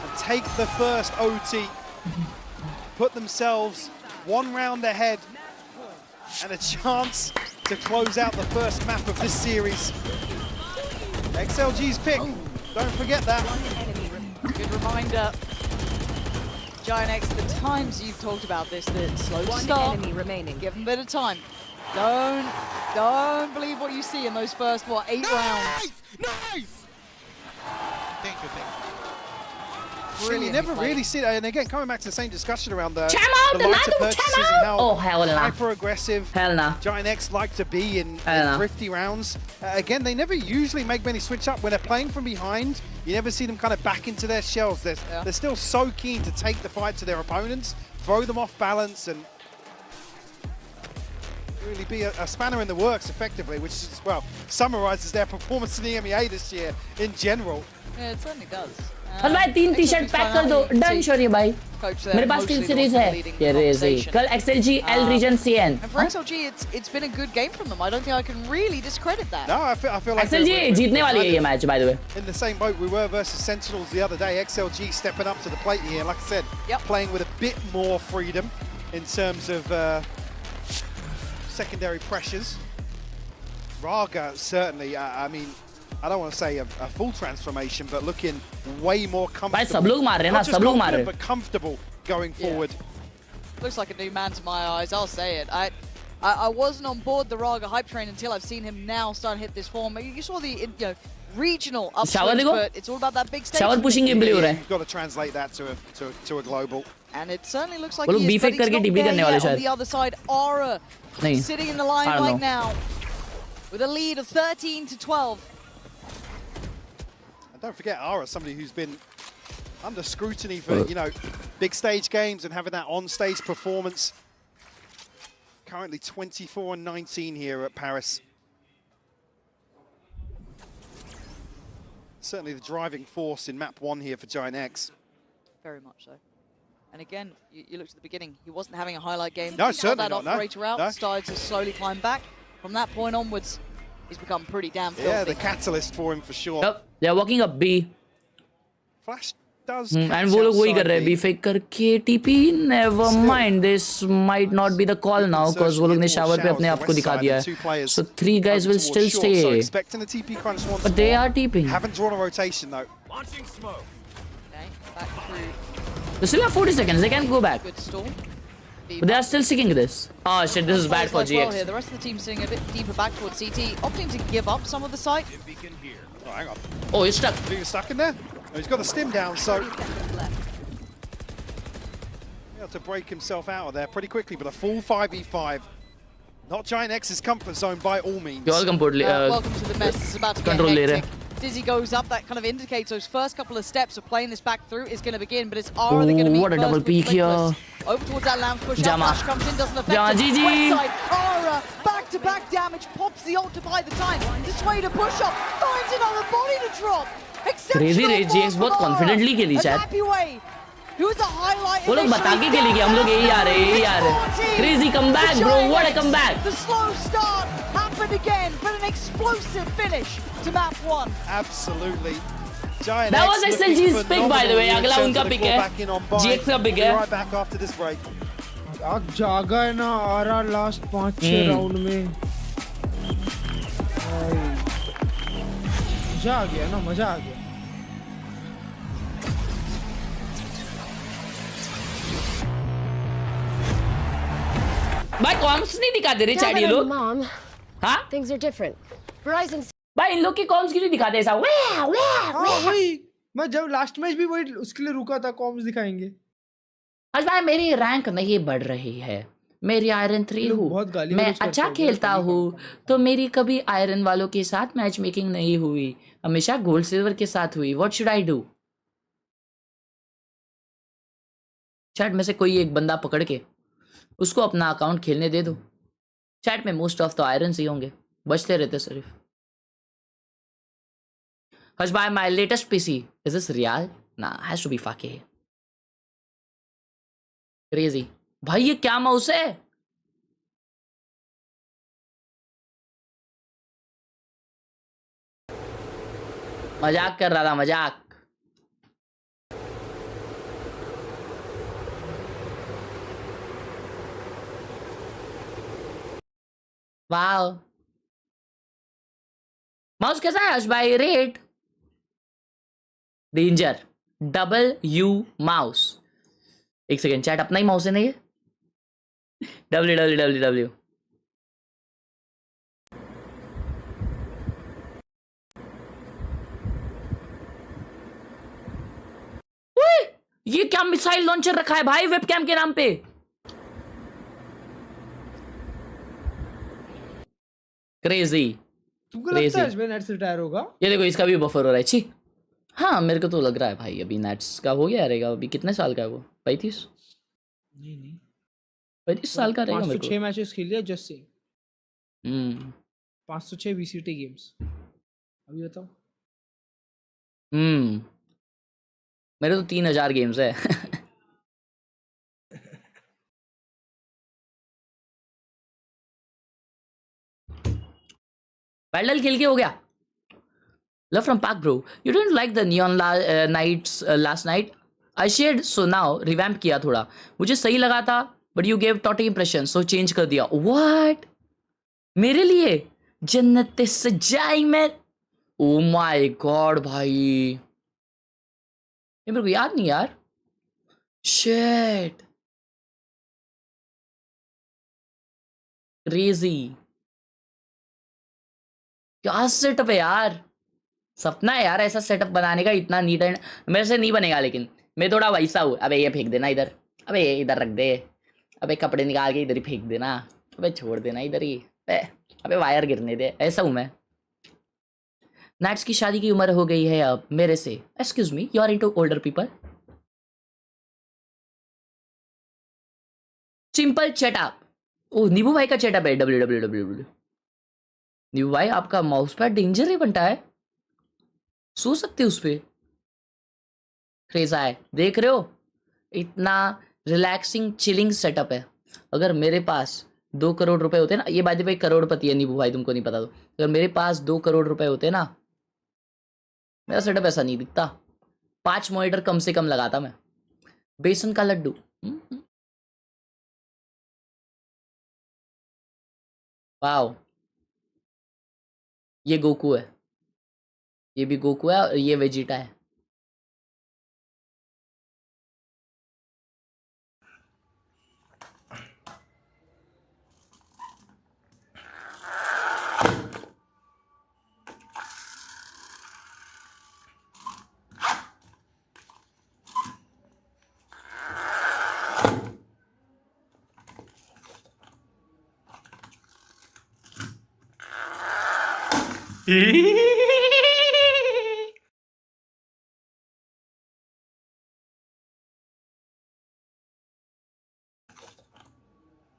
and take the first OT. Put themselves one round ahead and a chance to close out the first map of this series. XLG's pick. Don't forget that. Good reminder. Giant X, the times you've talked about this, the slow start. Enemy remaining. Give them a bit of time. Don't believe what you see in those first, 8 rounds. Nice! Thank you. Brilliant You never play. really see that. And again, coming back to the same discussion around the the lighter Nadu, purchases Cham and how Oh, hell nah. hyper-aggressive Hell nah. Giant X like to be in Hell nah. thrifty rounds. Again, they never usually make many switch up. When they're playing from behind, you never see them kind of back into their shells. They're still so keen to take the fight to their opponents, throw them off balance, and really be a spanner in the works effectively, which is, well, summarizes their performance in the EMEA this year in general. Yeah, it certainly does. और भाई 3 T-shirt pack कर दो done शौर्य भाई मेरे पास 3 series है ये रेजी कल XLG L region CN And for XLG, it's been a good game from them. I don't think I can really discredit that. No, I feel like XLG जीतने वाली है ये match by the way. In the same boat we were versus Sentinels the other day. XLG stepping up to the plate here, like I said, playing with a bit more freedom in terms of secondary pressures. Raga certainly, I mean, I don't want to say a full transformation, but looking way more comfortable. भाई सब लोग मार रहे हैं ना Not just सब लोग मार confident, रहे but comfortable going forward. Looks like a new man to my eyes, I'll say it. I wasn't on board the Raga hype train until I've seen him now start to hit this form. You saw the regional upswings, but it's all about that big stage. Shower pushing game play हो रहा है You've got to translate that to a global. And it certainly looks like वो लोग he is, B-fake but he's करके not TP there करने वाले yet. On शायद the other side, Aura नहीं sitting in the I don't limelight know. now with a lead of 13 to 12. And don't forget Ara, somebody who's been under scrutiny for, big stage games and having that on-stage performance. Currently 24-19 here at Paris. Certainly the driving force in map 1 here for Giant X. Very much so. And again, you looked at the beginning, he wasn't having a highlight game. No, He certainly held that not, no. operator out, No. started to slowly climb back. From that point onwards, he's become pretty damn filthy. Yeah, the catalyst for him for sure. Yep, they're walking up B. Flash does And वो लोग वही कर रहे हैं B fake करके TP. Never mind, this might not be the call now because वो लोग ने shower पे अपने आप को दिखा दिया है. So 3 guys will still So stay. expecting the TP crunch once But they more. are TPing. Haven't drawn a rotation though. Okay, back through. They still have 40 seconds. They can go back. Good stall. But they are still sticking to this. Oh shit, this is bad for Well here. GX. The rest of the team sitting a bit deeper back towards CT, opting to give up some of the site. Oh, hang on. Oh, he's stuck. He was stuck in there? Oh, he's got the stim down, so... Able to break himself out of there pretty quickly, but a full 5v5. Not Giant X's comfort zone by all means. You all completely Welcome to the mess. It's about to get control ले रहे hectic. Dizzy goes up. That kind of indicates those first couple of steps of playing this back through is going to begin, but it's Aura they're going to meet what a first double with peek here. Flickless. Over towards that lamp push. Jama. Flash comes in, doesn't affect Jama, it. GG. West side, Aura, back-to-back damage, pops the ult to buy the time. Dissuade a push-up, finds another body to drop. Crazy Ray GX बहुत confidently खेली शायद. Happy way. Who was the highlight? वो लोग बता के खेली कि हम लोग यही आ रहे हैं. Crazy comeback, bro. What a comeback. The slow start happened again, but an explosive finish to map 1. Absolutely. Giant That X was looking XLG's pick, by the way. phenomenal in अगला terms उनका of the pick है. clawback in on buy. GX का pick We'll be है. right back after this break. अब जागा है ना आ रहा लास्ट 5-6 राउंड में मजा आ गया ना मजा आ गया भाई कॉम्स नहीं दिखाते रे चैट ये लोग. हाँ? Things are different. Verizon. भाई इन लोग की कॉम्स क्यों नहीं दिखाते ऐसा? हाँ वही मैं जब लास्ट मैच भी वही उसके लिए रुका था कॉम्स दिखाएंगे. आज भाई मेरी रैंक नहीं बढ़ रही है. मेरी आयरन 3 हूँ. मैं अच्छा खेलता हूँ तो मेरी कभी आयरन वालों के साथ मैच मेकिंग नहीं हुई. हमेशा गोल्ड सिल्वर के साथ हुई. What should I do? Chat में से कोई एक बंदा पकड़ के उसको अपना अकाउंट खेलने दे दो। चैट में मोस्ट ऑफ द आयरन्स ही होंगे, बचते रहते सिर्फ। Hush by my latest PC. Is this real? Nah, has to be fucky. Crazy. भाई ये क्या माउस है? मजाक कर रहा था, मजाक। वाओ, माउस कैसा है हर्ष भाई? Rate danger W mouse. एक सेकेंड, चैट अपना ही माउस है ना ये? W। ये क्या मिसाइल लॉन्चर रखा है भाई वेबकैम के नाम पे? क्रेजी। तुमको लगता है इसमें नेट्स रिटायर होगा? ये देखो इसका भी बफर हो रहा है। छी, हाँ मेरे को तो लग रहा है भाई अभी नेट्स का हो गया रहेगा। अभी कितने साल का है वो? 35? नहीं 35 साल का रहेगा मेरे को। 506 मैचेस खेल लिया जस्ट से। 506 VCT games. अभी बताओ। मेरे तो 3000 गेम्स है। पैडल खेल के हो गया। Love from Park bro. You didn't like the neon nights last night? I shared so now revamp किया थोड़ा। मुझे सही लगा था but you gave totally impression so change कर दिया। What? मेरे लिए जन्नत सजाई मैं। Oh my god भाई, ये मेरे को याद नहीं यार। Shit. Crazy. क्या सेटअप है यार। सपना है यार ऐसा सेटअप बनाने का, इतना नीट एंड। मेरे से नहीं बनेगा लेकिन मैं थोड़ा वैसा हूँ। अबे ये फेंक देना इधर, अबे ये इधर रख दे, अबे कपड़े निकाल के इधर ही फेंक देना, अबे छोड़ देना इधर ही, अबे वायर गिरने दे। ऐसा हूँ मैं। नेट्स की शादी की उम्र हो गई है अब मेरे से। Excuse me, you are into older people? Simple chat up. ओ नीबू भाई का चेटअप है। www। नीबू भाई आपका माउस पैड डेंजर ही बनता है, सो सकते उस पे। क्रेजा है, देख रहे हो इतना रिलैक्सिंग चिलिंग सेटअप है। अगर मेरे पास 2 करोड़ रुपए होते ना, ये बात भाई करोड़पति है नीबू भाई, तुमको नहीं पता तो। अगर मेरे पास 2 करोड़ रुपए होते ना, मेरा सेटअप ऐसा नहीं दिखता। 5 मॉनिटर कम से कम लगाता मैं। बेसन का लड्डू। वाओ, ये गोकू है, ये भी गोकू है और ये वेजिटा है।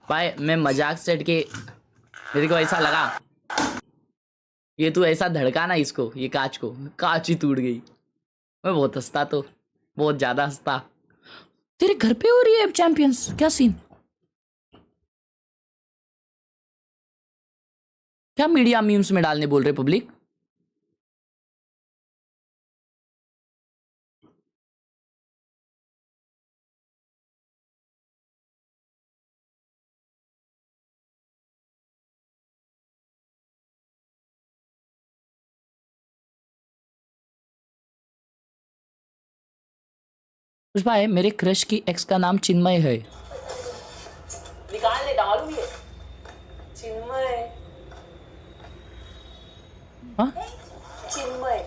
भाई मैं मजाक से हटके, मेरे को ऐसा लगा ये तू ऐसा धड़का ना इसको, ये कांच को, कांच ही टूट गई। मैं बहुत हंसता, तो बहुत ज्यादा हंसता। तेरे घर पे हो रही है चैंपियंस, क्या सीन? क्या मीडिया मीम्स में डालने बोल रहे पब्लिक? कुछ भाई, मेरे क्रश की एक्स का नाम चिन्मय है। निकाल ले, डालू ये चिन्मय। हाँ चिन्मय।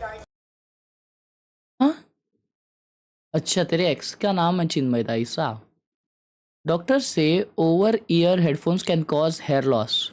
हाँ अच्छा, तेरे एक्स का नाम है चिन्मय था ऐसा। डॉक्टर से over ear headphones can cause hair loss.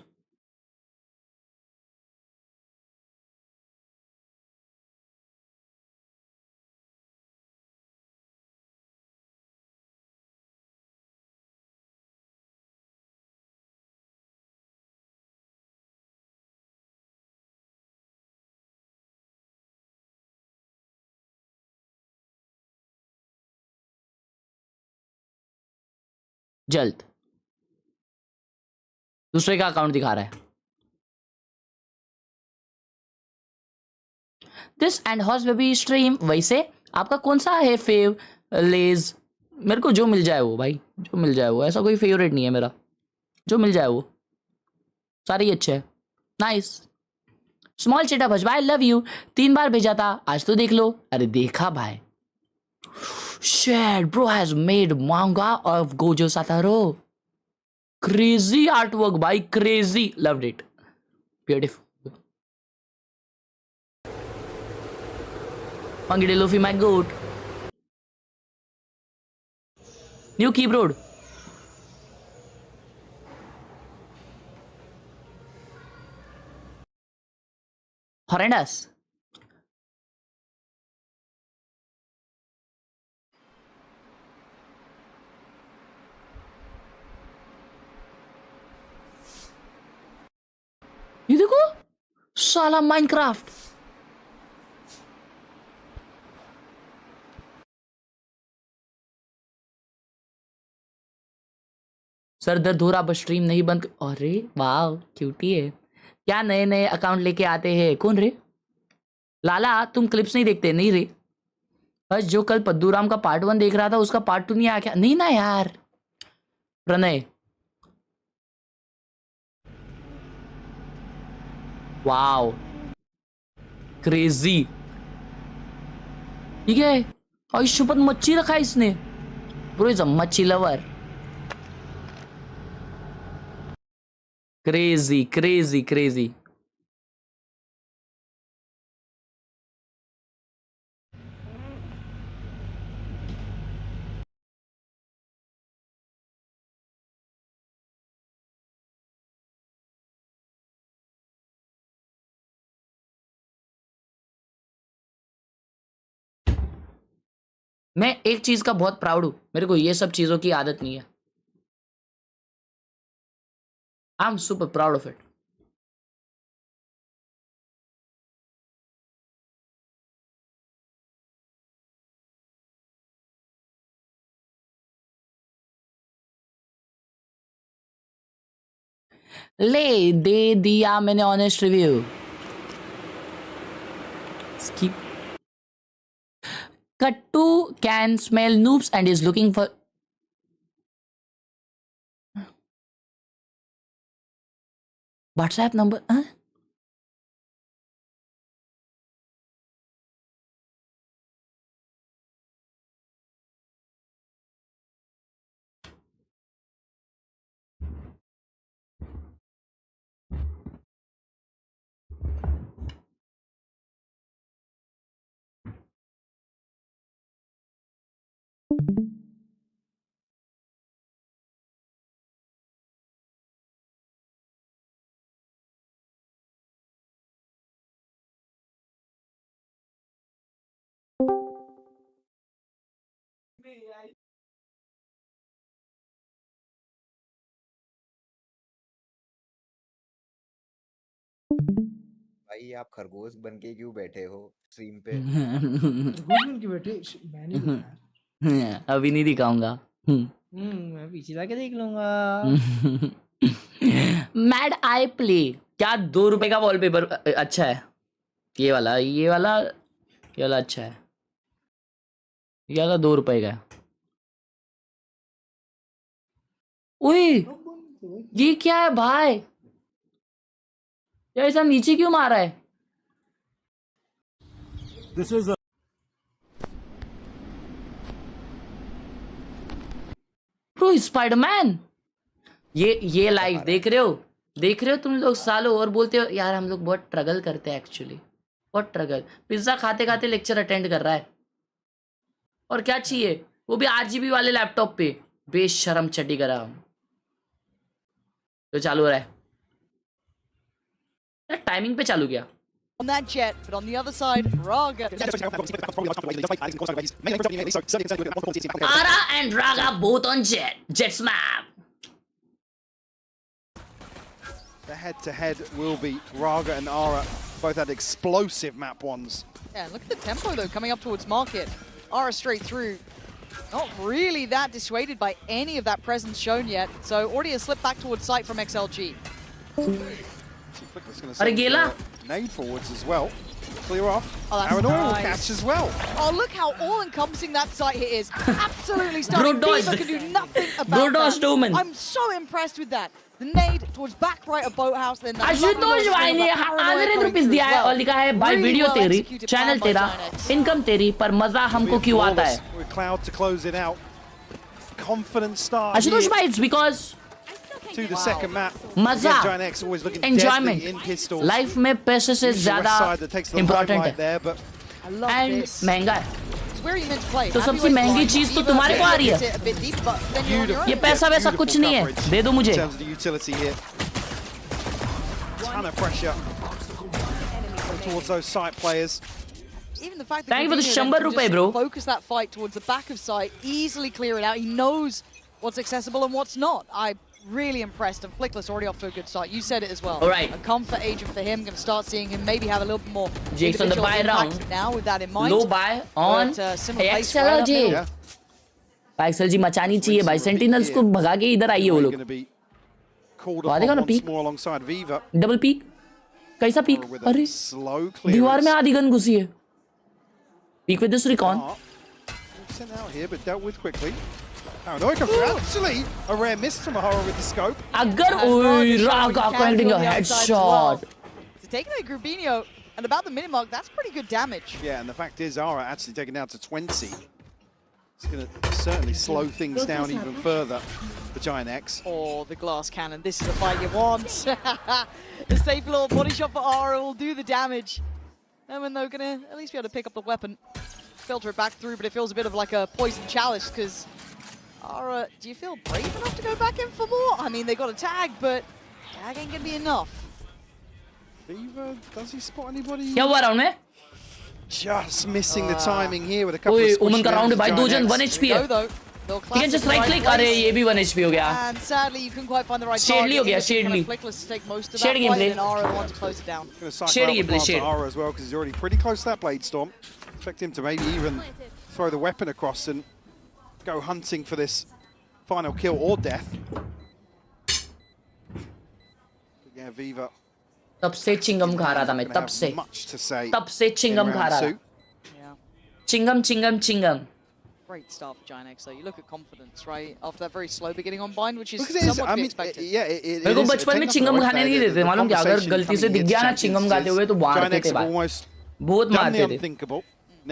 जल्द। दूसरे का अकाउंट दिखा रहा है। This and horse baby stream. वैसे आपका कौन सा है फेव लेज? मेरे को जो मिल जाए वो भाई, जो मिल जाए वो, ऐसा कोई फेवरेट नहीं है मेरा, जो मिल जाए वो, सारे ही अच्छे हैं। नाइस। स्मॉल चिटा भजवा आई लव यू 3 बार भेजा था, आज तो देख लो। अरे देखा भाई। Shit, bro has made manga of Gojo Satoru. Crazy artwork, bhai. Crazy. Loved it. Beautiful. Mangide Luffy, my goat. New keyboard. Horrendous. ये देखो साला माइनक्राफ्ट। सर दर्द हो रहा, बस स्ट्रीम नहीं बंद। अरे वाह क्यूटी है। क्या नए नए अकाउंट लेके आते हैं? कौन रे? लाला तुम क्लिप्स नहीं देखते? नहीं रे, बस जो कल पद्दूराम का पार्ट 1 देख रहा था उसका पार्ट 2 नहीं आया क्या? नहीं ना यार। Pranay wow crazy. ठीक है, आयुष्यपत मच्छी रखा है इसने। ब्रो इज अ मच्छी लवर। Crazy crazy crazy. मैं एक चीज का बहुत प्राउड हूं, मेरे को ये सब चीजों की आदत नहीं है। I am super proud of it. ले दे दिया मैंने honest review. Skip. Kattu can smell noobs and is looking for WhatsApp number. Huh? भाई आप खरगोश बन के क्यों बैठे हो स्ट्रीम पे? खरगोश बन के बैठे? मैं नहीं दिखाया। अभी नहीं दिखाऊंगा। मैं पीछे जाके देख लूंगा। Mad I play. क्या 2 रुपए का वॉलपेपर अच्छा है? ये वाला ये वाला ये वाला अच्छा है। ये वाला 2 रुपए का है। ओए ये क्या है भाई? ये ऐसा नीचे क्यों मारा है? This is a bro Spiderman. ये लाइव देख रहे हो? देख रहे हो तुम लोग सालों और बोलते हो यार हम लोग बहुत स्ट्रगल करते हैं। एक्चुअली बहुत स्ट्रगल। पिज्जा खाते खाते लेक्चर अटेंड कर रहा है। और क्या चाहिए? वो भी RGB वाले लैपटॉप पे। बेशरम चटी करा। तो चालू हो रहा है टाइमिंग पे चालू किया। On that jet, but on the other side, Raga. Ara and Raga both on jet. Jets map. The head-to-head will be Raga and Ara. Both had explosive map ones. Yeah, look at the tempo though, coming up towards market. Ara straight through. Not really that dissuaded by any of that presence shown yet. So already a slip back towards sight from XLG. Nade forwards as well. Clear off. Oh, that's Paranoia will nice. catch as well. Oh, look how all-encompassing that site hit is. Absolutely stunning. Viva can do nothing about that. I'm so impressed with that. The nade towards back right of Boathouse, then that Ashutosh भाई ने 100 rupees दिया है और लिखा है भाई video तेरी, channel तेरा, इनकम तेरी, पर मजा हमको क्यों आता है? With Cloud to close it out. Confident start. Ashutosh भाई, it's because to the second map. मजा, Giant X always looking enjoyment, deadly in pistols. Life में पैसे से ज़्यादा important है and महंगा है. तो सबसे महंगी चीज तो तुम्हारे को आ रही है. ये पैसा वैसा कुछ नहीं है, दे दो मुझे. Ton of pressure towards those site players. Even the fact that Thank you for the 100 rupees, bro. Focus that fight towards the back of sight, easily clear it out. He knows what's accessible and what's not. I'm really impressed, and Flickless already off to a good start. You said it as well. All right. A comfort agent for him. Going to start seeing him maybe have a little bit more. Jake's on the buy round. Now with that in mind. Low buy on XLG. XLG मचानी चाहिए भाई. Sentinels को भगा के इधर आइए वो लोग. Are they gonna peek? Double peek. कैसा peek? अरे दीवार में आधी गन घुसी है. Peek with this recon. Sent out here, but dealt with quickly. Actually, a rare miss from Ahara with the scope. Agar Raga getting a headshot. To take away Grubinho and about the minute mark, that's pretty good damage. Yeah, and the fact is, Ahara actually taken down to 20. It's going to certainly slow things down even further for Giant X. Oh, the glass cannon. This is the fight you want. The safe little body shot for Ahara will do the damage. And when they're going to at least be able to pick up the weapon, filter it back through, but it feels a bit of like a poison chalice because Ahara, do you feel brave enough to go back in for more? I mean, they got a tag, but tag ain't going to be enough. Viva, does he spot anybody? क्या हुआ round में? Just missing the timing here with a couple of Omen का round है भाई, 2 जन 1 HP है. He can just right click. अरे ये भी 1 HP हो गया. And sadly, you couldn't quite find the right Shadely हो गया, Shadely. Shade gameplay. Shade gameplay. Ahara as well because he's already pretty close to that blade storm. Expect him to maybe even throw the weapon across and go hunting for this final kill or death. But yeah, Viva. तब से चिंगम खा रहा था मैं, तब से चिंगम खा रहा था. Chingam. Great start for Giant X, though. You look at confidence, right? After that very slow beginning on bind, which is somewhat to be expected. मेरे को बचपन में चिंगम खाने नहीं देते, मालूम क्या? अगर गलती से दिख गया ना चिंगम खाते हुए तो मारते थे भाई. बहुत मारते थे.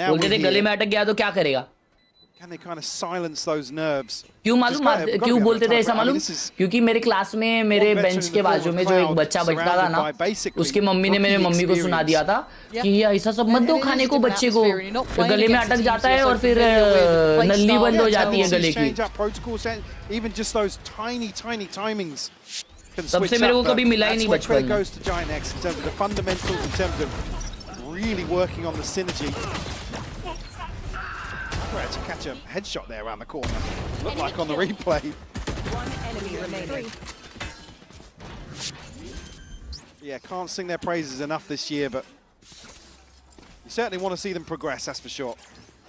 बोलते थे गले में अटक गया तो क्या करेगा? Can they kind of silence those nerves? क्यों मालूम? क्यों बोलते थे ऐसा मालूम? क्योंकि मेरे क्लास में मेरे बेंच के बाजू में जो एक बच्चा बैठता था ना, उसकी मम्मी ने मेरे मम्मी को सुना दिया था कि ऐसा सब मत दो खाने को बच्चे को, तो गले में अटक जाता है और फिर नली बंद हो जाती है गले की. तब से मेरे को कभी मिला ही नहीं बचपन में. To catch a headshot there around the corner. Looked like on the replay. One enemy remaining. Yeah, can't sing their praises enough this year, but you certainly want to see them progress, that's for sure.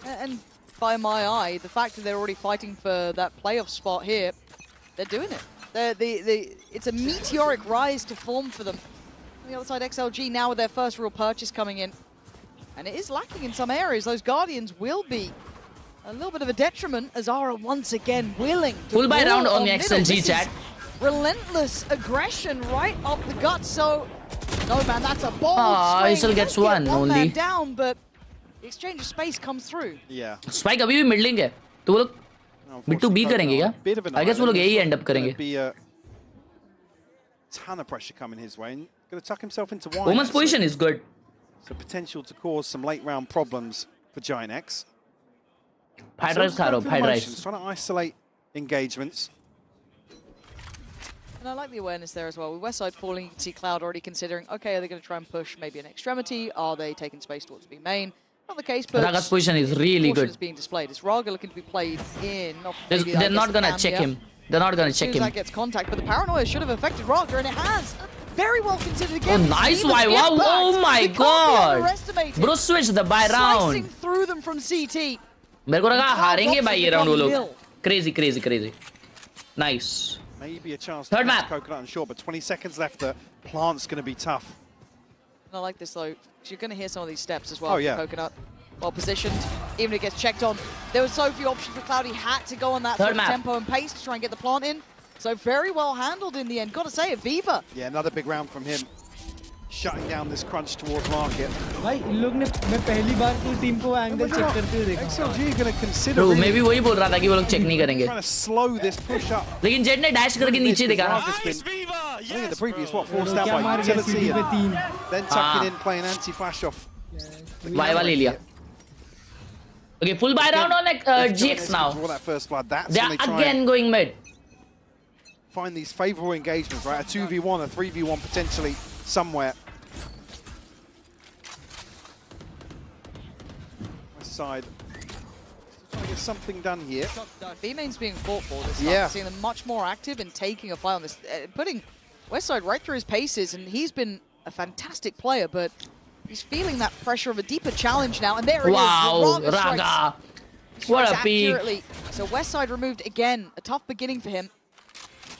And by my eye, the fact that they're already fighting for that playoff spot here, they're doing it. It's a meteoric rise to form for them. On the other side, XLG now with their first real purchase coming in. And it is lacking in some areas. Those Guardians will be a little bit of a detriment as Ahara once again willing to full buy round on the XLG chat. Relentless aggression right up the gut. So no man, that's a bold swing. He still gets one only. Man down, but the exchange of space comes through. Yeah. Spike अभी भी middling है. तो वो लोग Bittu B करेंगे क्या? I guess वो लोग यही end up करेंगे. Be a ton of pressure coming his way. And going to tuck himself into one. Woman's position is good. So potential to cause some late round problems for Giant X. Fried rice खा रहा हूँ, fried rice. Trying to isolate engagements. And I like the awareness there as well. With Westside falling, you can see Cloud already considering, okay, are they going to try and push maybe an extremity? Are they taking space towards B main? Not the case, but Raga's position is really good. Is being displayed. Is Raga looking to be played in? They're not going to check him. They're not going to check him. As soon as that gets contact, but the paranoia should have affected Raga, and it has. Very well considered again. Oh, nice! Wow! Oh my God! Bro, switch the buy round. Slicing through them from CT. मेरे को लगा हारेंगे भाई ये round वो लोग. Crazy. Nice. Maybe a chance Third to map. Coconut, I'm sure, but 20 seconds left. The plant's going to be tough. I like this though. You're going to hear some of these steps as well. Oh, yeah. Coconut, well positioned, even if it gets checked on. There were so few options for Cloud. He had to go on that sort of tempo and pace to try and get the plant in. So very well handled in the end. Got to say it, Viva. Yeah, another big round from him. Shutting down this crunch towards market. भाई इन लोग ने मैं पहली बार की team को angle check करते हुए देखा. XLG going to consider. Bro, मैं भी वही बोल रहा था कि वो लोग चेक नहीं करेंगे. Trying to slow this push up. लेकिन जेट ने डैश करके नीचे देखा ना. I think the previous forced out by utility and then tucking in, playing anti-flash off. Viva ले लिया. Okay, full buy round on GX now. That first blood. That's they are again going mid. Find these favorable engagements, right? A 2v1, a 3v1 potentially somewhere. West side. Trying to get something done here. B-main's being fought for this time. Yeah. Seeing them much more active in taking a fight on this, putting Westside right through his paces, and he's been a fantastic player, but he's feeling that pressure of a deeper challenge now, and there he is. Wow, Raga. What a peak. So Westside removed again. A tough beginning for him.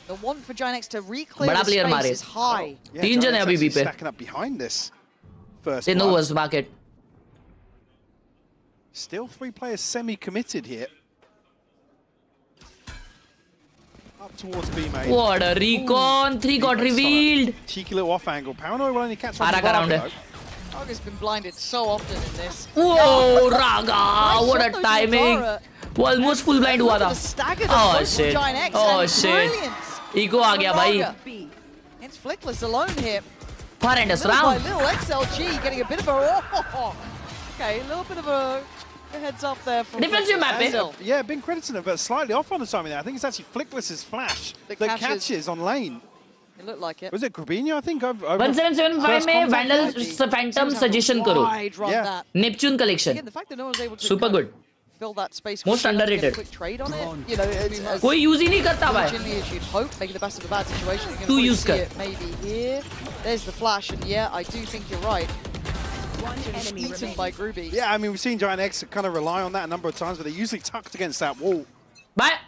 The want for Giant to reclaim the space is high. Yeah, Giant stacking up behind this first they know what's market. Still 3 players semi-committed here. Up towards B-main. What a recon. 3 got revealed. Cheeky little off angle. Paranoid will only catch one. Raga's been blinded so often in this. Whoa, Raga. What a timing. वो almost full blind हुआ था. Oh shit. Oh shit. Eco आ गया भाई. It's Flickless alone here. Horrendous round. Little XLG getting a bit of a okay, a little bit of a heads up there from defensive map. Yeah, been crediting him, but slightly off on the timing there. I think it's actually Flickless's flash that catches on lane. It looked like it. Was it Grubinho? I think. 1775 में Vandal Phantom suggestion करो. Yeah. Neptune collection. Again, the fact that no one's able to super good. Fill that space. Most underrated. Quick trade on it. You know, कोई use ही नहीं करता भाई. As you'd hope, making the best of a bad situation. Too use कर. Maybe here. There's the flash, and yeah, I do think you're right. One enemy eaten by Groovy. Yeah, I mean, we've seen Giant X kind of rely on that a number of times, but they're usually tucked against that wall. Bye.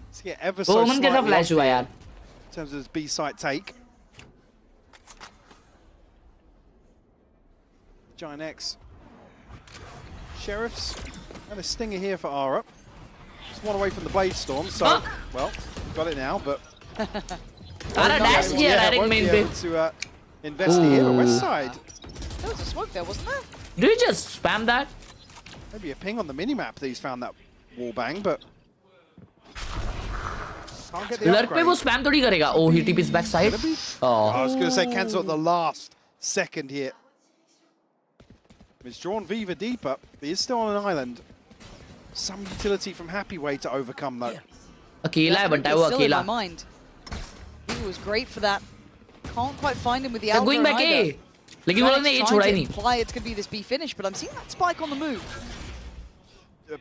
Let's get ever so slightly कैसा flash हुआ यार? In terms of his B-site take. Giant X. Sheriffs. And a stinger here for Aura. Just one away from the Blade Storm, so, well, got it now, but... Ara dash किया direct main पे. To invest here, but West side. There was a smoke there, wasn't there? Do you just spam that? Maybe a ping on the minimap that he's found that wall bang, but... Can't get the Lurk पे वो spam थोड़ी करेगा. Oh, he TP's backside. Oh. I was going to say cancel at the last second here. It's drawn Viva deeper. He is still on an island. Some utility from Happy Way to overcome though. अकेला है बंटा वो अकेला. He was great for that. Can't quite find him with the Alpha going back A. लेकिन वो लोगों ने ये छोड़ा ही नहीं. It's going to be this B finish, but I'm seeing that spike on the move.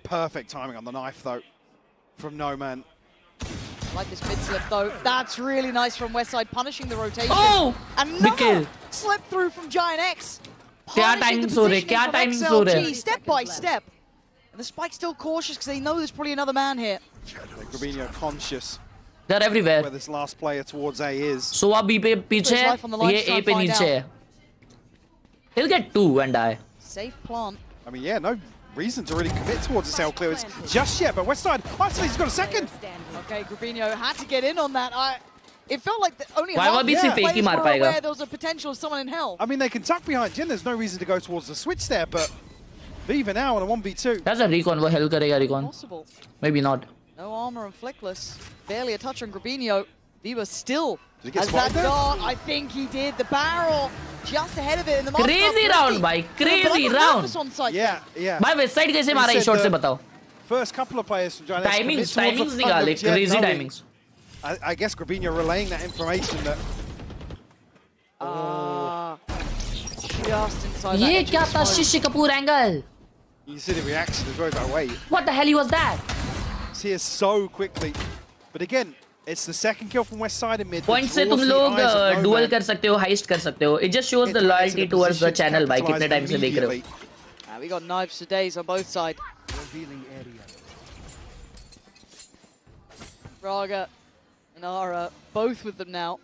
Perfect timing on the knife though, from No Man. Like this mid slip though. That's really nice from Westside, punishing the rotation. Oh! Another slip through from Giant X. क्या timings हो रहे? क्या timings हो रहे? Step by step. And the spike's still cautious because they know there's probably another man here. Grubinho conscious. They're everywhere. Where this last player towards A is. So अब B पे पीछे है, ये A पे नीचे है. He'll get 2 and die. Safe plant. I mean, yeah, no reason to really commit towards the cell clearance just yet, but Westside, actually he's got a second. Okay, Grubinho had to get in on that. It felt like only half the players were पाएगा. aware there was a potential of someone in hell. I mean, they can tuck behind Jin. There's no reason to go towards the switch there, but Viva now on a 1v2. That's a recon. वो hell करेगा recon. Possible. Maybe not. No armor and Flickless. Barely a touch on Grubinho. Viva still has that dart. I think he did. The barrel just ahead of it in the mark. Crazy round, bhai. Crazy round. Yeah, yeah. भाई West side कैसे मारा इस shot से बताओ? First couple of players from Giant Timings निकाले. Crazy timings. I guess Grubinho relaying that information that. Just inside ये क्या था Shishi Kapoor angle? You see the reaction as well. Like, wait. What the hell was that? It's here so quickly, but again, it's the second kill from West Side in mid. Point से तुम लोग duel कर सकते हो, heist कर सकते हो. It just shows the loyalty towards the channel. भाई कितने time से देख रहे हो? We got knives for days on both sides. Raga and Ara, both with them now.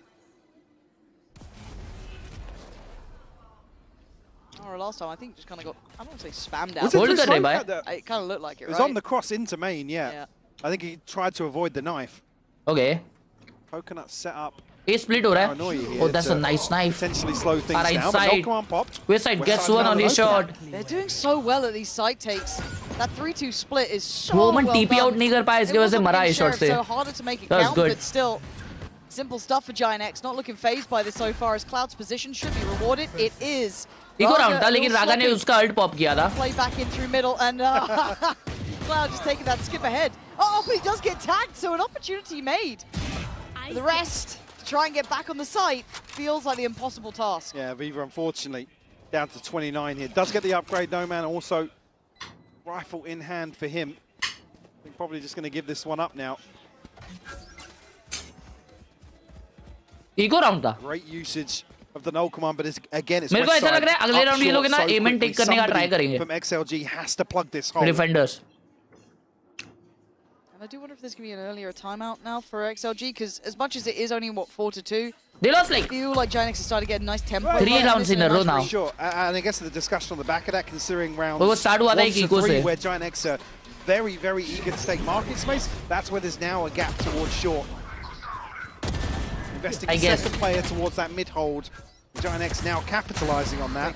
Ara last time, I think, just kind of got, I don't want to say spammed out. It kind of looked like it, It was right? on the cross into main, yeah. I think he tried to avoid the knife. Okay. Coconut set up. A split हो रहा है. Oh, that's a nice knife. Essentially slow things Right down. side. West side gets one on his shot. They're doing so well at these side takes. That 3-2 split is so Woman well TP out done. नहीं कर पाया इसके वजह से मरा है shot से. So harder to make it That's count, good. but still simple stuff for Giant X. Not looking phased by this so far as Cloud's position should be rewarded. It is. Eco round था लेकिन रागा ने उसका ult pop किया था. Play back in through middle and Cloud just taking that skip ahead. Oh, but he does get tagged, so an opportunity made. For the rest, to try and get back on the site feels like the impossible task. Yeah, Viva unfortunately down to 29 here. Does get the upgrade, No Man. Also, rifle in hand for him. I think probably just going to give this one up now. Eco round था. Great usage of the null command, but again, it's मेरे को ऐसा लग रहा है अगले round ये लोग ना aim and take करने का try करेंगे. From XLG has to plug this hole. Defenders. And I do wonder if there's going to be an earlier timeout now for XLG, because as much as it is only, what, 4-2, they lost like... I feel like Giant X is starting to get a nice tempo. 3 rounds in a row now. Sure, and I guess the discussion on the back of that, considering rounds वो start हुआ था एक Eco से. where Giant X are very, very eager to take market space, that's where there's now a gap towards short. Investing a second player towards that mid hold. Giant X now capitalizing on that.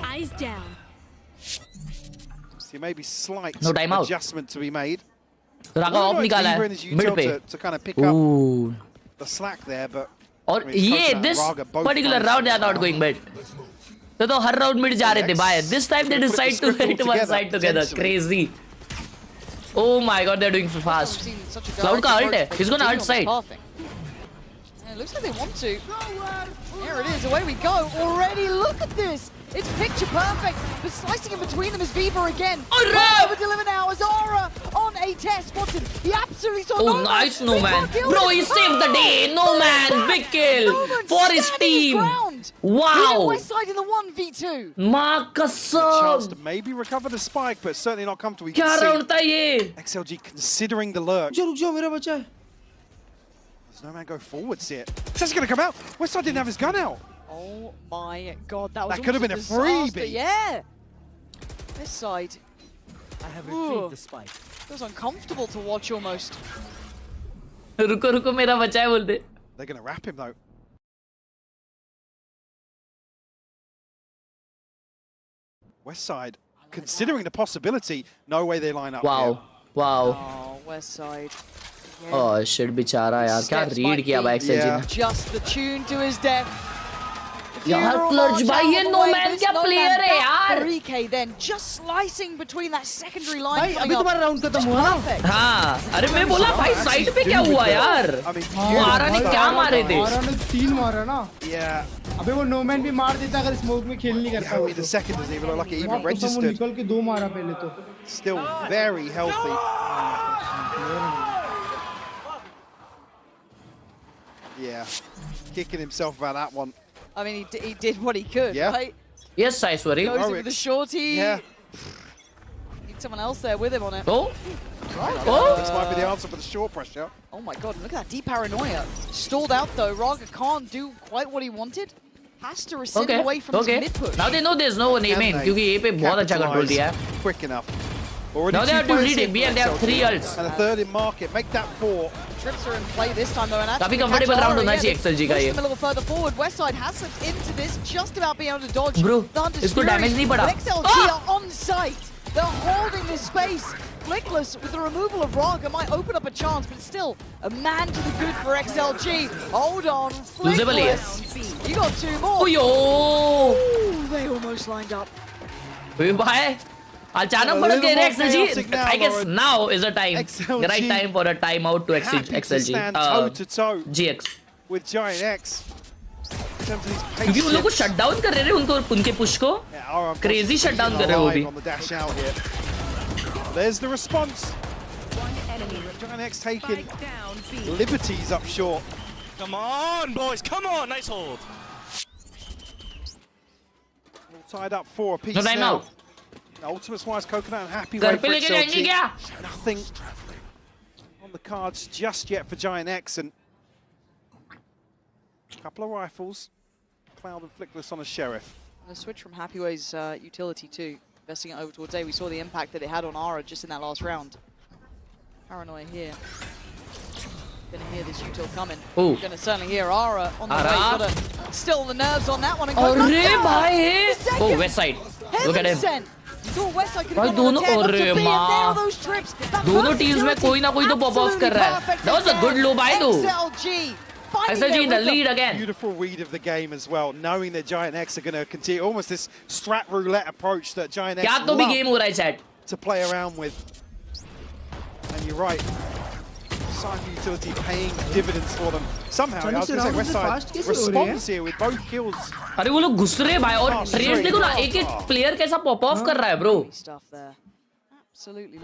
Eyes down. So maybe slight adjustment to be made. Raga of निकाला है mid पे. To kind of pick up the slack there, but और ये this particular round they are not going mid. तो हर round mid जा रहे थे भाई. This time they decide to hit one side together. Crazy. Oh my god, they're doing fast. Cloud का ult है. He's gonna ult side. It looks like they want to. There it is, away we go. Already, look at this. It's picture perfect, but slicing in between them is Viva again. Over deliver now as Aura on a test. Spotted. He absolutely saw Oh, nice No Man. Bro, he saved the day. No Man, big kill for his team. Wow. West side in the 1v2. माँ कसम. Chance to maybe recover the spike, but certainly not comfortable. You क्या can round था ये? XLG considering the lurk. रुक जाओ मेरा बच्चा है. Does No Man go forwards here? Says he's going to come out. Westside didn't have his gun out. Oh my god, that was That could have been a freebie. Yeah. This side. I have retrieved the spike. Feels uncomfortable to watch almost. रुको रुको मेरा बच्चा है बोलते. They're going to wrap him though. Westside, considering the possibility, no way they line up. Wow. Wow. Oh, Westside. Oh shit बेचारा यार क्या read किया भाई XLG ने. Just the tune to his death. यार क्लर्च भाई ये No Man क्या player है यार. 3K then just slicing between that secondary line. भाई अभी तुम्हारा राउंड खत्म हुआ ना. हाँ अरे मैं बोला भाई साइड पे क्या हुआ यार. वो आरा ने क्या मारे थे. आरा ने 3 मारा ना. Yeah. अबे वो No Man भी मार देता अगर स्मोक में खेल नहीं करता. The second doesn't even look like it even registered. निकल के 2 मारा पहले तो. Still very healthy. Yeah, kicking himself about that one. I mean, he did what he could, right? Yes, Saiswari. Goes in with the shorty. Yeah. Need someone else there with him on it. Oh. This might be the answer for the short pressure. Oh my god, look at that deep paranoia. Stalled out though. Raga can't do quite what he wanted. Has to rescind away from his mid push. Now they know there's no one aim in क्योंकि A पे बहुत अच्छा control दिया है. Quick enough. Now they have to read it. B and they have 3 ults. And a third in market. Make that 4. Trips are in play this time though, and काफी comfortable round होना चाहिए XLG का ये. A little further forward. Westside has slipped into this, just about being able to dodge. Bro, इसको damage नहीं पड़ा. XLG are on site. They're holding this space. Flickless with the removal of Raga might open up a chance, but still a man to the good for XLG. Hold on, Flickless. You got 2 more. Oh yo! Ooh, they almost lined up. भाई अचानक बढ़ गए XLG. I guess now is a time, the right time for a timeout to XLG. Toe to toe GX. With Giant X. क्योंकि उन लोग को shut down कर रहे हैं उनको उनके पुश को. Crazy shut down कर रहे हो अभी. There's the response. Giant X taking liberties up short. Come on, boys. Come on. Nice hold. All tied up 4 apiece No time now. out. Ultimates-wise, Coconut and Happy घर Way पे for लेके जाएंगे XLG. क्या? Nothing on the cards just yet for Giant X, and a couple of rifles. Cloud and Flickless on a Sheriff. And the switch from Happyway's utility too, investing it over towards A. We saw the impact that it had on Ara just in that last round. Paranoia here. Gonna hear this util coming. Ooh. Gonna certainly hear Ara on the way. Ara. Gotta still the nerves on that one. And अरे भाई! Oh, west side. Look at him. भाई दोनों अरे माँ दोनों teams में कोई ना कोई तो pop off कर रहा है. That was a good low by though. XLG in the lead again. Beautiful read of the game as well, knowing that Giant X are going to continue almost this strat roulette approach that Giant X क्या तो भी game हो रहा है chat. to play around with. And you're right, Cypher utility paying dividends for them. Somehow, I was going to say Westside responds here with both kills. अरे वो लोग घुस रहे हैं भाई और ट्रेड्स देखो ना एक-एक प्लेयर कैसा पॉप ऑफ कर रहा है ब्रो.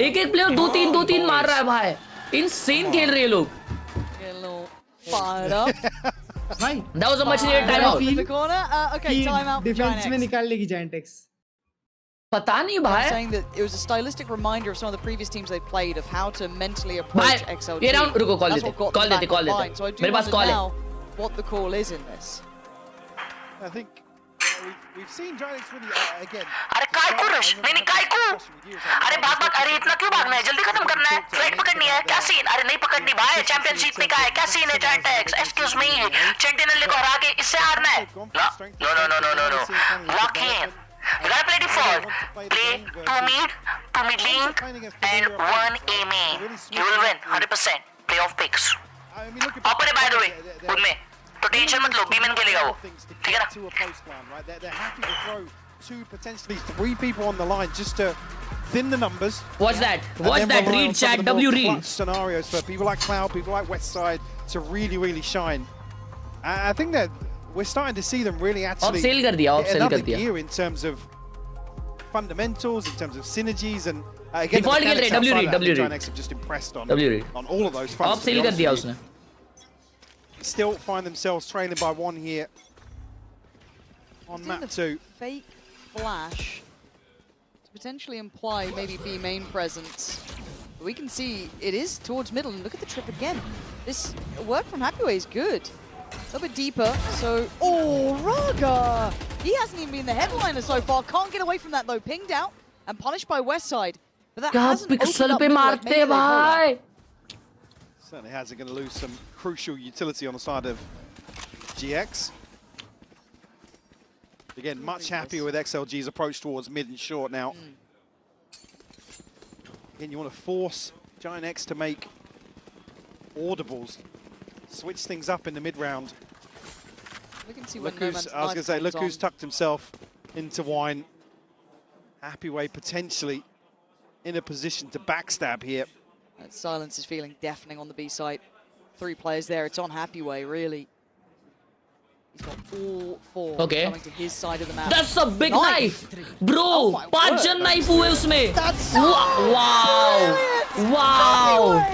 एक-एक प्लेयर दो तीन मार रहा है भाई. इनसेन खेल रहे हैं लोग. Fired up. That was a much needed timeout. In the corner. Okay, timeout. Defense में निकाल लेगी Giant X. पता नहीं भाई. Saying that it was a stylistic reminder of some of the previous teams they played of how to mentally approach XLG. ये round रुको call देते. So I do wonder now what the call is in this. I think we've seen Giant X really again. अरे काय को rush नहीं काय को अरे भाग अरे इतना क्यों भागना है जल्दी खत्म करना है फ्लाइट पकड़नी है क्या सीन अरे नहीं पकड़नी भाई चैंपियन जीतने का है क्या सीन है Giant X excuse me Sentinel को हरा के इससे हारना है no lock in we gotta play default play 2 mid link and 1 A main you will win 100% playoff picks opposite by the way उनमें तो टेंशन मत लो बीमन खेलेगा वो ठीक है ना They're happy to throw 2, potentially 3 people on the line just to thin the numbers. Watch that. Watch that. Read chat. W read. Scenarios for people like Cloud, people like Westside to really shine. I think that we're starting to see them really actually get another gear in terms of fundamentals, in terms of synergies, and again, default खेल रहे W read. Giant X have just impressed on all of those fronts. Off sale कर दिया उसने. Still find themselves trailing by 1 here on map 2. Fake flash to potentially imply maybe B main presence. But we can see it is towards middle, and look at the trip again. This work from Happyway is good. A little bit deeper, so Raga! He hasn't even been the headliner so far. Can't get away from that though. Pinged out and punished by Westside. But that hasn't opened up middle like maybe they hope. Certainly has. They're going to lose some crucial utility on the side of GX. Again, much happier with XLG's approach towards mid and short now. Again, you want to force Giant X to make audibles. Switch things up in the mid round. We can see look who's, I was going to say, look who's tucked himself into wine. Happyway potentially in a position to backstab here. That silence is feeling deafening on the B site. 3 players there. It's on Happyway, really. He's got all 4 coming to his side of the map. That's a big knife, bro. 5 जन knife हुए उसमें. That's so wow. Wow.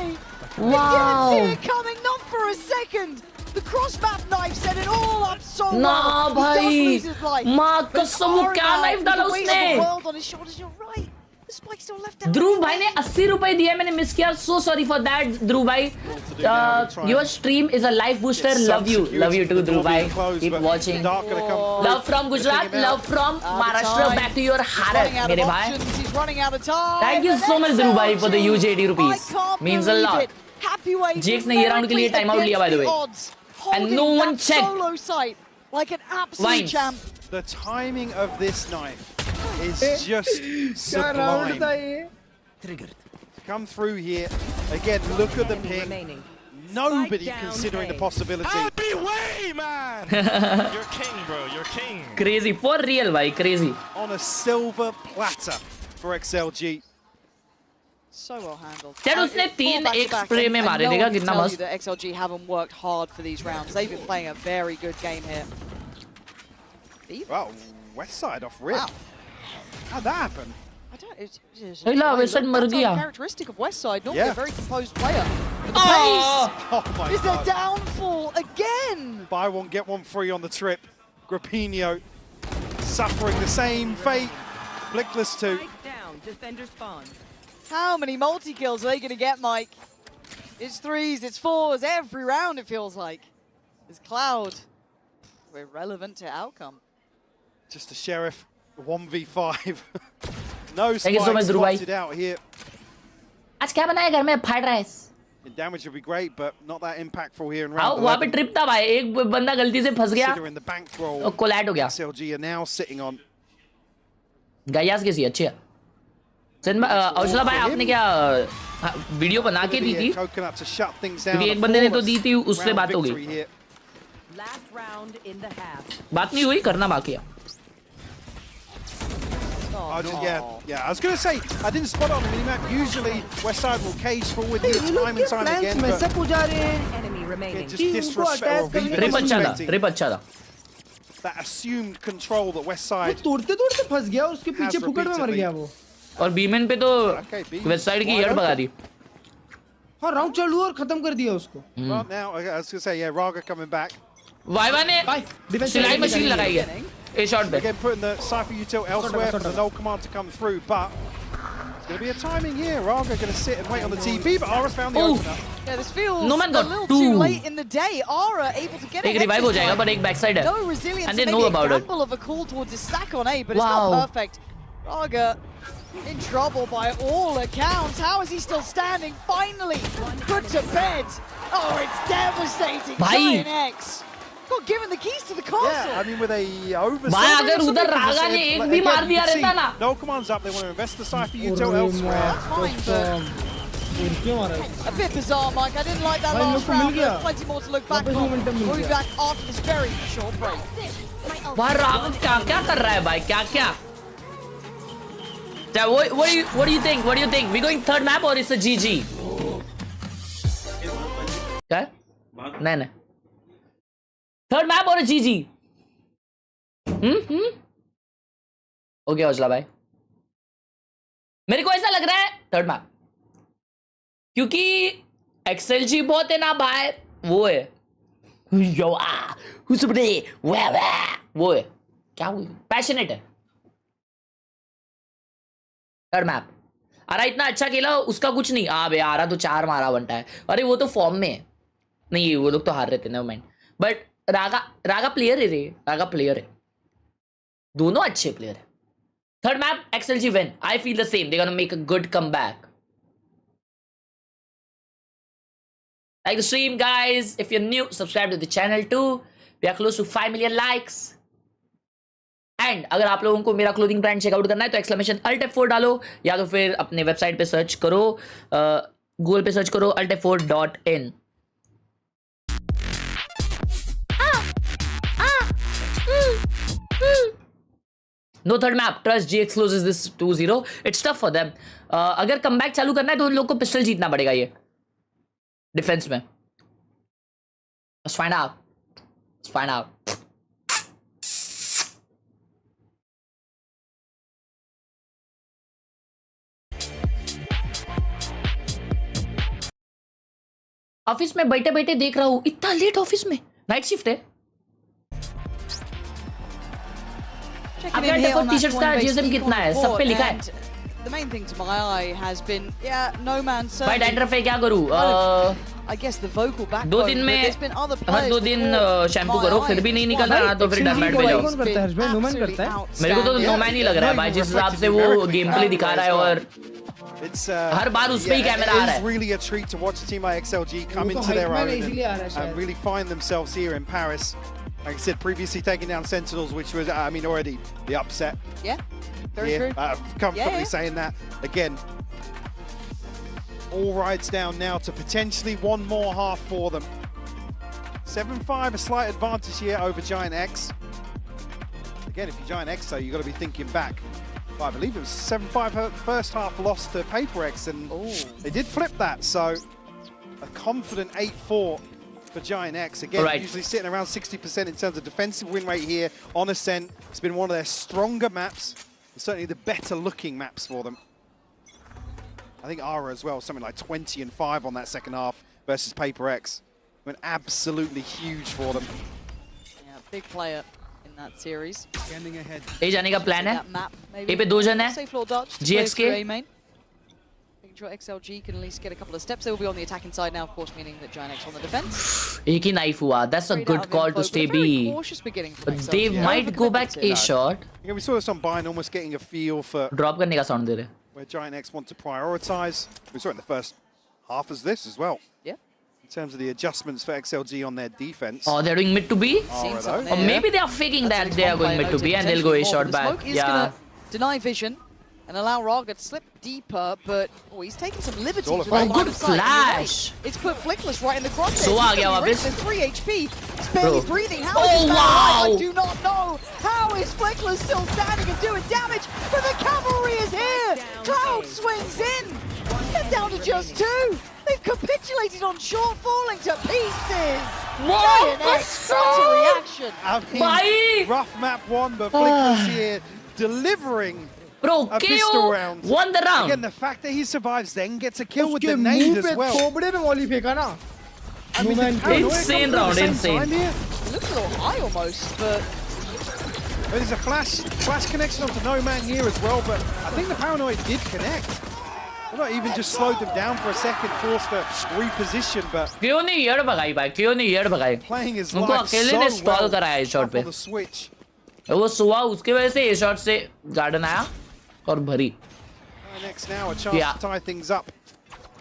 We didn't see it coming, not for a second. The cross-map knife set it all up so well. Nah, bhai. He does lose his life. माँ कसम वो क्या knife डाला उसने? The world on his shoulders. You're right. The spike still left out. ध्रुव भाई ने 80 रुपए दिए मैंने मिस किया. So sorry for that, Dhruv bhai. Your stream is a life booster. Love you too, Dhruv bhai. Keep watching. Love from Gujarat, love from Maharashtra. Back to your heart, मेरे भाई. He's running out of time. Thank you so much, Dhruv bhai, for the huge 80 rupees. Means a lot. GX ने ये round के लिए time out लिया by the way. And no one checked. Solo sight like an absolute champ. The timing of this knife is just sublime. Come through here. Again, look at the ping. Nobody considering the possibility. Happy way, man! You're king, bro. You're king. Crazy. For real, bhai. Crazy. On a silver platter for XLG. So well handled. Then उसने 3 एक spray में मारे देगा कितना मस्त. XLG haven't worked hard for these rounds. They've been playing a very good game here. Wow, Westside off rip. Wow. How'd that happen? I don't. It's Westside मर गया. Characteristic of Westside. Normally a very composed player. But the pace is a downfall again. Buy one get one free on the trip. Grappino suffering the same fate. Flickless too. Defender spawn. How many multi-kills are they going to get, Mike? It's 3s, it's 4s, every round it feels like. It's Cloud. We're relevant to outcome. Just a Sheriff, 1v5. No Thank you so much, spikes Dhruv bhai. spotted out here. आज क्या बनाया घर में? Fried rice. Damage would be great, but not that impactful here in आओ round वहाँ 11. पे trip था भाई. एक बंदा गलती से फंस गया. Considering the bankroll, और कोलैड हो गया. XLG are now sitting on. गायास कैसी अच्छी है. औजला भाई आपने क्या वीडियो बना के दी थी? Coconut to shut things down. क्योंकि एक बंदे ने तो दी थी, उससे बात हो गई. Last round in the half. बात नहीं हुई, करना बाकी है. Yeah. I was going to say, I didn't spot it on the minimap. Usually, Westside will cage forward here time and time again. But Enemy remaining. just disrespect or trip अच्छा था, trip अच्छा था. that assumed control that Westside. तोड़ते फंस गया और उसके पीछे फुकड़ में मर गया वो. और बीमेन पे तो वेस्ट साइड की हेड भगा दी. हाँ राउंड चालू और खत्म कर दिया उसको. Well, now I was going to say, yeah, Raga coming back. Viva ने सिलाई मशीन लगाई है. A shot back. Again, putting the Cypher util elsewhere for the null command to come through, but there's going to be a timing here. Raga going to sit and wait on the TP, but Ara's found the opener. Yeah, this feels No man a got little two. too late in the day. Ara able to get एक revive हो जाएगा, but एक backside है. No resilience. And they maybe know a about it. gamble of a call towards his stack on A, but it's Wow. not perfect. Raga in trouble by all accounts. How is he still standing? Finally put to bed. Oh, it's devastating. भाई. Giant X got given the keys to the castle. Yeah, I mean, with a over. भाई अगर उधर रागा ने एक भी मार दिया रहता ना. No commands up. They want to invest the Cypher util elsewhere. Fine, but a bit bizarre, Mike. I didn't like that last round. There's plenty more to look back on. We'll be back after this very short break. भाई रागा क्या कर रहा है भाई? क्या? What do you think? What do you think? We going third map or it's a GG? क्या? नहीं. Third map or a GG? Okay, Aujla भाई. मेरे को ऐसा लग रहा है थर्ड मैप, क्योंकि XLG बहुत है ना भाई. वो है वो है क्या, वो पैशनेट है. Third map. आरा इतना अच्छा खेला, उसका कुछ नहीं. बे आरा तो 4 मारा बनता है. अरे वो तो फॉर्म में है. नहीं वो लोग तो हार रहे थे, never mind. But Raga player है रे. रागा प्लेयर है. दोनों अच्छे प्लेयर है. Third map XLG win. I feel the same. They're gonna make a good comeback. Like the stream, guys. If you're new, subscribe to the channel too. We are close to 5 million likes. And अगर आप लोगों को मेरा clothing brand checkout करना है तो exclamation Alt F4 डालो, या तो फिर अपने वेबसाइट पे सर्च करो, गूगल पे सर्च करो altf4.in. No third map. Trust GX closes this 2-0. It's tough for them. अगर कमबैक चालू करना है तो उन लोगों को पिस्टल जीतना पड़ेगा ये डिफेंस में. Let's find out. Let's find out. Office में बैठे बैठे देख रहा हूँ, इतना लेट ऑफिस में. नाइट शिफ्ट है. आपका टी-शर्ट्स का जीएसएम कितना है? सब पे लिखा है. The main thing to my eye has been, no man serving. भाई डैंड्रफ है, क्या करूँ? I guess the vocal backbone. 2 दिन में हर 2 दिन शैम्पू करो, फिर भी नहीं निकल रहा तो फिर डरमैट पे जाओ. मेरे को तो नोमैन ही लग रहा है भाई, जिस हिसाब से वो गेम प्ले दिखा रहा है और हर बार उस पे ही कैमरा आ रहा है. It's really a treat to watch a team like XLG come into their own and really find themselves here in Paris. Like I said, previously taking down Sentinels, which was, I mean, already the upset. Yeah, very true. Comfortably saying that. Again, all rides down now to potentially one more half for them. 7-5, a slight advantage here over Giant X. Again, if you're Giant X, though, you've got to be thinking back. Well, I believe it was 7-5 first half loss to Paper X, and they did flip that. So a confident 8-4 for Giant X. Again, usually sitting around 60% in terms of defensive win rate here on Ascent. It's been one of their stronger maps, and certainly the better looking maps for them. I think Ara as well, something like 20-5 on that second half versus Paper X. Went absolutely huge for them. Yeah, big player in that series. ए जाने का plan है That map, maybe. ए पे 2 जन है Safe floor dodge to GX play के through A main. Making sure XLG can at least get a couple of steps. They will be on the attacking side now, of course, meaning that GiantX on the defense. एक ही knife हुआ. That's a good call to stay B. But they might go back A shot. Yeah, we saw this on Bayern almost getting a feel for drop करने का sound दे रहे. Where GiantX want to prioritize. We saw it in the first half as this as well. Yeah. In terms of the adjustments for XLG on their defense. Oh, they're doing mid to B? Or maybe they are faking that they are going mid to B and they'll go A shot back. Yeah. Deny vision and allow Raga to slip deeper, but he's taking some liberties. Oh, good flash. It's put Flickless right in the crosshairs. So आ गया वापस. 3 HP. He's barely breathing. How is Oh, this wow. alive? I do not know. How is Flickless still standing and doing damage? But the cavalry is here. Cloud swings in. They're down to just 2. They've capitulated on short, falling to pieces. What? Such a reaction. I mean, rough map 1, but Flickless here delivering Bro, a pistol round. Won the round. Again, the fact that he survives then gets a kill with the nade as well. थोबड़े में volley फेंका ना. I mean, insane round, insane. It looks a little high almost, but there's a flash connection onto No Man here as well, but I think the Paranoid did connect. Well, not even just slowed them down for a second, forced a reposition, but क्यों नहीं येड भगाई भाई? क्यों नहीं येड भगाई? playing his उनको life अकेले so ने स्टॉल well कराया इस शॉट पे. on the switch. वो सुआ उसके वजह से ए शॉट से गार्डन आया और भरी. Next now a chance to tie things up.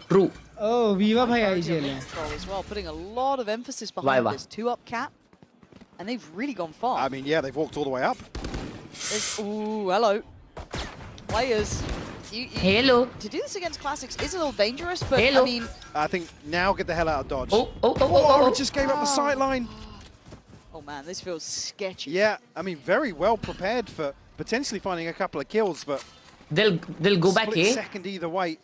True. Oh, Viva bhai IGL hai. as well, putting a lot of emphasis behind this 2-up cap, and they've really gone far. I mean, yeah, they've walked all the way up. Ooh, hello. Players. Hello. To do this against Classics is a little dangerous, but Hello. I mean... I think now get the hell out of Dodge. Oh, just gave up the sight line. Oh man, this feels sketchy. Yeah, I mean, very well prepared for potentially finding a couple of kills, but... They'll go back split A. second either way.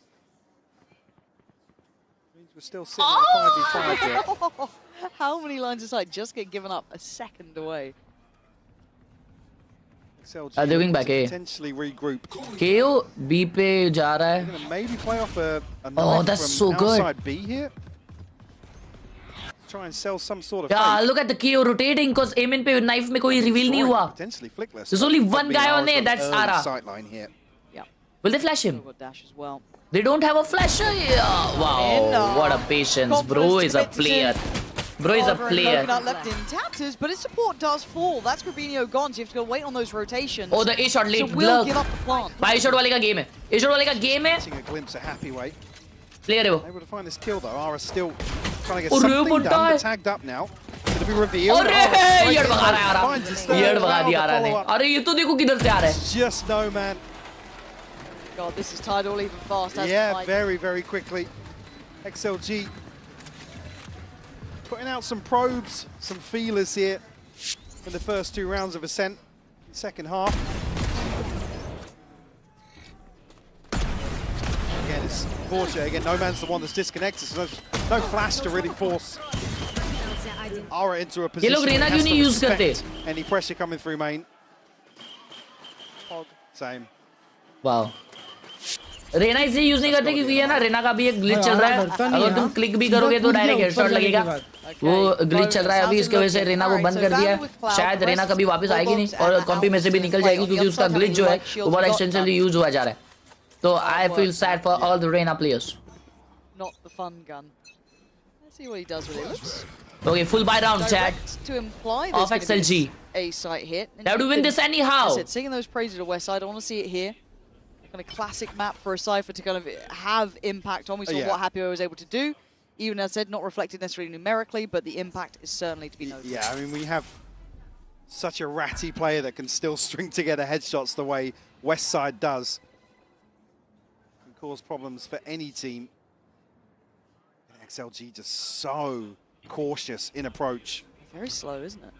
Means we're still sitting at 5v5 here. How many lines of sight just get given up a second away? XLG They're going back A. potentially regroup. KO B पे जा रहा है. They're gonna maybe play off a Oh, that's from so good. outside B here. Try and sell some sort of Yeah, fake. look at the KO rotating because aim पे knife में कोई reveal नहीं हुआ. Potentially flickless. There's only one guy on A, that's Ara. Sight line here. Yeah. Will they flash him? Dash as well. They don't have a flasher. Yeah. Wow, what a patience. Bro is a player. Bro is a player. Coconut left in tatters, but his support does fall. That's Grabinho gone, so you have to go wait on those rotations. Oh, the A shot late. So we'll give up the plant. भाई shot वाले का game है. A shot वाले का game है. Getting a glimpse of Happy Way. Player है वो. Able to find this kill though. Ara still trying to get Oh, something मोटा done, है. but tagged up now. Going to be revealed. अरे येड भगा रहा है यार. येड भगा दिया यार ने. अरे ये तो देखो किधर से आ रहा है. Just No Man. God, this is tied all even fast. Yeah, very, very quickly. XLG putting out some probes, some feelers here in the first 2 rounds of Ascent, second half. Again, it's fortunate. Again, No Man's the one that's disconnected, so no flash to really force Ara into a position. ये लोग रेना क्यों नहीं use करते? Any pressure coming through main. Same. Wow. Raina इसलिए use नहीं करते क्योंकि ये ना रेना का भी एक ग्लिच चल रहा है. अगर तुम क्लिक भी करोगे तो डायरेक्ट हेडशॉट लगेगा. वो ग्लिच चल रहा है अभी, इसके वजह से रेना को बंद कर दिया है. शायद रेना कभी वापस आएगी नहीं और कॉम्पी में से भी निकल जाएगी क्योंकि उसका ग्लिच जो है वो बहुत एक्सटेंसिवली यूज हुआ जा रहा है. तो I feel sad for all the Reyna players. Not the fun gun. Let's see what he does with it. Looks Okay, full buy round, chat. to imply Off XLG. A site hit. They have to win this anyhow. I said, singing those praises to West Side. I want to see it here. Kind of classic map for a Cypher to kind of have impact on. We saw what Happy was able to do. Even as I said, not reflected necessarily numerically, but the impact is certainly to be noted. Yeah, I mean, when you have such a ratty player that can still string together headshots the way Westside does, can cause problems for any team. And XLG just so cautious in approach. Very slow, isn't it?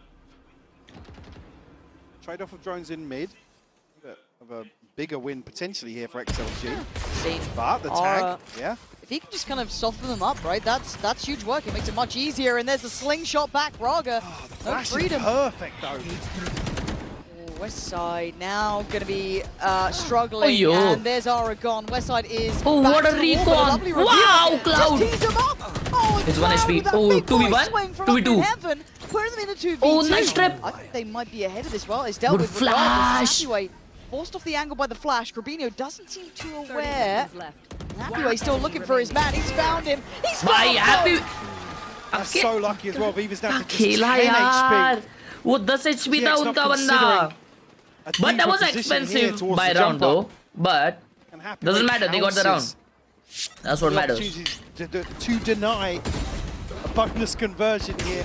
Trade-off of drones in mid. Of a bigger win potentially here for XLG. But the tag, If he can just kind of soften them up, right? That's huge work. It makes it much easier. And there's a slingshot back, Raga. No freedom. Perfect though. West Side now going to be struggling. Oh, and there's Aragon. West Side is. Oh, what a recon! Wow, Cloud! Just tease him up. Oh, it's 1 HP. Oh, 2v1, 2v2. Put them in a 2v2. Oh, nice trip. I think they might be ahead of this. Well, it's dealt Good with flash. Happyway forced off the angle by the flash. Grabinho doesn't seem too aware. Happyway still looking for his man. He's found him. He's found him. That's so lucky as well. Viva's down to just 10 Khelraay HP. वो 10 HP था उनका बंदा. But that was expensive by round though. But doesn't matter. They got the round. That's what matters. To deny a bonus conversion here.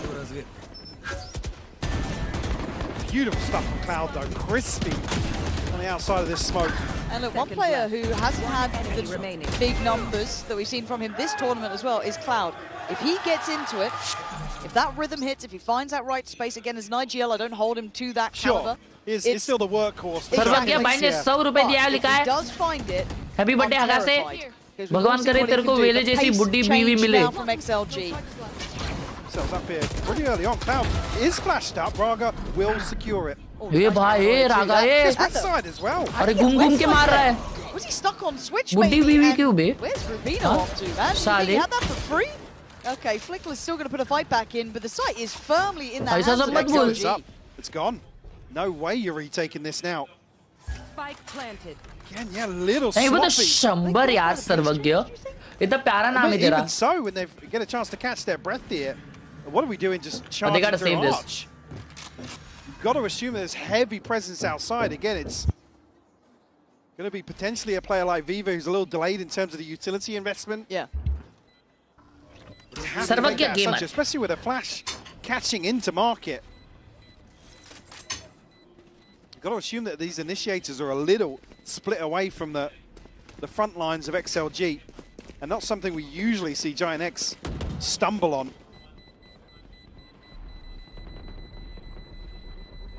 Beautiful stuff from Cloud though. Crispy on the outside of this smoke. And look, one player who hasn't had the big numbers that we've seen from him this tournament as well is Cloud. If he gets into it, if that rhythm hits, if he finds that right space, again, as an IGL, I don't hold him to that caliber. It's still the workhorse. सर्वज्ञ भाई ने 100 रुपए दिया है, लिखा है. Does find it. Happy birthday हगा से. भगवान करे तेरे को वेले जैसी बुड्ढी बीवी मिले. From XLG. Themselves up here pretty early on. Cloud is flashed up. Raga will secure it. ये भाई ये रागा ये. This side as well. अरे घूम के मार रहा है. Was he stuck on switch? बुड्ढी बीवी क्यों बे? Where's Rubino off to, man? He had that for free. Okay, Flickler's still going to put a fight back in, but the site is firmly in the hands of XLG. It's gone. No way you're retaking this now. Spike planted. Again, yeah, little sloppy. वो तो 100 यार सर्वज्ञ. इतना प्यारा नाम है तेरा. Even so, when they get a chance to catch their breath here, what are we doing? Just charging they gotta through save Arch. You've got to assume there's heavy presence outside. Again, it's going to be potentially a player like Viva who's a little delayed in terms of the utility investment. Yeah. सर्वज्ञ game है. Especially with a flash catching into market. You've got to assume that these initiators are a little split away from the front lines of XLG, and not something we usually see Giant X stumble on.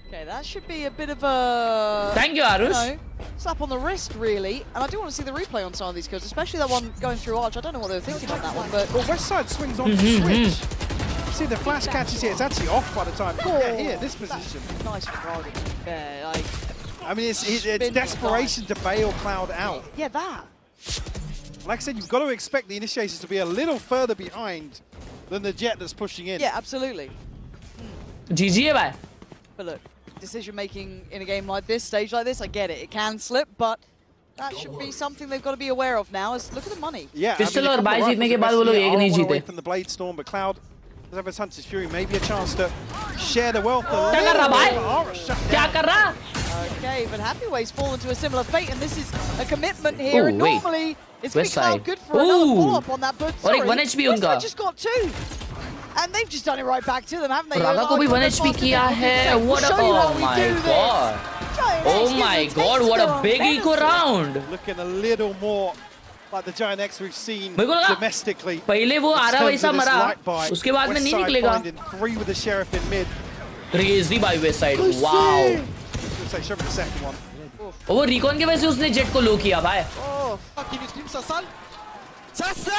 Okay, that should be a bit of a... Thank you, Arush. Slap on the wrist, really. And I do want to see the replay on some of these kills, especially that one going through Arch. I don't know what they were thinking on that one, but... Well, West Side swings on the switch. See, the flash catches here. It's actually off by the time you get here, this position. Nice from Raga, to be fair. Like, I mean, it's desperation to bail Cloud out. Yeah, that. Like I said, you've got to expect the initiators to be a little further behind than the Jet that's pushing in. Yeah, absolutely. GG, bhai. But look, decision-making in a game like this, stage like this, I get it. It can slip, but that should be something they've got to be aware of now. Is look at the money. Yeah, Pistol और by जीतने के बाद वो लोग एक नहीं जीते. From the Blade Storm, but Cloud does have his Hunter's Fury. Maybe a chance to share the wealth. क्या कर रहा भाई? क्या कर रहा? Okay, but Happyway's fallen to a similar fate, and this is a commitment here. And normally, it's going to be Cloud good for another follow-up on that, but sorry, और एक 1 HP उनका. just got 2. And they've just done it right back to them, haven't they? रागा को भी 1 HP किया है. What a... Oh my god. Oh my god, what a big eco round. Looking a little more like the Giant X we've seen domestically. पहले वो आ रहा वैसा मरा. उसके बाद में नहीं निकलेगा. 3 with the Sheriff in mid. Crazy by West Side. Wow. Say show me the second one. वो रिकॉन के वजह से उसने जेट को लो किया भाई.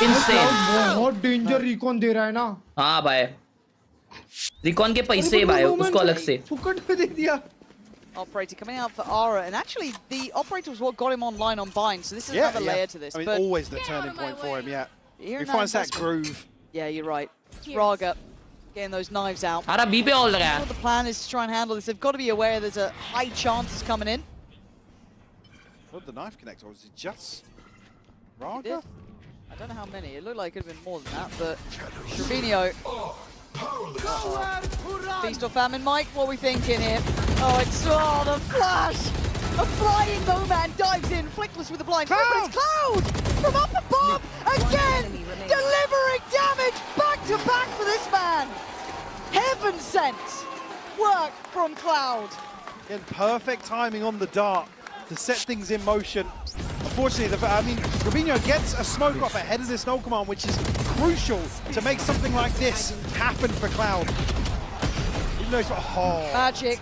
Insane. बहुत डेंजर रिकॉन दे रहा है ना. हाँ भाई. रिकॉन के पैसे भाई उसको अलग से. फुकट पे दे दिया. Operator coming out for Aura, and actually the Operator was what got him online on Bind, so this is another layer to this. I mean, but always the turning point for him, yeah. He finds that groove. Yeah, you're right. Raga getting those knives out. Ara B पे all लगाया. What the plan is to try and handle this. They've got to be aware there's a high chance it's coming in. What the knife connect, or was it just Raga? I don't know how many. It looked like it could have been more than that, but Trevino. Feast or famine, Mike? What are we thinking here? Oh, it's the flash! A flying Bowman dives in, Flickless with the blind. But it's Cloud! From up above! Again! Delivering damage back to back for this man! Heaven sent work from Cloud. Again, perfect timing on the dart to set things in motion. Unfortunately, Rubinho gets a smoke off ahead of this no command, which is crucial to make something like this happen for Cloud. Even though it's magic.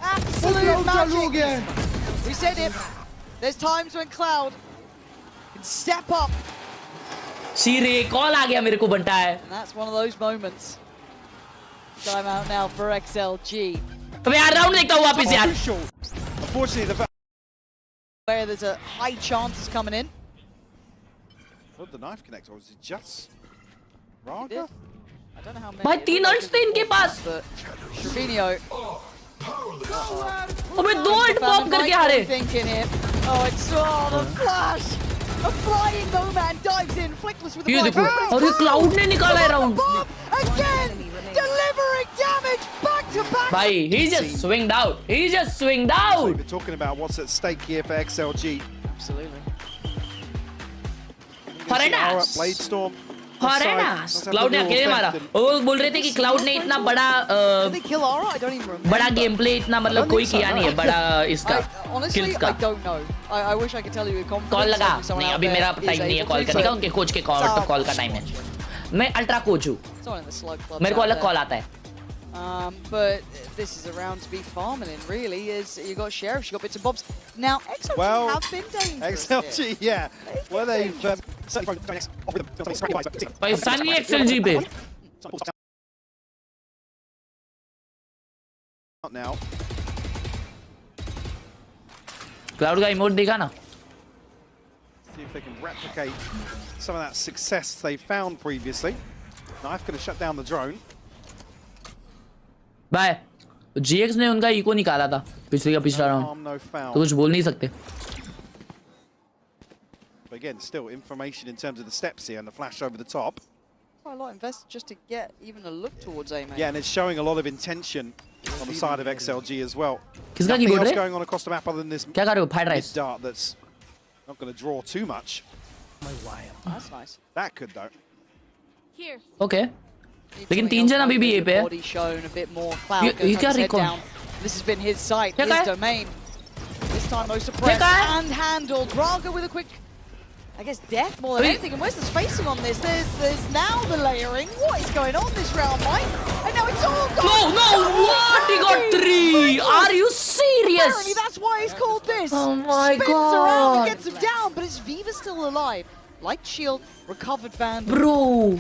Absolute magic. We said it. There's times when Cloud can step up. सीरे call आ गया मेरे को बनता है. And that's one of those moments. Time out now for XLG. अबे यार round देखता हूँ वापस यार. Unfortunately, where there's a high chance it's coming in. What the knife connect, or was it just Raga? भाई 3 अल्ट्स थे इनके पास। अबे 2 अल्ट पॉप करके हारे। ये देखो, और ये क्लाउड ने निकाला है round. Bhai, he just swinged out. He just swinged out. We're talking about what's at stake here for XLG. Absolutely. Horrendous. Blade Storm. Horrendous. Cloud ने अकेले मारा। वो बोल रहे थे कि Cloud ने इतना बड़ा गेम प्ले इतना मतलब कोई किया नहीं है बड़ा इसका kills का। कॉल लगा नहीं, अभी मेरा टाइम नहीं है कॉल करने का, उनके कोच के कॉल का टाइम है। मैं अल्ट्रा कोच हूँ, मेरे को अलग कॉल आता है। But this is a round to be farming in, really. Is you got Sheriff, you got bits and bobs. Now XLG have been dangerous. XLG, yeah. Well, they've Sunny XLG पे। now. Cloud का emote देखा ना? See if they can replicate some of that success they found previously. Knife going to shut down the drone. भाई GX ने उनका eco निकाला था पिछला राउंड, तो कुछ बोल नहीं सकते। But again, still information in terms of the steps here and the flash over the top. Quite a lot invested just to get even a look towards A main. Yeah, and it's showing a lot of intention on the side of XLG as well. किसका Nothing keyboard else है? going on across the map other than this क्या कर रहे हो? Fried rice. dart that's not going to draw too much. That's nice. That could though. Here. Okay. लेकिन 3 जन अभी भी ये पे है। ये क्या record? This has been his site, his domain. This time most suppressed and handled. Braga with a quick, I guess, death more than anything. And where's the spacing on this? There's now the layering. What is going on this round, Mike? And now it's all gone. No, what? He got 3. Are you serious? Apparently that's why he's called this. Oh my Spins around and god. gets him down, but is Viva still alive? Light shield, recovered Vandal. Bro.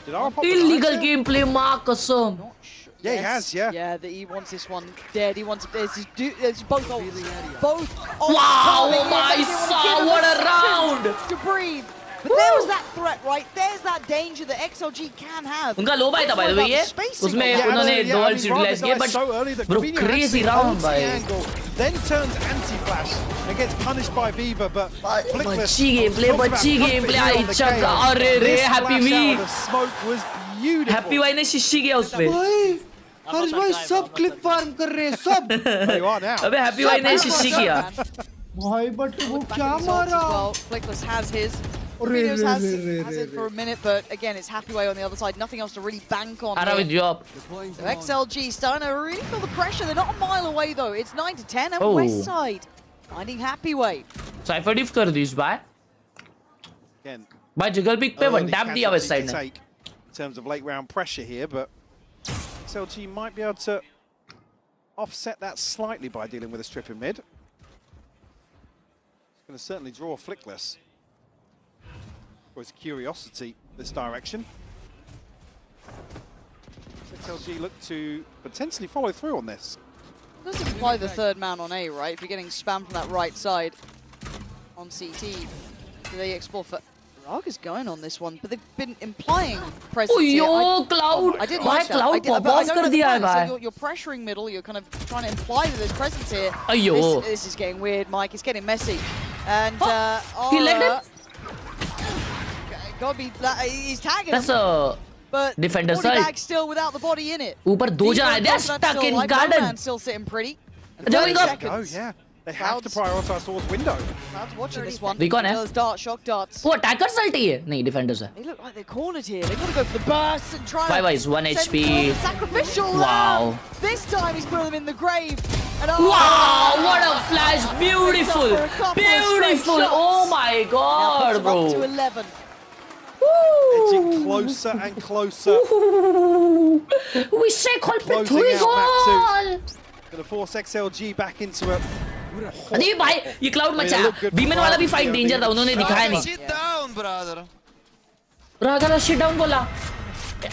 Illegal answer? gameplay, माँ कसम। Yeah, he has, yeah. Yeah, that he wants this one dead. He wants there's both ults. Both ults. Wow, my son, what a round! To breathe. But there was that threat, right? There's that danger that XLG can have. उनका लो bye था by the way ये, उसमें उन्होंने 2 ults utilize किए, but bro crazy round भाई। Then turns anti-flash and gets punished by Viva, but बच्ची gameplay आई चक्का, अरे रे हैप्पी वी, हैप्पी भाई ने शिशी किया उसपे। हर्ष भाई सब क्लिप फार्म कर रहे हैं सब। अबे हैप्पी भाई ने शिशी किया। भाई बट वो क्या मारा? Flickless has his. Reno's has it for a minute, but again, it's Happy Way on the other side. Nothing else to really bank on. With job. So XLG starting to really feel the pressure. They're not a mile away though. It's 9 to 10 and West Side finding Happy Way. Cypher diff कर दी इस बार। भाई जगल pick पे 1 tap दिया West Side ने। In terms of late round pressure here, but XLG might be able to offset that slightly by dealing with a strip in mid. It's going to certainly draw Flickless. For his curiosity this direction. XLG look to potentially follow through on this. Doesn't imply the third man on A, right? If you're getting spammed from that right side on CT, do they explore for... Raga's going on this one, but they've been implying presence here. Cloud! I didn't like that. Cloud pop-off कर दिया है भाई। So you're pressuring middle, you're kind of trying to imply that there's presence here. This is getting weird, Mike. It's getting messy. And he legged him? Gotta be, he's tagging That's him. But defender body side. bag still without the body in it. ऊपर 2 जन आए, they're stuck in garden. Still sitting pretty. Going up. Oh yeah, they have to prioritize towards window. Cloud's watching this one. Recon है? Dart, shock darts. वो attacker side ही है, नहीं defenders है। They look like they're cornered here. They've got to go for the burst and try. Is 1 HP. Sacrificial. Wow. This time he's putting them in the grave. And wow, what a flash! Beautiful, beautiful. Oh my god, bro. Up to 11. Edging closer and closer. We say call पे 3 goal. Going to force XLG back into it. अरे भाई ये cloud मचा, बीमन वाला भी fight danger था, उन्होंने दिखाया नहीं। Sit down, brother. Brother shit down बोला।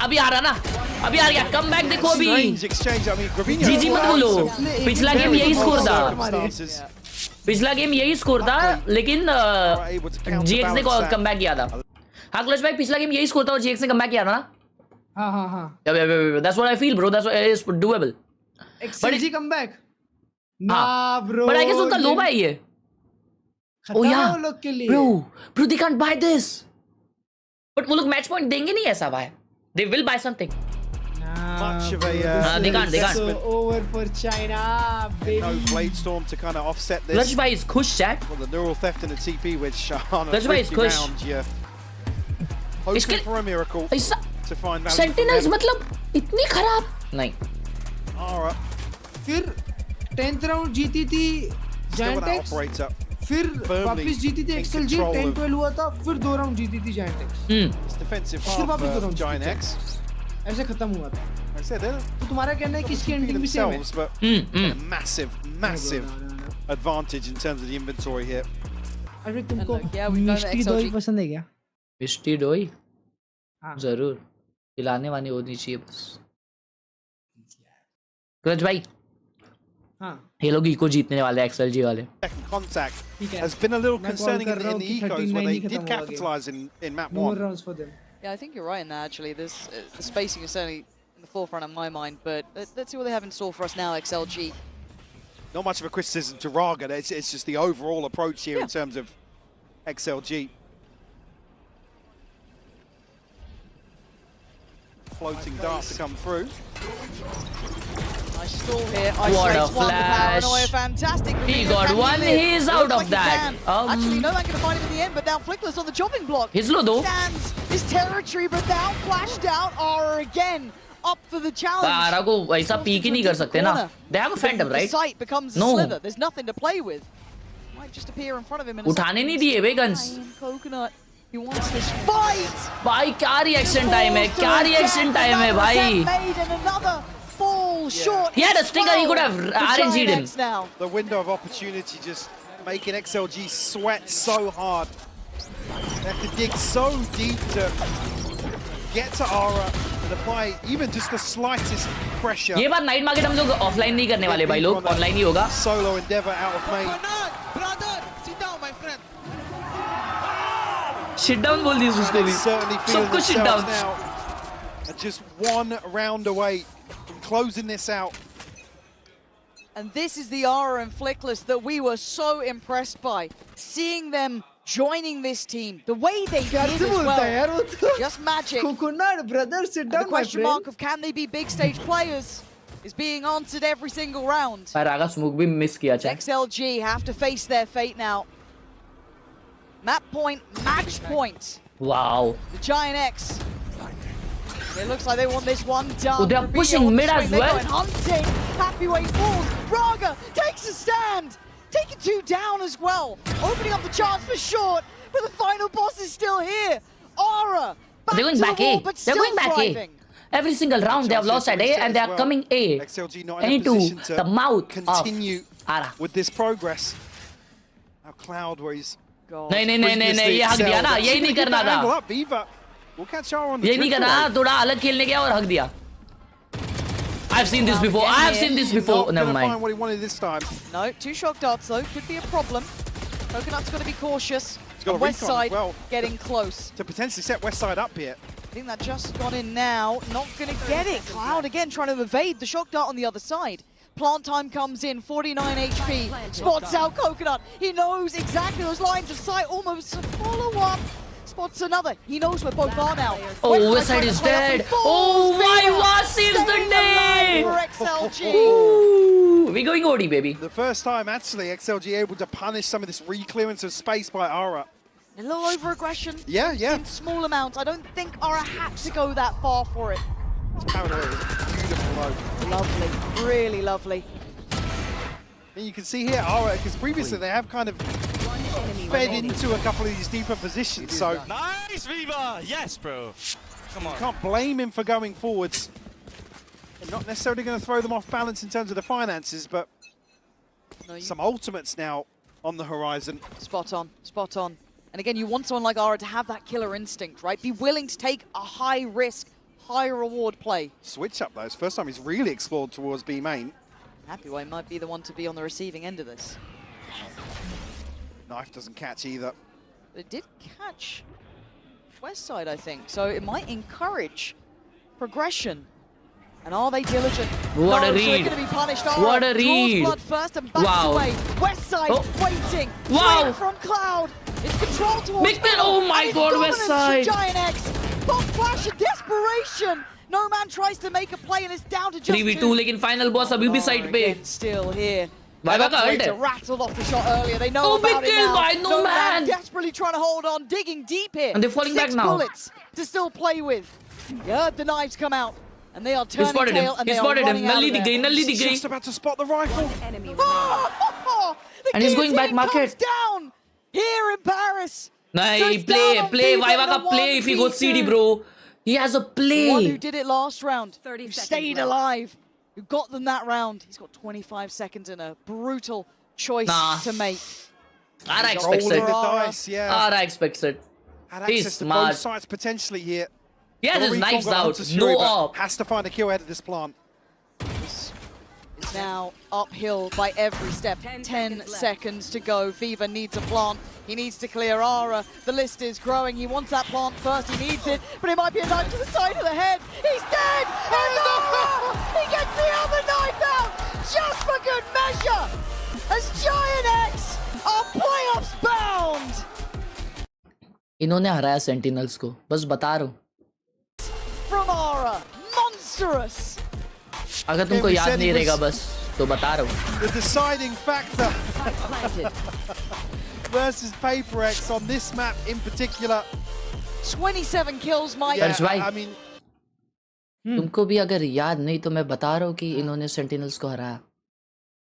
अभी आ रहा ना, अभी आ गया, कम बैक देखो अभी। जीजी मत बोलो, पिछला गेम यही स्कोर था। पिछला गेम यही स्कोर था, लेकिन जीएक्स ने कम बैक किया था। हाँ क्लच भाई पिछला गेम यही स्कोर था और जीएक्स ने कम बैक किया था ना। Yeah. That's what I feel, bro. That's what it is doable. XLG comeback. Nah, bro. But I guess उनका low buy है. Oh yeah, bro, they can't buy this. But वो लोग match point देंगे नहीं ऐसा भाई. They will buy something. Much of a they can't. So over for China, baby. No Blade Storm to kind of offset this. Clutch by is Kush, chat. Well, the neural theft and the TP, which on a Clutch by is Kush. round, yeah. Hoping for a miracle to find value. Sentinels मतलब इतनी खराब नहीं. Alright. फिर 10th round जीती थी Giant X. फिर वापस जीती थी XLG 10-12 हुआ था फिर 2 राउंड जीती थी Giant X. फिर वापस 2 राउंड Giant X. ऐसे खत्म हुआ था. तो तुम्हारा कहना है कि इसकी एंडिंग भी सेम है. Massive advantage in terms of the inventory here. अरे तुमको मिष्टी दोई पसंद है क्या? मिष्टी दोई? जरूर. खिलाने वाली होनी चाहिए बस. क्लच भाई. ये लोग इको जीतने वाले XLG वाले. Second contact has been a little concerning in the ecos where they did capitalize in map 1. More rounds for them. Yeah, I think you're right in that actually. The spacing is certainly in the forefront of my mind, but let's see what they have in store for us now, XLG. Not much of a criticism to Raga, it's just the overall approach here in terms of XLG. Floating dart to come through. Nice stall here. What a One, flash. Paranoia, fantastic. He got one, he's out of that. Actually, no man can find him in the end, but now Flickless on the chopping block. He's low though. Stands his territory, but now flashed out. Aura again up for the challenge. Aura को ऐसा peek ही नहीं कर सकते ना. They have a phantom, right? The sight becomes a slither. There's nothing to play with. Might just appear in front of him. उठाने नहीं दिए वे guns. Coconut. He wants this fight. भाई क्या reaction time है? क्या reaction time है भाई? Made in another fall short. He had a stinger, he could have RNG'd him. The window of opportunity just making XLG sweat so hard. They have to dig so deep to get to Aura and apply even just the slightest pressure. ये बार night market हम लोग offline नहीं करने वाले भाई लोग, online ही होगा. Solo endeavor out of main. Brother, sit down, my friend. Sit down बोल दी उसको भी. सबको sit down. And just one round away from closing this out. And this is the Aura and Flickless that we were so impressed by. Seeing them joining this team, the way they did as well. Just magic. Coconut, brother, sit down, and the question mark of can they be big stage players is being answered every single round. Raga smoke भी miss किया था. XLG have to face their fate now. Map point, match point. Wow. The Giant X. It looks like they want this one done. Oh, they're pushing mid as well. They're going hunting. Happy way falls. Raga takes a stand. Taking 2 down as well. Opening up the chance for short, but the final boss is still here. Aura. They're going back A. They're going back A. Every single round they have lost at A and they are coming A. XLG not in a position to the mouth continue Aura with this progress. Now Cloud where he's नहीं ये हक दिया ना, यही नहीं करना था. यही नहीं करना, थोड़ा अलग खेलने गया और हक दिया. I've seen this before. I have seen this before. Never mind. Find what he wanted this time. No, 2 shock darts though could be a problem. Coconut's got to be cautious. He's got a West side well getting close to potentially set West side up here. I think that just got in now. Not going to get it. Cloud again trying to evade the shock dart on the other side. Plant time comes in, 49 HP, spots out Coconut. He knows exactly those lines of sight, almost a follow-up. Spots another. He knows where both are now. Oh, West side is dead. Oh, my God, seals the day. For XLG. Ooh, we're going OD, baby. The first time, actually, XLG able to punish some of this re-clearance of space by Aura. A little over-aggression. Yeah. In small amounts. I don't think Aura had to go that far for it. Paranoia is beautiful though. Lovely, really lovely. And you can see here, Aura, because previously they have kind of fed into a couple of these deeper positions, so... Nice, Viva! Yes, bro! Come on. You can't blame him for going forwards. They're not necessarily going to throw them off balance in terms of the finances, but some ultimates now on the horizon. Spot on, spot on. And again, you want someone like Aura to have that killer instinct, right? Be willing to take a high-risk, high-reward play. Switch up, though. It's the first time he's really explored towards B main. Happyway might be the one to be on the receiving end of this. Knife doesn't catch either. But it did catch West side, I think. So it might encourage progression. And are they diligent? What a no, read. So they're going to be punished. What a read. Draws blood first and backs Wow. away. West side waiting. Wow. Swing from Cloud. It's control towards Big man. Oh my God, West side. Giant X. Bomb flash of desperation. No man tries to make a play and it's down to just 3v2 लेकिन final boss अभी भी side पे. Still here. Viva का ult है. Rattled off the shot earlier. They know about it now. By no man. Desperately trying to hold on, digging deep here. And they're falling back 6 now. bullets to still play with. Yeah, the knives come out. And they are He turning spotted tail him. and He they are spotted him. running out Nalli of दिख there. गई. Nalli दिख गई. Just about to spot the rifle. And he's going back market. Down here in Paris. नहीं, play. Viva का play if he goes CD, bro. He has a play. The one who did it last round, who stayed alive, who got them that round. He's got 25 seconds and a brutal choice to make. I expect it. Dice, yeah. I expect it. Had He's access to both smart. sides potentially here. He has his Recon knives got out. Hunter's No Fury, but op. has to find a kill ahead of this plant. It's now uphill by every step. 10 seconds to go. Viva needs a plant. He needs to clear Ara. The list is growing. He wants that plant first. He needs it, but it might be a knife to the side of the head. He's dead! And Ara! He gets the other knife out just for good measure. As Giant X are playoffs bound. इन्होंने हराया sentinels को. बस बता रहा हूँ. From Ara, monstrous. अगर तुमको Yeah, we याद said he नहीं रहेगा was- बस तो बता रहा हूँ. The deciding factor versus Paper X on this map in particular. 27 kills, Mike. Yeah, भाई. I mean, तुमको भी अगर याद नहीं तो मैं बता रहा हूँ कि इन्होंने सेंटिनल्स को हराया.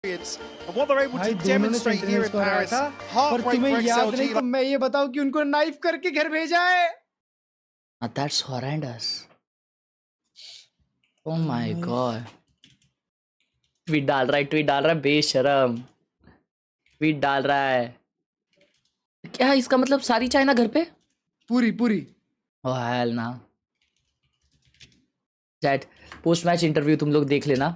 and what they're able भाई to दोनों ने demonstrate here in सेंटिनल्स को हराया Paris. था. पर Heartbreak तुम्हें for याद XLG. नहीं तो मैं ये बताऊं कि उनको नाइफ करके घर भेजा है. That's horrendous. Oh my god. Tweet डाल रहा है बेशरम. ट्वीट डाल रहा है. क्या इसका मतलब सारी चाइना घर पे? पूरी. Oh hell ना. Chat पोस्ट मैच इंटरव्यू तुम लोग देख लेना.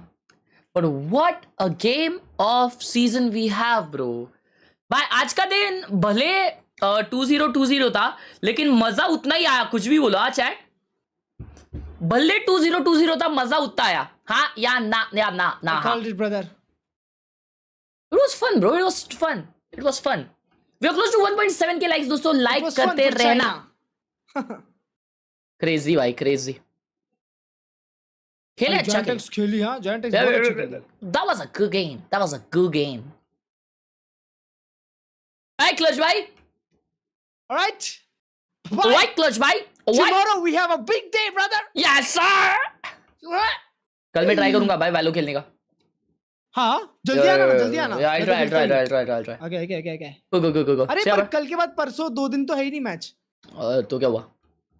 But what a game of season we have, bro. भाई आज का दिन भले 2020 था लेकिन मजा उतना ही आया. कुछ भी बोलो हाँ चैट. भले 2020 था मजा उतना आया. हाँ या ना. I called it, brother. It was fun, bro. It was fun. We are close to 1.7k likes दोस्तों. लाइक करते रहना. क्रेजी भाई क्रेजी. खेले अच्छा खेले. खेली हाँ. Giant X बहुत अच्छा खेला. That was a good game. Alright, Clutch भाई. Alright. Alright, Clutch भाई. Tomorrow we have a big day, brother. Yes, sir. कल मैं ट्राई करूंगा भाई वैलो खेलने का. हाँ जल्दी आना. Yeah, I'll try. Okay. Go. अरे पर कल के बाद परसों 2 दिन तो है ही नहीं मैच. तो क्या हुआ?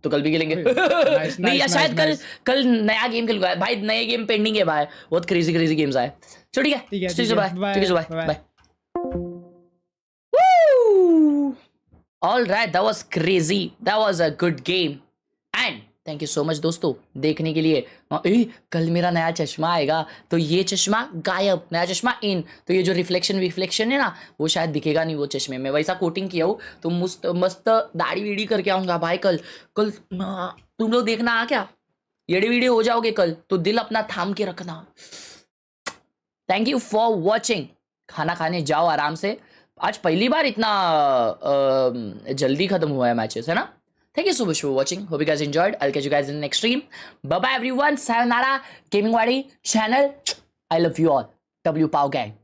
तो कल भी खेलेंगे. नहीं या शायद कल नया गेम खेलूंगा भाई. नए गेम पेंडिंग है भाई. बहुत क्रेजी गेम्स आए. चलो ठीक है bye. All right, that was crazy. That was a good game. And thank you so much दोस्तों देखने के लिए. कल मेरा नया चश्मा आएगा तो ये चश्मा गायब. नया चश्मा इन तो ये जो रिफ्लेक्शन है ना वो शायद दिखेगा नहीं वो चश्मे में. वैसा कोटिंग किया हो तो मस्त दाढ़ी वीड़ी करके आऊंगा भाई. कल तुम लोग देखना आ क्या येड़ी वीडी हो जाओगे कल तो दिल अपना थाम के रखना. Thank you for watching. खाना खाने जाओ आराम से. आज पहली बार इतना जल्दी खत्म हुआ है मैचेस है ना. Thank you so much for watching. Hope you guys enjoyed. I'll catch you guys in the next stream. Bye-bye everyone. Sayonara. Gaming Wadi channel. I love you all. W Pow Gang.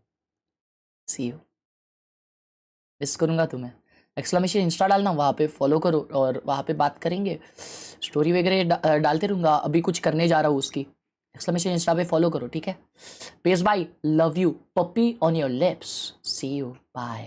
See you. Miss करूँगा तुम्हें. Exclamation Insta डालना वहाँ पे follow करो और वहाँ पे बात करेंगे. स्टोरी वगैरह डालते रहूँगा. अभी कुछ करने जा रहा हूँ उसकी. एक्सक्लेमेशन इंस्टा पे फॉलो करो ठीक है. Peace bye. Love you. पप्पी on your lips. See you. Bye.